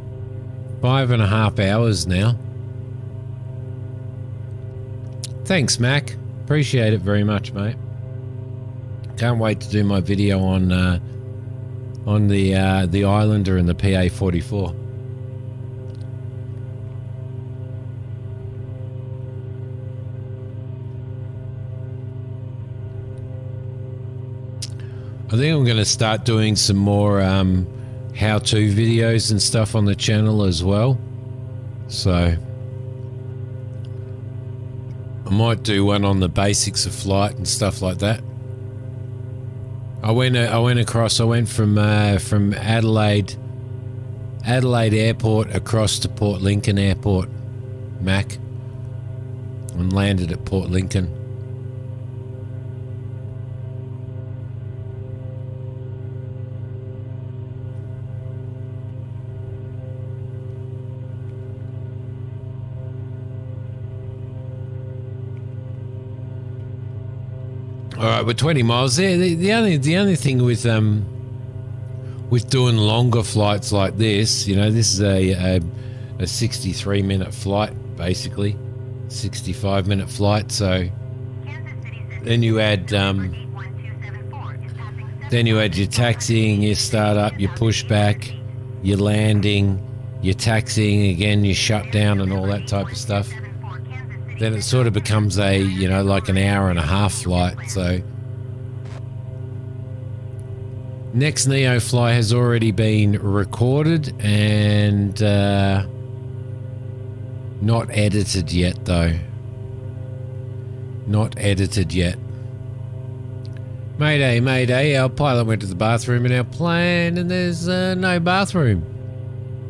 5.5 hours now. Thanks, Mac. Appreciate it very much, mate. Can't wait to do my video on the Islander and the PA-44. I think I'm going to start doing some more how-to videos and stuff on the channel as well. So I might do one on the basics of flight and stuff like that. I went from Adelaide Airport across to Port Lincoln Airport, Mac, and landed at Port Lincoln. All right, we're 20 miles there. The only thing with doing longer flights like this, you know, this is a 63-minute flight, basically, 65-minute flight. So then you add your taxiing, your startup, your pushback, your landing, your taxiing again, your shutdown, and all that type of stuff. Then it sort of becomes a, you know, like an hour and a half flight. So next NeoFly has already been recorded and not edited yet, though. Not edited yet. Mayday, mayday. Our pilot went to the bathroom in our plane and there's no bathroom.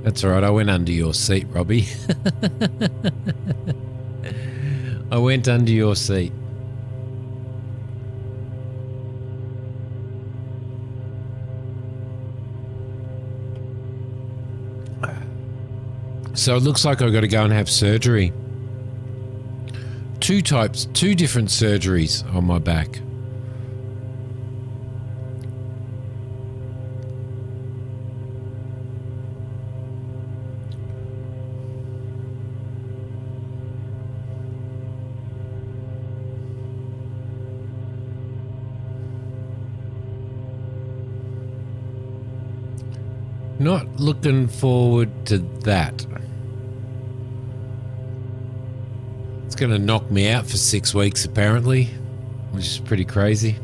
That's all right. I went under your seat, Robbie. I went under your seat. So it looks like I've got to go and have surgery. Two different surgeries on my back. Not looking forward to that. It's going to knock me out for 6 weeks, apparently, which is pretty crazy.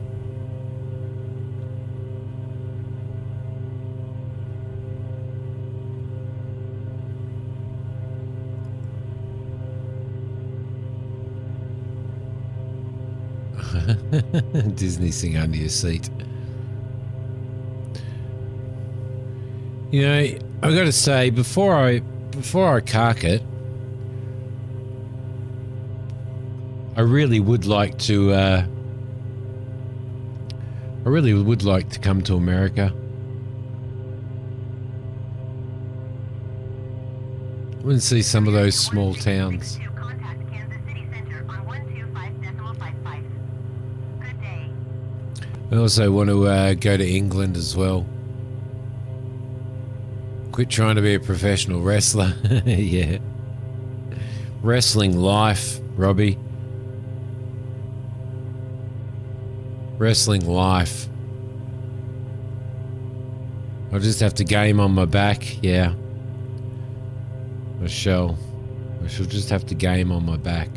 Disney sing under your seat. You know, I've got to say, before I cark it, I really would like to come to America. I want to see some of those small towns. Contact Kansas City Center on 125.55. Good day. I also want to go to England as well. Quit trying to be a professional wrestler. Yeah. Wrestling life, Robbie. Wrestling life. I'll just have to game on my back, yeah. I shall just have to game on my back.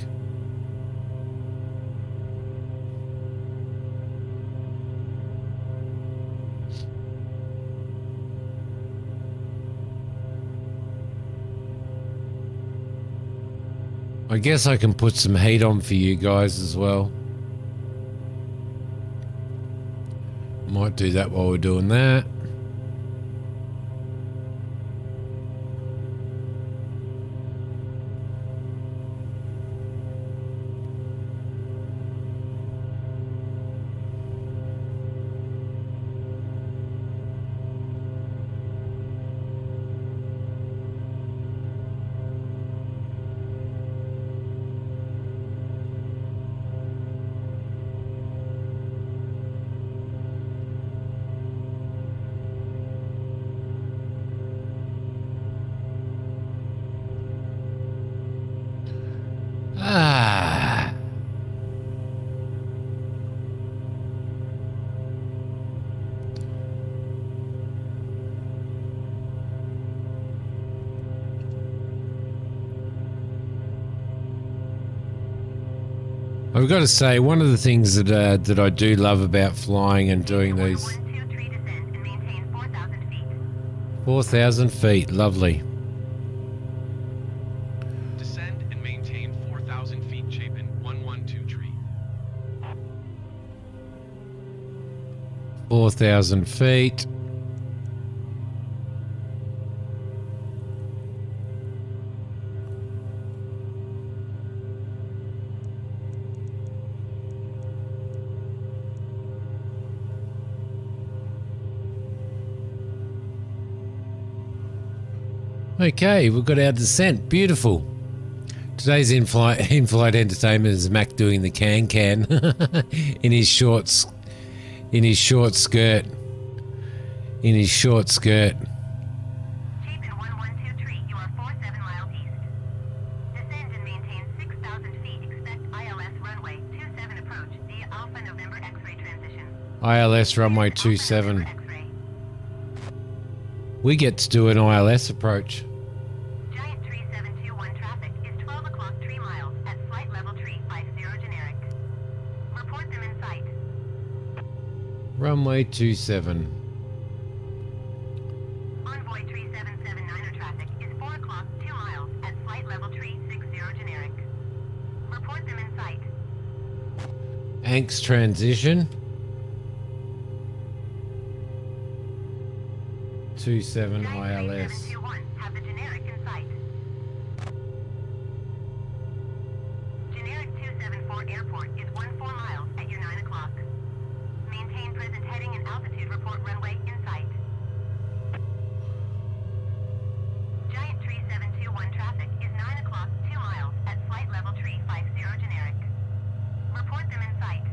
I guess I can put some heat on for you guys as well. Might do that while we're doing that. I've got to say, one of the things that I do love about flying and doing these 4,000 feet, lovely. Descend and maintain 4,000 feet, Chapin 112 tree. 4,000 feet. Okay, we've got our descent. Beautiful. Today's in-flight entertainment is Mac doing the can in his shorts, in his short skirt. Chapin 1123, you are 47 miles east. Descend and maintain 6,000 feet. Expect ILS runway 27 approach via Alpha November X-ray transition. ILS runway 27. We get to do an ILS approach. Giant tree 721 traffic is 12 o'clock 3 miles at flight level tree 50 generic. Report them in sight. Runway 27. Envoy tree 779 traffic is 4 o'clock 2 miles at flight level tree 60 generic. Report them in sight. ANX transition. 27 ILS. 721 have the generic in sight. Generic 274 airport is 14 miles at your 9 o'clock. Maintain present heading and altitude report runway in sight. Giant tree 721 traffic is 9 o'clock 2 miles at flight level tree 50 generic. Report them in sight.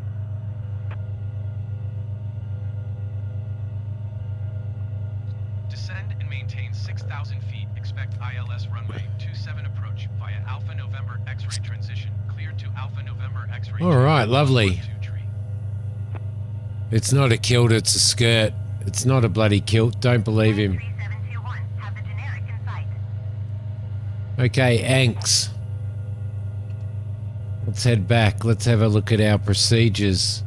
Descend and maintain 6,000 feet. Expect ILS runway 27 approach via Alpha November X-ray transition. Cleared to Alpha November X-ray. All right, lovely. 112 tree. It's not a kilt, it's a skirt. It's not a bloody kilt. Don't believe him. 3721 have the generic in sight. Okay, ANX. Let's head back. Let's have a look at our procedures.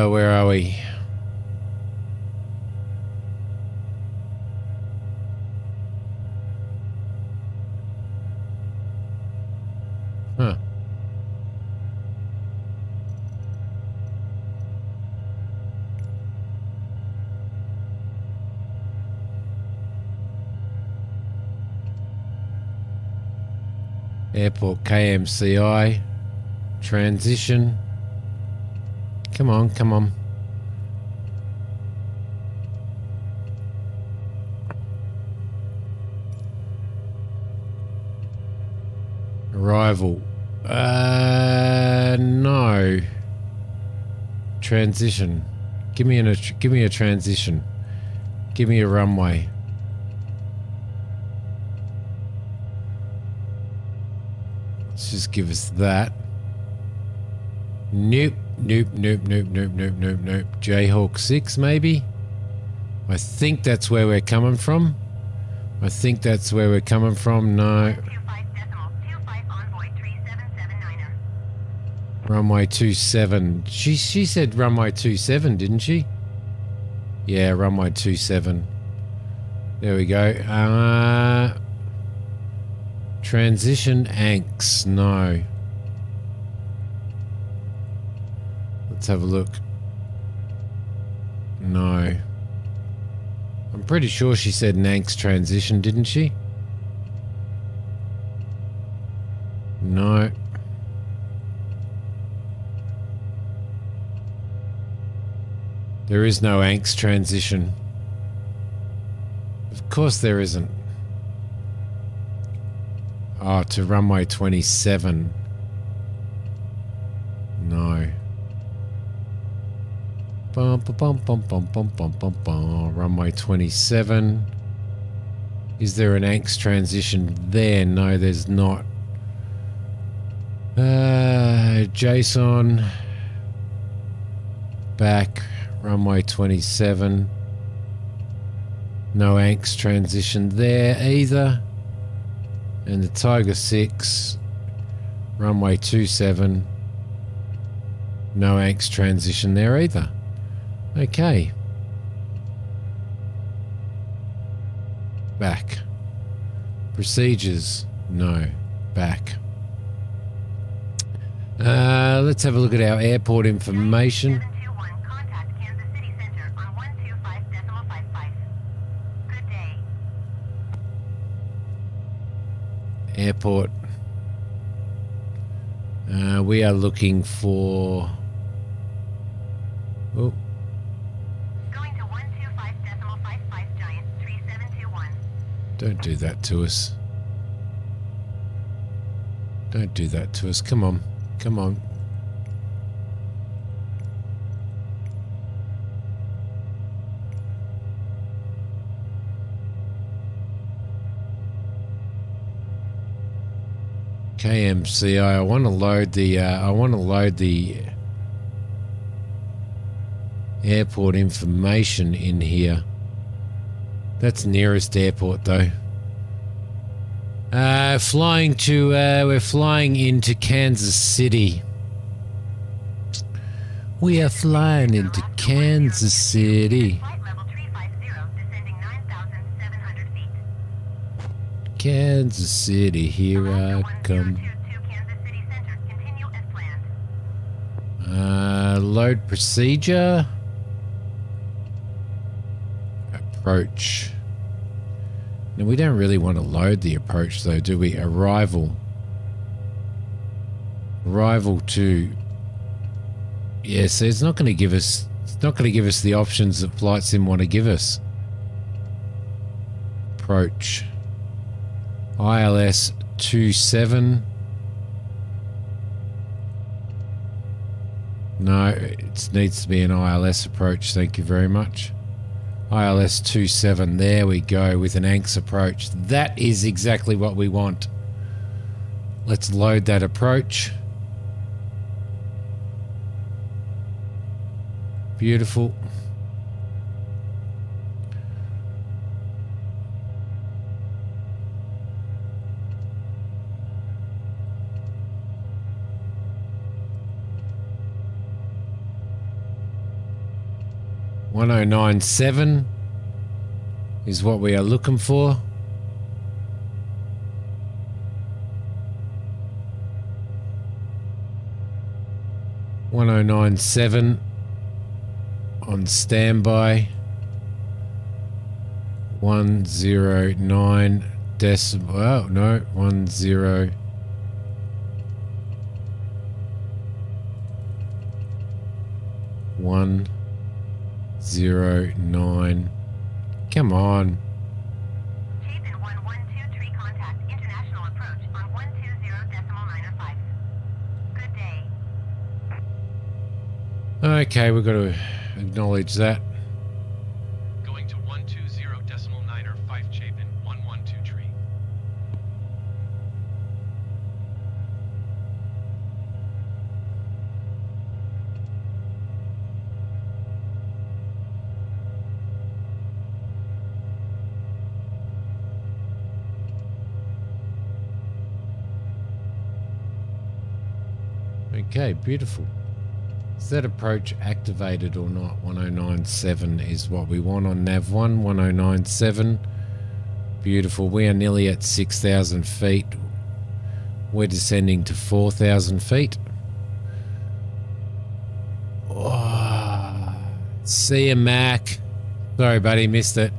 Where are we? Huh. Airport KMCI. Transition. Come on, come on. Arrival. No. Transition. Give me a transition. Give me a runway. Let's just give us that. Nope. Jayhawk 6 maybe? I think that's where we're coming from. No. Runway 27. She said runway 27, didn't she? Yeah, runway 27. There we go. Transition Anks. No. Let's have a look. No. I'm pretty sure she said Nanks transition, didn't she? No. There is no Anks transition. Of course there isn't. Oh, to runway 27. No. Runway 27. Is there an Anks transition there? No, there's not. Jason. Back. Runway 27. No Anks transition there either. And the Tiger 6. Runway 27. No Anks transition there either. Okay. Back. Procedures. No. Back. Let's have a look at our airport information. 721, contact Kansas City Center on 125.55. Good day. Airport. We are looking for... Oh. Going to 125.55 Giant 3721. Don't do that to us. Don't do that to us. Come on. Come on. KMCI. I want to load the airport information in here. That's nearest airport though. We're flying into Kansas City. We are flying into Kansas City. Flight level 350, descending 9,700 feet. Kansas City, here I come. 1022 Kansas City Center. Continue as planned. Load procedure. Approach. Now we don't really want to load the approach though, do we? Arrival. Arrival to... Yeah, so it's not going to give us... It's not going to give us the options that Flight Sim want to give us. Approach. ILS 27. No, it needs to be an ILS approach. Thank you very much. ILS 27. There we go with an Anks approach. That is exactly what we want. Let's load that approach. Beautiful. $1097 is what we are looking for. $1097 on standby. 109 decimal. Oh no, 10. 109. Come on. Chapin 1123 contact international approach on 120.9. Okay, we've got to acknowledge that. Going to 120.9er, Fife Chapin, 112 tree. Okay, beautiful. Is that approach activated or not? 1097 is what we want on nav1. 1097. Beautiful. We are nearly at 6,000 feet. We're descending to 4,000 feet. Oh, see you, Mac. Sorry, buddy, missed it.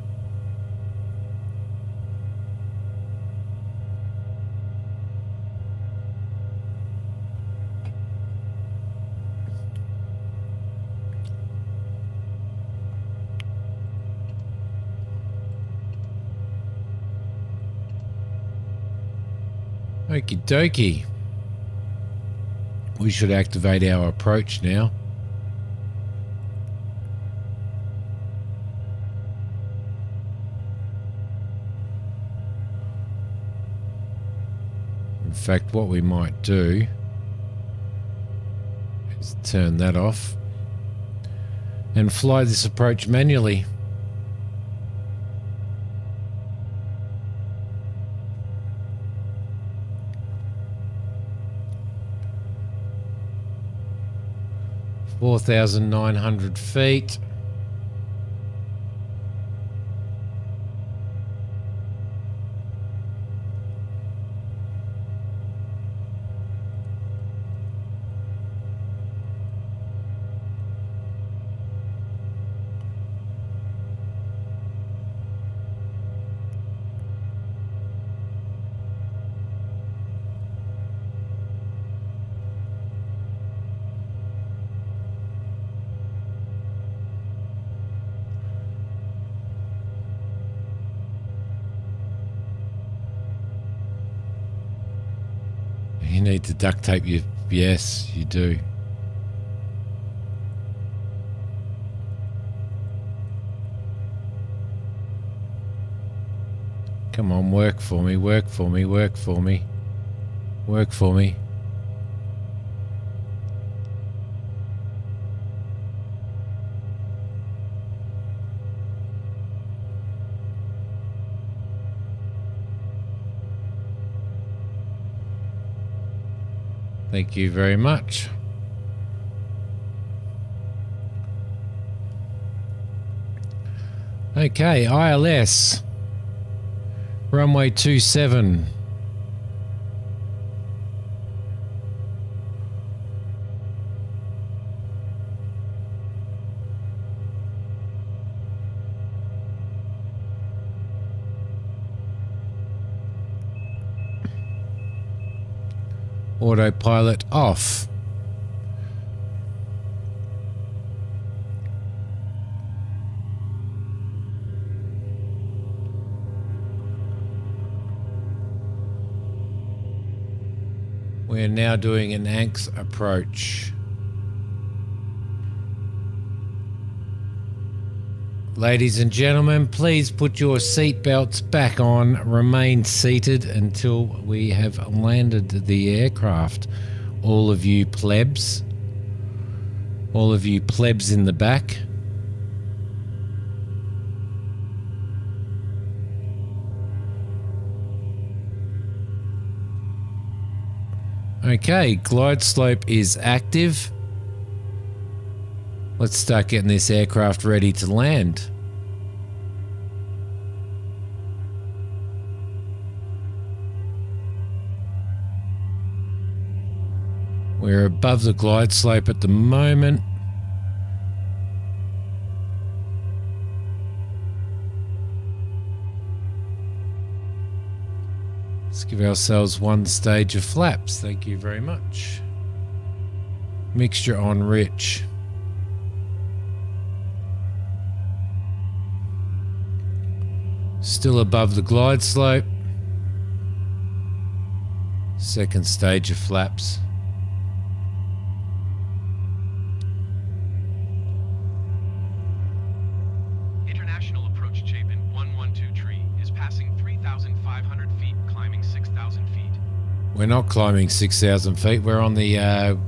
Okie dokie. We should activate our approach now. In fact, what we might do is turn that off and fly this approach manually. – 4,900 feet. You need to duct tape your... Yes, you do. Come on, work for me, work for me, work for me. Work for me. Thank you very much. Okay, ILS. Runway 27. Autopilot off. We're now doing an ANX approach. Ladies and gentlemen, please put your seatbelts back on. Remain seated until we have landed the aircraft. All of you plebs. All of you plebs in the back. Okay, glide slope is active. Let's start getting this aircraft ready to land. We're above the glide slope at the moment. Let's give ourselves one stage of flaps. Thank you very much. Mixture on rich. Still above the glide slope. Second stage of flaps. We're not climbing 6,000 feet. We're on the... Chapin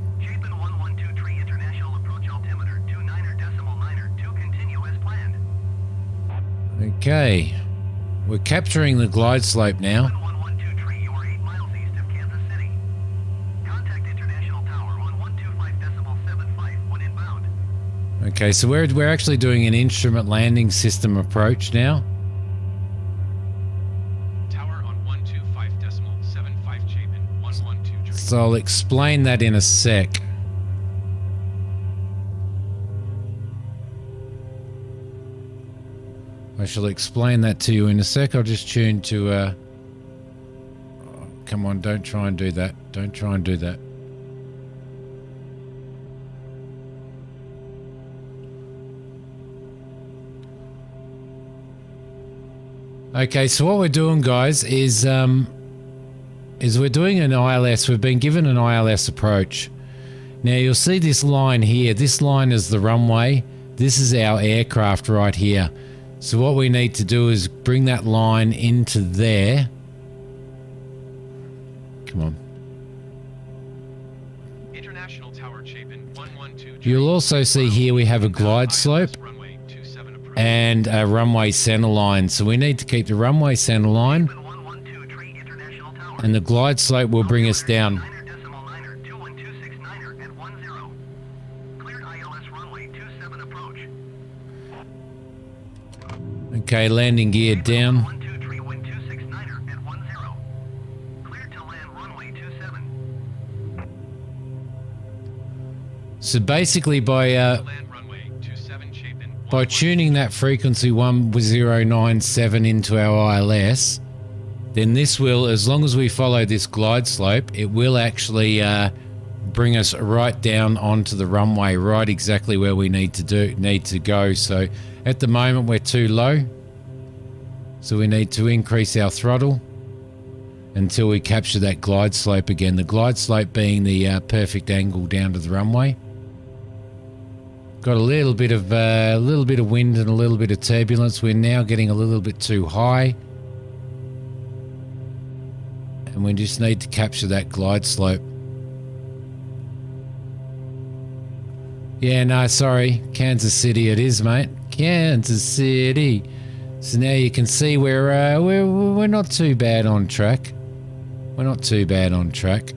112 tree international approach altimeter 29.9, 2 continue as planned. Okay. We're capturing the glide slope now. 112 tree, you are 8 miles east of Kansas City. Contact international tower on 125.75 when inbound. Okay, so we're actually doing an instrument landing system approach now. Tower on 125.75 Chapin 112 tree. So I'll explain that in a sec. I shall explain that to you in a sec. I'll just tune to... oh, come on, don't try and do that. Don't try and do that. Okay, so what we're doing, guys, is we're doing an ILS. We've been given an ILS approach. Now, you'll see this line here. This line is the runway. This is our aircraft right here. So what we need to do is bring that line into there. Come on. International Tower Chapin 112. You'll also see here we have a glide slope and a runway center line. So we need to keep the runway center line, and the glide slope will bring us down. Okay, landing gear down. So basically by tuning that frequency 1097 into our ILS, then this will, as long as we follow this glide slope, it will actually bring us right down onto the runway, right exactly where we need to go. So at the moment we're too low, so we need to increase our throttle until we capture that glide slope again. The glide slope being the perfect angle down to the runway. Got a little bit of wind and a little bit of turbulence. We're now getting a little bit too high, and we just need to capture that glide slope. Yeah, no, sorry, Kansas City it is, mate. Kansas City. So now you can see we're not too bad on track. We're not too bad on track.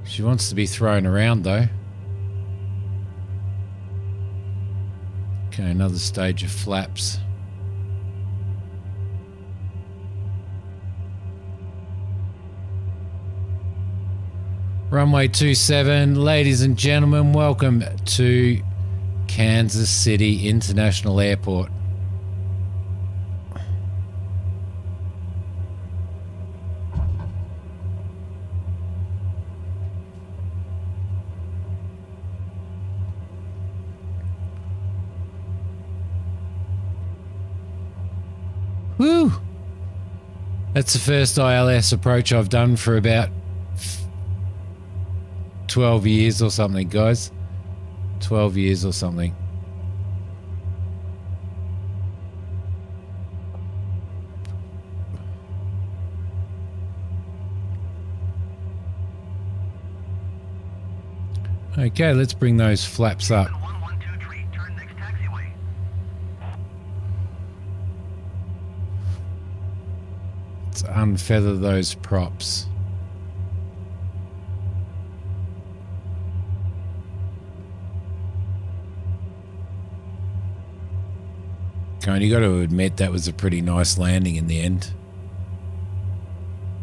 She wants to be thrown around though. Okay, another stage of flaps. Runway 27, ladies and gentlemen, welcome to Kansas City International Airport. Woo! That's the first ILS approach I've done for about 12 years or something, guys. 12 years or something. Okay, let's bring those flaps up. Let's unfeather those props. And you got to admit that was a pretty nice landing in the end.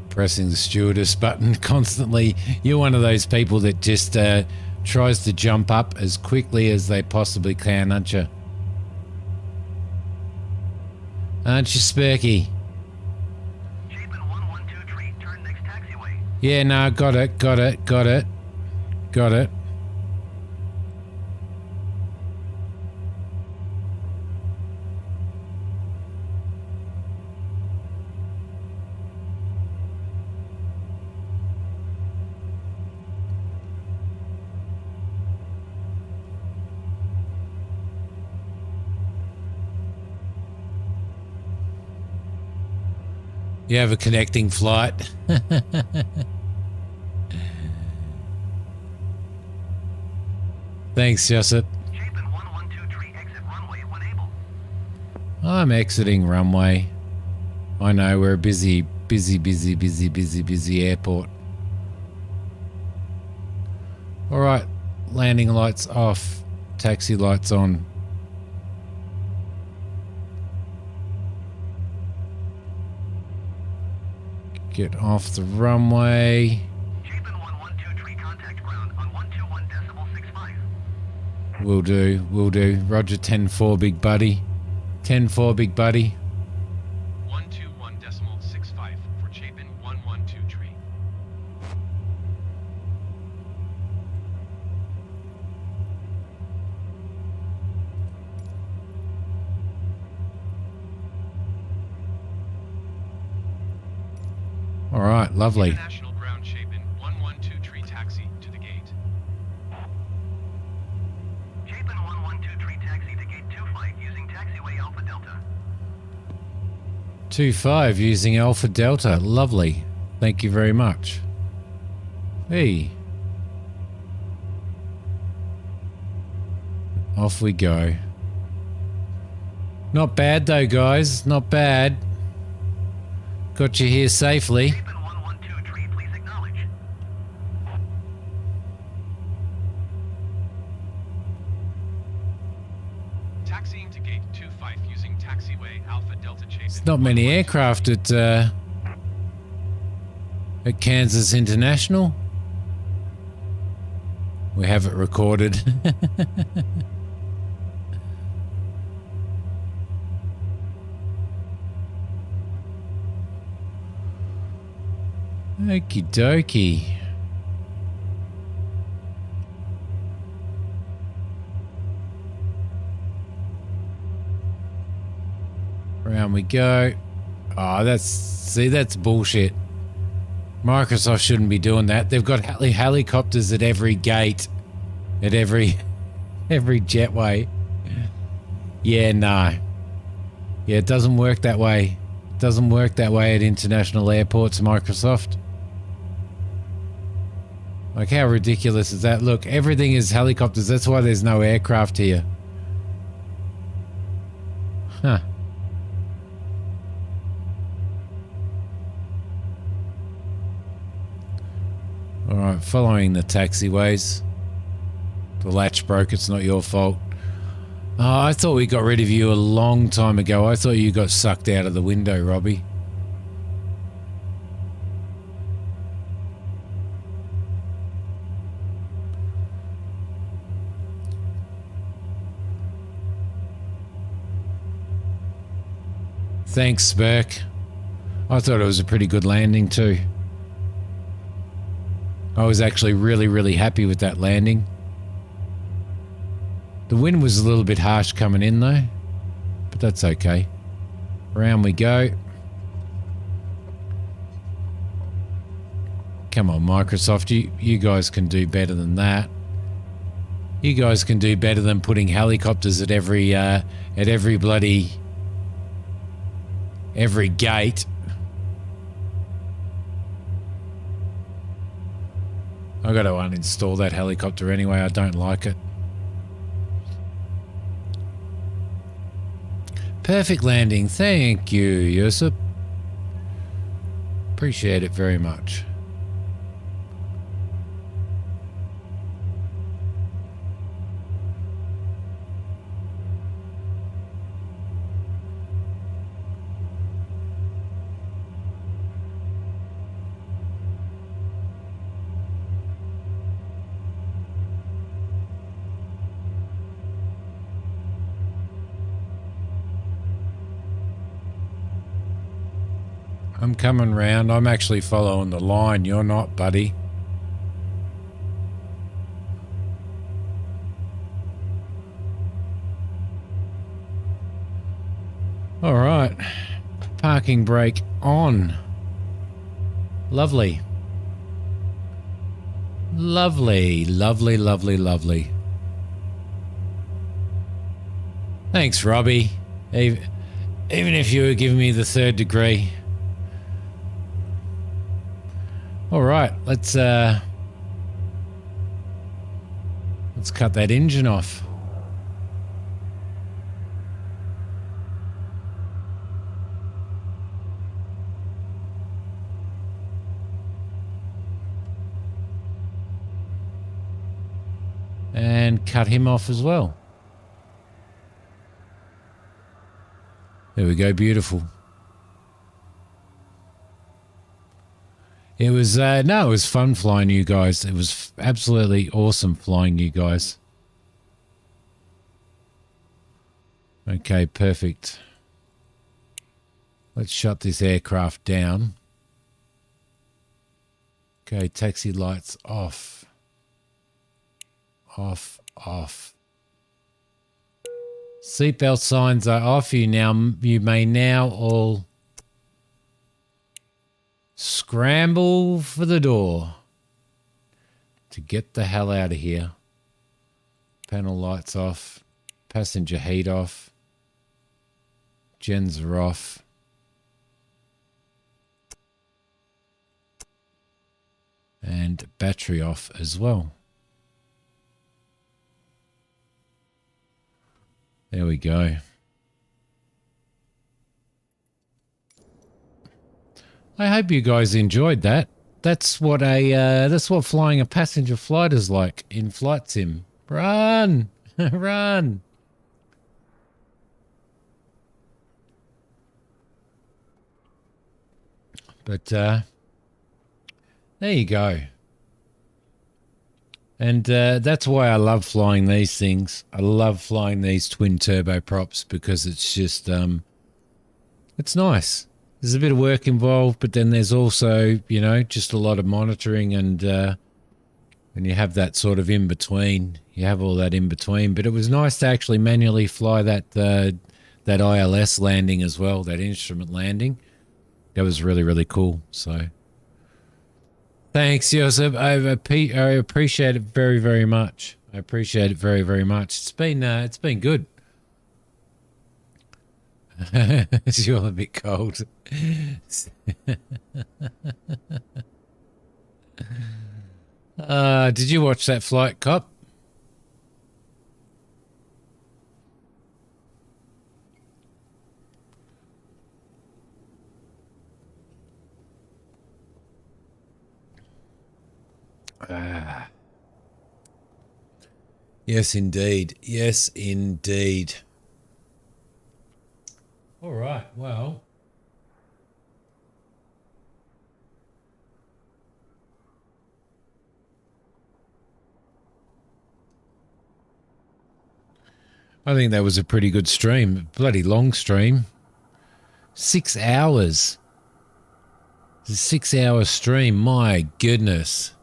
Pressing the stewardess button constantly. You're one of those people that just tries to jump up as quickly as they possibly can, aren't you? Aren't you, Spurky? Yeah, no, got it. You have a connecting flight. Thanks, Joseph. Chapin 112 exit runway when able. I'm exiting runway. I know we're a busy airport. All right, landing lights off, taxi lights on. Get off the runway. Chapin 112 contact ground on 121.65. Will do. Roger, 10-4, big buddy. 10-4, big buddy. 121.65 for Chapin 112 tree. All right, lovely. International ground Chapin 112 tree taxi to the gate. Chapin 112 taxi to gate 25 using taxiway Alpha Delta. 2-5 using Alpha Delta. Lovely. Thank you very much. Hey. Off we go. Not bad though, guys. Not bad. Got you here safely. Chapin 112 please acknowledge. Taxiing to gate 25 using taxiway Alpha Delta Chapin. There's not many aircraft at Kansas International. We have it recorded. Okie dokie. Around we go. Oh, that's bullshit. Microsoft shouldn't be doing that. They've got helicopters at every gate, at every jetway. Yeah, no. Yeah, it doesn't work that way. It doesn't work that way at international airports, Microsoft. Like, how ridiculous is that? Look, everything is helicopters. That's why there's no aircraft here. Huh. Alright, following the taxiways. The latch broke, it's not your fault. Oh, I thought we got rid of you a long time ago. I thought you got sucked out of the window, Robbie. Thanks, Burke. I thought it was a pretty good landing too. I was actually really happy with that landing. The wind was a little bit harsh coming in though, but that's okay. Around we go. Come on, Microsoft, you guys can do better than that. You guys can do better than putting helicopters at every gate. I got to uninstall that helicopter anyway. I don't like it. Perfect landing. Thank you, Yusuf. Appreciate it very much. I'm coming round. I'm actually following the line. You're not, buddy. All right. Parking brake on. Lovely. Lovely, lovely, lovely, lovely. Thanks, Robbie. Even if you were giving me the third degree. All right, let's cut that engine off. And cut him off as well. There we go, beautiful. It was, no, it was fun flying you guys. It was absolutely awesome flying you guys. Okay, perfect. Let's shut this aircraft down. Okay, taxi lights off. Off, off. Seatbelt signs are off. You may now all scramble for the door to get the hell out of here. Panel lights off. Passenger heat off. Gens are off. And battery off as well. There we go. I hope you guys enjoyed that. That's what flying a passenger flight is like in Flight Sim. Run! Run! But there you go. And that's why I love flying these things. I love flying these twin turboprops because it's just, it's nice. There's a bit of work involved, but then there's also, you know, just a lot of monitoring and you have that sort of in between. You have all that in between. But it was nice to actually manually fly that that ILS landing as well, that instrument landing. That was really, really cool. So. Thanks, Joseph. I appreciate it very, very much. I appreciate it very, very much. It's been good. It's all a bit cold. Did you watch that flight, Cop? Yes, indeed. Yes, indeed. All right. Well, I think that was a pretty good stream. Bloody long stream. 6 hours. It's a 6-hour stream. My goodness.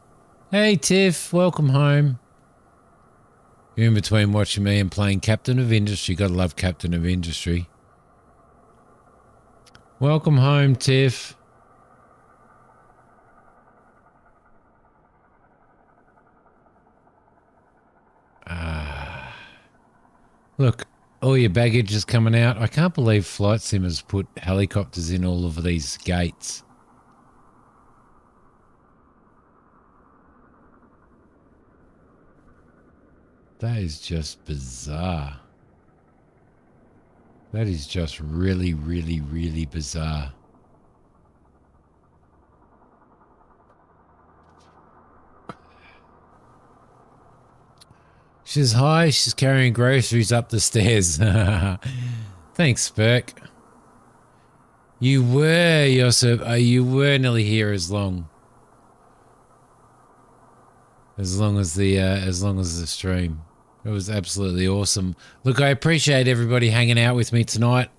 Hey, Tiff. Welcome home. You're in between watching me and playing Captain of Industry. Gotta love Captain of Industry. Welcome home, Tiff. Look, all your baggage is coming out. I can't believe Flight Sim has put helicopters in all of these gates. That is just bizarre. That is just really, really, really bizarre. She's high. She's carrying groceries up the stairs. Thanks, Spurk. You were, Joseph. You were nearly here as long as the stream. It was absolutely awesome. Look, I appreciate everybody hanging out with me tonight.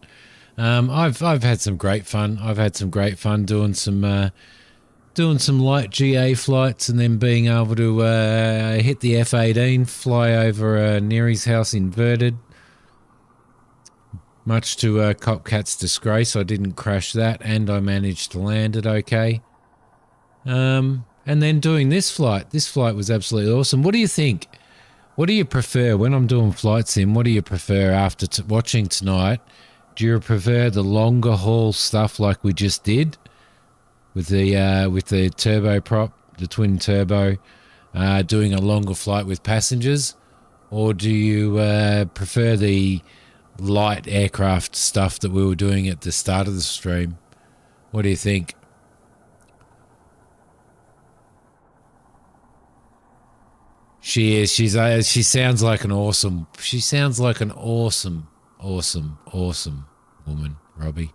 I've had some great fun. I've had some great fun doing some light GA flights and then being able to hit the F-18, fly over Neri's house inverted. Much to Copcat's disgrace, I didn't crash that and I managed to land it okay. And then doing this flight was absolutely awesome. What do you think? What do you prefer when I'm doing Flight Sim? What do you prefer after watching tonight? Do you prefer the longer haul stuff like we just did? with the turbo prop, the twin turbo, doing a longer flight with passengers, or do you prefer the light aircraft stuff that we were doing at the start of the stream? What do you think? She is. She sounds like an awesome. She sounds like an awesome woman, Robbie.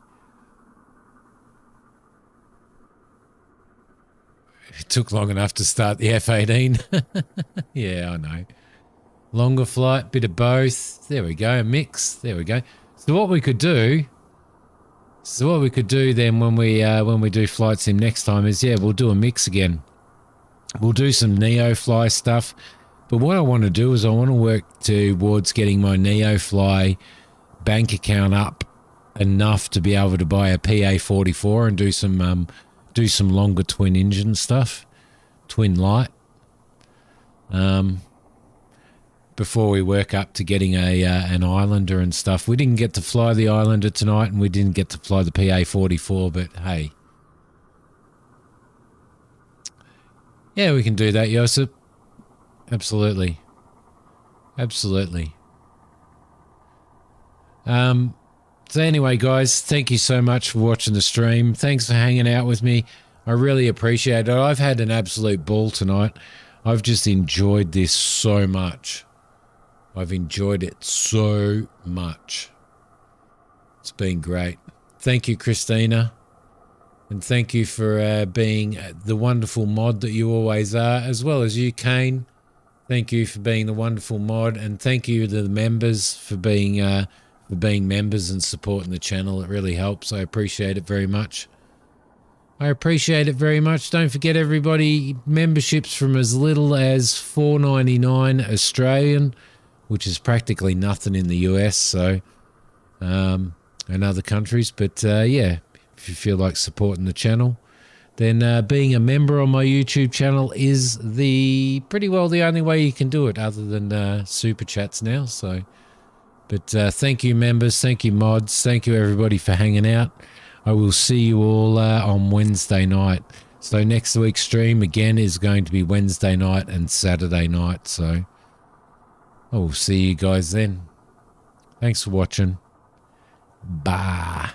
It took long enough to start the F-18. Yeah, I know. Longer flight, bit of both. There we go, a mix. There we go. So what we could do then when we do flight sim next time is, yeah, we'll do a mix again. We'll do some NeoFly stuff. But what I want to do is I want to work towards getting my NeoFly bank account up enough to be able to buy a PA-44 and do some longer twin engine stuff, twin light, before we work up to getting an Islander and stuff. We didn't get to fly the Islander tonight, and we didn't get to fly the PA-44, but hey. Yeah, we can do that, Josip. Absolutely. Absolutely. So anyway, guys, thank you so much for watching the stream. Thanks for hanging out with me. I really appreciate it. I've had an absolute ball tonight. I've just enjoyed this so much. I've enjoyed it so much. It's been great. Thank you, Christina. And thank you for being the wonderful mod that you always are, as well as you, Kane. Thank you for being the wonderful mod, and thank you to the members for being members and supporting the channel. It really helps. I appreciate it very much. I appreciate it very much. Don't forget, everybody, memberships from as little as $4.99 Australian, which is practically nothing in the US, so and other countries. But yeah, if you feel like supporting the channel, then being a member on my YouTube channel is pretty well the only way you can do it, other than super chats now. So, but thank you, members. Thank you, mods. Thank you, everybody, for hanging out. I will see you all on Wednesday night. So next week's stream again is going to be Wednesday night and Saturday night. So I will see you guys then. Thanks for watching. Bye.